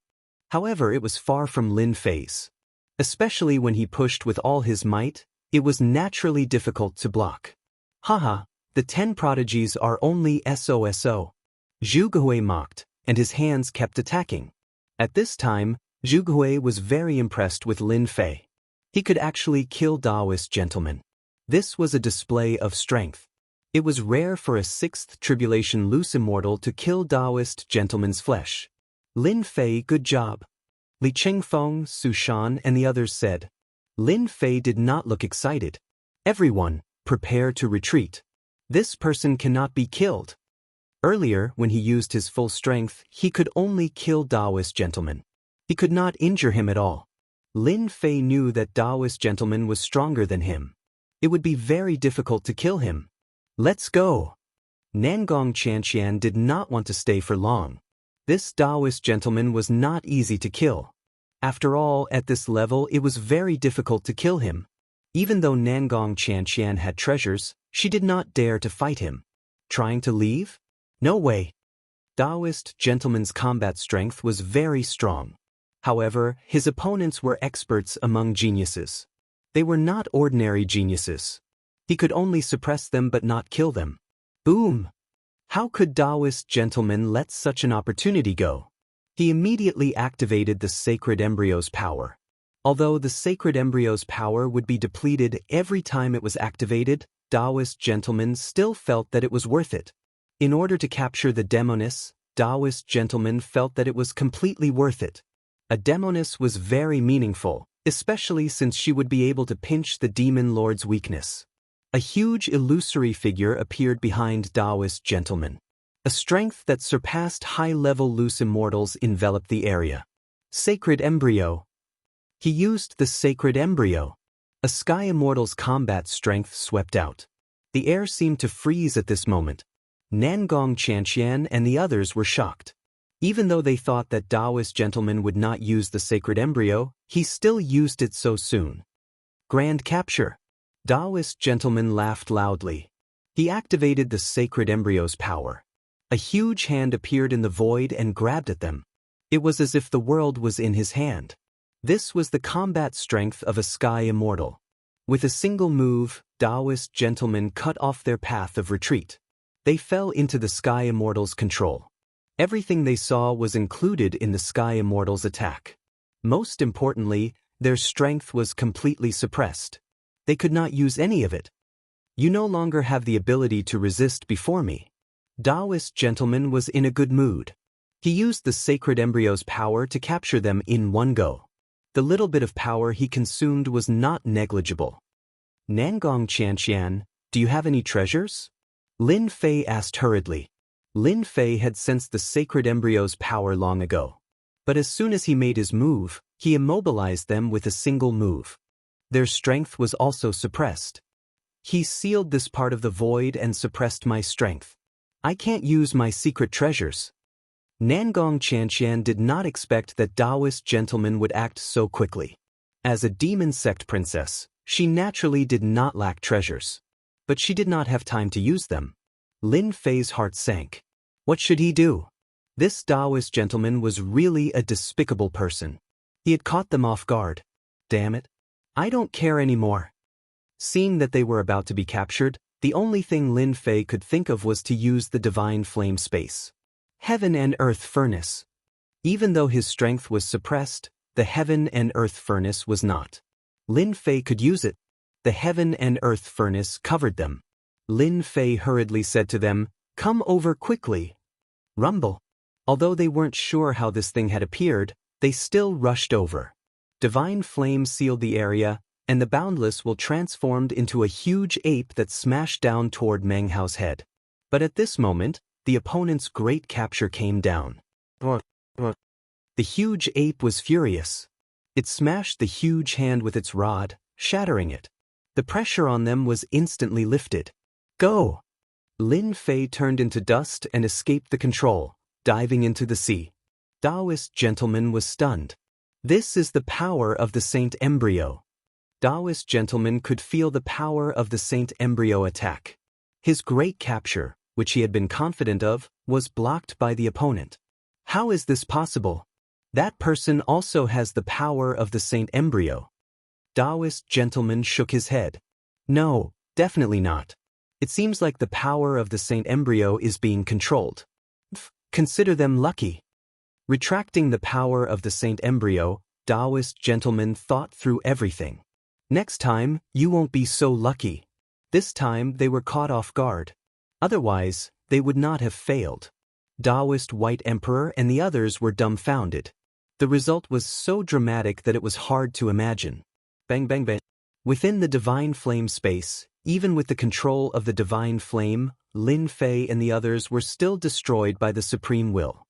However, it was far from Lin Fei's. Especially when he pushed with all his might, it was naturally difficult to block. Haha, the 10 prodigies are only SOSO. Zhugehui mocked, and his hands kept attacking. At this time, Zhugehui was very impressed with Lin Fei. He could actually kill Taoist Gentleman. This was a display of strength. It was rare for a 6th tribulation loose immortal to kill Taoist Gentleman's flesh. Lin Fei, good job. Li Chengfeng, Su Shan, and the others said. Lin Fei did not look excited. Everyone, prepare to retreat. This person cannot be killed. Earlier, when he used his full strength, he could only kill Taoist Gentleman. He could not injure him at all. Lin Fei knew that Taoist Gentleman was stronger than him. It would be very difficult to kill him. Let's go. Nangong Xianxian did not want to stay for long. This Taoist gentleman was not easy to kill. After all, at this level it was very difficult to kill him. Even though Nangong Xianxian had treasures, she did not dare to fight him. Trying to leave? No way. Taoist gentleman's combat strength was very strong. However, his opponents were experts among geniuses. They were not ordinary geniuses. He could only suppress them but not kill them. Boom! How could Taoist gentleman let such an opportunity go? He immediately activated the sacred embryo's power. Although the sacred embryo's power would be depleted every time it was activated, Taoist gentleman still felt that it was worth it. In order to capture the demoness, Taoist gentleman felt that it was completely worth it. A demoness was very meaningful, especially since she would be able to pinch the demon lord's weakness. A huge illusory figure appeared behind Taoist gentleman. A strength that surpassed high-level loose immortals enveloped the area. Sacred embryo. He used the sacred embryo. A sky immortal's combat strength swept out. The air seemed to freeze at this moment. Nangong Xianxian and the others were shocked. Even though they thought that Taoist gentleman would not use the sacred embryo, he still used it so soon. Grand capture. Taoist gentleman laughed loudly. He activated the sacred embryo's power. A huge hand appeared in the void and grabbed at them. It was as if the world was in his hand. This was the combat strength of a sky immortal. With a single move, Taoist gentlemen cut off their path of retreat. They fell into the sky immortal's control. Everything they saw was included in the sky immortal's attack. Most importantly, their strength was completely suppressed. They could not use any of it. You no longer have the ability to resist before me. Taoist gentleman was in a good mood. He used the sacred embryo's power to capture them in one go. The little bit of power he consumed was not negligible. Nangong Xianxian, do you have any treasures? Lin Fei asked hurriedly. Lin Fei had sensed the sacred embryo's power long ago. But as soon as he made his move, he immobilized them with a single move. Their strength was also suppressed. He sealed this part of the void and suppressed my strength. I can't use my secret treasures. Nangong Xianxian did not expect that Taoist gentleman would act so quickly. As a demon sect princess, she naturally did not lack treasures. But she did not have time to use them. Lin Fei's heart sank. What should he do? This Taoist gentleman was really a despicable person. He had caught them off guard. Damn it. I don't care anymore. Seeing that they were about to be captured, the only thing Lin Fei could think of was to use the divine flame space. Heaven and earth furnace. Even though his strength was suppressed, the heaven and earth furnace was not. Lin Fei could use it. The heaven and earth furnace covered them. Lin Fei hurriedly said to them, "Come over quickly." Rumble. Although they weren't sure how this thing had appeared, they still rushed over. Divine flame sealed the area, and the Boundless will transformed into a huge ape that smashed down toward Meng Hao's head. But at this moment, the opponent's great capture came down. The huge ape was furious. It smashed the huge hand with its rod, shattering it. The pressure on them was instantly lifted. Go! Lin Fei turned into dust and escaped the control, diving into the sea. Taoist gentleman was stunned. This is the power of the Saint Embryo. Taoist gentleman could feel the power of the Saint Embryo attack. His great capture, which he had been confident of, was blocked by the opponent. How is this possible? That person also has the power of the Saint Embryo. Taoist gentleman shook his head. No, definitely not. It seems like the power of the Saint Embryo is being controlled. Consider them lucky. Retracting the power of the Saint Embryo, Taoist gentleman thought through everything. Next time, you won't be so lucky. This time they were caught off guard. Otherwise, they would not have failed. Taoist White Emperor and the others were dumbfounded. The result was so dramatic that it was hard to imagine. Bang bang bang. Within the divine flame space, even with the control of the divine flame, Lin Fei and the others were still destroyed by the supreme will.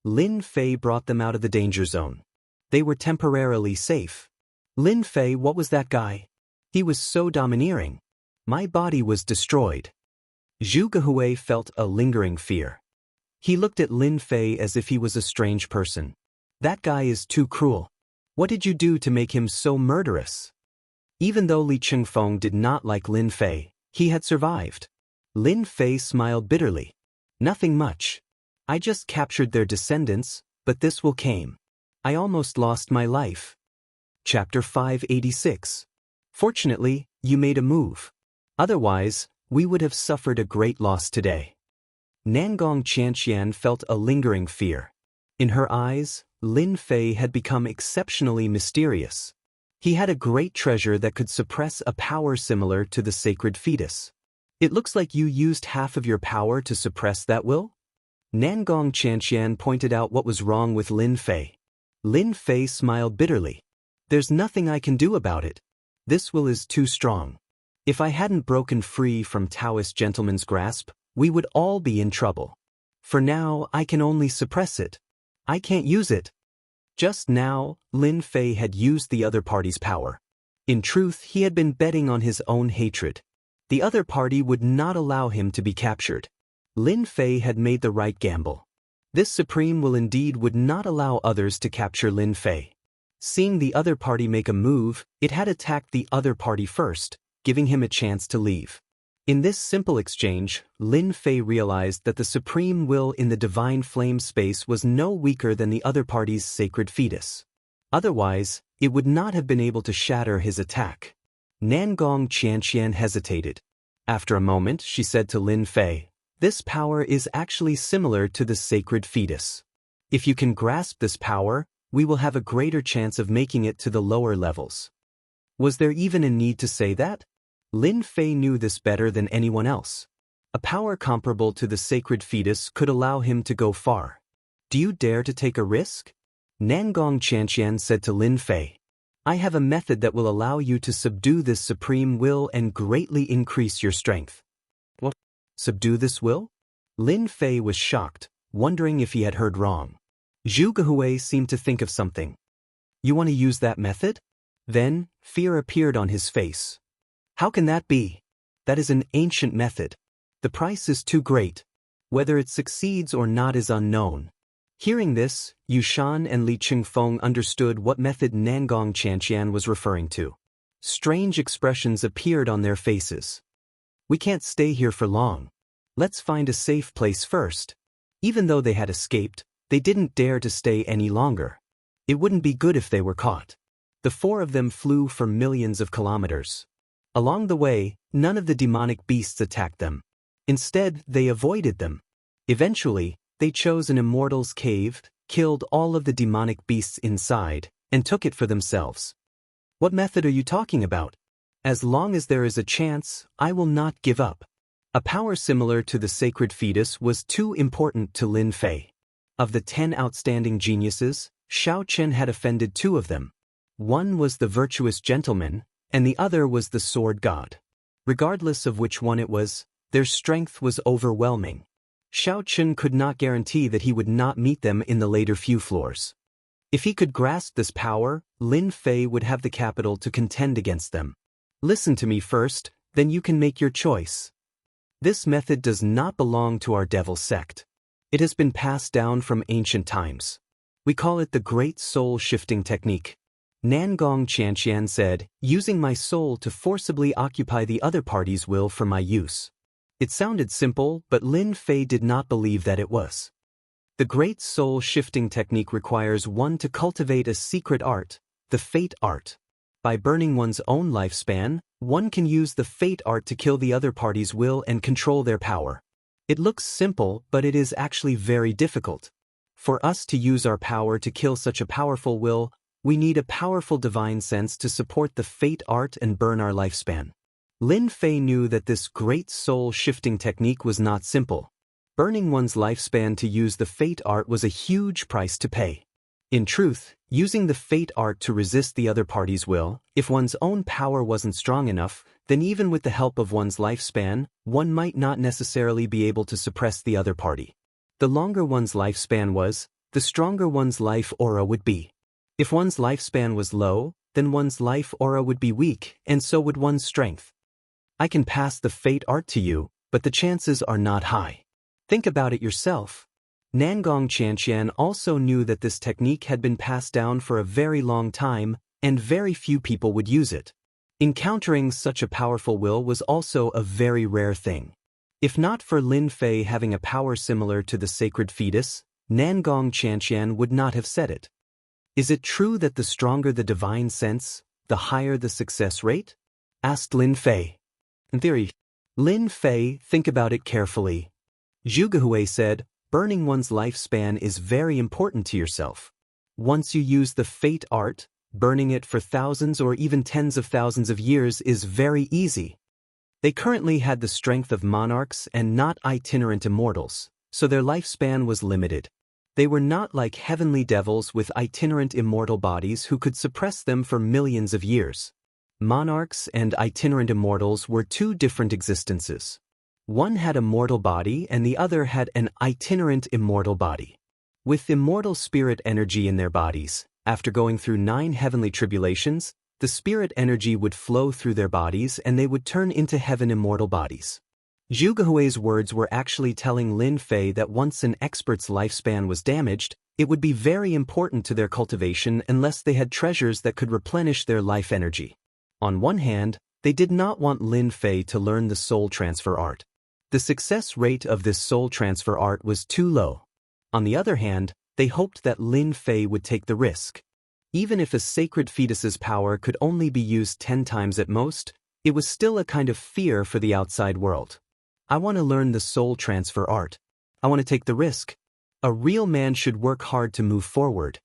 Lin Fei brought them out of the danger zone. They were temporarily safe. Lin Fei, what was that guy? He was so domineering. My body was destroyed. Zhu Gehui felt a lingering fear. He looked at Lin Fei as if he was a strange person. That guy is too cruel. What did you do to make him so murderous? Even though Li Chengfeng did not like Lin Fei, he had survived. Lin Fei smiled bitterly. Nothing much. I just captured their descendants, but this will came. I almost lost my life. Chapter 586. Fortunately, you made a move. Otherwise, we would have suffered a great loss today. Nangong Qianxian felt a lingering fear. In her eyes, Lin Fei had become exceptionally mysterious. He had a great treasure that could suppress a power similar to the sacred fetus. It looks like you used half of your power to suppress that will? Nangong Qianxian pointed out what was wrong with Lin Fei. Lin Fei smiled bitterly. There's nothing I can do about it. This will is too strong. If I hadn't broken free from Taoist gentleman's grasp, we would all be in trouble. For now, I can only suppress it. I can't use it. Just now, Lin Fei had used the other party's power. In truth, he had been betting on his own hatred. The other party would not allow him to be captured. Lin Fei had made the right gamble. This supreme will indeed would not allow others to capture Lin Fei. Seeing the other party make a move, it had attacked the other party first, giving him a chance to leave. In this simple exchange, Lin Fei realized that the supreme will in the divine flame space was no weaker than the other party's sacred fetus. Otherwise, it would not have been able to shatter his attack. Nangong Qianxian hesitated. After a moment, she said to Lin Fei, "This power is actually similar to the sacred fetus. If you can grasp this power, we will have a greater chance of making it to the lower levels." Was there even a need to say that? Lin Fei knew this better than anyone else. A power comparable to the sacred fetus could allow him to go far. Do you dare to take a risk? Nangong Qianxian said to Lin Fei, I have a method that will allow you to subdue this supreme will and greatly increase your strength. What? Subdue this will? Lin Fei was shocked, wondering if he had heard wrong. Zhu Gehui seemed to think of something. You want to use that method? Then, fear appeared on his face. How can that be? That is an ancient method. The price is too great. Whether it succeeds or not is unknown. Hearing this, Yu Shan and Li Chengfeng understood what method Nangong Qianxian was referring to. Strange expressions appeared on their faces. We can't stay here for long. Let's find a safe place first. Even though they had escaped, they didn't dare to stay any longer. It wouldn't be good if they were caught. The four of them flew for millions of kilometers. Along the way, none of the demonic beasts attacked them. Instead, they avoided them. Eventually, they chose an immortal's cave, killed all of the demonic beasts inside, and took it for themselves. What method are you talking about? As long as there is a chance, I will not give up. A power similar to the sacred fetus was too important to Lin Fei. Of the 10 outstanding geniuses, Shao Chen had offended 2 of them. One was the virtuous gentleman, and the other was the sword god. Regardless of which one it was, their strength was overwhelming. Shao Chen could not guarantee that he would not meet them in the later few floors. If he could grasp this power, Lin Fei would have the capital to contend against them. Listen to me first, then you can make your choice. This method does not belong to our devil sect. It has been passed down from ancient times. We call it the Great Soul Shifting Technique. Nangong Qianxian said, using my soul to forcibly occupy the other party's will for my use. It sounded simple, but Lin Fei did not believe that it was. The Great Soul Shifting Technique requires one to cultivate a secret art, the Fate Art. By burning one's own lifespan, one can use the Fate Art to kill the other party's will and control their power. It looks simple, but it is actually very difficult. For us to use our power to kill such a powerful will, we need a powerful divine sense to support the Fate Art and burn our lifespan. Lin Fei knew that this great soul-shifting technique was not simple. Burning one's lifespan to use the Fate Art was a huge price to pay. In truth, using the Fate Art to resist the other party's will, if one's own power wasn't strong enough, then even with the help of one's lifespan, one might not necessarily be able to suppress the other party. The longer one's lifespan was, the stronger one's life aura would be. If one's lifespan was low, then one's life aura would be weak, and so would one's strength. I can pass the Fate Art to you, but the chances are not high. Think about it yourself. Nangong Xianxian also knew that this technique had been passed down for a very long time, and very few people would use it. Encountering such a powerful will was also a very rare thing. If not for Lin Fei having a power similar to the sacred fetus, Nangong Xianxian would not have said it. Is it true that the stronger the divine sense, the higher the success rate? Asked Lin Fei. In theory. Lin Fei, think about it carefully. Zhugehui said, burning one's lifespan is very important to yourself. Once you use the fate art, burning it for thousands or even tens of thousands of years is very easy. They currently had the strength of monarchs and not itinerant immortals, so their lifespan was limited. They were not like heavenly devils with itinerant immortal bodies who could suppress them for millions of years. Monarchs and itinerant immortals were two different existences. One had a mortal body and the other had an itinerant immortal body. With immortal spirit energy in their bodies, after going through 9 heavenly tribulations, the spirit energy would flow through their bodies and they would turn into heaven immortal bodies. Zhugehui's words were actually telling Lin Fei that once an expert's lifespan was damaged, it would be very important to their cultivation unless they had treasures that could replenish their life energy. On one hand, they did not want Lin Fei to learn the soul transfer art. The success rate of this soul transfer art was too low. On the other hand, they hoped that Lin Fei would take the risk. Even if a sacred fetus's power could only be used 10 times at most, it was still a kind of fear for the outside world. I want to learn the soul transfer art. I want to take the risk. A real man should work hard to move forward.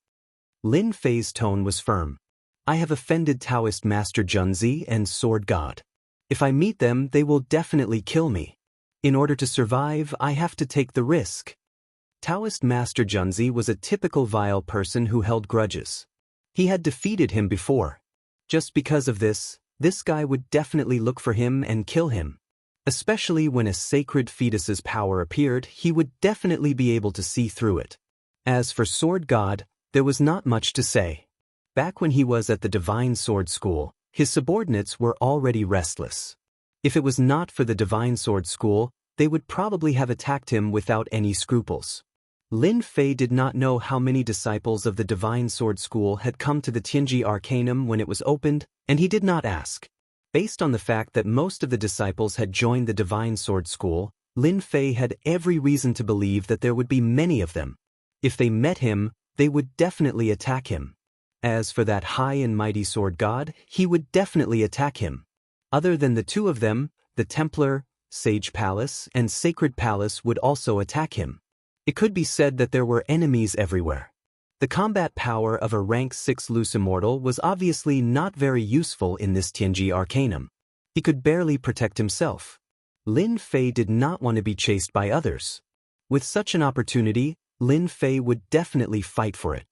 Lin Fei's tone was firm. I have offended Taoist Master Junzi and Sword God. If I meet them, they will definitely kill me. In order to survive, I have to take the risk. Taoist Master Junzi was a typical vile person who held grudges. He had defeated him before. Just because of this guy would definitely look for him and kill him. Especially when a sacred fetus's power appeared, he would definitely be able to see through it. As for Sword God, there was not much to say. Back when he was at the Divine Sword School, his subordinates were already restless. If it was not for the Divine Sword School, they would probably have attacked him without any scruples. Lin Fei did not know how many disciples of the Divine Sword School had come to the Tianji Arcanum when it was opened, and he did not ask. Based on the fact that most of the disciples had joined the Divine Sword School, Lin Fei had every reason to believe that there would be many of them. If they met him, they would definitely attack him. As for that high and mighty Sword God, he would definitely attack him. Other than the two of them, the Templar, Sage Palace, and Sacred Palace would also attack him. It could be said that there were enemies everywhere. The combat power of a rank 6 loose immortal was obviously not very useful in this Tianji Arcanum. He could barely protect himself. Lin Fei did not want to be chased by others. With such an opportunity, Lin Fei would definitely fight for it.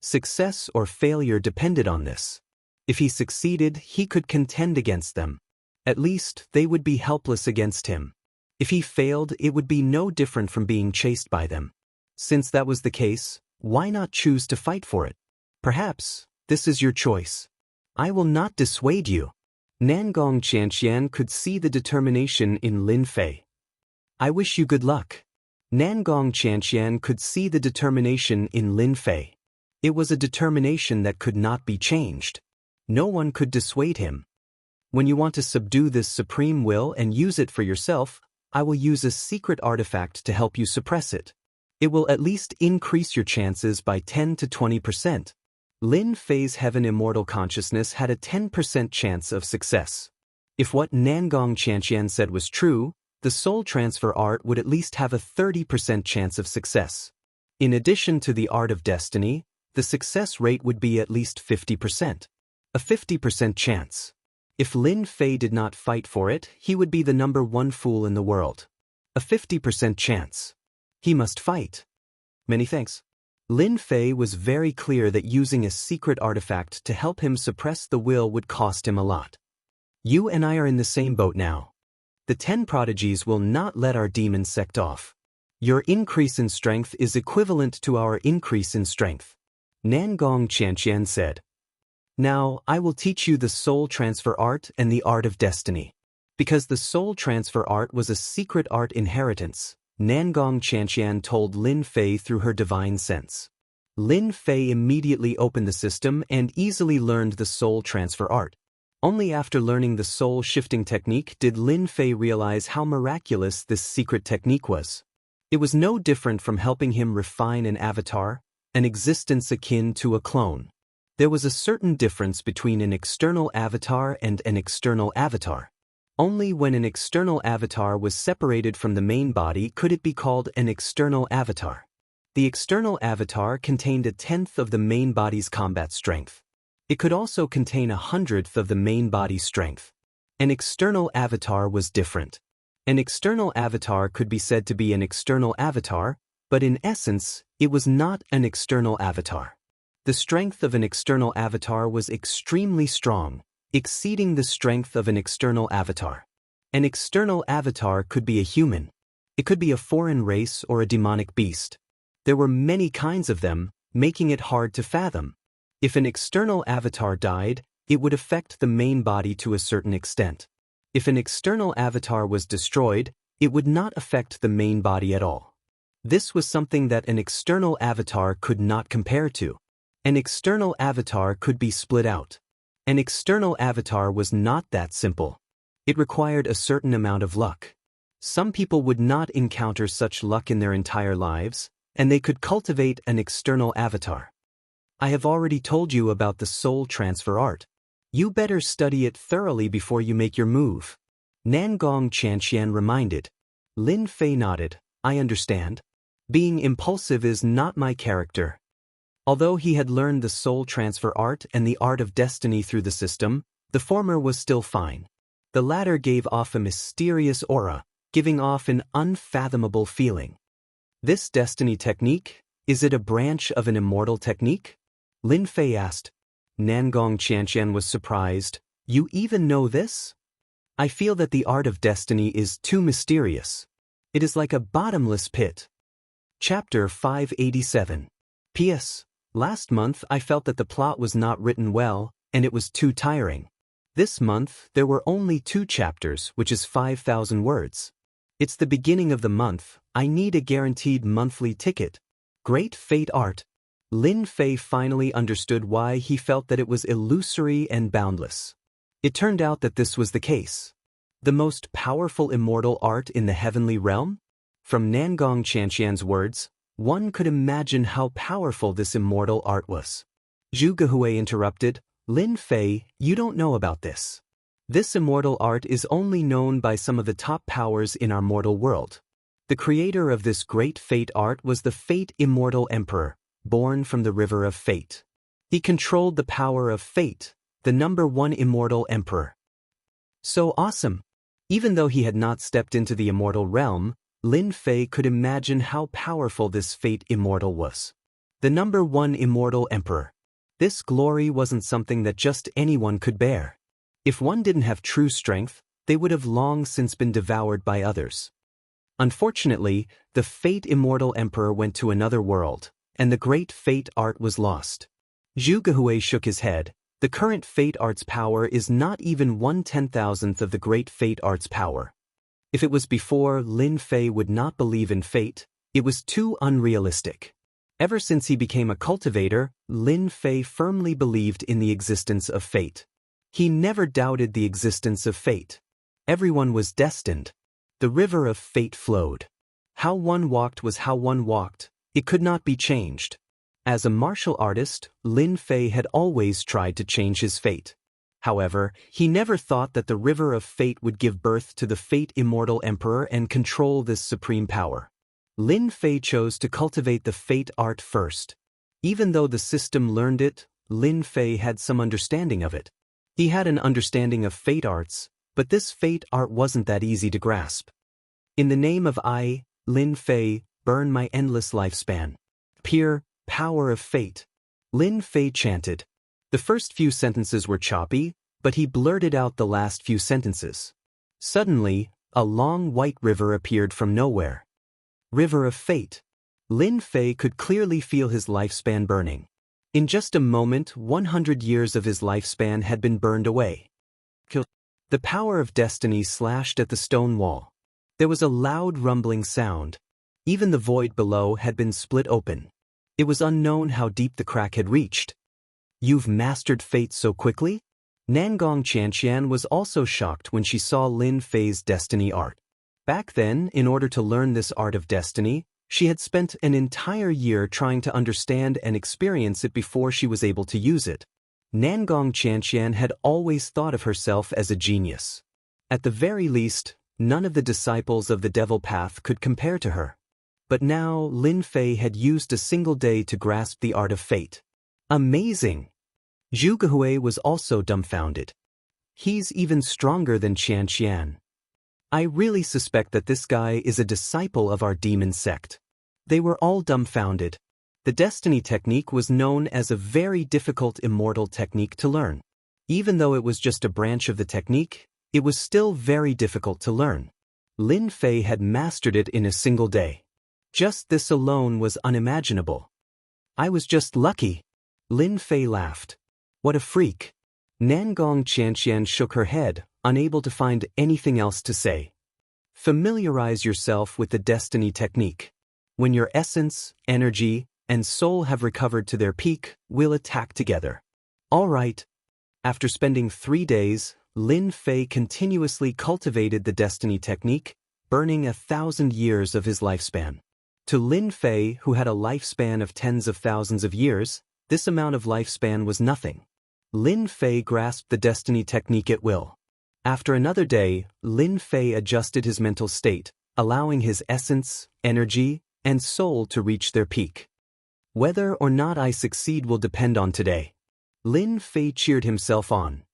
Success or failure depended on this. If he succeeded, he could contend against them. At least, they would be helpless against him. If he failed, it would be no different from being chased by them. Since that was the case, why not choose to fight for it? Perhaps, this is your choice. I will not dissuade you. Nangong Xianxian could see the determination in Lin Fei. I wish you good luck. Nangong Xianxian could see the determination in Lin Fei. It was a determination that could not be changed. No one could dissuade him. When you want to subdue this supreme will and use it for yourself, I will use a secret artifact to help you suppress it. It will at least increase your chances by 10 to 20%. Lin Fei's Heaven Immortal Consciousness had a 10% chance of success. If what Nangong Xianxian said was true, the soul transfer art would at least have a 30% chance of success. In addition to the art of destiny, the success rate would be at least 50%. A 50% chance. If Lin Fei did not fight for it, he would be the number 1 fool in the world. A 50% chance. He must fight. Many thanks. Lin Fei was very clear that using a secret artifact to help him suppress the will would cost him a lot. You and I are in the same boat now. The 10 prodigies will not let our demon sect off. Your increase in strength is equivalent to our increase in strength. Nangong Xianxian said. Now, I will teach you the soul transfer art and the art of destiny. Because the soul transfer art was a secret art inheritance, Nangong Xianxian told Lin Fei through her divine sense. Lin Fei immediately opened the system and easily learned the soul transfer art. Only after learning the soul-shifting technique did Lin Fei realize how miraculous this secret technique was. It was no different from helping him refine an avatar, an existence akin to a clone. There was a certain difference between an external avatar and an external avatar. Only when an external avatar was separated from the main body could it be called an external avatar. The external avatar contained 1/10 of the main body's combat strength. It could also contain 100th of the main body's strength. An external avatar was different. An external avatar could be said to be an external avatar, but in essence, it was not an external avatar. The strength of an external avatar was extremely strong, exceeding the strength of an external avatar. An external avatar could be a human. It could be a foreign race or a demonic beast. There were many kinds of them, making it hard to fathom. If an external avatar died, it would affect the main body to a certain extent. If an external avatar was destroyed, it would not affect the main body at all. This was something that an external avatar could not compare to. An external avatar could be split out. An external avatar was not that simple. It required a certain amount of luck. Some people would not encounter such luck in their entire lives, and they could cultivate an external avatar. I have already told you about the soul transfer art. You better study it thoroughly before you make your move. Nangong Xianxian reminded. Lin Fei nodded. I understand. Being impulsive is not my character. Although he had learned the soul transfer art and the art of destiny through the system, the former was still fine. The latter gave off a mysterious aura, giving off an unfathomable feeling. This destiny technique, is it a branch of an immortal technique? Lin Fei asked. Nangong Xianxian was surprised. You even know this? I feel that the art of destiny is too mysterious. It is like a bottomless pit. Chapter 587. P.S. Last month I felt that the plot was not written well, and it was too tiring. This month there were only 2 chapters, which is 5,000 words. It's the beginning of the month, I need a guaranteed monthly ticket. Great fate art. Lin Fei finally understood why he felt that it was illusory and boundless. It turned out that this was the case. The most powerful immortal art in the heavenly realm? From Nangong Xianxian's words, one could imagine how powerful this immortal art was. Zhu Gehui interrupted, Lin Fei, you don't know about this. This immortal art is only known by some of the top powers in our mortal world. The creator of this great fate art was the Fate Immortal Emperor, born from the River of Fate. He controlled the power of fate, the #1 immortal emperor. So awesome! Even though he had not stepped into the immortal realm, Lin Fei could imagine how powerful this Fate Immortal was. The #1 immortal emperor. This glory wasn't something that just anyone could bear. If one didn't have true strength, they would have long since been devoured by others. Unfortunately, the Fate Immortal Emperor went to another world, and the great fate art was lost. Zhu Gehui shook his head. The current fate art's power is not even 1/10,000th of the great fate art's power. If it was before, Lin Fei would not believe in fate. It was too unrealistic. Ever since he became a cultivator, Lin Fei firmly believed in the existence of fate. He never doubted the existence of fate. Everyone was destined. The river of fate flowed. How one walked was how one walked. It could not be changed. As a martial artist, Lin Fei had always tried to change his fate. However, he never thought that the river of fate would give birth to the Fate Immortal Emperor and control this supreme power. Lin Fei chose to cultivate the fate art first. Even though the system learned it, Lin Fei had some understanding of it. He had an understanding of fate arts, but this fate art wasn't that easy to grasp. In the name of I, Lin Fei, burn my endless lifespan. Pure power of fate. Lin Fei chanted. The first few sentences were choppy, but he blurted out the last few sentences. Suddenly, a long white river appeared from nowhere. River of Fate. Lin Fei could clearly feel his lifespan burning. In just a moment, 100 years of his lifespan had been burned away. The power of destiny slashed at the stone wall. There was a loud rumbling sound. Even the void below had been split open. It was unknown how deep the crack had reached. You've mastered fate so quickly? Nangong Xianxia was also shocked when she saw Lin Fei's destiny art. Back then, in order to learn this art of destiny, she had spent an entire year trying to understand and experience it before she was able to use it. Nangong Xianxia had always thought of herself as a genius. At the very least, none of the disciples of the Devil Path could compare to her. But now Lin Fei had used a single day to grasp the art of fate. Amazing! Zhu Gehui was also dumbfounded. He's even stronger than Xianxia. I really suspect that this guy is a disciple of our demon sect. They were all dumbfounded. The destiny technique was known as a very difficult immortal technique to learn. Even though it was just a branch of the technique, it was still very difficult to learn. Lin Fei had mastered it in a single day. Just this alone was unimaginable. I was just lucky. Lin Fei laughed. What a freak. Nangong Xianxia shook her head, unable to find anything else to say. Familiarize yourself with the destiny technique. When your essence, energy, and soul have recovered to their peak, we'll attack together. All right. After spending 3 days, Lin Fei continuously cultivated the destiny technique, burning 1,000 years of his lifespan. To Lin Fei, who had a lifespan of tens of thousands of years, this amount of lifespan was nothing. Lin Fei grasped the destiny technique at will. After another day, Lin Fei adjusted his mental state, allowing his essence, energy, and soul to reach their peak. Whether or not I succeed will depend on today. Lin Fei cheered himself on.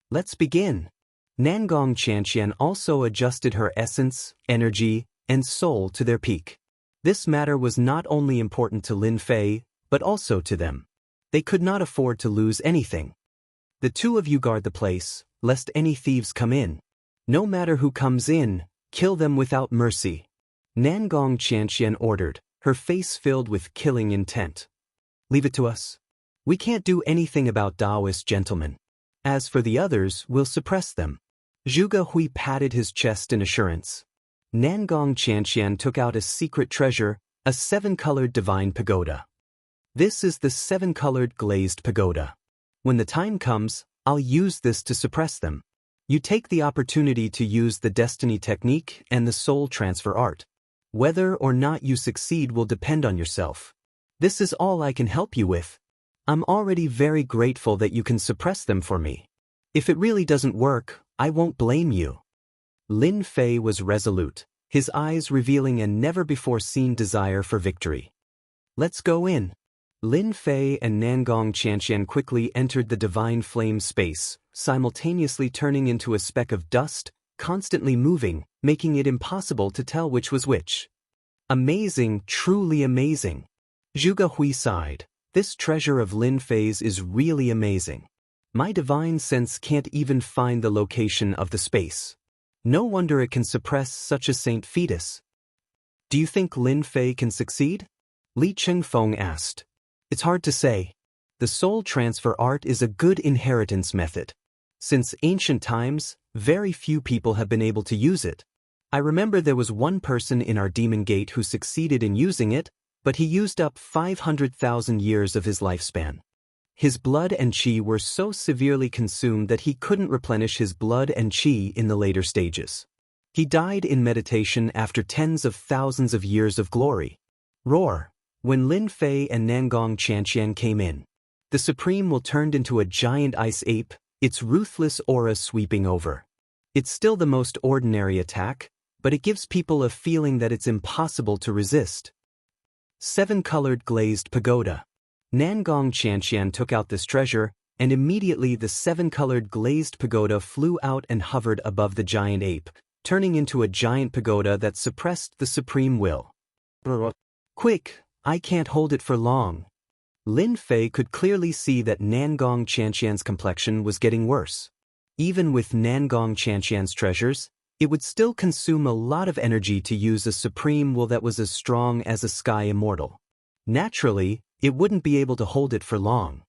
Let's begin. Nangong Xianxia also adjusted her essence, energy, and soul to their peak. This matter was not only important to Lin Fei, but also to them. They could not afford to lose anything. The two of you guard the place, lest any thieves come in. No matter who comes in, kill them without mercy. Nangong Xianxia ordered, her face filled with killing intent. Leave it to us. We can't do anything about Taoist gentlemen. As for the others, we'll suppress them. Zhu Gehui patted his chest in assurance. Nangong Xianxia took out a secret treasure, a 7-colored divine pagoda. This is the 7-colored glazed pagoda. When the time comes, I'll use this to suppress them. You take the opportunity to use the destiny technique and the soul transfer art. Whether or not you succeed will depend on yourself. This is all I can help you with. I'm already very grateful that you can suppress them for me. If it really doesn't work, I won't blame you. Lin Fei was resolute, his eyes revealing a never-before-seen desire for victory. Let's go in. Lin Fei and Nangong Xianxia quickly entered the divine flame space, simultaneously turning into a speck of dust, constantly moving, making it impossible to tell which was which. Amazing, truly amazing. Zhu Gehui sighed. This treasure of Lin Fei's is really amazing. My divine sense can't even find the location of the space. No wonder it can suppress such a saint fetus. Do you think Lin Fei can succeed? Li Chengfeng asked. It's hard to say. The soul transfer art is a good inheritance method. Since ancient times, very few people have been able to use it. I remember there was one person in our demon gate who succeeded in using it, but he used up 500,000 years of his lifespan. His blood and qi were so severely consumed that he couldn't replenish his blood and qi in the later stages. He died in meditation after tens of thousands of years of glory. Roar! When Lin Fei and Nangong Xianxia came in, the Supreme will turned into a giant ice ape, its ruthless aura sweeping over. It's still the most ordinary attack, but it gives people a feeling that it's impossible to resist. 7-colored glazed pagoda. Nangong Xianxia took out this treasure, and immediately the 7-colored glazed pagoda flew out and hovered above the giant ape, turning into a giant pagoda that suppressed the supreme will. Quick, I can't hold it for long. Lin Fei could clearly see that Nangong Xianxia's complexion was getting worse. Even with Nangong Xianxia's treasures, it would still consume a lot of energy to use a supreme will that was as strong as a sky immortal. Naturally, it wouldn't be able to hold it for long.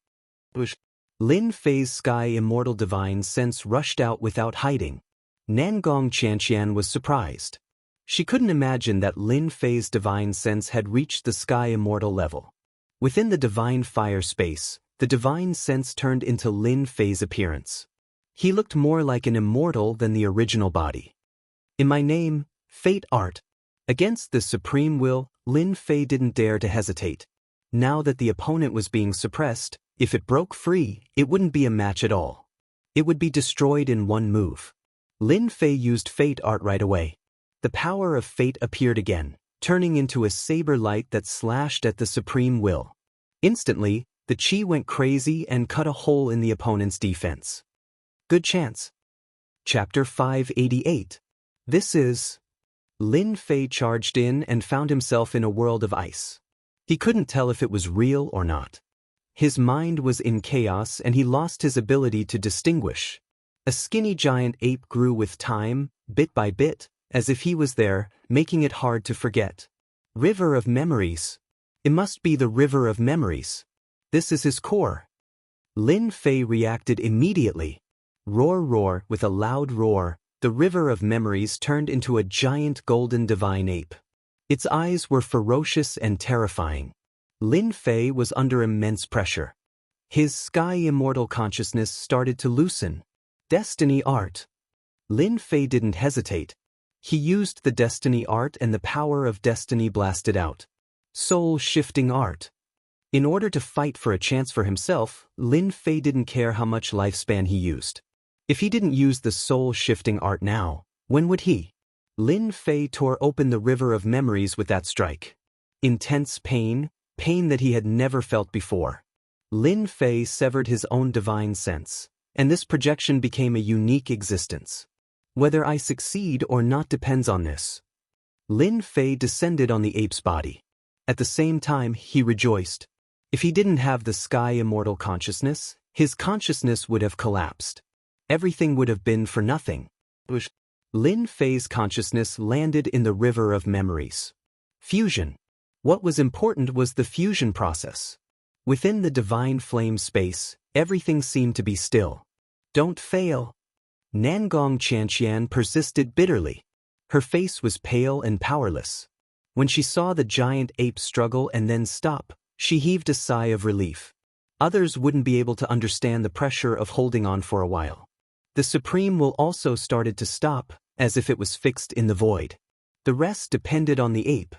Lin Fei's sky immortal divine sense rushed out without hiding. Nangong Xianxian was surprised. She couldn't imagine that Lin Fei's divine sense had reached the sky immortal level. Within the divine fire space, the divine sense turned into Lin Fei's appearance. He looked more like an immortal than the original body. In my name, Fate Art. Against the supreme will, Lin Fei didn't dare to hesitate. Now that the opponent was being suppressed, if it broke free, it wouldn't be a match at all. It would be destroyed in one move. Lin Fei used Fate Art right away. The power of fate appeared again, turning into a saber light that slashed at the supreme will. Instantly, the chi went crazy and cut a hole in the opponent's defense. Good chance. Chapter 588. This is... Lin Fei charged in and found himself in a world of ice. He couldn't tell if it was real or not. His mind was in chaos and he lost his ability to distinguish. A skinny giant ape grew with time, bit by bit, as if he was there, making it hard to forget. River of memories. It must be the river of memories. This is his core. Lin Fei reacted immediately. Roar, roar, with a loud roar, the river of memories turned into a giant golden divine ape. Its eyes were ferocious and terrifying. Lin Fei was under immense pressure. His sky immortal consciousness started to loosen. Destiny Art. Lin Fei didn't hesitate. He used the Destiny Art and the power of destiny blasted out. Soul-shifting art. In order to fight for a chance for himself, Lin Fei didn't care how much lifespan he used. If he didn't use the soul-shifting art now, when would he? Lin Fei tore open the river of memories with that strike. Intense pain, pain that he had never felt before. Lin Fei severed his own divine sense, and this projection became a unique existence. Whether I succeed or not depends on this. Lin Fei descended on the ape's body. At the same time, he rejoiced. If he didn't have the sky immortal consciousness, his consciousness would have collapsed. Everything would have been for nothing. Lin Fei's consciousness landed in the river of memories. Fusion. What was important was the fusion process. Within the divine flame space, everything seemed to be still. Don't fail. Nangong Xianxian persisted bitterly. Her face was pale and powerless. When she saw the giant ape struggle and then stop, she heaved a sigh of relief. Others wouldn't be able to understand the pressure of holding on for a while. The supreme will also started to stop, as if it was fixed in the void. The rest depended on the ape.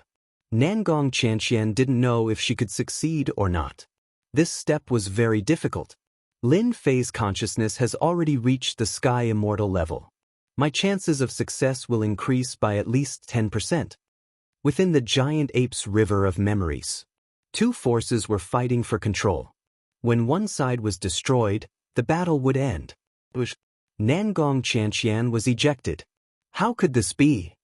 Nangong Xianxian didn't know if she could succeed or not. This step was very difficult. Lin Fei's consciousness has already reached the sky immortal level. My chances of success will increase by at least 10%. Within the giant ape's river of memories, two forces were fighting for control. When one side was destroyed, the battle would end. Nangong Xianxian was ejected. How could this be?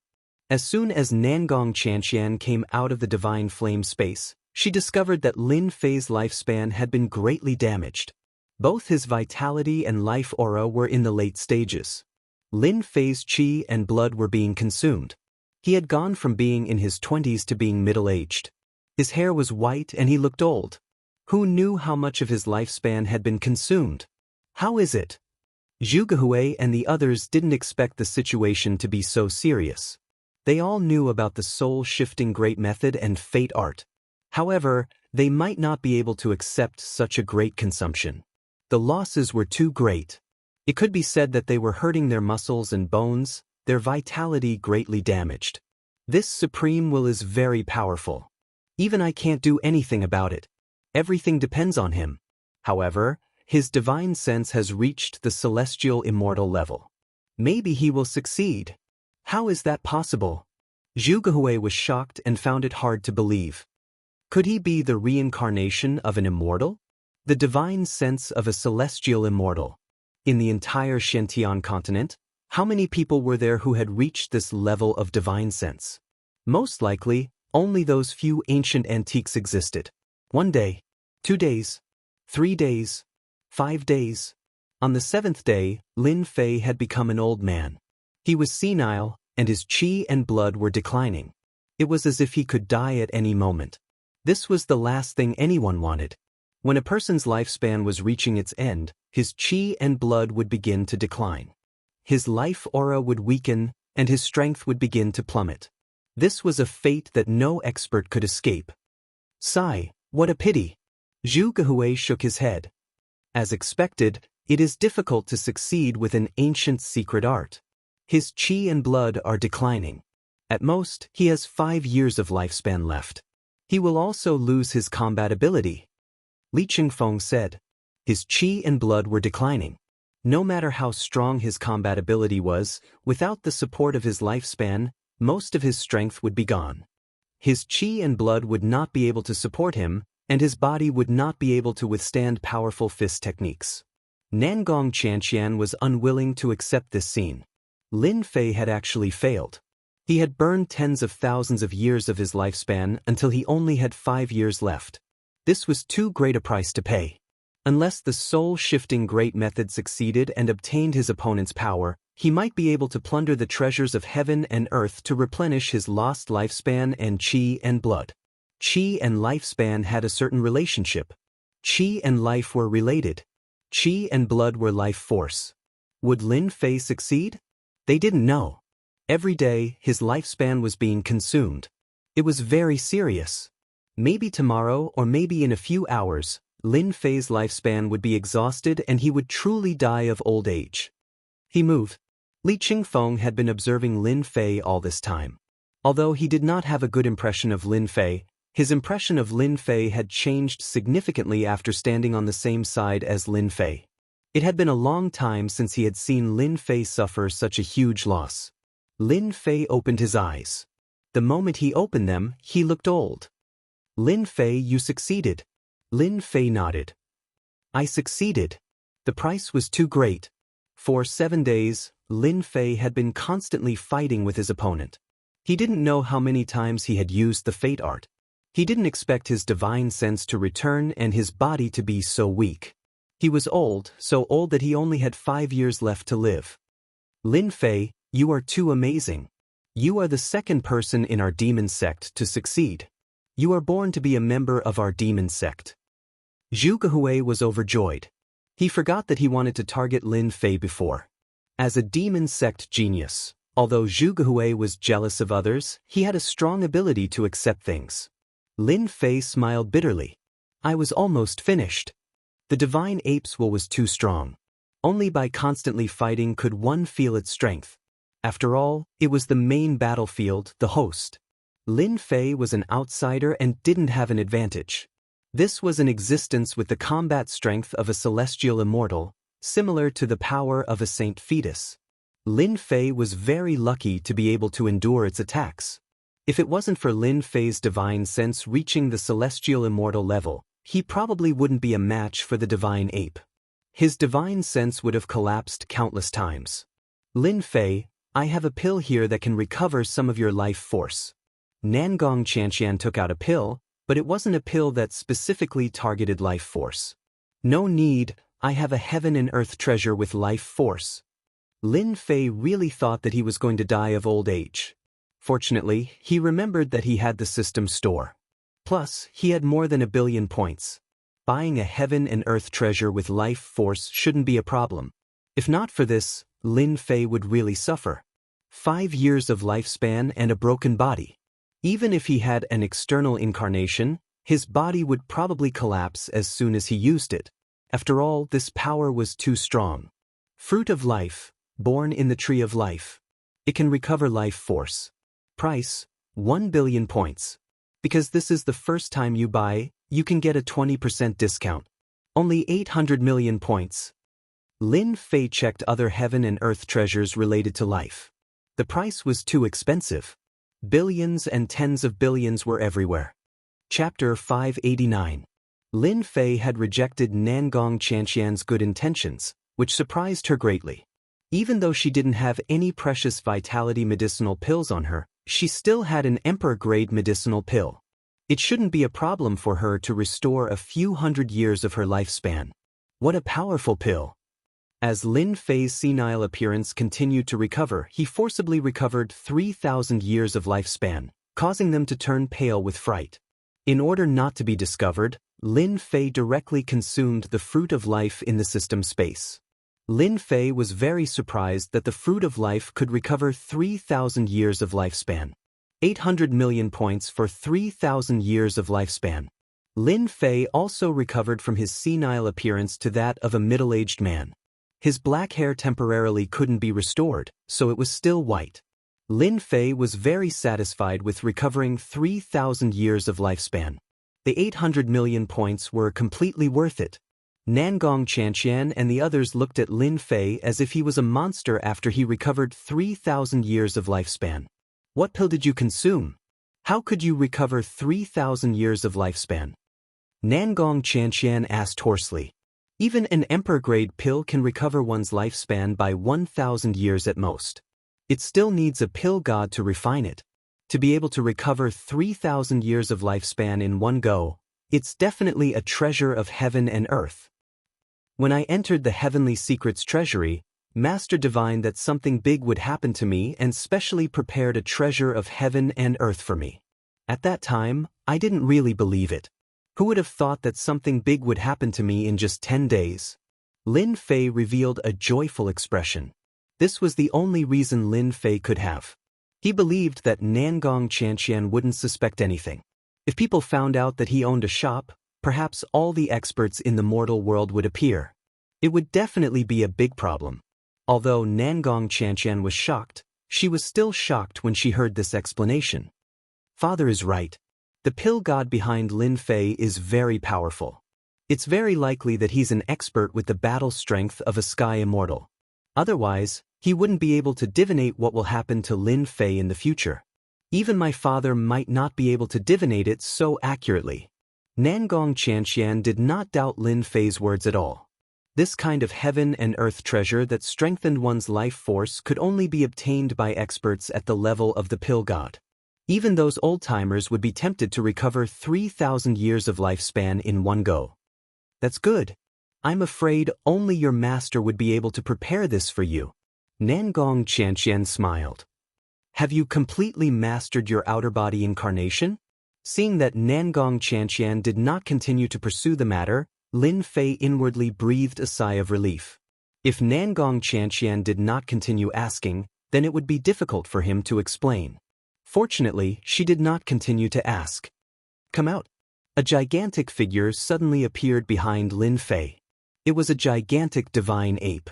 As soon as Nangong Xianxian came out of the divine flame space, she discovered that Lin Fei's lifespan had been greatly damaged. Both his vitality and life aura were in the late stages. Lin Fei's chi and blood were being consumed. He had gone from being in his 20s to being middle-aged. His hair was white and he looked old. Who knew how much of his lifespan had been consumed? How is it? Zhugehui and the others didn't expect the situation to be so serious. They all knew about the soul-shifting great method and fate art. However, they might not be able to accept such a great consumption. The losses were too great. It could be said that they were hurting their muscles and bones, their vitality greatly damaged. This supreme will is very powerful. Even I can't do anything about it. Everything depends on him. However, his divine sense has reached the celestial immortal level. Maybe he will succeed. How is that possible? Zhugehui was shocked and found it hard to believe. Could he be the reincarnation of an immortal? The divine sense of a celestial immortal. In the entire Xiantian continent, how many people were there who had reached this level of divine sense? Most likely, only those few ancient antiques existed. 1 day, 2 days, 3 days, 5 days. On the 7th day, Lin Fei had become an old man. He was senile, and his chi and blood were declining. It was as if he could die at any moment. This was the last thing anyone wanted. When a person's lifespan was reaching its end, his qi and blood would begin to decline. His life aura would weaken, and his strength would begin to plummet. This was a fate that no expert could escape. Sigh, what a pity. Zhu Gehui shook his head. As expected, it is difficult to succeed with an ancient secret art. His qi and blood are declining. At most, he has 5 years of lifespan left. He will also lose his combat ability. Li Qingfeng said. His qi and blood were declining. No matter how strong his combat ability was, without the support of his lifespan, most of his strength would be gone. His qi and blood would not be able to support him, and his body would not be able to withstand powerful fist techniques. Nangong Xianxian was unwilling to accept this scene. Lin Fei had actually failed. He had burned tens of thousands of years of his lifespan until he only had 5 years left. This was too great a price to pay. Unless the soul-shifting great method succeeded and obtained his opponent's power, he might be able to plunder the treasures of heaven and earth to replenish his lost lifespan and qi and blood. Qi and lifespan had a certain relationship. Qi and life were related. Qi and blood were life force. Would Lin Fei succeed? They didn't know. Every day, his lifespan was being consumed. It was very serious. Maybe tomorrow or maybe in a few hours, Lin Fei's lifespan would be exhausted and he would truly die of old age. He moved. Li Qingfeng had been observing Lin Fei all this time. Although he did not have a good impression of Lin Fei, his impression of Lin Fei had changed significantly after standing on the same side as Lin Fei. It had been a long time since he had seen Lin Fei suffer such a huge loss. Lin Fei opened his eyes. The moment he opened them, he looked old. Lin Fei, you succeeded. Lin Fei nodded. I succeeded. The price was too great. For 7 days, Lin Fei had been constantly fighting with his opponent. He didn't know how many times he had used the fate art. He didn't expect his divine sense to return and his body to be so weak. He was old, so old that he only had 5 years left to live. Lin Fei, you are too amazing. You are the second person in our demon sect to succeed. You are born to be a member of our demon sect. Zhu Gehui was overjoyed. He forgot that he wanted to target Lin Fei before. As a demon sect genius, although Zhu Gehui was jealous of others, he had a strong ability to accept things. Lin Fei smiled bitterly. I was almost finished. The divine ape's will was too strong. Only by constantly fighting could one feel its strength. After all, it was the main battlefield, the host. Lin Fei was an outsider and didn't have an advantage. This was an existence with the combat strength of a celestial immortal, similar to the power of a saint fetus. Lin Fei was very lucky to be able to endure its attacks. If it wasn't for Lin Fei's divine sense reaching the celestial immortal level, he probably wouldn't be a match for the divine ape. His divine sense would have collapsed countless times. Lin Fei, I have a pill here that can recover some of your life force. Nangong Xianxian took out a pill, but it wasn't a pill that specifically targeted life force. No need, I have a heaven and earth treasure with life force. Lin Fei really thought that he was going to die of old age. Fortunately, he remembered that he had the system store. Plus, he had more than 1 billion points. Buying a heaven and earth treasure with life force shouldn't be a problem. If not for this, Lin Fei would really suffer. 5 years of lifespan and a broken body. Even if he had an external incarnation, his body would probably collapse as soon as he used it. After all, this power was too strong. Fruit of life, born in the tree of life. It can recover life force. Price, 1 billion points. Because this is the first time you buy, you can get a 20% discount. Only 800 million points. Lin Fei checked other heaven and earth treasures related to life. The price was too expensive. Billions and tens of billions were everywhere. Chapter 589. Lin Fei had rejected Nangong Xianxian's good intentions, which surprised her greatly. Even though she didn't have any precious vitality medicinal pills on her, she still had an emperor-grade medicinal pill. It shouldn't be a problem for her to restore a few hundred years of her lifespan. What a powerful pill! As Lin Fei's senile appearance continued to recover, he forcibly recovered 3,000 years of lifespan, causing them to turn pale with fright. In order not to be discovered, Lin Fei directly consumed the fruit of life in the system space. Lin Fei was very surprised that the fruit of life could recover 3,000 years of lifespan. 800 million points for 3,000 years of lifespan. Lin Fei also recovered from his senile appearance to that of a middle-aged man. His black hair temporarily couldn't be restored, so it was still white. Lin Fei was very satisfied with recovering 3,000 years of lifespan. The 800 million points were completely worth it. Nangong Xianxia and the others looked at Lin Fei as if he was a monster after he recovered 3,000 years of lifespan. What pill did you consume? How could you recover 3,000 years of lifespan? Nangong Xianxia asked hoarsely. Even an emperor-grade pill can recover one's lifespan by 1,000 years at most. It still needs a pill god to refine it. To be able to recover 3,000 years of lifespan in one go, it's definitely a treasure of heaven and earth. When I entered the Heavenly Secrets Treasury, Master divined that something big would happen to me and specially prepared a treasure of heaven and earth for me. At that time, I didn't really believe it. Who would have thought that something big would happen to me in just 10 days? Lin Fei revealed a joyful expression. This was the only reason Lin Fei could have. He believed that Nangong Xianxia wouldn't suspect anything. If people found out that he owned a shop, perhaps all the experts in the mortal world would appear. It would definitely be a big problem. Although Nangong Xianxia was shocked, she was still shocked when she heard this explanation. Father is right. The pill god behind Lin Fei is very powerful. It's very likely that he's an expert with the battle strength of a sky immortal. Otherwise, he wouldn't be able to divinate what will happen to Lin Fei in the future. Even my father might not be able to divinate it so accurately. Nangong Xianxia did not doubt Lin Fei's words at all. This kind of heaven and earth treasure that strengthened one's life force could only be obtained by experts at the level of the pill god. Even those old-timers would be tempted to recover 3,000 years of lifespan in one go. That's good. I'm afraid only your master would be able to prepare this for you. Nangong Xianxia smiled. Have you completely mastered your outer body incarnation? Seeing that Nangong Xianxia did not continue to pursue the matter, Lin Fei inwardly breathed a sigh of relief. If Nangong Xianxia did not continue asking, then it would be difficult for him to explain. Fortunately, she did not continue to ask. Come out. A gigantic figure suddenly appeared behind Lin Fei. It was a gigantic divine ape.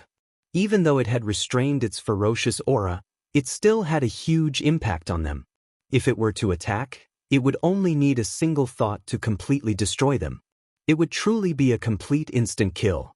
Even though it had restrained its ferocious aura, it still had a huge impact on them. If it were to attack, it would only need a single thought to completely destroy them. It would truly be a complete instant kill.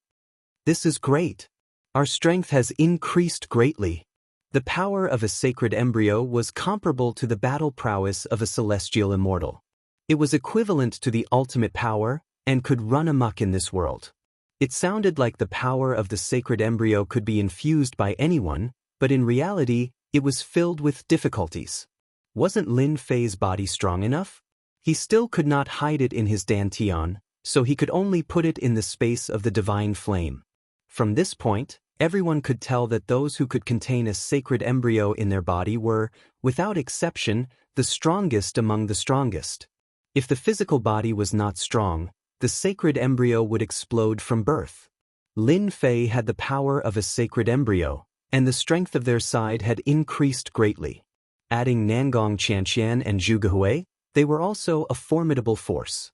This is great. Our strength has increased greatly. The power of a sacred embryo was comparable to the battle prowess of a celestial immortal. It was equivalent to the ultimate power and could run amok in this world. It sounded like the power of the sacred embryo could be infused by anyone, but in reality, it was filled with difficulties. Wasn't Lin Fei's body strong enough? He still could not hide it in his dantian, so he could only put it in the space of the divine flame. From this point, everyone could tell that those who could contain a sacred embryo in their body were, without exception, the strongest among the strongest. If the physical body was not strong, the sacred embryo would explode from birth. Lin Fei had the power of a sacred embryo, and the strength of their side had increased greatly. Adding Nangong Xianxia and Zhu Gehui, they were also a formidable force.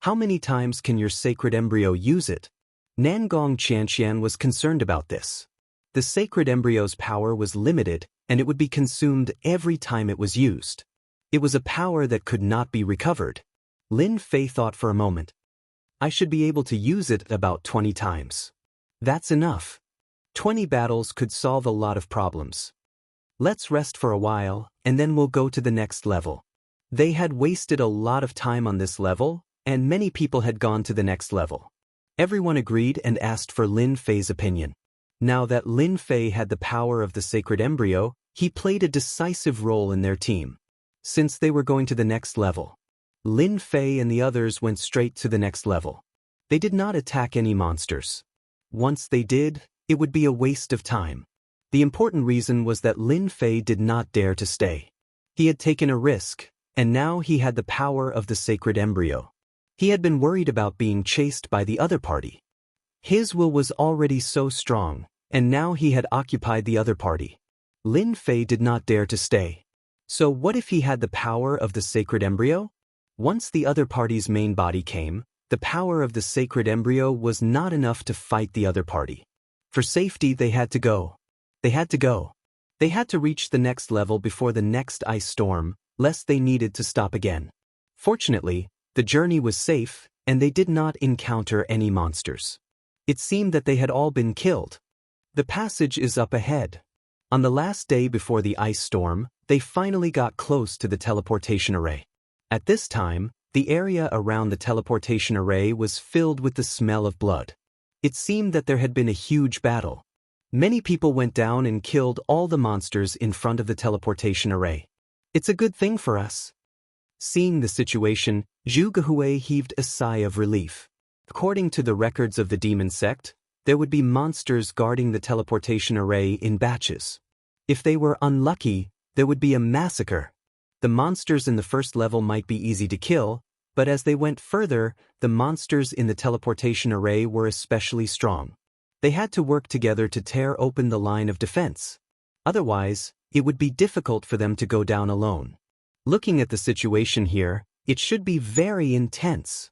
How many times can your sacred embryo use it? Nangong Xianxia was concerned about this. The sacred embryo's power was limited, and it would be consumed every time it was used. It was a power that could not be recovered. Lin Fei thought for a moment. I should be able to use it about 20 times. That's enough. 20 battles could solve a lot of problems. Let's rest for a while, and then we'll go to the next level. They had wasted a lot of time on this level, and many people had gone to the next level. Everyone agreed and asked for Lin Fei's opinion. Now that Lin Fei had the power of the sacred embryo, he played a decisive role in their team. Since they were going to the next level, Lin Fei and the others went straight to the next level. They did not attack any monsters. Once they did, it would be a waste of time. The important reason was that Lin Fei did not dare to stay. He had taken a risk, and now he had the power of the sacred embryo. He had been worried about being chased by the other party. His will was already so strong, and now he had occupied the other party. Lin Fei did not dare to stay. So what if he had the power of the sacred embryo? Once the other party's main body came, the power of the sacred embryo was not enough to fight the other party. For safety, they had to go. They had to go. They had to reach the next level before the next ice storm, lest they needed to stop again. Fortunately, the journey was safe, and they did not encounter any monsters. It seemed that they had all been killed. The passage is up ahead. On the last day before the ice storm, they finally got close to the teleportation array. At this time, the area around the teleportation array was filled with the smell of blood. It seemed that there had been a huge battle. Many people went down and killed all the monsters in front of the teleportation array. It's a good thing for us. Seeing the situation, Zhu Gehui heaved a sigh of relief. According to the records of the demon sect, there would be monsters guarding the teleportation array in batches. If they were unlucky, there would be a massacre. The monsters in the first level might be easy to kill, but as they went further, the monsters in the teleportation array were especially strong. They had to work together to tear open the line of defense. Otherwise, it would be difficult for them to go down alone. Looking at the situation here, it should be very intense.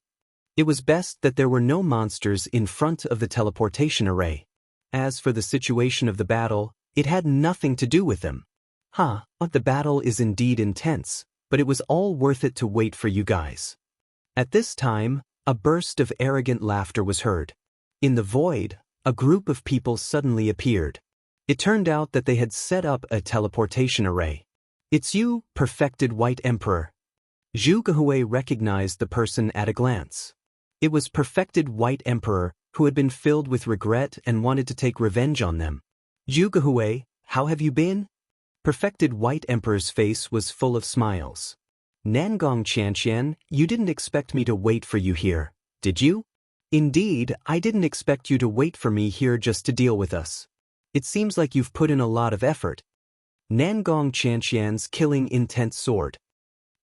It was best that there were no monsters in front of the teleportation array. As for the situation of the battle, it had nothing to do with them. The battle is indeed intense, but it was all worth it to wait for you guys. At this time, a burst of arrogant laughter was heard. In the void, a group of people suddenly appeared. It turned out that they had set up a teleportation array. It's you, perfected White Emperor. Zhu Gehui recognized the person at a glance. It was perfected White Emperor, who had been filled with regret and wanted to take revenge on them. Zhu Gehui, how have you been? Perfected White Emperor's face was full of smiles. Nangong Xianxia, you didn't expect me to wait for you here, did you? Indeed, I didn't expect you to wait for me here just to deal with us. It seems like you've put in a lot of effort. Nangong Xianxian's killing intense sword.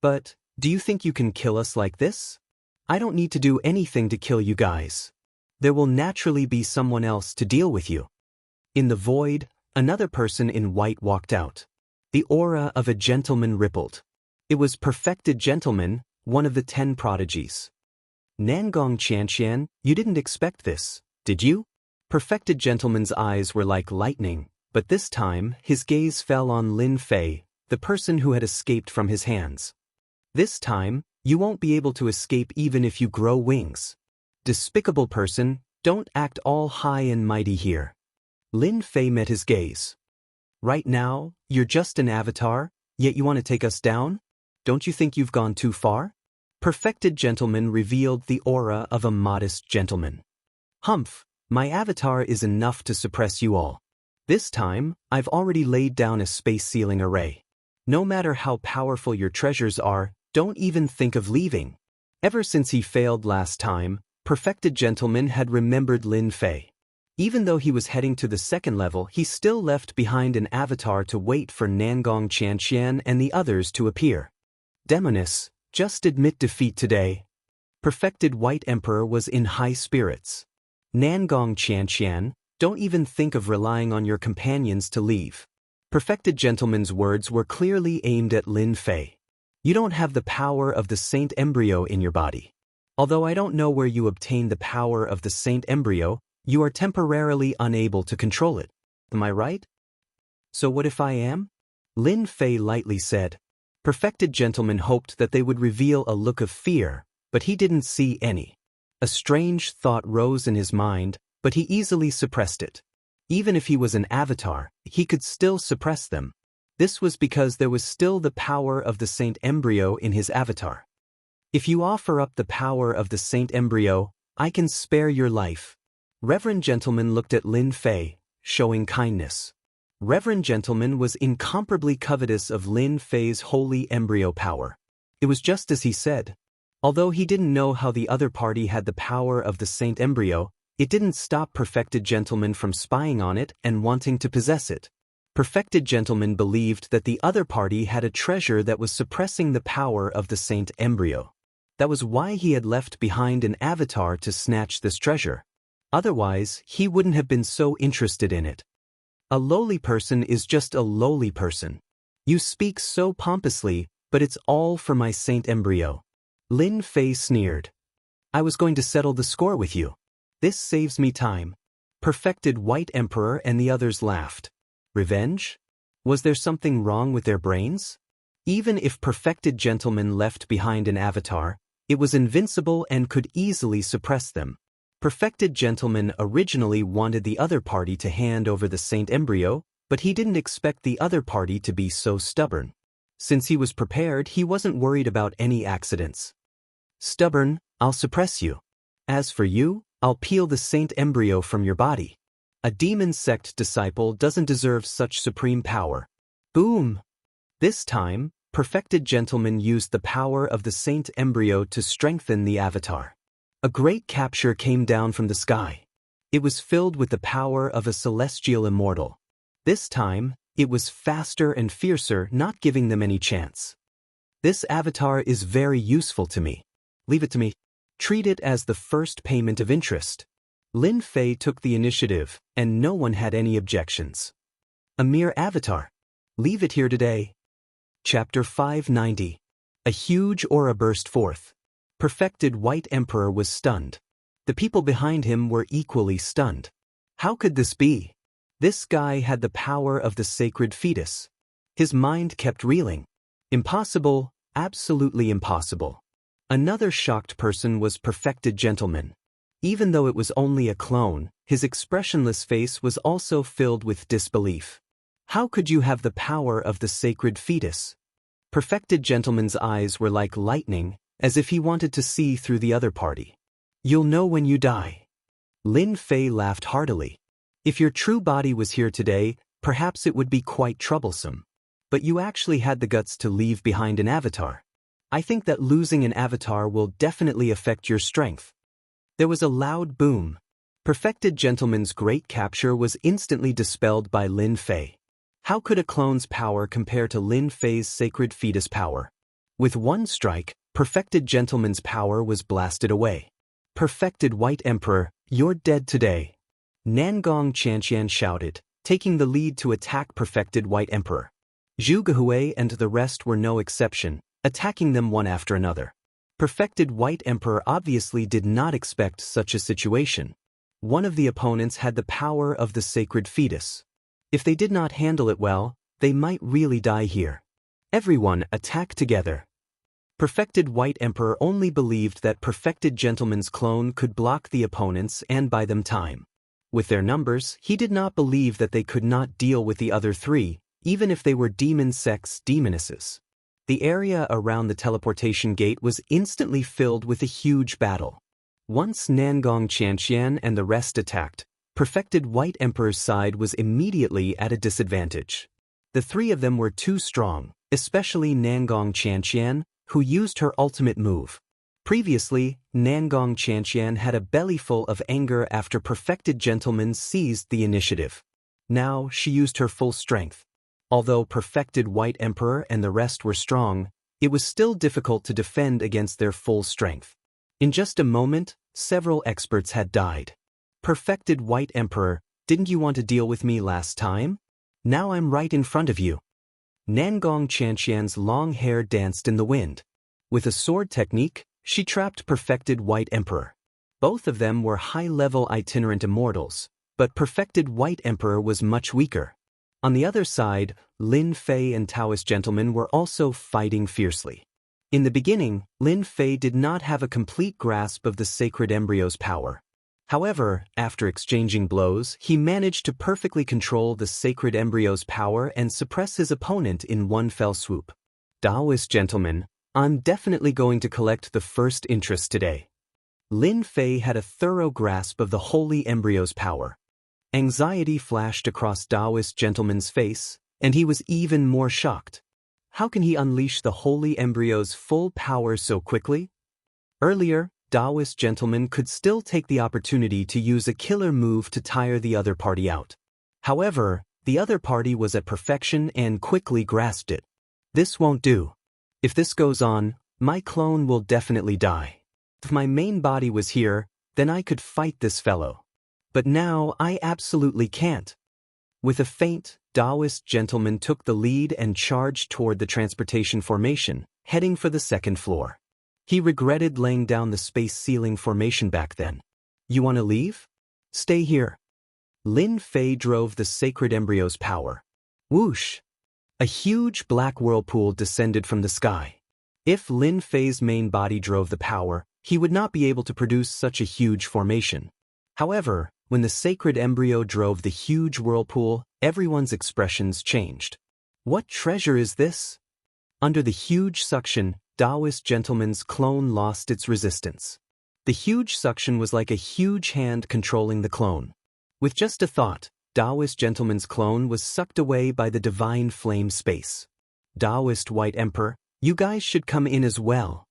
But, do you think you can kill us like this? I don't need to do anything to kill you guys. There will naturally be someone else to deal with you. In the void, another person in white walked out. The aura of a gentleman rippled. It was perfected gentleman, one of the 10 prodigies. Nangong Xianxian, you didn't expect this, did you? Perfected gentleman's eyes were like lightning, but this time his gaze fell on Lin Fei, the person who had escaped from his hands. This time, you won't be able to escape even if you grow wings. Despicable person, don't act all high and mighty here. Lin Fei met his gaze. Right now, you're just an avatar, yet you want to take us down? Don't you think you've gone too far? Perfected gentleman revealed the aura of a modest gentleman. Humph, my avatar is enough to suppress you all. This time, I've already laid down a space sealing array. No matter how powerful your treasures are, don't even think of leaving. Ever since he failed last time, Perfected Gentleman had remembered Lin Fei. Even though he was heading to the second level, he still left behind an avatar to wait for Nangong Xianxian and the others to appear. Demoness, just admit defeat today. Perfected White Emperor was in high spirits. Nangong Xianxian, don't even think of relying on your companions to leave. Perfected Gentleman's words were clearly aimed at Lin Fei. You don't have the power of the Saint Embryo in your body. Although I don't know where you obtained the power of the Saint Embryo, you are temporarily unable to control it. Am I right? So what if I am? Lin Fei lightly said. Perfected Gentleman hoped that they would reveal a look of fear, but he didn't see any. A strange thought rose in his mind, but he easily suppressed it. Even if he was an avatar, he could still suppress them. This was because there was still the power of the Saint Embryo in his avatar. If you offer up the power of the Saint Embryo, I can spare your life. Reverend Gentleman looked at Lin Fei, showing kindness. Reverend Gentleman was incomparably covetous of Lin Fei's holy embryo power. It was just as he said. Although he didn't know how the other party had the power of the Saint Embryo, it didn't stop Perfected Gentleman from spying on it and wanting to possess it. Perfected Gentleman believed that the other party had a treasure that was suppressing the power of the Saint Embryo. That was why he had left behind an avatar to snatch this treasure. Otherwise, he wouldn't have been so interested in it. A lowly person is just a lowly person. You speak so pompously, but it's all for my saint embryo. Lin Fei sneered. I was going to settle the score with you. This saves me time. Perfected White Emperor and the others laughed. Revenge? Was there something wrong with their brains? Even if Perfected Gentleman left behind an avatar, it was invincible and could easily suppress them. Perfected Gentleman originally wanted the other party to hand over the Saint Embryo, but he didn't expect the other party to be so stubborn. Since he was prepared, he wasn't worried about any accidents. Stubborn, I'll suppress you. As for you, I'll peel the Saint Embryo from your body. A demon sect disciple doesn't deserve such supreme power. Boom! This time, Perfected Gentleman used the power of the Saint Embryo to strengthen the avatar. A great capture came down from the sky. It was filled with the power of a celestial immortal. This time, it was faster and fiercer, not giving them any chance. This avatar is very useful to me. Leave it to me. Treat it as the first payment of interest. Lin Fei took the initiative, and no one had any objections. A mere avatar. Leave it here today. Chapter 590. A huge aura burst forth. Perfected White Emperor was stunned. The people behind him were equally stunned. How could this be? This guy had the power of the sacred fetus. His mind kept reeling. Impossible, absolutely impossible. Another shocked person was Perfected Gentleman. Even though it was only a clone, his expressionless face was also filled with disbelief. How could you have the power of the sacred fetus? Perfected Gentleman's eyes were like lightning, as if he wanted to see through the other party. You'll know when you die. Lin Fei laughed heartily. If your true body was here today, perhaps it would be quite troublesome. But you actually had the guts to leave behind an avatar. I think that losing an avatar will definitely affect your strength. There was a loud boom. Perfected Gentleman's great capture was instantly dispelled by Lin Fei. How could a clone's power compare to Lin Fei's sacred fetus power? With one strike, Perfected Gentleman's power was blasted away. Perfected White Emperor, you're dead today. Nangong Xianxia shouted, taking the lead to attack Perfected White Emperor. Zhu Gehui and the rest were no exception, attacking them one after another. Perfected White Emperor obviously did not expect such a situation. One of the opponents had the power of the sacred fetus. If they did not handle it well, they might really die here. Everyone attack together. Perfected White Emperor only believed that Perfected Gentleman's clone could block the opponents and buy them time. With their numbers, he did not believe that they could not deal with the other three, even if they were demon sects demonesses. The area around the teleportation gate was instantly filled with a huge battle. Once Nangong Xianxian and the rest attacked, Perfected White Emperor's side was immediately at a disadvantage. The three of them were too strong, especially Nangong Xianxian, who used her ultimate move. Previously, Nangong Xianxian had a bellyful of anger after Perfected Gentleman seized the initiative. Now she used her full strength. Although Perfected White Emperor and the rest were strong, it was still difficult to defend against their full strength. In just a moment, several experts had died. Perfected White Emperor, didn't you want to deal with me last time? Now I'm right in front of you. Nangong Xianxian's long hair danced in the wind. With a sword technique, she trapped Perfected White Emperor. Both of them were high-level itinerant immortals, but Perfected White Emperor was much weaker. On the other side, Lin Fei and Taoist Gentleman were also fighting fiercely. In the beginning, Lin Fei did not have a complete grasp of the sacred embryo's power. However, after exchanging blows, he managed to perfectly control the sacred embryo's power and suppress his opponent in one fell swoop. Taoist Gentleman, I'm definitely going to collect the first interest today. Lin Fei had a thorough grasp of the holy embryo's power. Anxiety flashed across Taoist Gentleman's face, and he was even more shocked. How can he unleash the holy embryo's full power so quickly? Earlier, Taoist Gentleman could still take the opportunity to use a killer move to tire the other party out. However, the other party was at perfection and quickly grasped it. This won't do. If this goes on, My clone will definitely die. If my main body was here, then I could fight this fellow. But now I absolutely can't. With a feint, Taoist gentleman took the lead and charged toward the transportation formation, heading for the second floor. He regretted laying down the space ceiling formation back then. You want to leave? Stay here. Lin Fei drove the sacred embryo's power. Whoosh! A huge black whirlpool descended from the sky. If Lin Fei's main body drove the power, he would not be able to produce such a huge formation. However, when the sacred embryo drove the huge whirlpool, everyone's expressions changed. What treasure is this? Under the huge suction, Taoist gentleman's clone lost its resistance. The huge suction was like a huge hand controlling the clone. With just a thought, Taoist gentleman's clone was sucked away by the divine flame space. Taoist White Emperor, you guys should come in as well.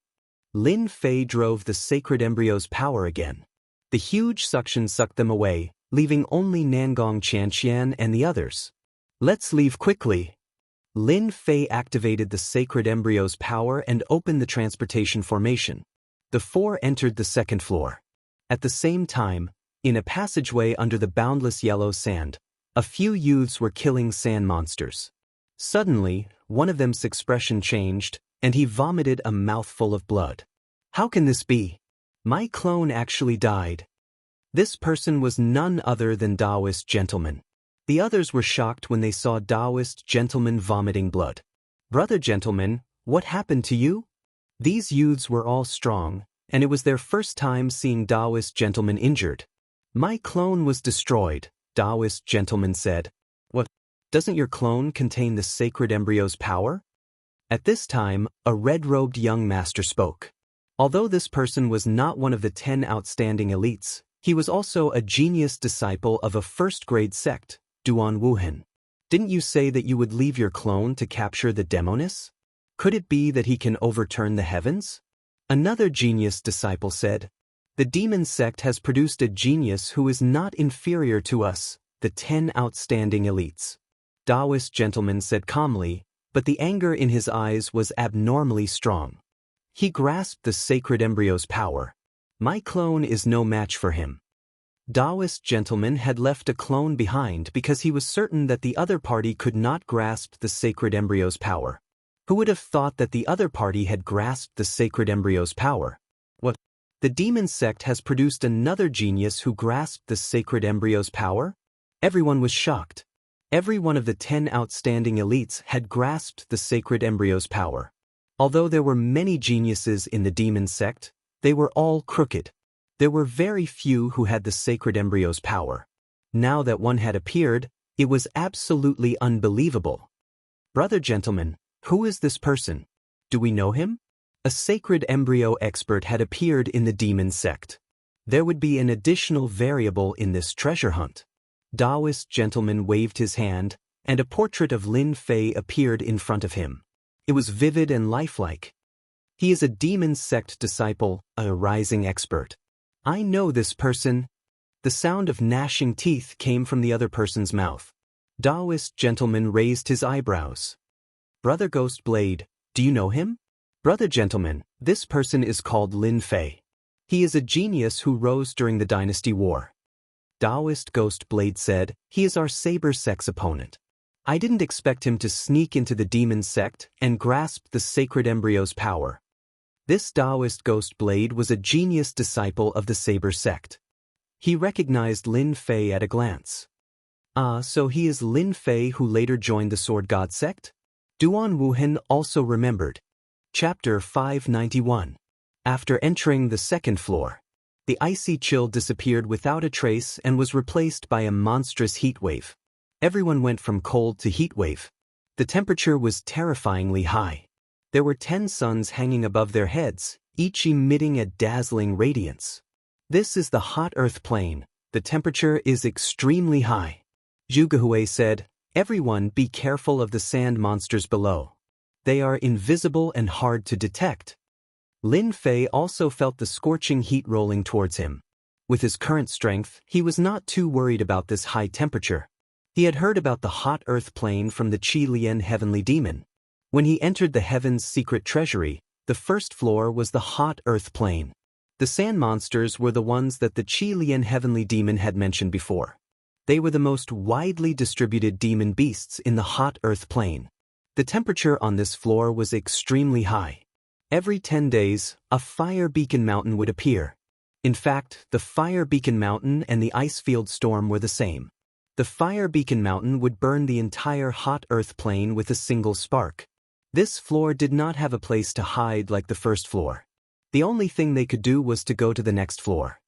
Lin Fei drove the sacred embryo's power again. The huge suction sucked them away, leaving only Nangong Xianxia and the others. Let's leave quickly. Lin Fei activated the sacred embryo's power and opened the transportation formation. The four entered the second floor. At the same time, in a passageway under the boundless yellow sand, a few youths were killing sand monsters. Suddenly, one of them's expression changed, and he vomited a mouthful of blood. How can this be? My clone actually died. This person was none other than Taoist gentleman. The others were shocked when they saw Taoist gentleman vomiting blood. Brother gentleman, what happened to you? These youths were all strong, and it was their first time seeing Taoist gentleman injured. My clone was destroyed, Taoist gentleman said. What? Doesn't your clone contain the sacred embryo's power? At this time, a red-robed young master spoke. Although this person was not one of the 10 outstanding elites, he was also a genius disciple of a first-grade sect, Duan Wuhan. Didn't you say that you would leave your clone to capture the demoness? Could it be that he can overturn the heavens? Another genius disciple said, the demon sect has produced a genius who is not inferior to us, the 10 outstanding elites. Taoist gentleman said calmly, but the anger in his eyes was abnormally strong. He grasped the sacred embryo's power. My clone is no match for him. Taoist gentleman had left a clone behind because he was certain that the other party could not grasp the sacred embryo's power. Who would have thought that the other party had grasped the sacred embryo's power? What? The demon sect has produced another genius who grasped the sacred embryo's power? Everyone was shocked. Every one of the 10 outstanding elites had grasped the sacred embryo's power. Although there were many geniuses in the demon sect, they were all crooked. There were very few who had the sacred embryo's power. Now that one had appeared, it was absolutely unbelievable. Brother gentleman, who is this person? Do we know him? A sacred embryo expert had appeared in the demon sect. There would be an additional variable in this treasure hunt. Taoist gentleman waved his hand, and a portrait of Lin Fei appeared in front of him. It was vivid and lifelike. He is a demon sect disciple, a rising expert. I know this person. The sound of gnashing teeth came from the other person's mouth. Taoist gentleman raised his eyebrows. Brother Ghost Blade, do you know him? Brother gentleman, this person is called Lin Fei. He is a genius who rose during the Dynasty War. Taoist Ghost Blade said, he is our Saber Sect's opponent. I didn't expect him to sneak into the demon sect and grasp the sacred embryo's power. This Taoist Ghost Blade was a genius disciple of the Saber sect. He recognized Lin Fei at a glance. Ah, so he is Lin Fei who later joined the Sword God sect? Duan Wuhan also remembered. Chapter 591. After entering the second floor, the icy chill disappeared without a trace and was replaced by a monstrous heat wave. Everyone went from cold to heat wave. The temperature was terrifyingly high. There were 10 suns hanging above their heads, each emitting a dazzling radiance. This is the hot earth plane. The temperature is extremely high. Zhugehui said, everyone be careful of the sand monsters below. They are invisible and hard to detect. Lin Fei also felt the scorching heat rolling towards him. With his current strength, he was not too worried about this high temperature. He had heard about the hot earth plane from the Qi Lian heavenly demon. When he entered the heaven's secret treasury, The first floor was the hot earth plane. The sand monsters were the ones that the Qi Lian heavenly demon had mentioned before. They were the most widely distributed demon beasts in the hot earth plane. The temperature on this floor was extremely high. Every 10 days, a fire beacon mountain would appear. In fact, the fire beacon mountain and the ice field storm were the same. The fire beacon mountain would burn the entire hot earth plane with a single spark. This floor did not have a place to hide like the first floor. The only thing they could do was to go to the next floor.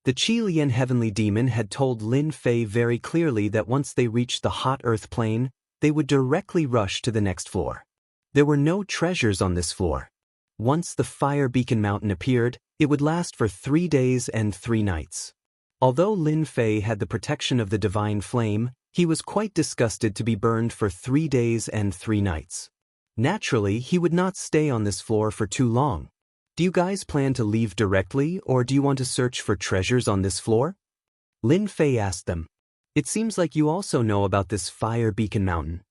The Qi Lian heavenly demon had told Lin Fei very clearly that once they reached the hot earth plane, they would directly rush to the next floor. There were no treasures on this floor. Once the fire beacon mountain appeared, it would last for 3 days and 3 nights. Although Lin Fei had the protection of the divine flame, he was quite disgusted to be burned for 3 days and 3 nights. Naturally, he would not stay on this floor for too long. Do you guys plan to leave directly, or do you want to search for treasures on this floor? Lin Fei asked them. It seems like you also know about this fire beacon mountain.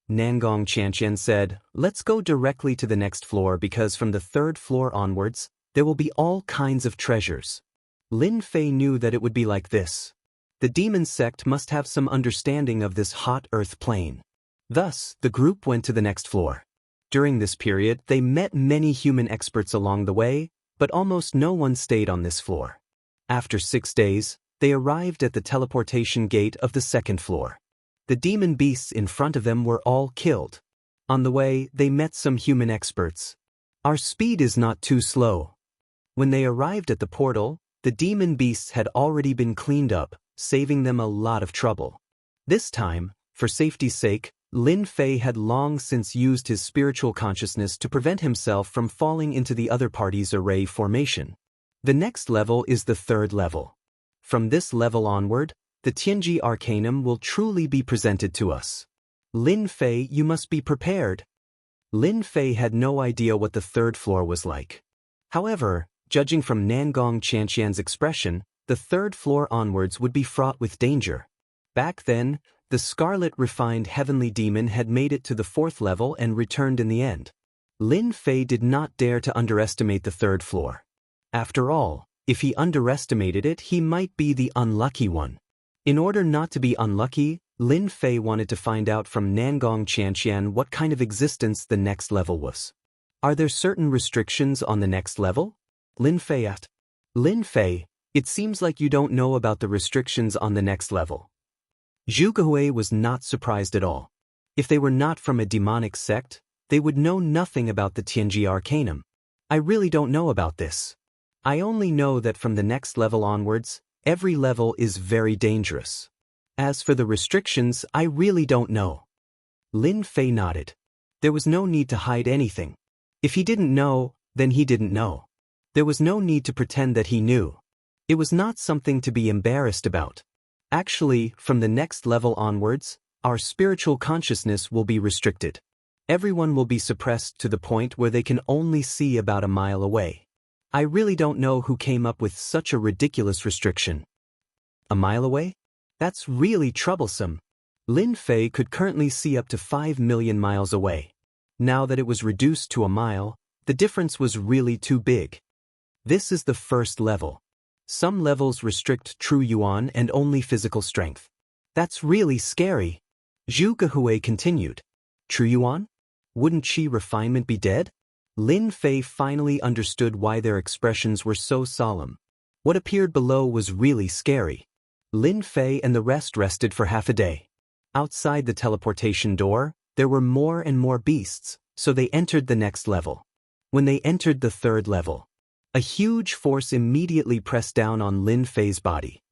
Nangong Xianxia said, let's go directly to the next floor because from the 3rd floor onwards, there will be all kinds of treasures. Lin Fei knew that it would be like this. The demon sect must have some understanding of this hot earth plane. Thus, the group went to the next floor. During this period, they met many human experts along the way, but almost no one stayed on this floor. After 6 days, they arrived at the teleportation gate of the 2nd floor. The demon beasts in front of them were all killed. On the way, they met some human experts. Our speed is not too slow. When they arrived at the portal, the demon beasts had already been cleaned up, saving them a lot of trouble. This time, for safety's sake, Lin Fei had long since used his spiritual consciousness to prevent himself from falling into the other party's array formation. The next level is the 3rd level. From this level onward, the Tianji Arcanum will truly be presented to us. Lin Fei, you must be prepared. Lin Fei had no idea what the 3rd floor was like. However, judging from Nangong Qianxian's expression, the 3rd floor onwards would be fraught with danger. Back then, the Scarlet Refined Heavenly Demon had made it to the 4th level and returned in the end. Lin Fei did not dare to underestimate the 3rd floor. After all, if he underestimated it, he might be the unlucky one. In order not to be unlucky, Lin Fei wanted to find out from Nangong Qianxian what kind of existence the next level was. Are there certain restrictions on the next level? Lin Fei asked. Lin Fei, it seems like you don't know about the restrictions on the next level. Zhu Gehui was not surprised at all. If they were not from a demonic sect, they would know nothing about the Tianji Arcanum. I really don't know about this. I only know that from the next level onwards, every level is very dangerous. As for the restrictions, I really don't know. Lin Fei nodded. There was no need to hide anything. If he didn't know, then he didn't know. There was no need to pretend that he knew. It was not something to be embarrassed about. Actually, from the next level onwards, our spiritual consciousness will be restricted. Everyone will be suppressed to the point where they can only see about a mile away. I really don't know who came up with such a ridiculous restriction. A mile away? That's really troublesome. Lin Fei could currently see up to 5 million miles away. Now that it was reduced to a mile, the difference was really too big. This is the 1st level. Some levels restrict true yuan and only physical strength. That's really scary. Zhu Gehui continued. True yuan? Wouldn't Qi refinement be dead? Lin Fei finally understood why their expressions were so solemn. What appeared below was really scary. Lin Fei and the rest rested for half a day. Outside the teleportation door, there were more and more beasts, so they entered the next level. When they entered the 3rd level, a huge force immediately pressed down on Lin Fei's body.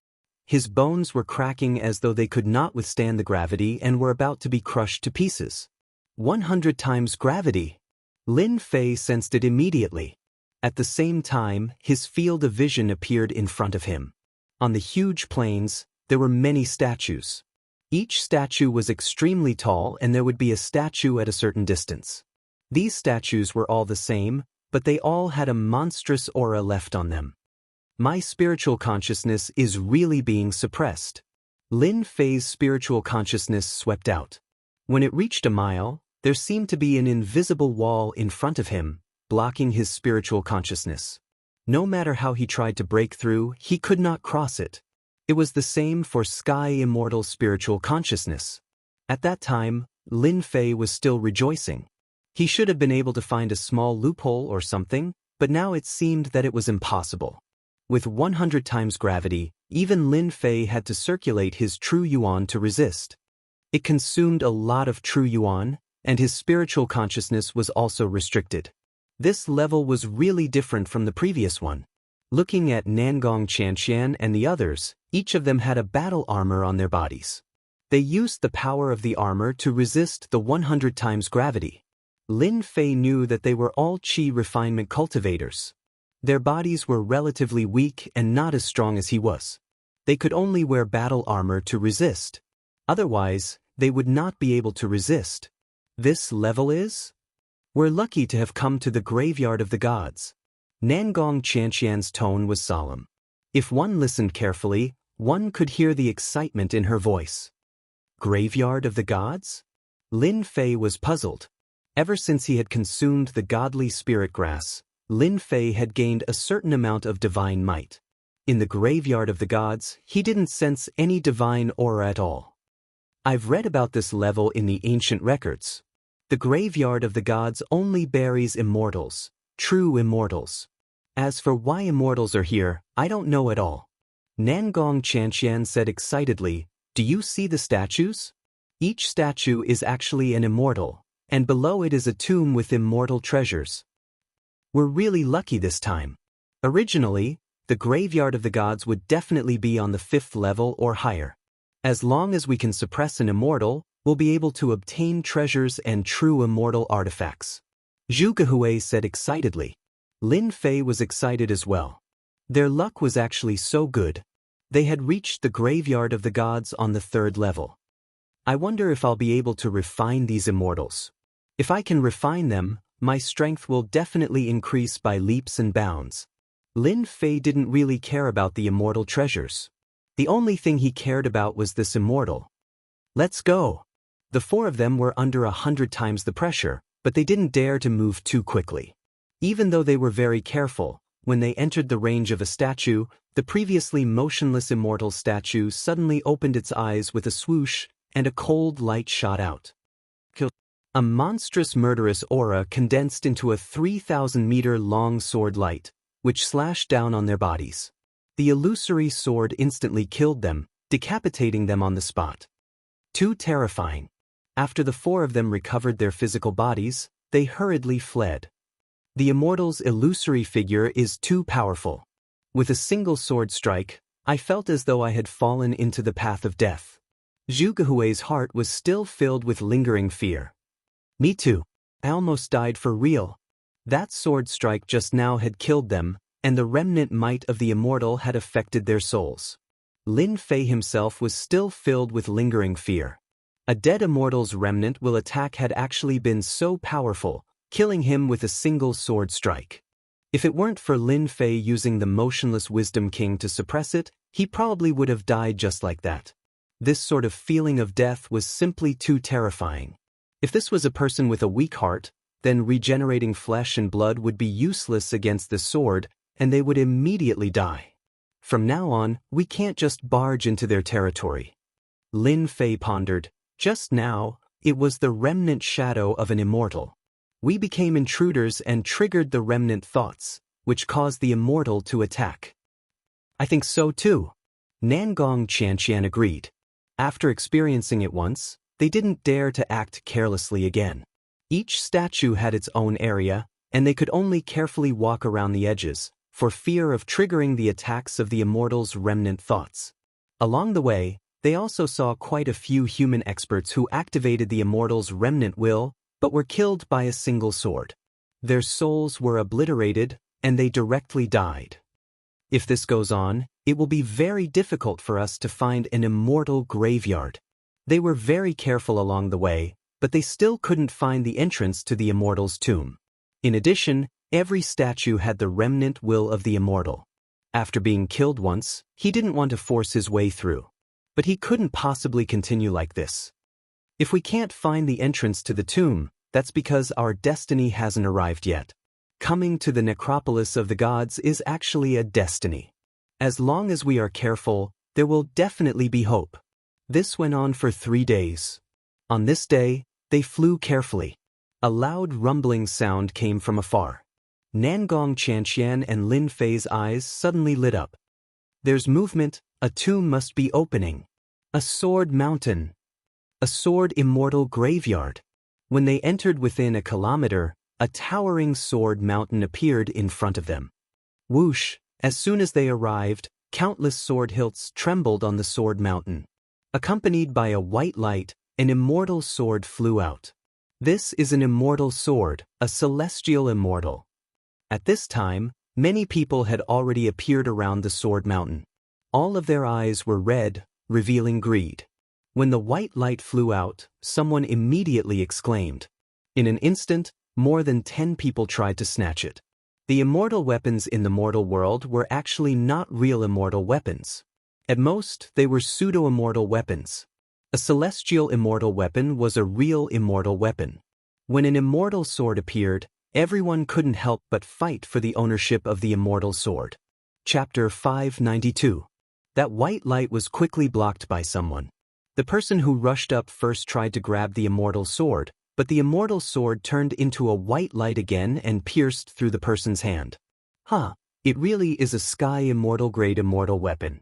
His bones were cracking as though they could not withstand the gravity and were about to be crushed to pieces. 100 times gravity. Lin Fei sensed it immediately. At the same time, his field of vision appeared in front of him. On the huge plains, there were many statues. Each statue was extremely tall and there would be a statue at a certain distance. These statues were all the same, but they all had a monstrous aura left on them. My spiritual consciousness is really being suppressed. Lin Fei's spiritual consciousness swept out. When it reached a mile, there seemed to be an invisible wall in front of him, blocking his spiritual consciousness. No matter how he tried to break through, he could not cross it. It was the same for Sky Immortal's spiritual consciousness. At that time, Lin Fei was still rejoicing. He should have been able to find a small loophole or something, but now it seemed that it was impossible. With 100 times gravity, even Lin Fei had to circulate his true yuan to resist. It consumed a lot of true yuan, and his spiritual consciousness was also restricted. This level was really different from the previous one. Looking at Nangong Xianxia and the others, each of them had a battle armor on their bodies. They used the power of the armor to resist the 100 times gravity. Lin Fei knew that they were all qi refinement cultivators. Their bodies were relatively weak and not as strong as he was. They could only wear battle armor to resist. Otherwise, they would not be able to resist. This level is? We're lucky to have come to the graveyard of the gods. Nangong Xianxian's tone was solemn. If one listened carefully, one could hear the excitement in her voice. Graveyard of the gods? Lin Fei was puzzled. Ever since he had consumed the godly spirit grass, Lin Fei had gained a certain amount of divine might. In the graveyard of the gods, he didn't sense any divine aura at all. I've read about this level in the ancient records. The graveyard of the gods only buries immortals, true immortals. As for why immortals are here, I don't know at all. Nangong Xianxian said excitedly, "Do you see the statues? Each statue is actually an immortal, and below it is a tomb with immortal treasures. We're really lucky this time. Originally, the graveyard of the gods would definitely be on the 5th level or higher. As long as we can suppress an immortal, we'll be able to obtain treasures and true immortal artifacts." Zhu Gehui said excitedly. Lin Fei was excited as well. Their luck was actually so good. They had reached the graveyard of the gods on the 3rd level. I wonder if I'll be able to refine these immortals. If I can refine them, my strength will definitely increase by leaps and bounds. Lin Fei didn't really care about the immortal treasures. The only thing he cared about was this immortal. Let's go. The 4 of them were under 100 times the pressure, but they didn't dare to move too quickly. Even though they were very careful, when they entered the range of a statue, the previously motionless immortal statue suddenly opened its eyes with a swoosh, and a cold light shot out. A monstrous murderous aura condensed into a 3,000-meter-long sword light, which slashed down on their bodies. The illusory sword instantly killed them, decapitating them on the spot. Too terrifying. After the 4 of them recovered their physical bodies, they hurriedly fled. The immortal's illusory figure is too powerful. With a single sword strike, I felt as though I had fallen into the path of death. Zhu Gehui's heart was still filled with lingering fear. Me too. I almost died for real. That sword strike just now had killed them, and the remnant might of the immortal had affected their souls. Lin Fei himself was still filled with lingering fear. A dead immortal's remnant will attack had actually been so powerful, killing him with a single sword strike. If it weren't for Lin Fei using the motionless Wisdom King to suppress it, he probably would have died just like that. This sort of feeling of death was simply too terrifying. If this was a person with a weak heart, then regenerating flesh and blood would be useless against the sword, and they would immediately die. From now on, we can't just barge into their territory. Lin Fei pondered. Just now, it was the remnant shadow of an immortal. We became intruders and triggered the remnant thoughts, which caused the immortal to attack. I think so too. Nangong Xianxian agreed. After experiencing it once, they didn't dare to act carelessly again. Each statue had its own area, and they could only carefully walk around the edges, for fear of triggering the attacks of the immortal's remnant thoughts. Along the way, they also saw quite a few human experts who activated the immortal's remnant will, but were killed by a single sword. Their souls were obliterated, and they directly died. If this goes on, it will be very difficult for us to find an immortal graveyard. They were very careful along the way, but they still couldn't find the entrance to the immortal's tomb. In addition, every statue had the remnant will of the immortal. After being killed once, he didn't want to force his way through. But he couldn't possibly continue like this. If we can't find the entrance to the tomb, that's because our destiny hasn't arrived yet. Coming to the necropolis of the gods is actually a destiny. As long as we are careful, there will definitely be hope. This went on for 3 days. On this day, they flew carefully. A loud rumbling sound came from afar. Nangong Xianxia and Lin Fei's eyes suddenly lit up. There's movement, a tomb must be opening. A sword mountain. A sword immortal graveyard. When they entered within a kilometer, a towering sword mountain appeared in front of them. Whoosh! As soon as they arrived, countless sword hilts trembled on the sword mountain. Accompanied by a white light, an immortal sword flew out. This is an immortal sword, a celestial immortal. At this time, many people had already appeared around the sword mountain. All of their eyes were red, revealing greed. When the white light flew out, someone immediately exclaimed. In an instant, more than 10 people tried to snatch it. The immortal weapons in the mortal world were actually not real immortal weapons. At most, they were pseudo-immortal weapons. A celestial immortal weapon was a real immortal weapon. When an immortal sword appeared, everyone couldn't help but fight for the ownership of the immortal sword. Chapter 592. That white light was quickly blocked by someone. The person who rushed up first tried to grab the immortal sword, but the immortal sword turned into a white light again and pierced through the person's hand. It really is a sky immortal grade immortal weapon.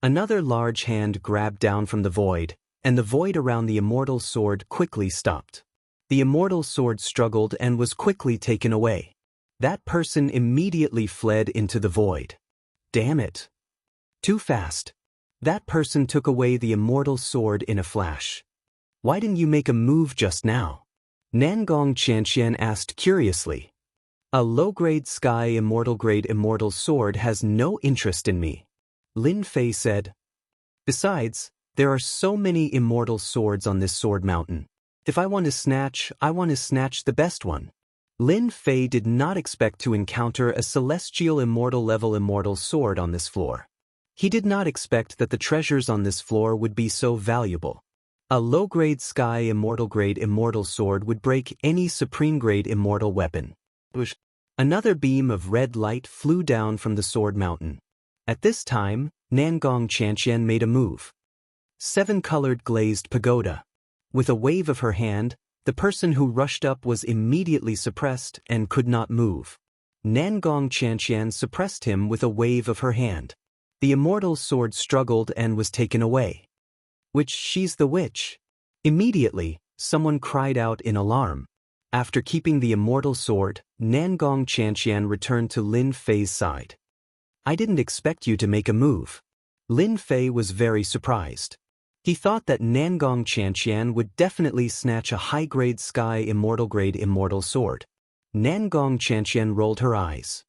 Another large hand grabbed down from the void, and the void around the immortal sword quickly stopped. The immortal sword struggled and was quickly taken away. That person immediately fled into the void. Damn it. Too fast. That person took away the immortal sword in a flash. Why didn't you make a move just now? Nangong Xianxia asked curiously. A low-grade sky immortal-grade immortal sword has no interest in me. Lin Fei said. Besides, there are so many immortal swords on this sword mountain. If I want to snatch, I want to snatch the best one. Lin Fei did not expect to encounter a celestial immortal-level immortal sword on this floor. He did not expect that the treasures on this floor would be so valuable. A low-grade sky immortal-grade immortal sword would break any supreme-grade immortal weapon. Another beam of red light flew down from the sword mountain. At this time, Nangong Xianxia made a move. 7-colored glazed pagoda. With a wave of her hand, the person who rushed up was immediately suppressed and could not move. Nangong Xianxia suppressed him with a wave of her hand. The immortal sword struggled and was taken away. She's the witch. Immediately, someone cried out in alarm. After keeping the immortal sword, Nangong Xianxia returned to Lin Fei's side. I didn't expect you to make a move. Lin Fei was very surprised. He thought that Nangong Xianxia would definitely snatch a high-grade sky immortal-grade immortal sword. Nangong Xianxia rolled her eyes.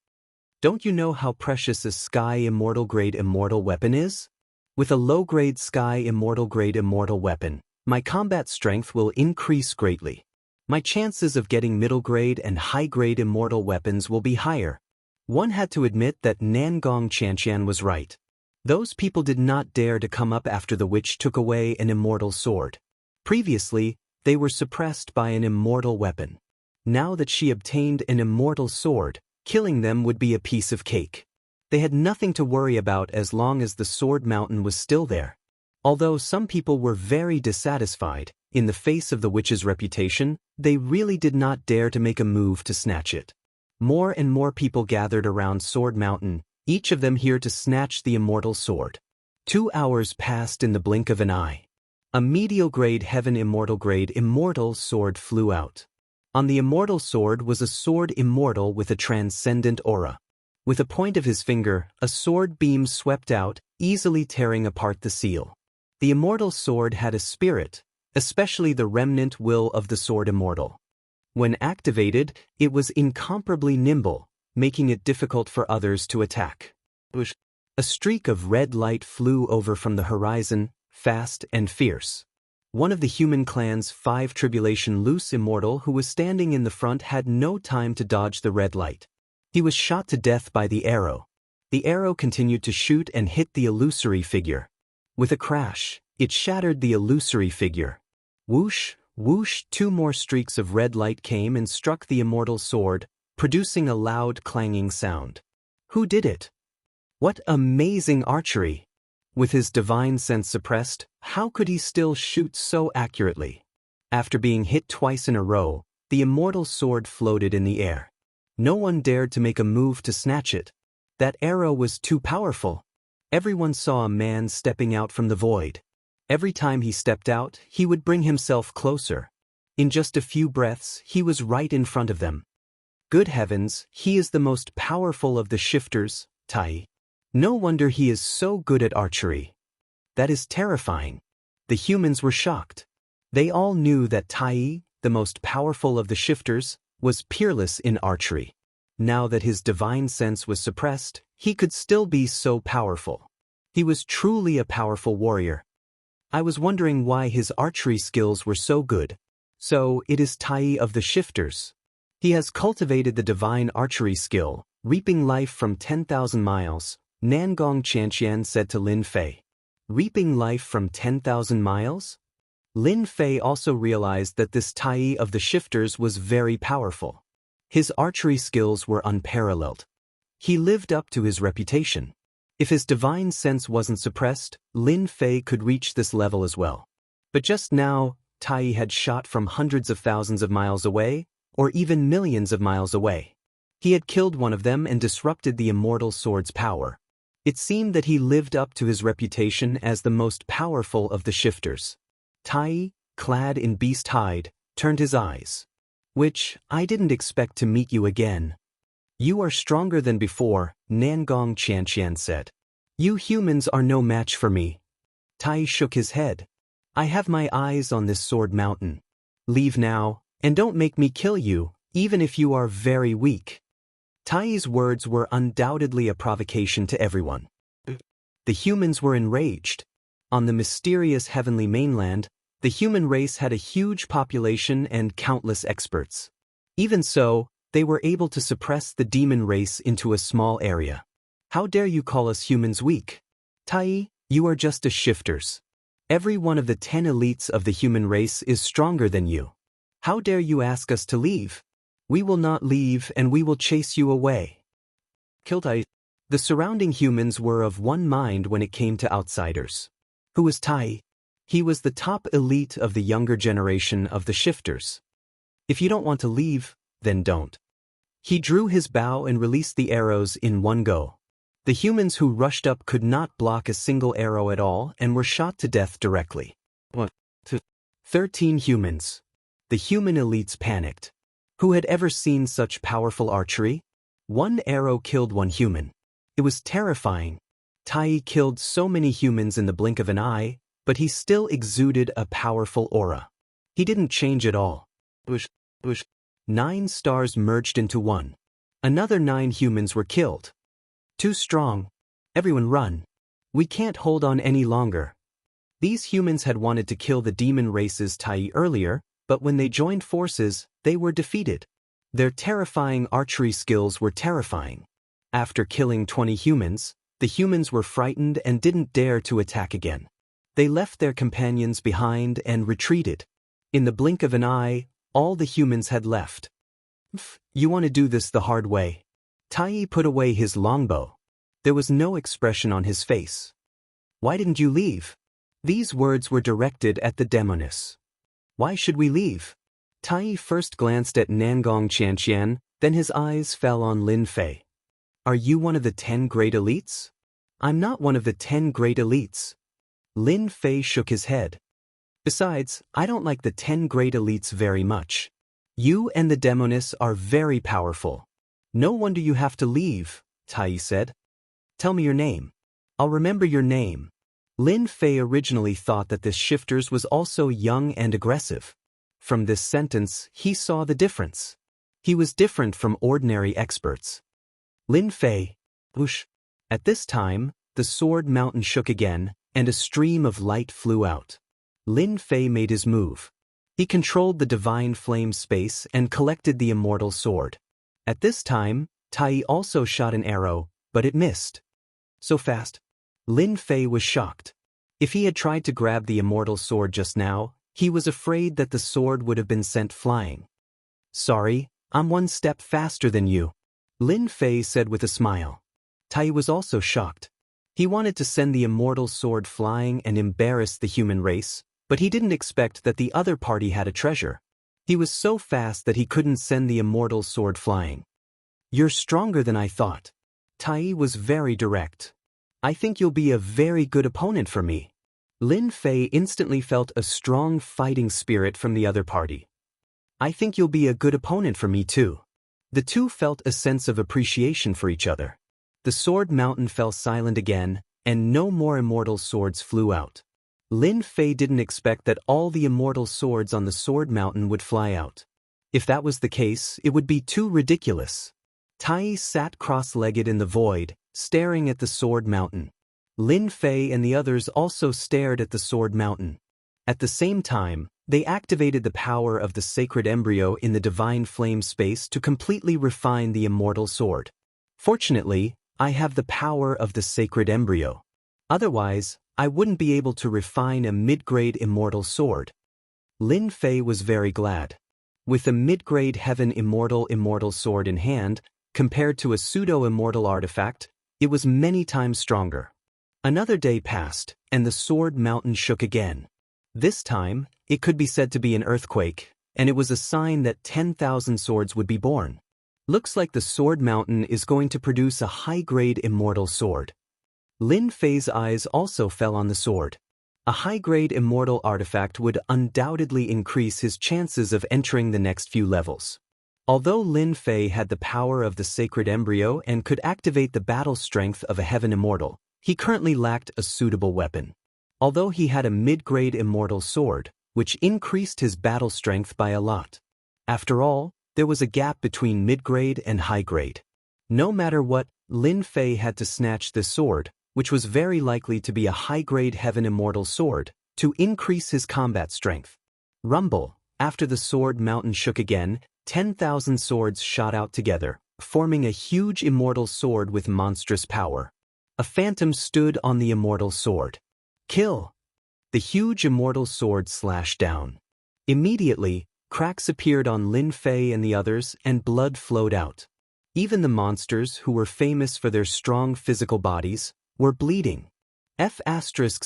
Don't you know how precious a sky immortal-grade immortal weapon is? With a low-grade sky immortal-grade immortal weapon, my combat strength will increase greatly. My chances of getting middle-grade and high-grade immortal weapons will be higher. One had to admit that Nangong Xianxia was right. Those people did not dare to come up after the witch took away an immortal sword. Previously, they were suppressed by an immortal weapon. Now that she obtained an immortal sword, killing them would be a piece of cake. They had nothing to worry about as long as the sword mountain was still there. Although some people were very dissatisfied, in the face of the witch's reputation, they really did not dare to make a move to snatch it. More and more people gathered around Sword Mountain, each of them here to snatch the immortal sword. 2 hours passed in the blink of an eye. A medial-grade heaven immortal-grade immortal sword flew out. On the immortal sword was a sword immortal with a transcendent aura. With a point of his finger, a sword beam swept out, easily tearing apart the seal. The immortal sword had a spirit, especially the remnant will of the sword immortal. When activated, it was incomparably nimble, making it difficult for others to attack. A streak of red light flew over from the horizon, fast and fierce. One of the human clan's 5 tribulation loose immortal who was standing in the front had no time to dodge the red light. He was shot to death by the arrow. The arrow continued to shoot and hit the illusory figure. With a crash, it shattered the illusory figure. Whoosh, whoosh, 2 more streaks of red light came and struck the immortal sword, producing a loud clanging sound. Who did it? What amazing archery! With his divine sense suppressed, how could he still shoot so accurately? After being hit twice in a row, the immortal sword floated in the air. No one dared to make a move to snatch it. That arrow was too powerful. Everyone saw a man stepping out from the void. Every time he stepped out, he would bring himself closer. In just a few breaths, he was right in front of them. Good heavens, he is the most powerful of the shifters, Tai. No wonder he is so good at archery. That is terrifying. The humans were shocked. They all knew that Tai, the most powerful of the shifters, was peerless in archery. Now that his divine sense was suppressed, he could still be so powerful. He was truly a powerful warrior. I was wondering why his archery skills were so good. So, it is Tai of the shifters. He has cultivated the divine archery skill, reaping life from 10,000 miles, Nangong Xianxia said to Lin Fei. Reaping life from 10,000 miles? Lin Fei also realized that this Tai of the shifters was very powerful. His archery skills were unparalleled. He lived up to his reputation. If his divine sense wasn't suppressed, Lin Fei could reach this level as well. But just now, Tai had shot from hundreds of thousands of miles away, or even millions of miles away. He had killed one of them and disrupted the immortal sword's power. It seemed that he lived up to his reputation as the most powerful of the shifters. Tai, clad in beast hide, turned his eyes. Which, I didn't expect to meet you again. You are stronger than before, Nangong Xianxia said. You humans are no match for me. Tai shook his head. I have my eyes on this sword mountain. Leave now, and don't make me kill you, even if you are very weak. Tai's words were undoubtedly a provocation to everyone. The humans were enraged. On the mysterious heavenly mainland, the human race had a huge population and countless experts. Even so, they were able to suppress the demon race into a small area. How dare you call us humans weak? Tai, you are just a shifters. Every one of the 10 elites of the human race is stronger than you. How dare you ask us to leave? We will not leave and we will chase you away. Tai. The surrounding humans were of one mind when it came to outsiders. Who was Tai? He was the top elite of the younger generation of the shifters. If you don't want to leave, then don't. He drew his bow and released the arrows in one go. The humans who rushed up could not block a single arrow at all and were shot to death directly. 13 humans. The human elites panicked. Who had ever seen such powerful archery? One arrow killed one human. It was terrifying. Tai killed so many humans in the blink of an eye, but he still exuded a powerful aura. He didn't change at all. 9 stars merged into one. Another 9 humans were killed. Too strong. Everyone run. We can't hold on any longer. These humans had wanted to kill the demon race's Tai earlier, but when they joined forces, they were defeated. Their terrifying archery skills were terrifying. After killing 20 humans, the humans were frightened and didn't dare to attack again. They left their companions behind and retreated. In the blink of an eye, all the humans had left. You want to do this the hard way. Tai put away his longbow. There was no expression on his face. Why didn't you leave? These words were directed at the demoness. Why should we leave? Tai first glanced at Nangong Xianxia, then his eyes fell on Lin Fei. Are you one of the 10 great elites? I'm not one of the 10 great elites. Lin Fei shook his head. Besides, I don't like the 10 great elites very much. You and the demoness are very powerful. No wonder you have to leave, Tai said. Tell me your name. I'll remember your name. Lin Fei originally thought that this shifters was also young and aggressive. From this sentence, he saw the difference. He was different from ordinary experts. Lin Fei. Whoosh. At this time, the sword mountain shook again, and a stream of light flew out. Lin Fei made his move. He controlled the divine flame space and collected the immortal sword. At this time, Tai also shot an arrow, but it missed. So fast. Lin Fei was shocked. If he had tried to grab the immortal sword just now, he was afraid that the sword would have been sent flying. Sorry, I'm one step faster than you," Lin Fei said with a smile. Tai was also shocked. He wanted to send the immortal sword flying and embarrass the human race, but he didn't expect that the other party had a treasure. He was so fast that he couldn't send the immortal sword flying. "You're stronger than I thought." Tai was very direct. "I think you'll be a very good opponent for me." Lin Fei instantly felt a strong fighting spirit from the other party. "I think you'll be a good opponent for me too." The two felt a sense of appreciation for each other. The sword mountain fell silent again, and no more immortal swords flew out. Lin Fei didn't expect that all the immortal swords on the sword mountain would fly out. If that was the case, it would be too ridiculous. Tai sat cross-legged in the void, staring at the sword mountain. Lin Fei and the others also stared at the sword mountain. At the same time, they activated the power of the sacred embryo in the divine flame space to completely refine the immortal sword. "Fortunately, I have the power of the sacred embryo. Otherwise, I wouldn't be able to refine a mid-grade immortal sword." Lin Fei was very glad. With a mid-grade heaven immortal sword in hand, compared to a pseudo-immortal artifact, it was many times stronger. Another day passed, and the sword mountain shook again. This time, it could be said to be an earthquake, and it was a sign that 10,000 swords would be born. "Looks like the sword mountain is going to produce a high-grade immortal sword." Lin Fei's eyes also fell on the sword. A high-grade immortal artifact would undoubtedly increase his chances of entering the next few levels. Although Lin Fei had the power of the sacred embryo and could activate the battle strength of a heaven immortal, he currently lacked a suitable weapon. Although he had a mid-grade immortal sword, which increased his battle strength by a lot. After all, there was a gap between mid-grade and high-grade. No matter what, Lin Fei had to snatch this sword, which was very likely to be a high-grade heaven immortal sword, to increase his combat strength. Rumble, after the sword mountain shook again, 10,000 swords shot out together, forming a huge immortal sword with monstrous power. A phantom stood on the immortal sword. "Kill!" The huge immortal sword slashed down. Immediately, cracks appeared on Lin Fei and the others, and blood flowed out. Even the monsters, who were famous for their strong physical bodies, were bleeding. "F***,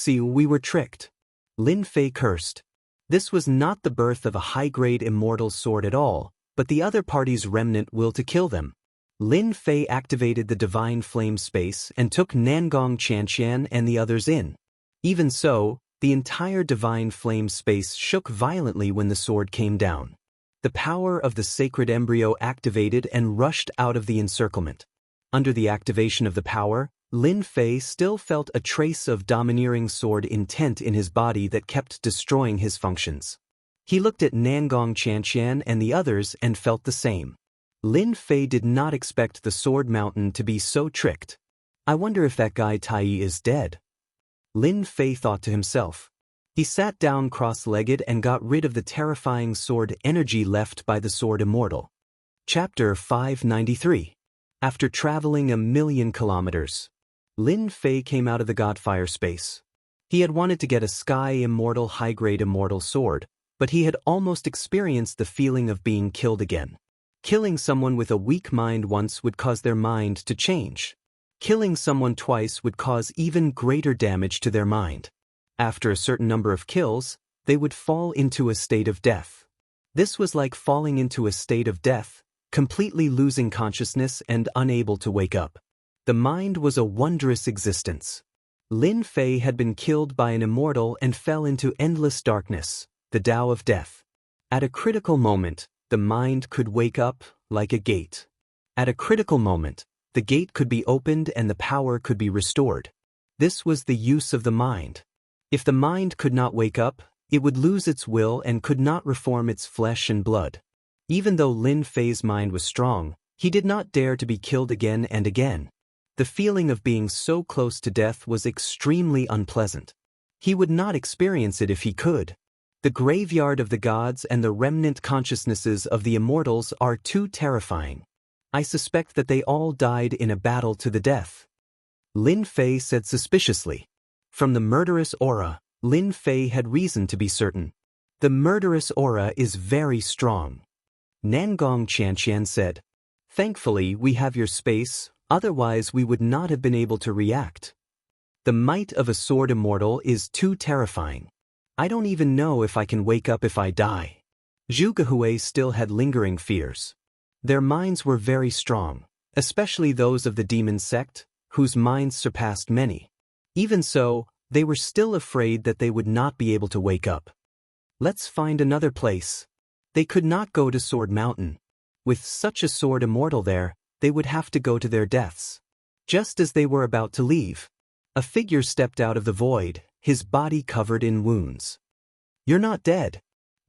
we were tricked." Lin Fei cursed. This was not the birth of a high-grade immortal sword at all, but the other party's remnant will to kill them. Lin Fei activated the divine flame space and took Nangong Xianxia and the others in. Even so, the entire divine flame space shook violently when the sword came down. The power of the sacred embryo activated and rushed out of the encirclement. Under the activation of the power, Lin Fei still felt a trace of domineering sword intent in his body that kept destroying his functions. He looked at Nangong Xianxia and the others and felt the same. Lin Fei did not expect the sword mountain to be so tricked. "I wonder if that guy Tai is dead." Lin Fei thought to himself. He sat down cross-legged and got rid of the terrifying sword energy left by the sword immortal. Chapter 593. After traveling 1,000,000 kilometers, Lin Fei came out of the Godfire space. He had wanted to get a sky immortal high-grade immortal sword, but he had almost experienced the feeling of being killed again. Killing someone with a weak mind once would cause their mind to change. Killing someone twice would cause even greater damage to their mind. After a certain number of kills, they would fall into a state of death. This was like falling into a state of death, completely losing consciousness and unable to wake up. The mind was a wondrous existence. Lin Fei had been killed by an immortal and fell into endless darkness, the Tao of death. At a critical moment, the mind could wake up like a gate. At a critical moment, the gate could be opened and the power could be restored. This was the use of the mind. If the mind could not wake up, it would lose its will and could not reform its flesh and blood. Even though Lin Fei's mind was strong, he did not dare to be killed again and again. The feeling of being so close to death was extremely unpleasant. He would not experience it if he could. The graveyard of the gods and the remnant consciousnesses of the immortals are too terrifying. I suspect that they all died in a battle to the death. Lin Fei said suspiciously. From the murderous aura, Lin Fei had reason to be certain. The murderous aura is very strong. Nangong Xianxian said. Thankfully, we have your space, otherwise we would not have been able to react. The might of a sword immortal is too terrifying. I don't even know if I can wake up if I die. Zhuge still had lingering fears. Their minds were very strong, especially those of the demon sect, whose minds surpassed many. Even so, they were still afraid that they would not be able to wake up. Let's find another place. They could not go to Sword Mountain. With such a sword immortal there, they would have to go to their deaths. Just as they were about to leave, a figure stepped out of the void, his body covered in wounds. You're not dead,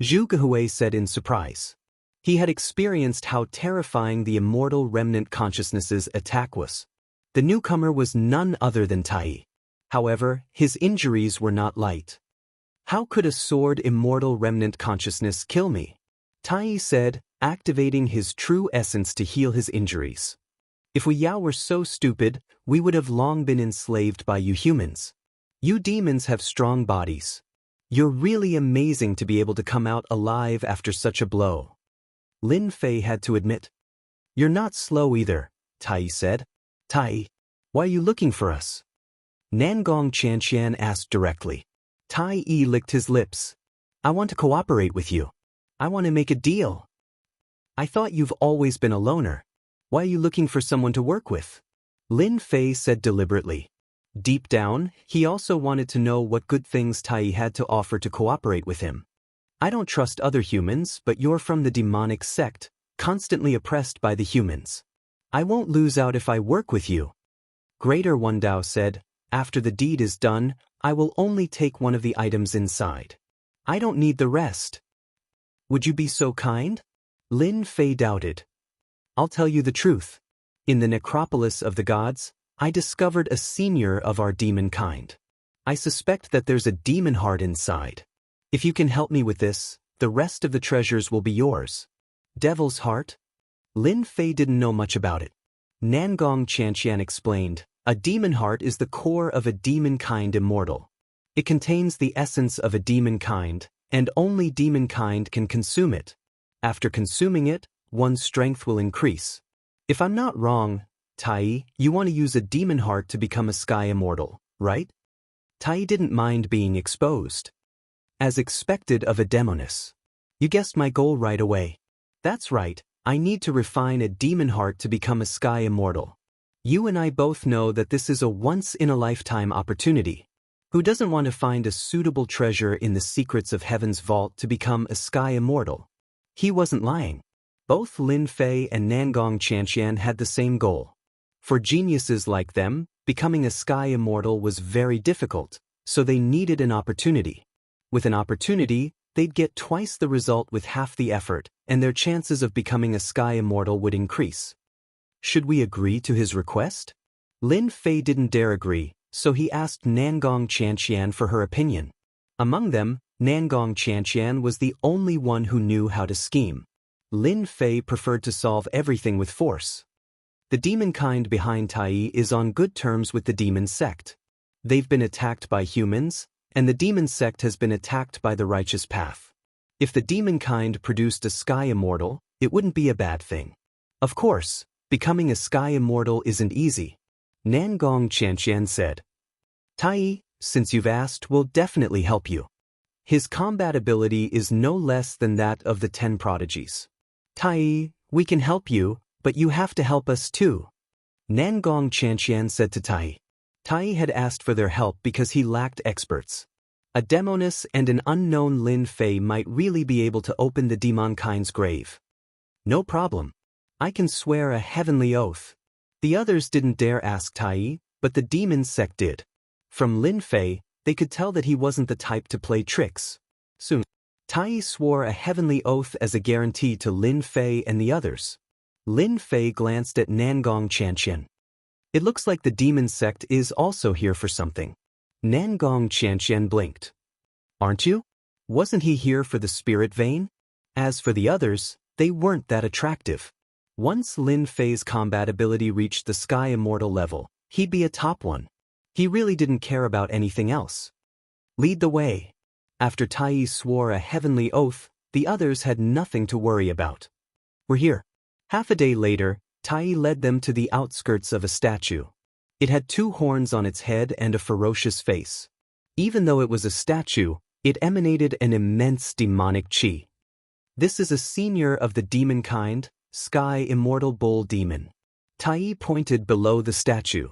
Zhuge said in surprise. He had experienced how terrifying the immortal remnant consciousness's attack was. The newcomer was none other than Tai. However, his injuries were not light. How could a sword immortal remnant consciousness kill me? Tai said, activating his true essence to heal his injuries. If we Yao were so stupid, we would have long been enslaved by you humans. You demons have strong bodies. You're really amazing to be able to come out alive after such a blow. Lin Fei had to admit. You're not slow either, Tai said. Tai, why are you looking for us? Nangong Xianxian asked directly. Tai licked his lips. I want to cooperate with you. I want to make a deal. I thought you've always been a loner. Why are you looking for someone to work with? Lin Fei said deliberately. Deep down, he also wanted to know what good things Tai had to offer to cooperate with him. I don't trust other humans, but you're from the demonic sect, constantly oppressed by the humans. I won't lose out if I work with you. Greater One Dao said, after the deed is done, I will only take one of the items inside. I don't need the rest. Would you be so kind? Lin Fei doubted. I'll tell you the truth. In the necropolis of the gods, I discovered a senior of our demon kind. I suspect that there's a demon heart inside. If you can help me with this, the rest of the treasures will be yours. Devil's heart? Lin Fei didn't know much about it. Nangong Xianxian explained, a demon heart is the core of a demon kind immortal. It contains the essence of a demon kind, and only demon kind can consume it. After consuming it, one's strength will increase. If I'm not wrong, Tai, you want to use a demon heart to become a sky immortal, right? Tai didn't mind being exposed. As expected of a demoness. You guessed my goal right away. That's right, I need to refine a demon heart to become a sky immortal. You and I both know that this is a once-in-a-lifetime opportunity. Who doesn't want to find a suitable treasure in the secrets of heaven's vault to become a sky immortal? He wasn't lying. Both Lin Fei and Nangong Xianxian had the same goal. For geniuses like them, becoming a sky immortal was very difficult, so they needed an opportunity. With an opportunity, they'd get twice the result with half the effort, and their chances of becoming a sky immortal would increase. Should we agree to his request? Lin Fei didn't dare agree, so he asked Nangong Xianxian for her opinion. Among them, Nangong Xianxian was the only one who knew how to scheme. Lin Fei preferred to solve everything with force. The demon kind behind Tai is on good terms with the demon sect. They've been attacked by humans, and the demon sect has been attacked by the righteous path. If the demon kind produced a sky immortal, it wouldn't be a bad thing. Of course, becoming a sky immortal isn't easy. Nangong Xianxian said. Tai, since you've asked, will definitely help you. His combat ability is no less than that of the 10 prodigies. Tai, we can help you, but you have to help us too. Nangong Xianxian said to Tai. Tai had asked for their help because he lacked experts. A demoness and an unknown Lin Fei might really be able to open the demon kind's grave. No problem. I can swear a heavenly oath. The others didn't dare ask Tai, but the demon sect did. From Lin Fei, they could tell that he wasn't the type to play tricks. Soon, Tai swore a heavenly oath as a guarantee to Lin Fei and the others. Lin Fei glanced at Nangong Xianxian. It looks like the demon sect is also here for something. Nangong Xianxian blinked. Aren't you? Wasn't he here for the spirit vein? As for the others, they weren't that attractive. Once Lin Fei's combat ability reached the sky immortal level, he'd be a top one. He really didn't care about anything else. Lead the way. After Tai swore a heavenly oath, the others had nothing to worry about. We're here. Half a day later, Tai led them to the outskirts of a statue. It had 2 horns on its head and a ferocious face. Even though it was a statue, it emanated an immense demonic chi. This is a senior of the demon kind, Sky Immortal Bull Demon. Tai pointed below the statue.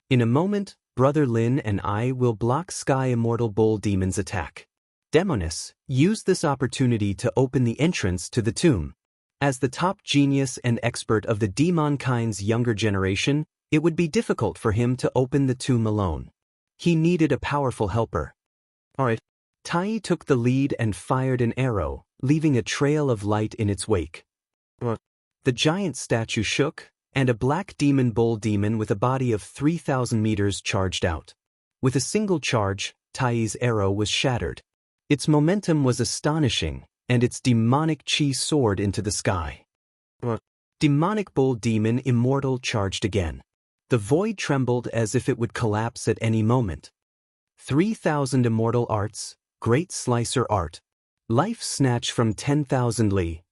In a moment, Brother Lin and I will block Sky Immortal Bull Demon's attack. Demoness used this opportunity to open the entrance to the tomb. As the top genius and expert of the demon kind's younger generation, it would be difficult for him to open the tomb alone. He needed a powerful helper. Alright. Tai took the lead and fired an arrow, leaving a trail of light in its wake. The giant statue shook, and a black demon bull demon with a body of 3,000 meters charged out. With a single charge, Tai's arrow was shattered. Its momentum was astonishing, and its demonic chi soared into the sky. Demonic bull demon Immortal charged again. The void trembled as if it would collapse at any moment. 3,000 immortal arts, great slicer art. Life snatch from 10,000 li.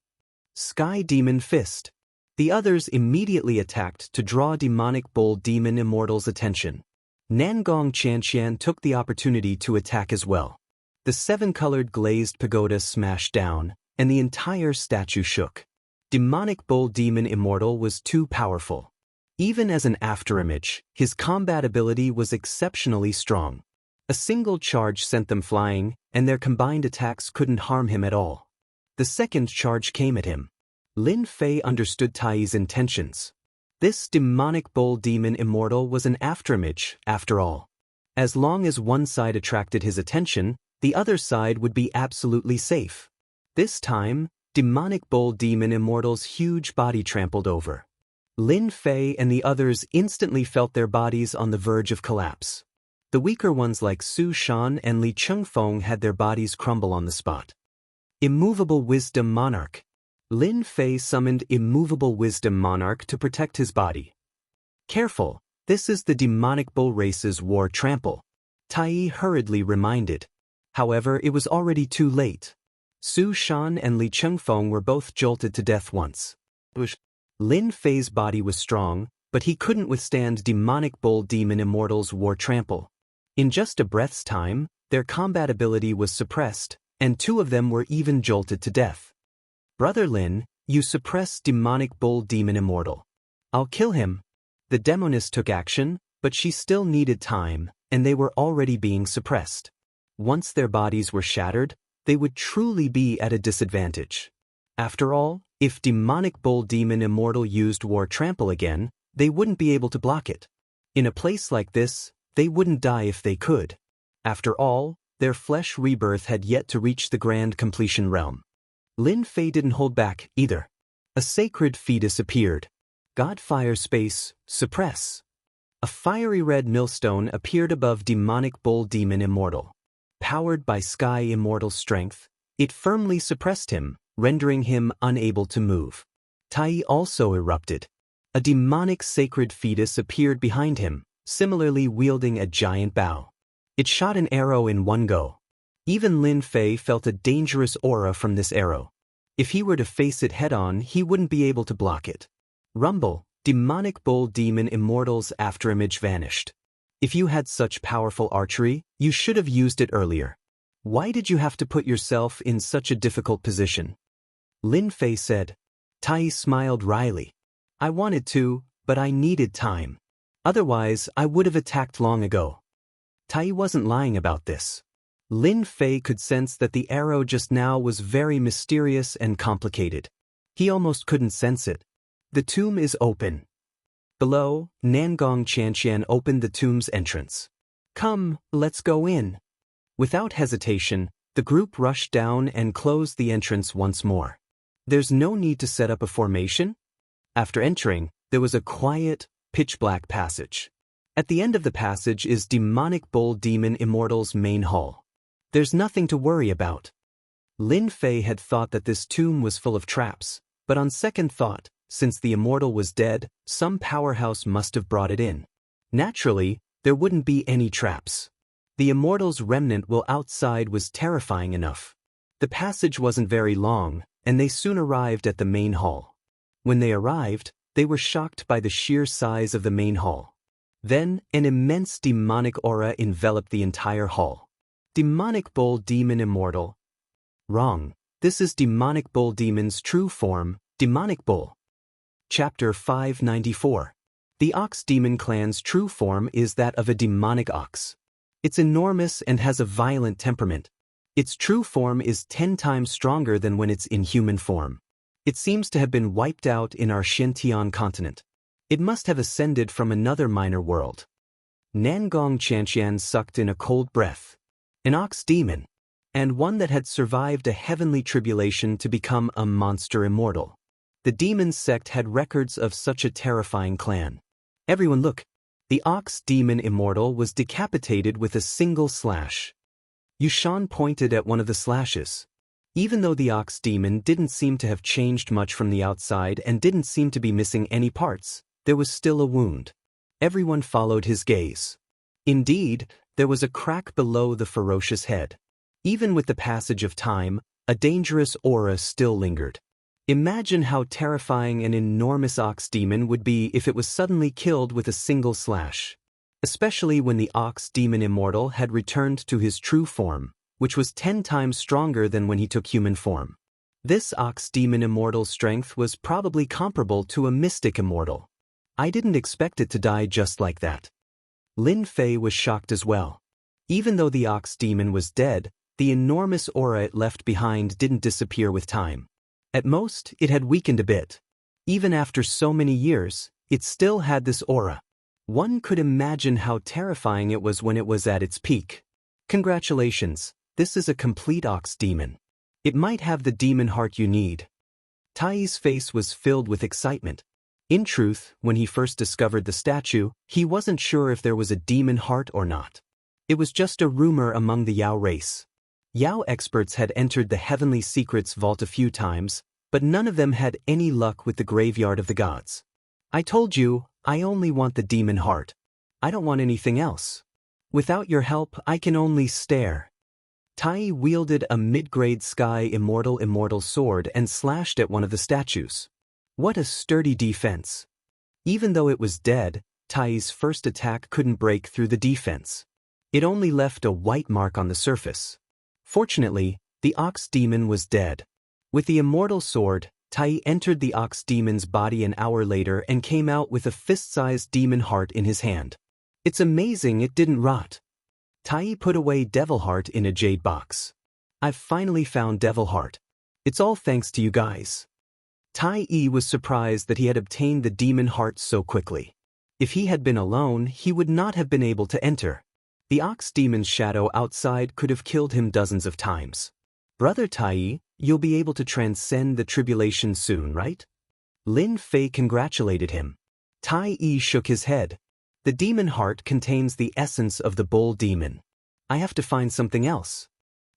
Sky demon fist. The others immediately attacked to draw demonic bull demon Immortal's attention. Nangong Xianxia took the opportunity to attack as well. The 7-colored glazed pagoda smashed down, and the entire statue shook. Demonic bull demon Immortal was too powerful. Even as an afterimage, his combat ability was exceptionally strong. A single charge sent them flying, and their combined attacks couldn't harm him at all. The second charge came at him. Lin Fei understood Tai's intentions. This demonic bull demon Immortal was an afterimage, after all. As long as one side attracted his attention, the other side would be absolutely safe. This time, demonic bull demon Immortal's huge body trampled over. Lin Fei and the others instantly felt their bodies on the verge of collapse. The weaker ones like Su Shan and Li Chengfeng had their bodies crumble on the spot. Immovable Wisdom Monarch. Lin Fei summoned Immovable Wisdom Monarch to protect his body. Careful, this is the demonic bull race's war trample. Tai hurriedly reminded. However, it was already too late. Su Shan and Li Chengfeng were both jolted to death once. Lin Fei's body was strong, but he couldn't withstand demonic bull demon Immortal's war trample. In just a breath's time, their combat ability was suppressed, and 2 of them were even jolted to death. Brother Lin, you suppress demonic bull demon Immortal. I'll kill him. The demoness took action, but she still needed time, and they were already being suppressed. Once their bodies were shattered, they would truly be at a disadvantage. After all, if demonic bull demon Immortal used war trample again, they wouldn't be able to block it. In a place like this, they wouldn't die if they could. After all, their flesh rebirth had yet to reach the grand completion realm. Lin Fei didn't hold back, either. A sacred fetus appeared. God Fire Space, suppress. A fiery red millstone appeared above demonic bull demon Immortal. Powered by Sky Immortal's strength, it firmly suppressed him, rendering him unable to move. Tai also erupted. A demonic sacred fetus appeared behind him, similarly wielding a giant bow. It shot an arrow in one go. Even Lin Fei felt a dangerous aura from this arrow. If he were to face it head-on, he wouldn't be able to block it. Rumble, demonic bull demon Immortal's afterimage vanished. If you had such powerful archery, you should have used it earlier. Why did you have to put yourself in such a difficult position? Lin Fei said. Tai smiled wryly. I wanted to, but I needed time. Otherwise, I would have attacked long ago. Tai wasn't lying about this. Lin Fei could sense that the arrow just now was very mysterious and complicated. He almost couldn't sense it. The tomb is open. Below, Nangong Xianxian opened the tomb's entrance. Come, let's go in. Without hesitation, the group rushed down and closed the entrance once more. There's no need to set up a formation. After entering, there was a quiet, pitch-black passage. At the end of the passage is demonic bull demon Immortal's main hall. There's nothing to worry about. Lin Fei had thought that this tomb was full of traps, but on second thought, since the Immortal was dead, some powerhouse must have brought it in. Naturally, there wouldn't be any traps. The Immortal's remnant will outside was terrifying enough. The passage wasn't very long, and they soon arrived at the main hall. When they arrived, they were shocked by the sheer size of the main hall. Then, an immense demonic aura enveloped the entire hall. Demonic Bull Demon Immortal. Wrong. This is Demonic Bull Demon's true form, Demonic Bull. Chapter 594. The Ox Demon Clan's true form is that of a demonic ox. It's enormous and has a violent temperament. Its true form is 10 times stronger than when it's in human form. It seems to have been wiped out in our Xianxia continent. It must have ascended from another minor world. Nangong Xianxian sucked in a cold breath. An ox demon, and one that had survived a heavenly tribulation to become a monster immortal. The demon sect had records of such a terrifying clan. Everyone look. The ox demon immortal was decapitated with a single slash. Yushan pointed at one of the slashes. Even though the ox demon didn't seem to have changed much from the outside and didn't seem to be missing any parts, there was still a wound. Everyone followed his gaze. Indeed, there was a crack below the ferocious head. Even with the passage of time, a dangerous aura still lingered. Imagine how terrifying an enormous ox demon would be if it was suddenly killed with a single slash. Especially when the ox demon immortal had returned to his true form, which was 10 times stronger than when he took human form. This ox demon immortal's strength was probably comparable to a mystic immortal. I didn't expect it to die just like that. Lin Fei was shocked as well. Even though the ox demon was dead, the enormous aura it left behind didn't disappear with time. At most, it had weakened a bit. Even after so many years, it still had this aura. One could imagine how terrifying it was when it was at its peak. Congratulations, this is a complete ox demon. It might have the demon heart you need. Tai's face was filled with excitement. In truth, when he first discovered the statue, he wasn't sure if there was a demon heart or not. It was just a rumor among the Yao race. Yao experts had entered the Heavenly Secrets vault a few times, but none of them had any luck with the graveyard of the gods. I told you, I only want the demon heart. I don't want anything else. Without your help, I can only stare. Tai wielded a mid-grade sky immortal sword and slashed at one of the statues. What a sturdy defense. Even though it was dead, Tai's first attack couldn't break through the defense. It only left a white mark on the surface. Fortunately, the ox demon was dead. With the immortal sword, Tai entered the ox demon's body an hour later and came out with a fist-sized demon heart in his hand. It's amazing it didn't rot. Tai put away Devil Heart in a jade box. I've finally found Devil Heart. It's all thanks to you guys. Tai was surprised that he had obtained the demon heart so quickly. If he had been alone, he would not have been able to enter. The ox demon's shadow outside could have killed him dozens of times. Brother Tai, you'll be able to transcend the tribulation soon, right? Lin Fei congratulated him. Tai shook his head. The demon heart contains the essence of the bull demon. I have to find something else.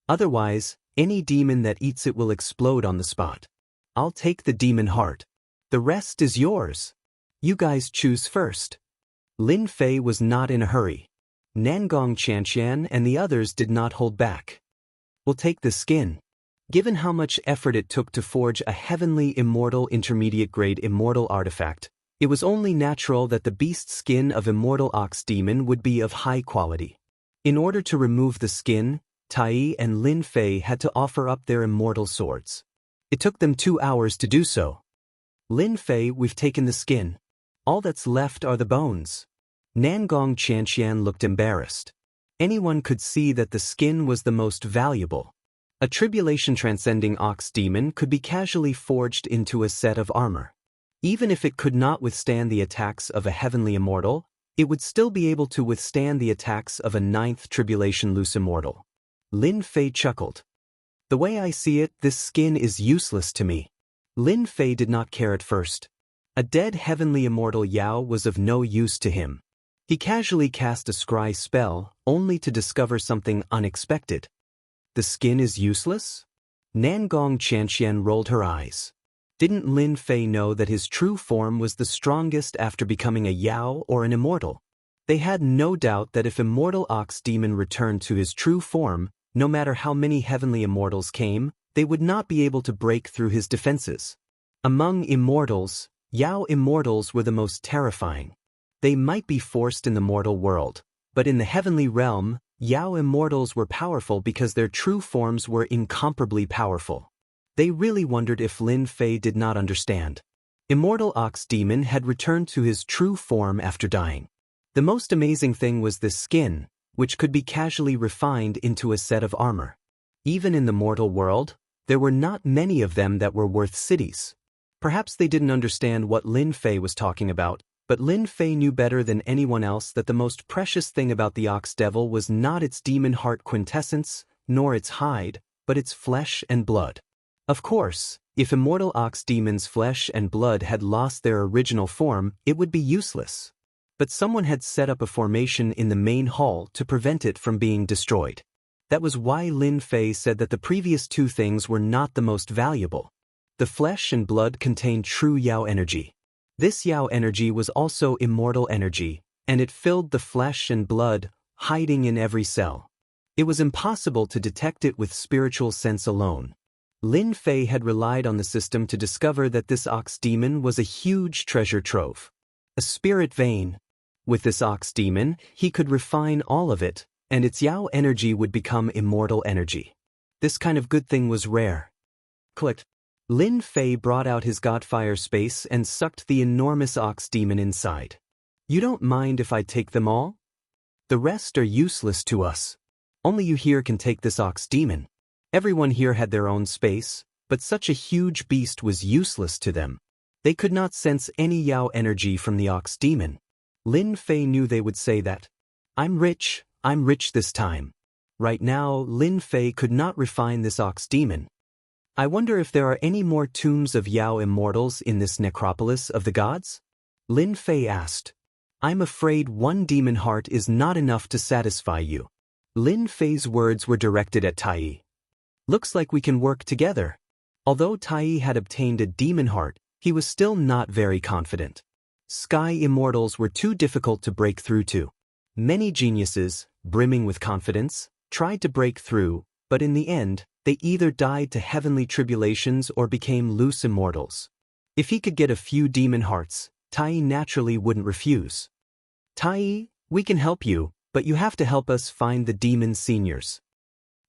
Otherwise, any demon that eats it will explode on the spot. I'll take the demon heart. The rest is yours. You guys choose first. Lin Fei was not in a hurry. Nangong Xianxian and the others did not hold back. We'll take the skin. Given how much effort it took to forge a heavenly immortal intermediate-grade immortal artifact, it was only natural that the beast skin of immortal ox demon would be of high quality. In order to remove the skin, Tai and Lin Fei had to offer up their immortal swords. It took them 2 hours to do so. Lin Fei, we've taken the skin. All that's left are the bones. Nangong Xianxian looked embarrassed. Anyone could see that the skin was the most valuable. A tribulation-transcending ox demon could be casually forged into a set of armor. Even if it could not withstand the attacks of a heavenly immortal, it would still be able to withstand the attacks of a 9th tribulation loose immortal. Lin Fei chuckled. The way I see it, this skin is useless to me. Lin Fei did not care at first. A dead heavenly immortal Yao was of no use to him. He casually cast a scry spell, only to discover something unexpected. The skin is useless? Nangong Xianxian rolled her eyes. Didn't Lin Fei know that his true form was the strongest after becoming a Yao or an immortal? They had no doubt that if immortal ox demon returned to his true form, no matter how many heavenly immortals came, they would not be able to break through his defenses. Among immortals, Yao immortals were the most terrifying. They might be forced in the mortal world, but in the heavenly realm, Yao immortals were powerful because their true forms were incomparably powerful. They really wondered if Lin Fei did not understand. Immortal Ox Demon had returned to his true form after dying. The most amazing thing was this skin, which could be casually refined into a set of armor. Even in the mortal world, there were not many of them that were worth cities. Perhaps they didn't understand what Lin Fei was talking about, but Lin Fei knew better than anyone else that the most precious thing about the Ox Devil was not its demon heart quintessence, nor its hide, but its flesh and blood. Of course, if Immortal Ox Demon's flesh and blood had lost their original form, it would be useless. But someone had set up a formation in the main hall to prevent it from being destroyed. That was why Lin Fei said that the previous two things were not the most valuable. The flesh and blood contained true Yao energy. This Yao energy was also immortal energy, and it filled the flesh and blood, hiding in every cell. It was impossible to detect it with spiritual sense alone. Lin Fei had relied on the system to discover that this ox demon was a huge treasure trove. A spirit vein. With this ox demon, he could refine all of it, and its Yao energy would become immortal energy. This kind of good thing was rare. Click. Lin Fei brought out his Godfire space and sucked the enormous ox demon inside. You don't mind if I take them all? The rest are useless to us. Only you here can take this ox demon. Everyone here had their own space, but such a huge beast was useless to them. They could not sense any Yao energy from the ox demon. Lin Fei knew they would say that. I'm rich this time. Right now, Lin Fei could not refine this ox demon. I wonder if there are any more tombs of Yao immortals in this necropolis of the gods? Lin Fei asked. I'm afraid one demon heart is not enough to satisfy you. Lin Fei's words were directed at Tai. Looks like we can work together. Although Tai had obtained a demon heart, he was still not very confident. Sky immortals were too difficult to break through to. Many geniuses, brimming with confidence, tried to break through, but in the end, they either died to heavenly tribulations or became loose immortals. If he could get a few demon hearts, Tai naturally wouldn't refuse. Tai, we can help you, but you have to help us find the demon seniors.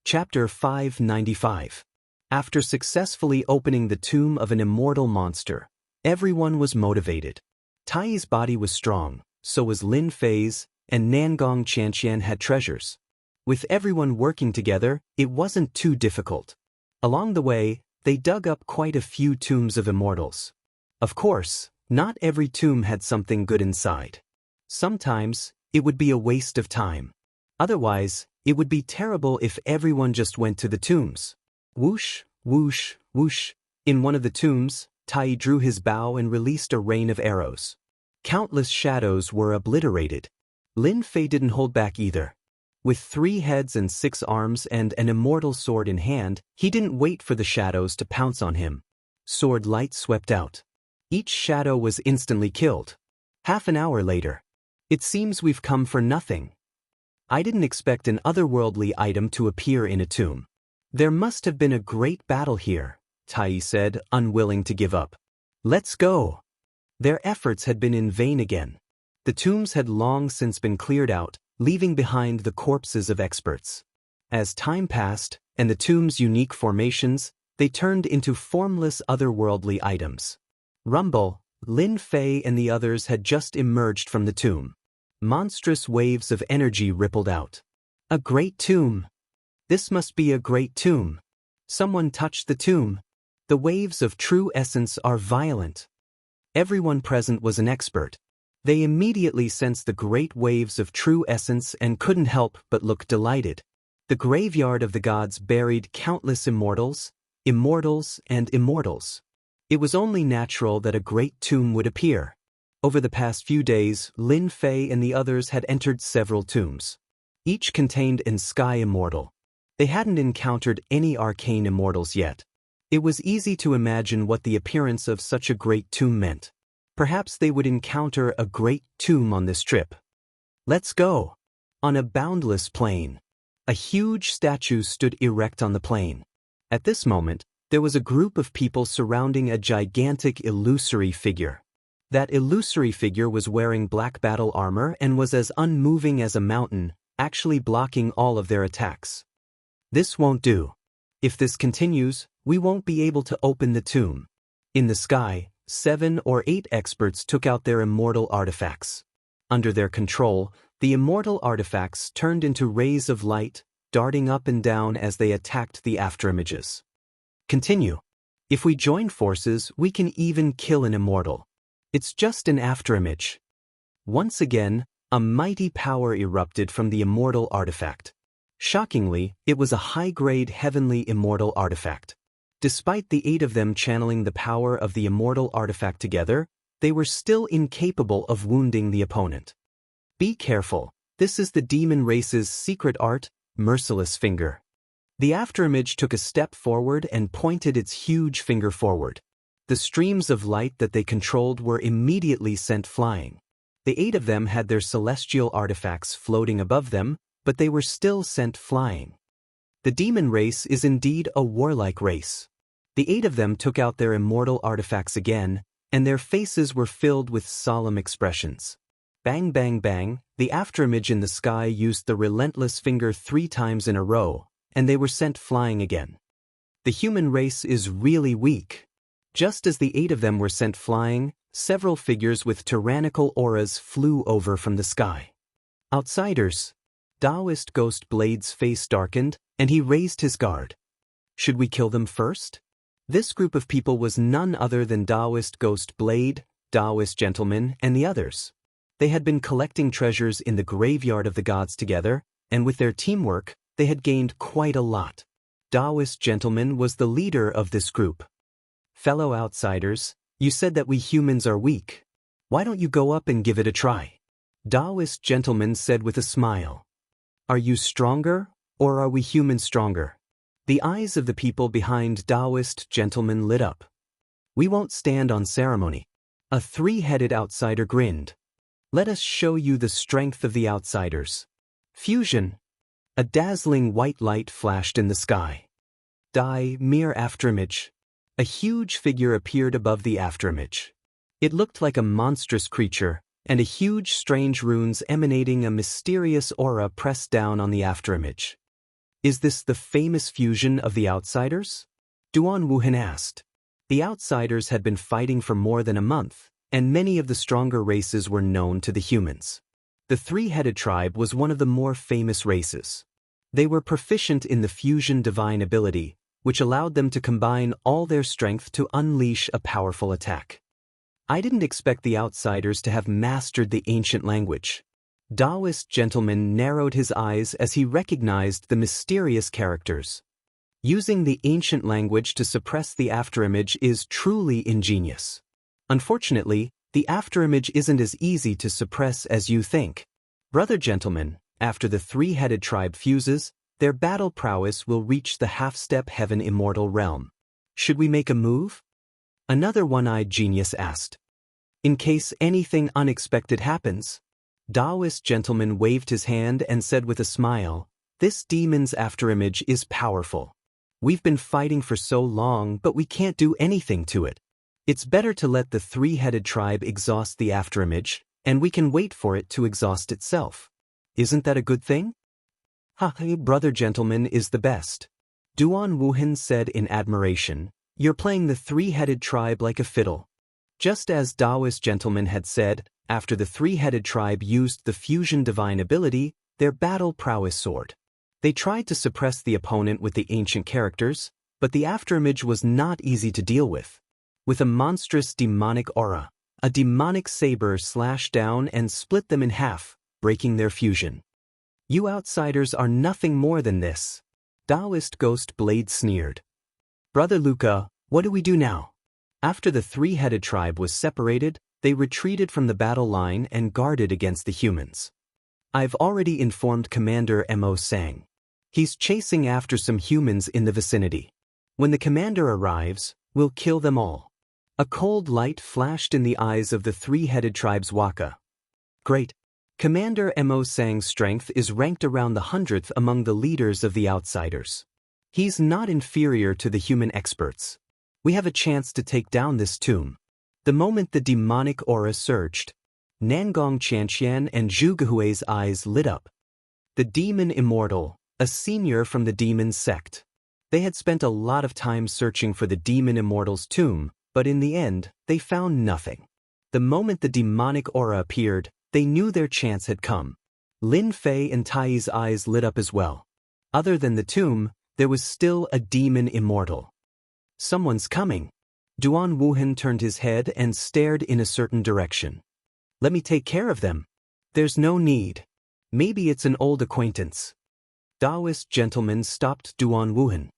Chapter 595. After successfully opening the tomb of an immortal monster, everyone was motivated. Tai's body was strong, so was Lin Fei's, and Nangong Xianxia had treasures. With everyone working together, it wasn't too difficult. Along the way, they dug up quite a few tombs of immortals. Of course, not every tomb had something good inside. Sometimes, it would be a waste of time. Otherwise, it would be terrible if everyone just went to the tombs. Whoosh, whoosh, whoosh. In one of the tombs, Tai drew his bow and released a rain of arrows. Countless shadows were obliterated. Lin Fei didn't hold back either. With 3 heads and 6 arms and an immortal sword in hand, he didn't wait for the shadows to pounce on him. Sword light swept out. Each shadow was instantly killed. Half an hour later. It seems we've come for nothing. I didn't expect an otherworldly item to appear in a tomb. There must have been a great battle here, Tai said, unwilling to give up. Let's go. Their efforts had been in vain again. The tombs had long since been cleared out, leaving behind the corpses of experts. As time passed, and the tomb's unique formations, they turned into formless otherworldly items. Rumble, Lin Fei and the others had just emerged from the tomb. Monstrous waves of energy rippled out. A great tomb. This must be a great tomb. Someone touched the tomb. The waves of true essence are violent. Everyone present was an expert. They immediately sensed the great waves of true essence and couldn't help but look delighted. The graveyard of the gods buried countless immortals, and immortals. It was only natural that a great tomb would appear. Over the past few days, Lin Fei and the others had entered several tombs. Each contained an sky immortal. They hadn't encountered any arcane immortals yet. It was easy to imagine what the appearance of such a great tomb meant. Perhaps they would encounter a great tomb on this trip. Let's go. On a boundless plain. A huge statue stood erect on the plain. At this moment, There was a group of people surrounding a gigantic illusory figure. That illusory figure was wearing black battle armor and was as unmoving as a mountain, actually blocking all of their attacks. This won't do. If this continues, we won't be able to open the tomb. In the sky, 7 or 8 experts took out their immortal artifacts. Under their control, the immortal artifacts turned into rays of light, darting up and down as they attacked the afterimages. Continue. If we join forces, we can even kill an immortal. It's just an afterimage. Once again, a mighty power erupted from the immortal artifact. Shockingly, it was a high-grade heavenly immortal artifact. Despite the 8 of them channeling the power of the immortal artifact together, they were still incapable of wounding the opponent. Be careful, this is the demon race's secret art, Merciless Finger. The afterimage took a step forward and pointed its huge finger forward. The streams of light that they controlled were immediately sent flying. The 8 of them had their celestial artifacts floating above them, but they were still sent flying. The demon race is indeed a warlike race. The 8 of them took out their immortal artifacts again, and their faces were filled with solemn expressions. Bang bang bang, the afterimage in the sky used the relentless finger 3 times in a row, and they were sent flying again. The human race is really weak. Just as the 8 of them were sent flying, several figures with tyrannical auras flew over from the sky. Outsiders. Taoist Ghost Blade's face darkened, and he raised his guard. Should we kill them first? This group of people was none other than Taoist Ghost Blade, Taoist Gentleman, and the others. They had been collecting treasures in the graveyard of the gods together, and with their teamwork, they had gained quite a lot. Taoist Gentleman was the leader of this group. Fellow outsiders, you said that we humans are weak. Why don't you go up and give it a try? Taoist Gentleman said with a smile. Are you stronger, or are we humans stronger? The eyes of the people behind Taoist Gentleman lit up. We won't stand on ceremony. A 3-headed outsider grinned. Let us show you the strength of the outsiders. Fusion. A dazzling white light flashed in the sky. Mere afterimage. A huge figure appeared above the afterimage. It looked like a monstrous creature, and a huge strange runes emanating a mysterious aura pressed down on the afterimage. Is this the famous fusion of the outsiders? Duan Wuhan asked. The outsiders had been fighting for more than a month, and many of the stronger races were known to the humans. The 3-headed tribe was one of the more famous races. They were proficient in the fusion divine ability, which allowed them to combine all their strength to unleash a powerful attack. I didn't expect the outsiders to have mastered the ancient language. Taoist Gentleman narrowed his eyes as he recognized the mysterious characters. Using the ancient language to suppress the afterimage is truly ingenious. Unfortunately, the afterimage isn't as easy to suppress as you think. Brother Gentleman, after the 3-headed tribe fuses, their battle prowess will reach the half-step heaven immortal realm. Should we make a move? Another one-eyed genius asked. In case anything unexpected happens. Taoist Gentleman waved his hand and said with a smile, this demon's afterimage is powerful. We've been fighting for so long, but we can't do anything to it. It's better to let the 3-headed tribe exhaust the afterimage, and we can wait for it to exhaust itself. Isn't that a good thing? Brother Gentleman is the best. Duan Wuhan said in admiration. You're playing the 3-headed tribe like a fiddle. Just as Taoist Gentleman had said, after the 3-headed tribe used the fusion divine ability, their battle prowess soared. They tried to suppress the opponent with the ancient characters, but the afterimage was not easy to deal with. With a monstrous demonic aura, a demonic saber slashed down and split them in half, breaking their fusion. You outsiders are nothing more than this. Taoist Ghost Blade sneered. Brother Luca, what do we do now? After the 3-headed tribe was separated, they retreated from the battle line and guarded against the humans. I've already informed Commander Mo Sang. He's chasing after some humans in the vicinity. When the commander arrives, we'll kill them all. A cold light flashed in the eyes of the 3-headed tribe's Waka. Great. Commander Mo Sang's strength is ranked around the 100th among the leaders of the outsiders. He's not inferior to the human experts. We have a chance to take down this tomb. The moment the demonic aura surged, Nangong Xianxian and Zhu Gehui's eyes lit up. The demon Immortal, a senior from the demon sect. They had spent a lot of time searching for the demon Immortal's tomb, but in the end, they found nothing. The moment the demonic aura appeared, they knew their chance had come. Lin Fei and Tai's eyes lit up as well. Other than the tomb, there was still a demon Immortal. Someone's coming. Duan Wuhan turned his head and stared in a certain direction. Let me take care of them. There's no need. Maybe it's an old acquaintance. Taoist gentleman stopped Duan Wuhan.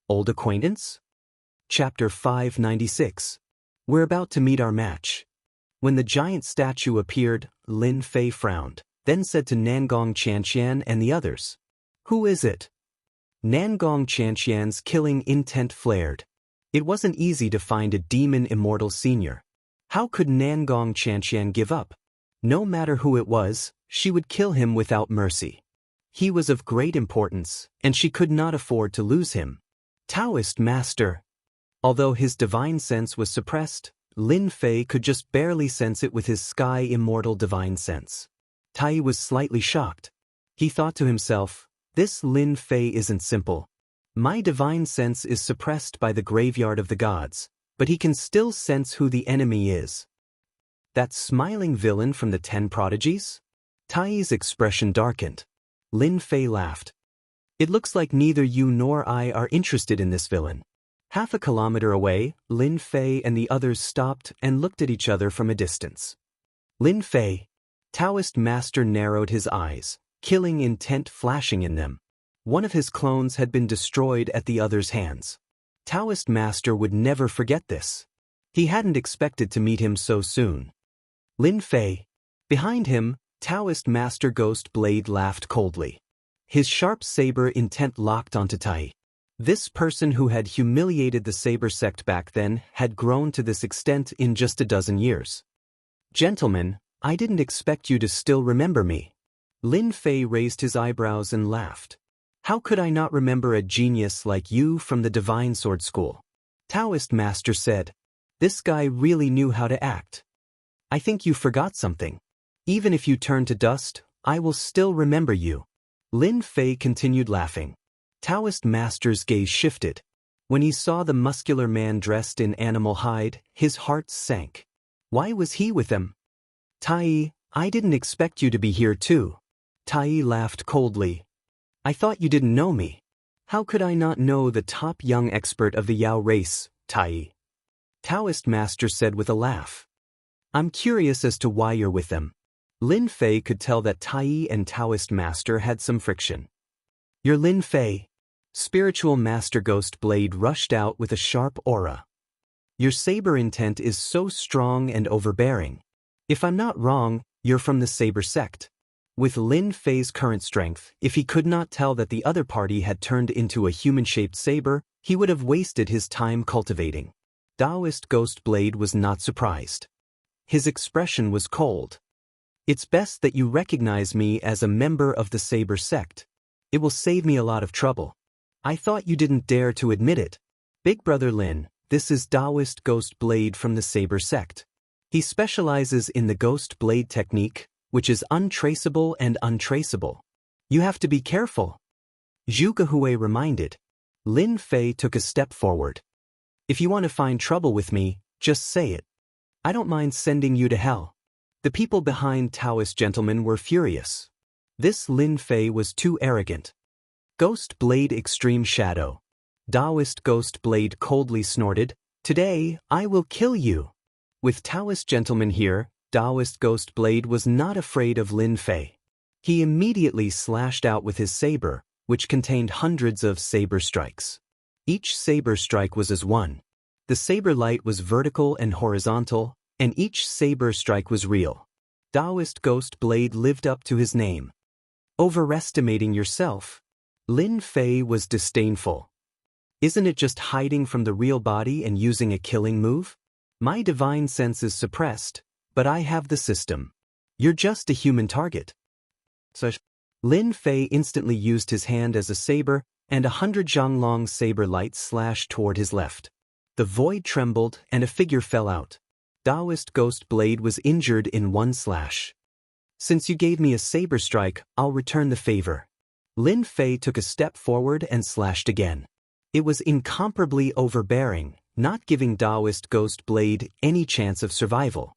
Old acquaintance? Chapter 596. We're about to meet our match. When the giant statue appeared, Lin Fei frowned, then said to Nangong Qianxian and the others, "Who is it?" Nangong Qianxian's killing intent flared. It wasn't easy to find a demon Immortal senior. How could Nangong Qianxian give up? No matter who it was, she would kill him without mercy. He was of great importance, and she could not afford to lose him. Taoist master. Although his divine sense was suppressed, Lin Fei could just barely sense it with his sky Immortal divine sense. Tai was slightly shocked. He thought to himself, this Lin Fei isn't simple. My divine sense is suppressed by the graveyard of the gods, but he can still sense who the enemy is. That smiling villain from the 10 prodigies? Tai's expression darkened. Lin Fei laughed. It looks like neither you nor I are interested in this villain. Half a kilometer away, Lin Fei and the others stopped and looked at each other from a distance. Lin Fei. Taoist master narrowed his eyes, killing intent flashing in them. One of his clones had been destroyed at the other's hands. Taoist master would never forget this. He hadn't expected to meet him so soon. Lin Fei. Behind him, Taoist master Ghost Blade laughed coldly. His sharp saber intent locked onto Tai. This person who had humiliated the saber sect back then had grown to this extent in just a dozen years. Gentlemen, I didn't expect you to still remember me. Lin Fei raised his eyebrows and laughed. How could I not remember a genius like you from the Divine Sword School? Taoist master said. This guy really knew how to act. I think you forgot something. Even if you turn to dust, I will still remember you. Lin Fei continued laughing. Taoist master's gaze shifted. When he saw the muscular man dressed in animal hide, his heart sank. Why was he with them? Tai, I didn't expect you to be here too. Tai laughed coldly. I thought you didn't know me. How could I not know the top young expert of the Yao race, Tai? Taoist master said with a laugh. I'm curious as to why you're with them. Lin Fei could tell that Tai and Taoist master had some friction. You're Lin Fei. Spiritual master Ghost Blade rushed out with a sharp aura. Your saber intent is so strong and overbearing. If I'm not wrong, you're from the saber sect. With Lin Fei's current strength, if he could not tell that the other party had turned into a human-shaped saber, he would have wasted his time cultivating. Taoist Ghost Blade was not surprised. His expression was cold. It's best that you recognize me as a member of the saber sect. It will save me a lot of trouble. I thought you didn't dare to admit it. Big brother Lin, this is Taoist Ghost Blade from the saber sect. He specializes in the Ghost Blade technique, which is untraceable and untraceable. You have to be careful. Zhu Gehui reminded. Lin Fei took a step forward. If you want to find trouble with me, just say it. I don't mind sending you to hell. The people behind Taoist gentlemen were furious. This Lin Fei was too arrogant. Ghost Blade Extreme Shadow. Taoist Ghost Blade coldly snorted, Today, I will kill you. With Taoist gentlemen here, Taoist Ghost Blade was not afraid of Lin Fei. He immediately slashed out with his saber, which contained hundreds of saber strikes. Each saber strike was as one. The saber light was vertical and horizontal, and each saber strike was real. Taoist Ghost Blade lived up to his name. Overestimating yourself. Lin Fei was disdainful. Isn't it just hiding from the real body and using a killing move? My divine sense is suppressed, but I have the system. You're just a human target. So, Lin Fei instantly used his hand as a saber, and 100 Zhonglong saber lights slashed toward his left. The void trembled and a figure fell out. Taoist Ghost Blade was injured in one slash. Since you gave me a saber strike, I'll return the favor. Lin Fei took a step forward and slashed again. It was incomparably overbearing, not giving Taoist Ghost Blade any chance of survival.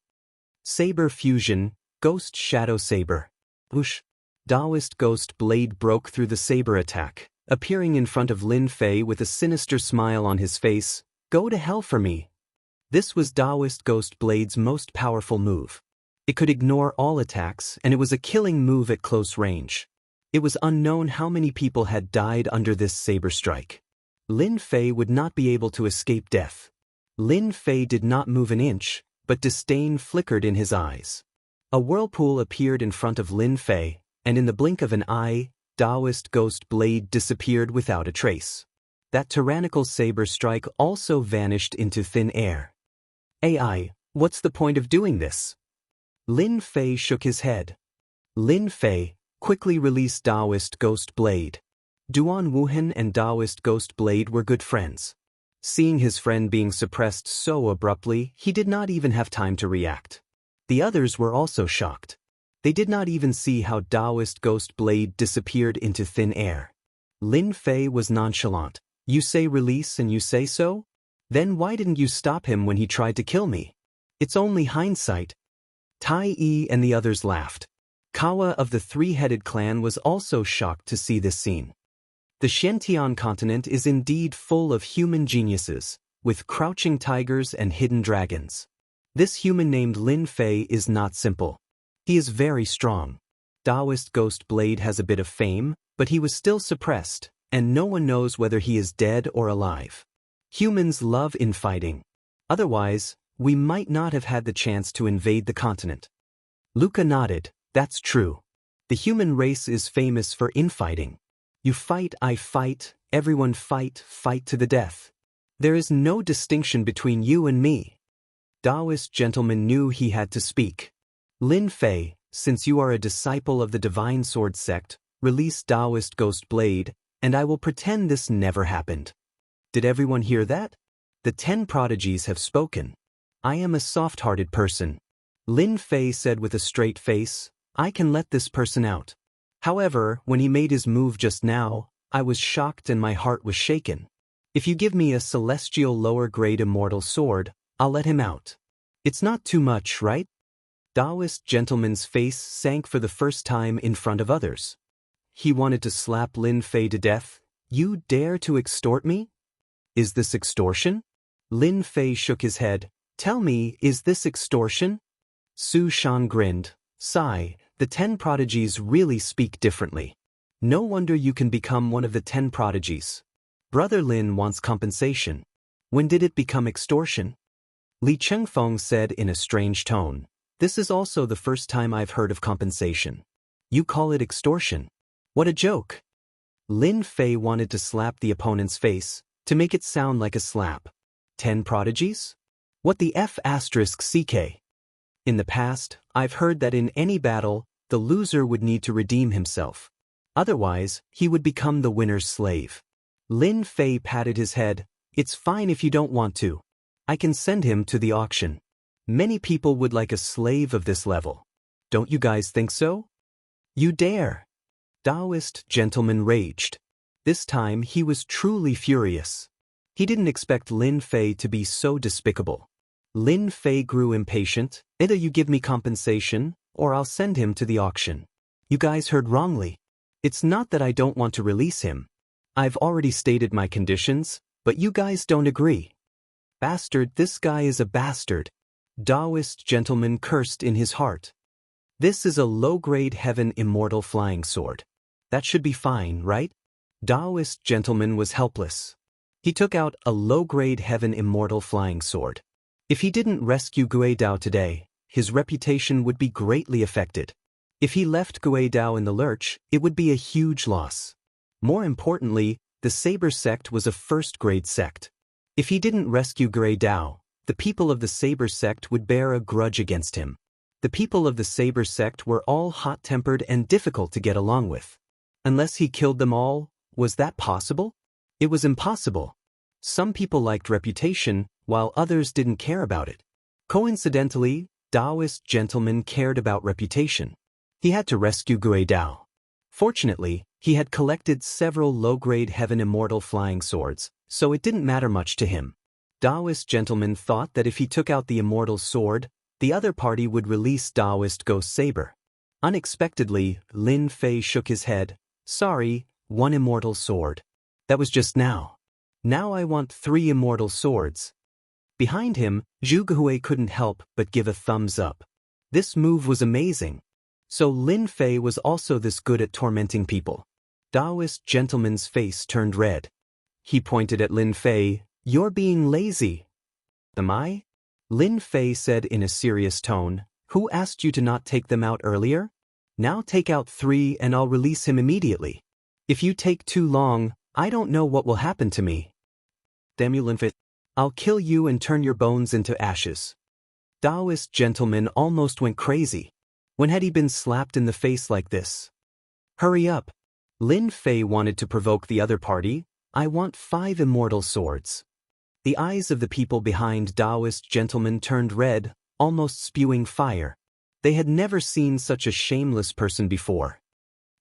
Saber Fusion, Ghost Shadow Saber. Whoosh! Taoist Ghost Blade broke through the saber attack, appearing in front of Lin Fei with a sinister smile on his face. Go to hell for me. This was Taoist Ghost Blade's most powerful move. It could ignore all attacks, and it was a killing move at close range. It was unknown how many people had died under this saber strike. Lin Fei would not be able to escape death. Lin Fei did not move an inch, but disdain flickered in his eyes. A whirlpool appeared in front of Lin Fei, and in the blink of an eye, Taoist Ghost Blade disappeared without a trace. That tyrannical saber strike also vanished into thin air. AI, what's the point of doing this? Lin Fei shook his head. Lin Fei, quickly release Taoist Ghost Blade. Duan Wuhan and Taoist Ghost Blade were good friends. Seeing his friend being suppressed so abruptly, he did not even have time to react. The others were also shocked. They did not even see how Taoist Ghost Blade disappeared into thin air. Lin Fei was nonchalant. You say release and you say so? Then why didn't you stop him when he tried to kill me? It's only hindsight. Tai Yi and the others laughed. Kawa of the three-headed clan was also shocked to see this scene. The Xianxia continent is indeed full of human geniuses, with crouching tigers and hidden dragons. This human named Lin Fei is not simple. He is very strong. Taoist Ghost Blade has a bit of fame, but he was still suppressed, and no one knows whether he is dead or alive. Humans love infighting. Otherwise, we might not have had the chance to invade the continent. Luca nodded. That's true. The human race is famous for infighting. You fight, I fight, everyone fight, fight to the death. There is no distinction between you and me. Taoist gentleman knew he had to speak. Lin Fei, since you are a disciple of the Divine Sword sect, release Taoist Ghost Blade, and I will pretend this never happened. Did everyone hear that? The 10 prodigies have spoken. I am a soft-hearted person. Lin Fei said with a straight face, I can let this person out. However, when he made his move just now, I was shocked and my heart was shaken. If you give me a celestial lower-grade immortal sword, I'll let him out. It's not too much, right? Taoist gentleman's face sank for the first time in front of others. He wanted to slap Lin Fei to death. You dare to extort me? Is this extortion? Lin Fei shook his head. Tell me, is this extortion? Su Shan grinned. Sigh, the 10 prodigies really speak differently. No wonder you can become one of the 10 prodigies. Brother Lin wants compensation. When did it become extortion? Li Chengfeng said in a strange tone. This is also the first time I've heard of compensation. You call it extortion? What a joke. Lin Fei wanted to slap the opponent's face, to make it sound like a slap. 10 prodigies? What the F***CK? In the past, I've heard that in any battle, the loser would need to redeem himself. Otherwise, he would become the winner's slave. Lin Fei patted his head. It's fine if you don't want to. I can send him to the auction. Many people would like a slave of this level. Don't you guys think so? You dare! Taoist gentleman raged. This time he was truly furious. He didn't expect Lin Fei to be so despicable. Lin Fei grew impatient. Either you give me compensation, or I'll send him to the auction. You guys heard wrongly. It's not that I don't want to release him. I've already stated my conditions, but you guys don't agree. Bastard, this guy is a bastard. Taoist gentleman cursed in his heart. This is a low-grade heaven immortal flying sword. That should be fine, right? Taoist gentleman was helpless. He took out a low-grade heaven immortal flying sword. If he didn't rescue Gui Dao today, his reputation would be greatly affected. If he left Gui Dao in the lurch, it would be a huge loss. More importantly, the Saber sect was a first-grade sect. If he didn't rescue Gui Dao, the people of the Saber sect would bear a grudge against him. The people of the Saber sect were all hot-tempered and difficult to get along with. Unless he killed them all, Was that possible? It was impossible. Some people liked reputation, while others didn't care about it. Coincidentally, Taoist gentleman cared about reputation. He had to rescue Gui Dao. Fortunately, he had collected several low-grade heaven immortal flying swords, so it didn't matter much to him. Taoist gentleman thought that if he took out the immortal sword, the other party would release Taoist ghost saber. Unexpectedly, Lin Fei shook his head. Sorry, one immortal sword. That was just now. Now I want 3 immortal swords. Behind him, Zhu Gehui couldn't help but give a thumbs up. This move was amazing. So Lin Fei was also this good at tormenting people. Taoist gentleman's face turned red. He pointed at Lin Fei. You're being lazy. Am I? Lin Fei said in a serious tone. Who asked you to not take them out earlier? Now take out 3 and I'll release him immediately. If you take too long, I don't know what will happen to me. Damn you, Lin Fei. I'll kill you and turn your bones into ashes. Taoist gentleman almost went crazy. When had he been slapped in the face like this? Hurry up. Lin Fei wanted to provoke the other party. I want 5 immortal swords. The eyes of the people behind Taoist gentleman turned red, almost spewing fire. They had never seen such a shameless person before.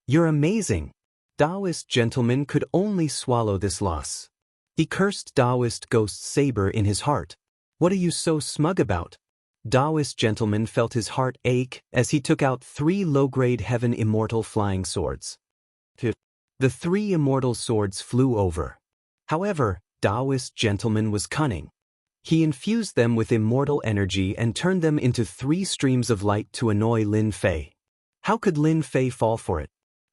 You're amazing. Taoist gentleman could only swallow this loss. He cursed Taoist ghost saber in his heart. What are you so smug about? Taoist gentleman felt his heart ache as he took out 3 low-grade heaven immortal flying swords. The 3 immortal swords flew over. However, Taoist gentleman was cunning. He infused them with immortal energy and turned them into 3 streams of light to annoy Lin Fei. How could Lin Fei fall for it?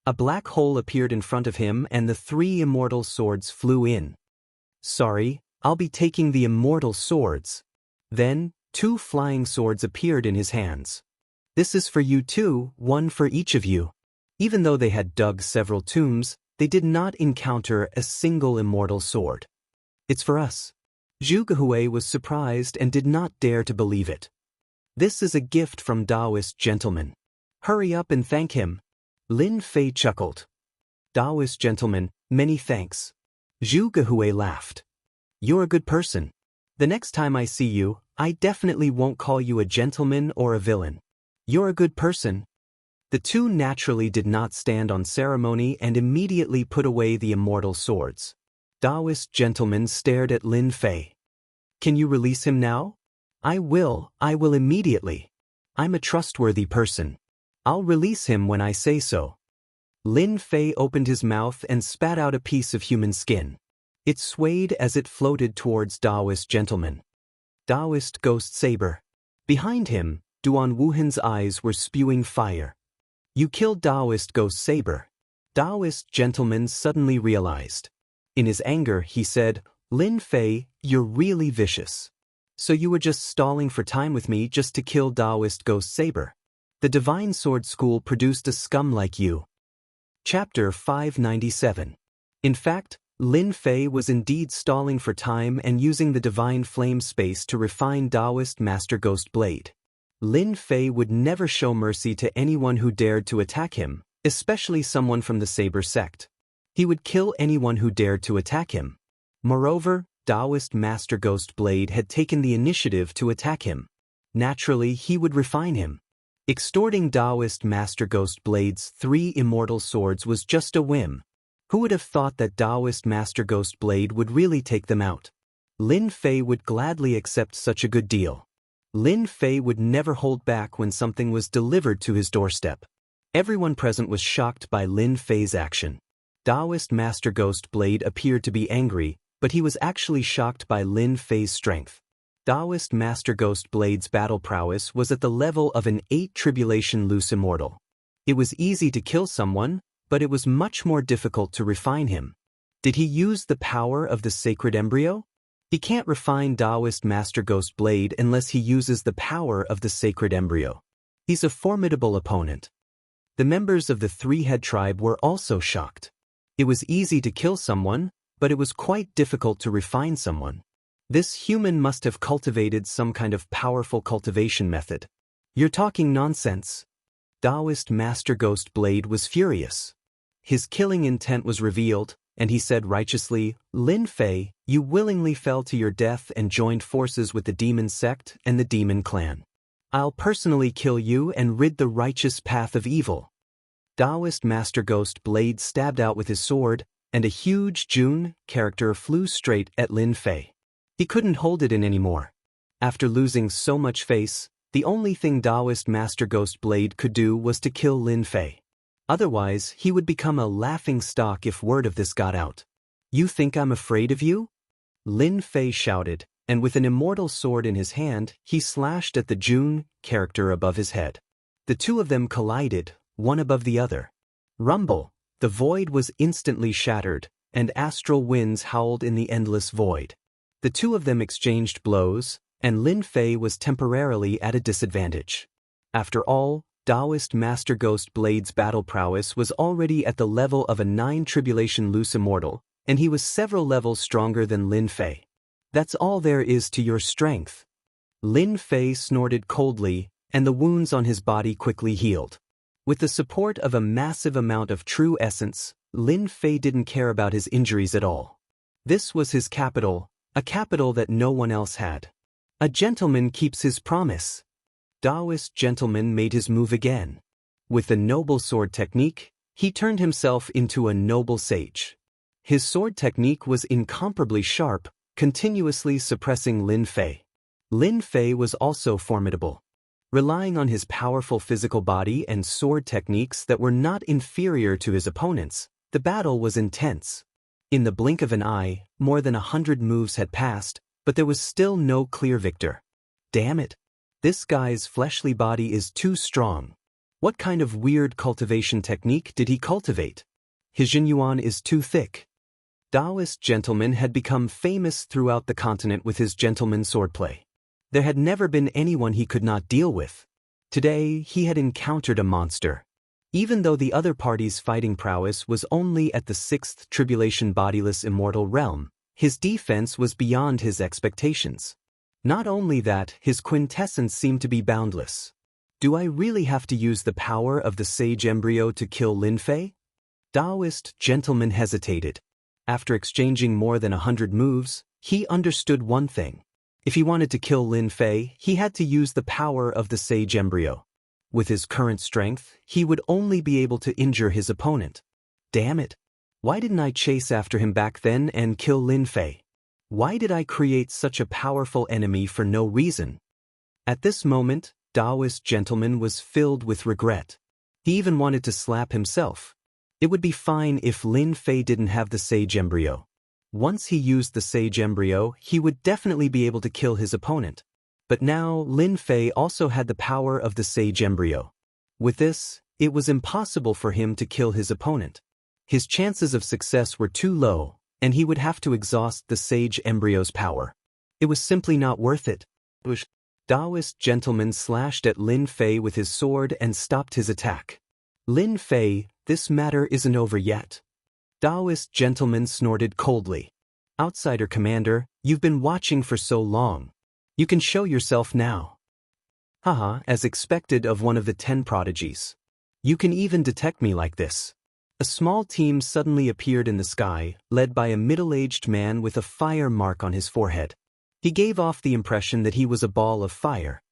A black hole appeared in front of him and the 3 immortal swords flew in. Sorry, I'll be taking the immortal swords. Then, 2 flying swords appeared in his hands. This is for you too, 1 for each of you. Even though they had dug several tombs, they did not encounter a single immortal sword. It's for us. Zhu Gehui was surprised and did not dare to believe it. This is a gift from Taoist gentleman. Hurry up and thank him. Lin Fei chuckled. Taoist gentleman, many thanks. Zhu Gehui laughed. You're a good person. The next time I see you, I definitely won't call you a gentleman or a villain. You're a good person. The 2 naturally did not stand on ceremony and immediately put away the immortal swords. Taoist gentleman stared at Lin Fei. Can you release him now? I will immediately. I'm a trustworthy person. I'll release him when I say so. Lin Fei opened his mouth and spat out a piece of human skin. It swayed as it floated towards Taoist gentleman. Taoist ghost saber. Behind him, Duan Wuhan's eyes were spewing fire. You killed Taoist ghost saber. Taoist gentleman suddenly realized. In his anger, he said, Lin Fei, you're really vicious. So you were just stalling for time with me just to kill Taoist ghost saber. The Divine Sword School produced a scum like you. Chapter 597. In fact, Lin Fei was indeed stalling for time and using the Divine Flame space to refine Taoist Master Ghost Blade. Lin Fei would never show mercy to anyone who dared to attack him, especially someone from the Saber sect. He would kill anyone who dared to attack him. Moreover, Taoist Master Ghost Blade had taken the initiative to attack him. Naturally, he would refine him. Extorting Taoist Master Ghost Blade's 3 immortal swords was just a whim. Who would have thought that Taoist Master Ghost Blade would really take them out? Lin Fei would gladly accept such a good deal. Lin Fei would never hold back when something was delivered to his doorstep. Everyone present was shocked by Lin Fei's action. Taoist Master Ghost Blade appeared to be angry, but he was actually shocked by Lin Fei's strength. Taoist Master Ghost Blade's battle prowess was at the level of an 8 Tribulation Loose Immortal. It was easy to kill someone, but it was much more difficult to refine him. Did he use the power of the sacred embryo? He can't refine Taoist Master Ghost Blade unless he uses the power of the sacred embryo. He's a formidable opponent. The members of the 3-head tribe were also shocked. It was easy to kill someone, but it was quite difficult to refine someone. This human must have cultivated some kind of powerful cultivation method. You're talking nonsense. Taoist Master Ghost Blade was furious. His killing intent was revealed. and he said righteously, "Lin Fei, you willingly fell to your death and joined forces with the demon sect and the demon clan. I'll personally kill you and rid the righteous path of evil." Taoist Master Ghost Blade stabbed out with his sword, and a huge Jun character flew straight at Lin Fei. He couldn't hold it in anymore. After losing so much face, the only thing Taoist Master Ghost Blade could do was to kill Lin Fei. Otherwise, he would become a laughing stock if word of this got out. "You think I'm afraid of you?" Lin Fei shouted, and with an immortal sword in his hand, he slashed at the Jun character above his head. The two of them collided, one above the other. Rumble! The void was instantly shattered, and astral winds howled in the endless void. The two of them exchanged blows, and Lin Fei was temporarily at a disadvantage. After all, Taoist Master Ghost Blade's battle prowess was already at the level of a 9 Tribulation Loose Immortal, and he was several levels stronger than Lin Fei. "That's all there is to your strength." Lin Fei snorted coldly, and the wounds on his body quickly healed. With the support of a massive amount of true essence, Lin Fei didn't care about his injuries at all. This was his capital, a capital that no one else had. A gentleman keeps his promise. Taoist gentleman made his move again. With the noble sword technique, he turned himself into a noble sage. His sword technique was incomparably sharp, continuously suppressing Lin Fei. Lin Fei was also formidable. Relying on his powerful physical body and sword techniques that were not inferior to his opponents, the battle was intense. In the blink of an eye, more than 100 moves had passed, but there was still no clear victor. Damn it! This guy's fleshly body is too strong. What kind of weird cultivation technique did he cultivate? His Jinyuan is too thick. Taoist gentleman had become famous throughout the continent with his gentleman swordplay. There had never been anyone he could not deal with. Today, he had encountered a monster. Even though the other party's fighting prowess was only at the 6th Tribulation Bodiless Immortal realm, his defense was beyond his expectations. Not only that, his quintessence seemed to be boundless. Do I really have to use the power of the sage embryo to kill Lin Fei? Taoist gentleman hesitated. After exchanging more than 100 moves, he understood one thing. If he wanted to kill Lin Fei, he had to use the power of the sage embryo. With his current strength, he would only be able to injure his opponent. Damn it! Why didn't I chase after him back then and kill Lin Fei? Why did I create such a powerful enemy for no reason? At this moment, Taoist gentleman was filled with regret. He even wanted to slap himself. It would be fine if Lin Fei didn't have the sage embryo. Once he used the sage embryo, he would definitely be able to kill his opponent. But now, Lin Fei also had the power of the sage embryo. With this, it was impossible for him to kill his opponent. His chances of success were too low, and he would have to exhaust the sage embryo's power. It was simply not worth it. Taoist gentleman slashed at Lin Fei with his sword and stopped his attack. "Lin Fei, this matter isn't over yet." Taoist gentleman snorted coldly. "Outsider commander, you've been watching for so long. You can show yourself now." Haha, as expected of one of the 10 prodigies. "You can even detect me like this." A small team suddenly appeared in the sky, led by a middle-aged man with a fire mark on his forehead. He gave off the impression that he was a ball of fire.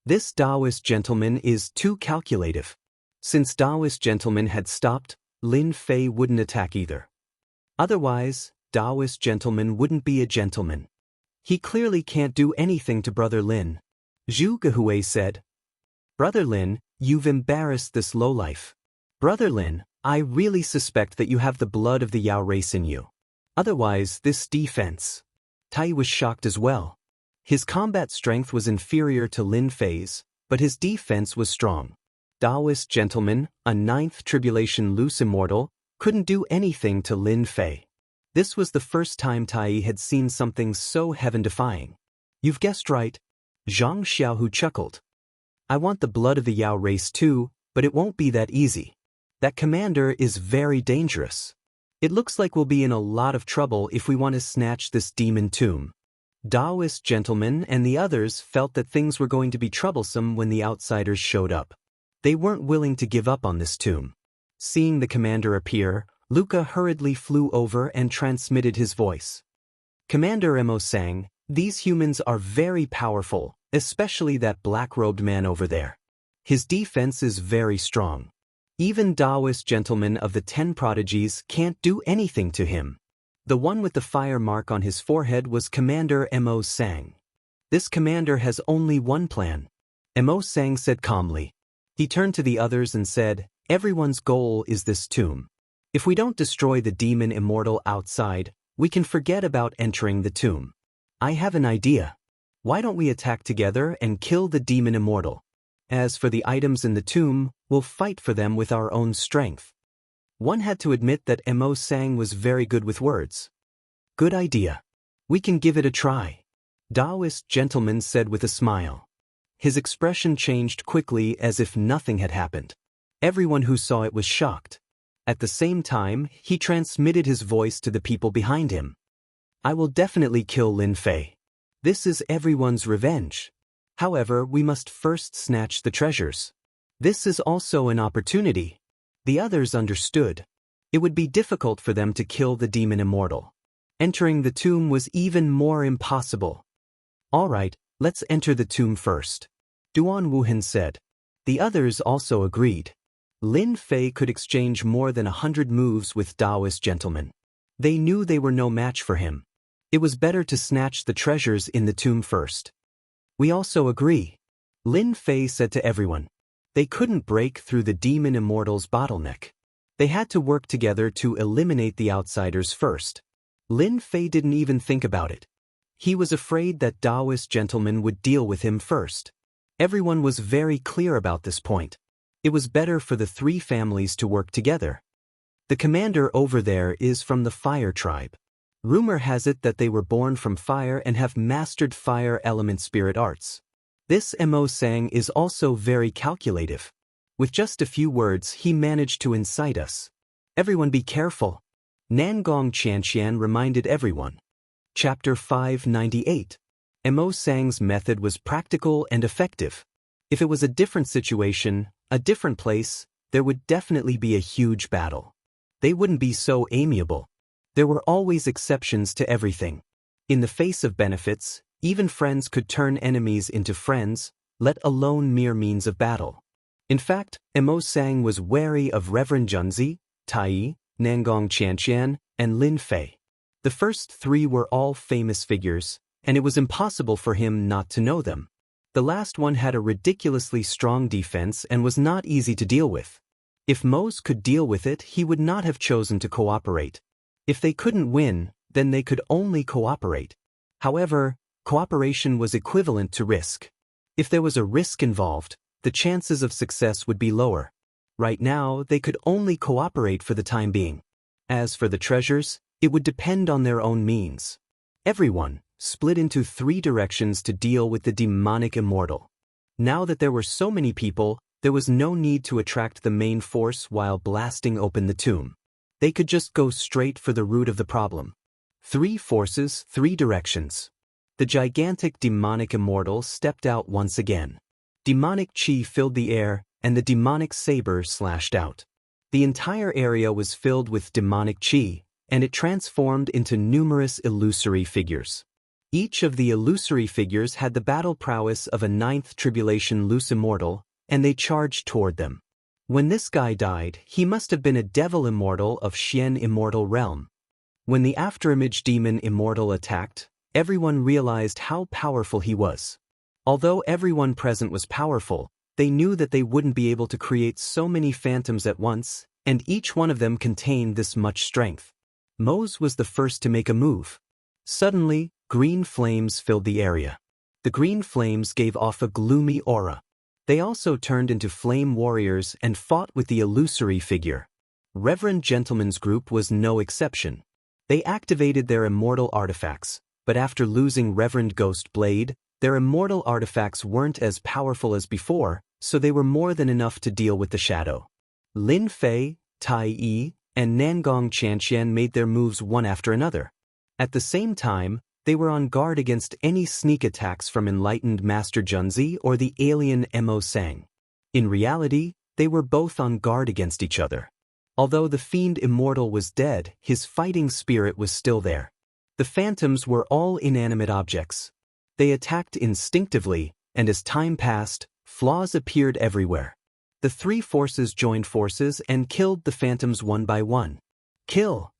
This Taoist gentleman is too calculative. Since Taoist gentleman had stopped, Lin Fei wouldn't attack either. Otherwise, Taoist gentleman wouldn't be a gentleman. He clearly can't do anything to Brother Lin. Zhu Gehui said, "Brother Lin, you've embarrassed this lowlife. Brother Lin, I really suspect that you have the blood of the Yao race in you. Otherwise, this defense." Tai was shocked as well. His combat strength was inferior to Lin Fei's, but his defense was strong. Taoist gentleman, a 9th Tribulation Loose Immortal, couldn't do anything to Lin Fei. This was the first time Tai had seen something so heaven-defying. "You've guessed right." Xianxia who chuckled. "I want the blood of the Yao race too, but it won't be that easy. That commander is very dangerous. It looks like we'll be in a lot of trouble if we want to snatch this demon tomb." Taoist gentleman and the others felt that things were going to be troublesome when the outsiders showed up. They weren't willing to give up on this tomb. Seeing the commander appear, Luca hurriedly flew over and transmitted his voice. Commander Mo sang, "These humans are very powerful, especially that black-robed man over there. His defense is very strong. Even Taoist gentlemen of the 10 prodigies can't do anything to him." The one with the fire mark on his forehead was Commander Mo Sang. "This commander has only one plan," Mo Sang said calmly. He turned to the others and said, "Everyone's goal is this tomb. If we don't destroy the demon Immortal outside, we can forget about entering the tomb. I have an idea. Why don't we attack together and kill the demon Immortal? As for the items in the tomb, we'll fight for them with our own strength." One had to admit that Mo Sang was very good with words. "Good idea. We can give it a try," Taoist gentleman said with a smile. His expression changed quickly as if nothing had happened. Everyone who saw it was shocked. At the same time, he transmitted his voice to the people behind him. "I will definitely kill Lin Fei. This is everyone's revenge. However, we must first snatch the treasures. This is also an opportunity." The others understood. It would be difficult for them to kill the demon Immortal. Entering the tomb was even more impossible. "All right, let's enter the tomb first," Duan Wuhan said. The others also agreed. Lin Fei could exchange more than 100 moves with Taoist gentlemen. They knew they were no match for him. It was better to snatch the treasures in the tomb first. "We also agree," Lin Fei said to everyone. They couldn't break through the demon Immortal's bottleneck. They had to work together to eliminate the outsiders first. Lin Fei didn't even think about it. He was afraid that Taoist gentlemen would deal with him first. Everyone was very clear about this point. It was better for the 3 families to work together. "The commander over there is from the Fire tribe. Rumor has it that they were born from fire and have mastered fire element spirit arts. This Mo Sang is also very calculative. With just a few words he managed to incite us. Everyone be careful," Nangong Xianxian reminded everyone. Chapter 598. Mo Sang's method was practical and effective. If it was a different situation, a different place, there would definitely be a huge battle. They wouldn't be so amiable. There were always exceptions to everything. In the face of benefits, even friends could turn enemies into friends, let alone mere means of battle. In fact, Mo Sang was wary of Reverend Junzi, Tai, Nangong Qianqian, and Lin Fei. The first 3 were all famous figures, and it was impossible for him not to know them. The last one had a ridiculously strong defense and was not easy to deal with. If Mose could deal with it, he would not have chosen to cooperate. If they couldn't win, then they could only cooperate. However, cooperation was equivalent to risk. If there was a risk involved, the chances of success would be lower. Right now, they could only cooperate for the time being. As for the treasures, it would depend on their own means. Everyone split into 3 directions to deal with the demonic Immortal. Now that there were so many people, there was no need to attract the main force while blasting open the tomb. They could just go straight for the root of the problem. 3 forces, 3 directions. The gigantic demonic Immortal stepped out once again. Demonic chi filled the air, and the demonic saber slashed out. The entire area was filled with demonic chi, and it transformed into numerous illusory figures. Each of the illusory figures had the battle prowess of a 9th Tribulation loose Immortal, and they charged toward them. When this guy died, he must have been a devil Immortal of Xian Immortal realm. When the afterimage demon Immortal attacked, everyone realized how powerful he was. Although everyone present was powerful, they knew that they wouldn't be able to create so many phantoms at once, and each one of them contained this much strength. Mose was the first to make a move. Suddenly, green flames filled the area. The green flames gave off a gloomy aura. They also turned into flame warriors and fought with the illusory figure. Reverend Gentleman's group was no exception. They activated their immortal artifacts, but after losing Reverend Ghost Blade, their immortal artifacts weren't as powerful as before, so they were more than enough to deal with the shadow. Lin Fei, Tai Yi, and Nangong Qianqian made their moves one after another. At the same time, they were on guard against any sneak attacks from enlightened Master Junzi or the alien Mo Sang. In reality, they were both on guard against each other. Although the fiend Immortal was dead, his fighting spirit was still there. The phantoms were all inanimate objects. They attacked instinctively, and as time passed, flaws appeared everywhere. The three forces joined forces and killed the phantoms one by one. Kill!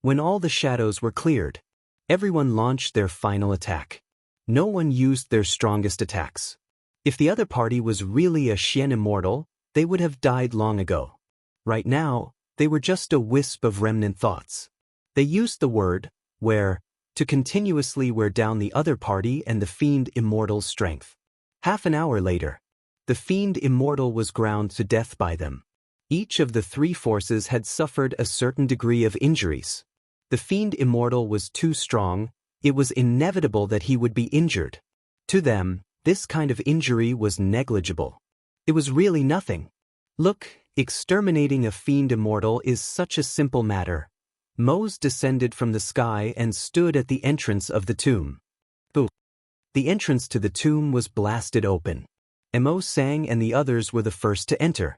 When all the shadows were cleared, everyone launched their final attack. No one used their strongest attacks. If the other party was really a Xian Immortal, they would have died long ago. Right now, they were just a wisp of remnant thoughts. They used the word, wear, to continuously wear down the other party and the fiend Immortal's strength. Half an hour later, the fiend Immortal was ground to death by them. Each of the three forces had suffered a certain degree of injuries. The fiend Immortal was too strong, it was inevitable that he would be injured. To them, this kind of injury was negligible. It was really nothing. Look, exterminating a fiend Immortal is such a simple matter. Mose descended from the sky and stood at the entrance of the tomb. Boom! The entrance to the tomb was blasted open. Mo Sang and the others were the first to enter.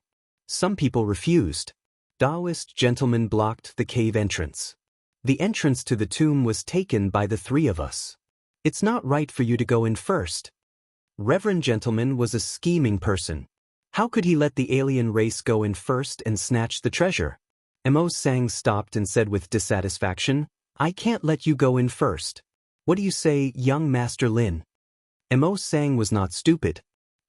Some people refused. Taoist gentlemen blocked the cave entrance. The entrance to the tomb was taken by the three of us. It's not right for you to go in first. Reverend Gentleman was a scheming person. How could he let the alien race go in first and snatch the treasure? Mo Sang stopped and said with dissatisfaction, I can't let you go in first. What do you say, young Master Lin? Mo Sang was not stupid.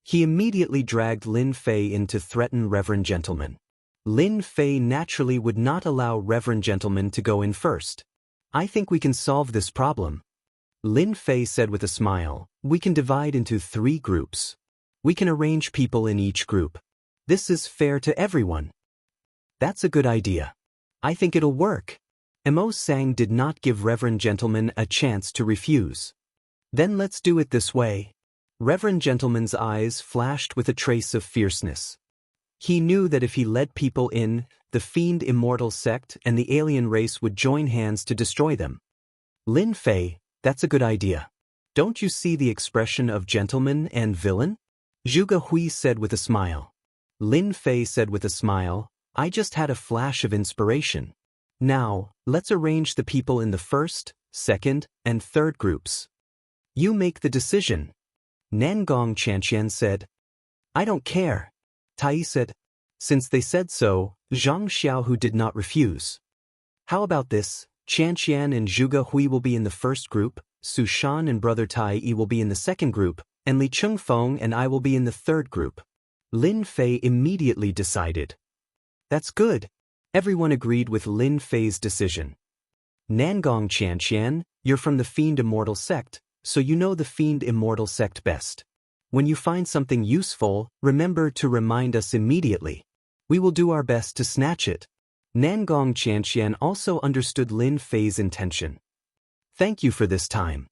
He immediately dragged Lin Fei in to threaten Reverend Gentleman. Lin Fei naturally would not allow Reverend Gentleman to go in first. I think we can solve this problem. Lin Fei said with a smile, we can divide into 3 groups. We can arrange people in each group. This is fair to everyone. That's a good idea. I think it'll work. Mo Sang did not give Reverend Gentleman a chance to refuse. Then let's do it this way. Reverend Gentleman's eyes flashed with a trace of fierceness. He knew that if he led people in, the fiend Immortal sect and the alien race would join hands to destroy them. Lin Fei, that's a good idea. Don't you see the expression of gentleman and villain? Zhuge Hui said with a smile. Lin Fei said with a smile, I just had a flash of inspiration. Now, let's arrange the people in the first, second, and third groups. You make the decision. Nangong Xianxia said. I don't care. Tai said. Since they said so, Zhang Xiaohu did not refuse. How about this? Qianxian and Zhuge Hui will be in the first group, Su Shan and Brother Tai Yi will be in the second group, and Li Chengfeng and I will be in the third group. Lin Fei immediately decided. That's good. Everyone agreed with Lin Fei's decision. Nangong Qianxian, you're from the Fiend Immortal sect, so you know the Fiend Immortal sect best. When you find something useful, remember to remind us immediately. We will do our best to snatch it. Nangong Qianxian also understood Lin Fei's intention. Thank you for this time.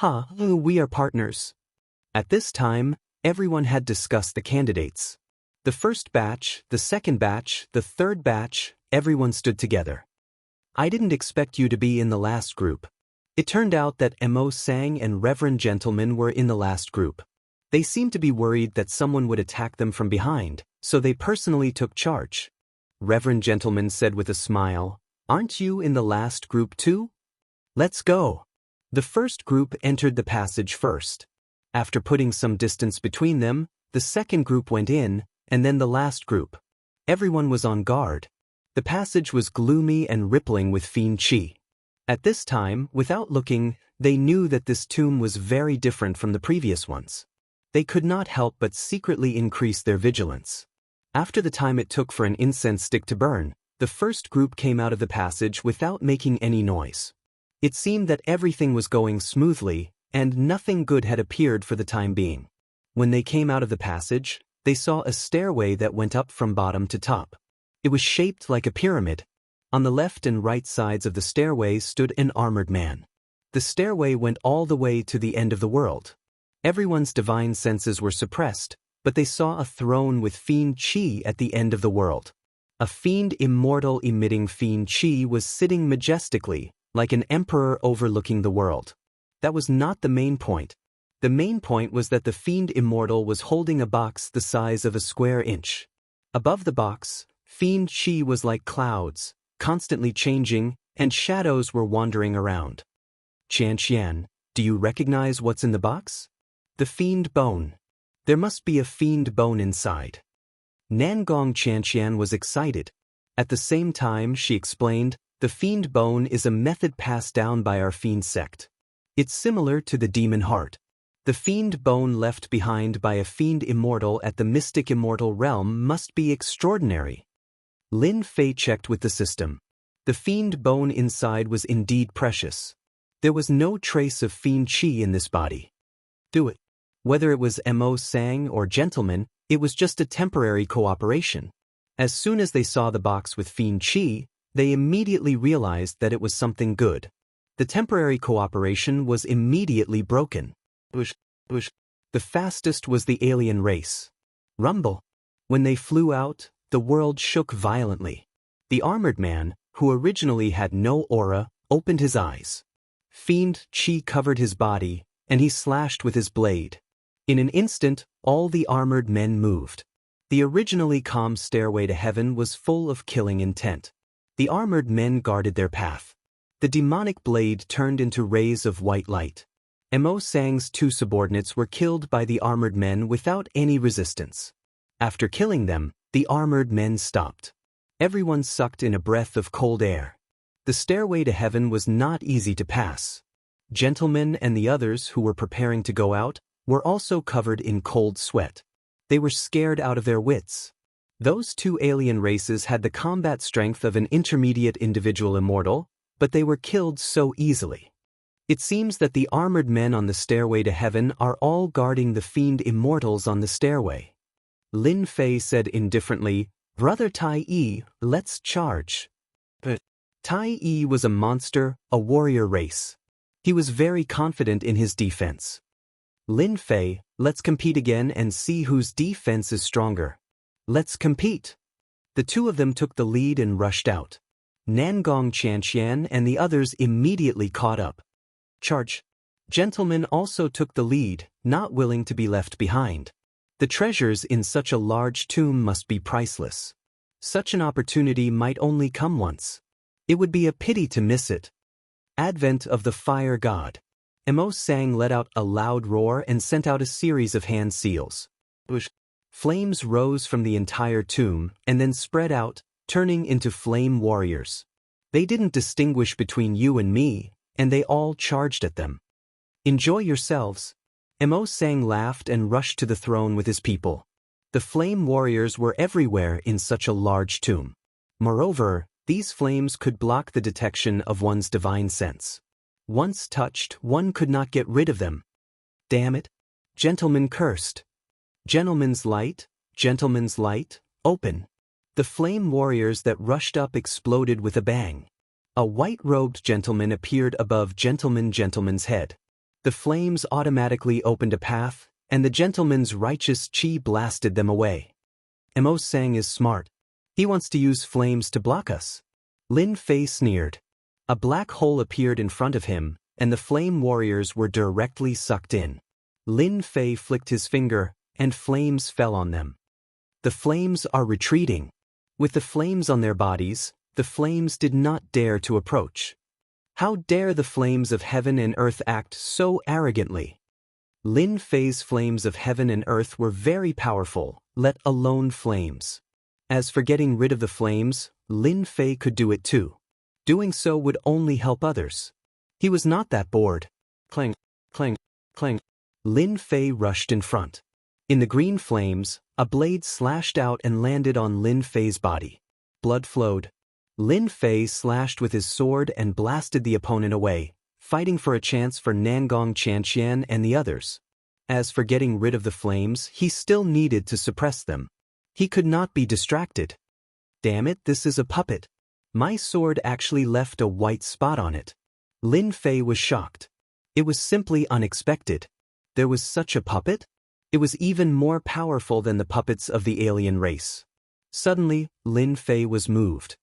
We are partners. At this time, everyone had discussed the candidates. The first batch, the second batch, the third batch, everyone stood together. I didn't expect you to be in the last group. It turned out that Mo Sang and Reverend Gentleman were in the last group. They seemed to be worried that someone would attack them from behind, so they personally took charge. Reverend Gentleman said with a smile, Aren't you in the last group too? Let's go. The first group entered the passage first. After putting some distance between them, the second group went in, and then the last group. Everyone was on guard. The passage was gloomy and rippling with fiend qi. At this time, without looking, they knew that this tomb was very different from the previous ones. They could not help but secretly increase their vigilance. After the time it took for an incense stick to burn, the first group came out of the passage without making any noise. It seemed that everything was going smoothly, and nothing good had appeared for the time being. When they came out of the passage, they saw a stairway that went up from bottom to top. It was shaped like a pyramid. On the left and right sides of the stairway stood an armored man. The stairway went all the way to the end of the world. Everyone's divine senses were suppressed, but they saw a throne with fiend qi at the end of the world. A fiend immortal emitting fiend qi was sitting majestically, like an emperor overlooking the world. That was not the main point. The main point was that the fiend immortal was holding a box the size of a square inch. Above the box, Fiend Qi was like clouds, constantly changing, and shadows were wandering around. Xianxia, do you recognize what's in the box? The fiend bone. There must be a fiend bone inside. Nangong Xianxia was excited. At the same time, she explained, the fiend bone is a method passed down by our fiend sect. It's similar to the demon heart. The fiend bone left behind by a fiend immortal at the mystic immortal realm must be extraordinary. Lin Fei checked with the system. The fiend bone inside was indeed precious. There was no trace of fiend qi in this body. Do it. Whether it was Mo Sang or gentleman, it was just a temporary cooperation. As soon as they saw the box with fiend qi, they immediately realized that it was something good. The temporary cooperation was immediately broken. The fastest was the alien race. Rumble. When they flew out, the world shook violently. The armored man, who originally had no aura, opened his eyes. Fiend qi covered his body, and he slashed with his blade. In an instant, all the armored men moved. The originally calm stairway to heaven was full of killing intent. The armored men guarded their path. The demonic blade turned into rays of white light. Mo Sang's two subordinates were killed by the armored men without any resistance. After killing them, the armored men stopped. Everyone sucked in a breath of cold air. The stairway to heaven was not easy to pass. Gentlemen and the others who were preparing to go out were also covered in cold sweat. They were scared out of their wits. Those two alien races had the combat strength of an intermediate individual immortal, but they were killed so easily. It seems that the armored men on the stairway to heaven are all guarding the fiend immortals on the stairway. Lin Fei said indifferently, "Brother Tai Yi, let's charge." But Tai Yi was a monster, a warrior race. He was very confident in his defense. Lin Fei, let's compete again and see whose defense is stronger. Let's compete. The two of them took the lead and rushed out. Nangong Xianxian and the others immediately caught up. Charge. Gentlemen also took the lead, not willing to be left behind. The treasures in such a large tomb must be priceless. Such an opportunity might only come once. It would be a pity to miss it. Advent of the Fire God. Mo Sang let out a loud roar and sent out a series of hand seals. Flames rose from the entire tomb and then spread out, turning into flame warriors. They didn't distinguish between you and me, and they all charged at them. Enjoy yourselves. Mo Sang laughed and rushed to the throne with his people. The flame warriors were everywhere in such a large tomb. Moreover, these flames could block the detection of one's divine sense. Once touched, one could not get rid of them. Damn it! Gentleman cursed. Gentleman's light, open. The flame warriors that rushed up exploded with a bang. A white-robed gentleman appeared above gentleman's head. The flames automatically opened a path, and the gentleman's righteous qi blasted them away. Mo Sang is smart. He wants to use flames to block us. Lin Fei sneered. A black hole appeared in front of him, and the flame warriors were directly sucked in. Lin Fei flicked his finger, and flames fell on them. The flames are retreating. With the flames on their bodies, the flames did not dare to approach. How dare the flames of heaven and earth act so arrogantly? Lin Fei's flames of heaven and earth were very powerful, let alone flames. As for getting rid of the flames, Lin Fei could do it too. Doing so would only help others. He was not that bored. Clang, clang, clang. Lin Fei rushed in front. In the green flames, a blade slashed out and landed on Lin Fei's body. Blood flowed. Lin Fei slashed with his sword and blasted the opponent away, fighting for a chance for Nangong Xianxian and the others. As for getting rid of the flames, he still needed to suppress them. He could not be distracted. Damn it, this is a puppet. My sword actually left a white spot on it. Lin Fei was shocked. It was simply unexpected. There was such a puppet? It was even more powerful than the puppets of the alien race. Suddenly, Lin Fei was moved.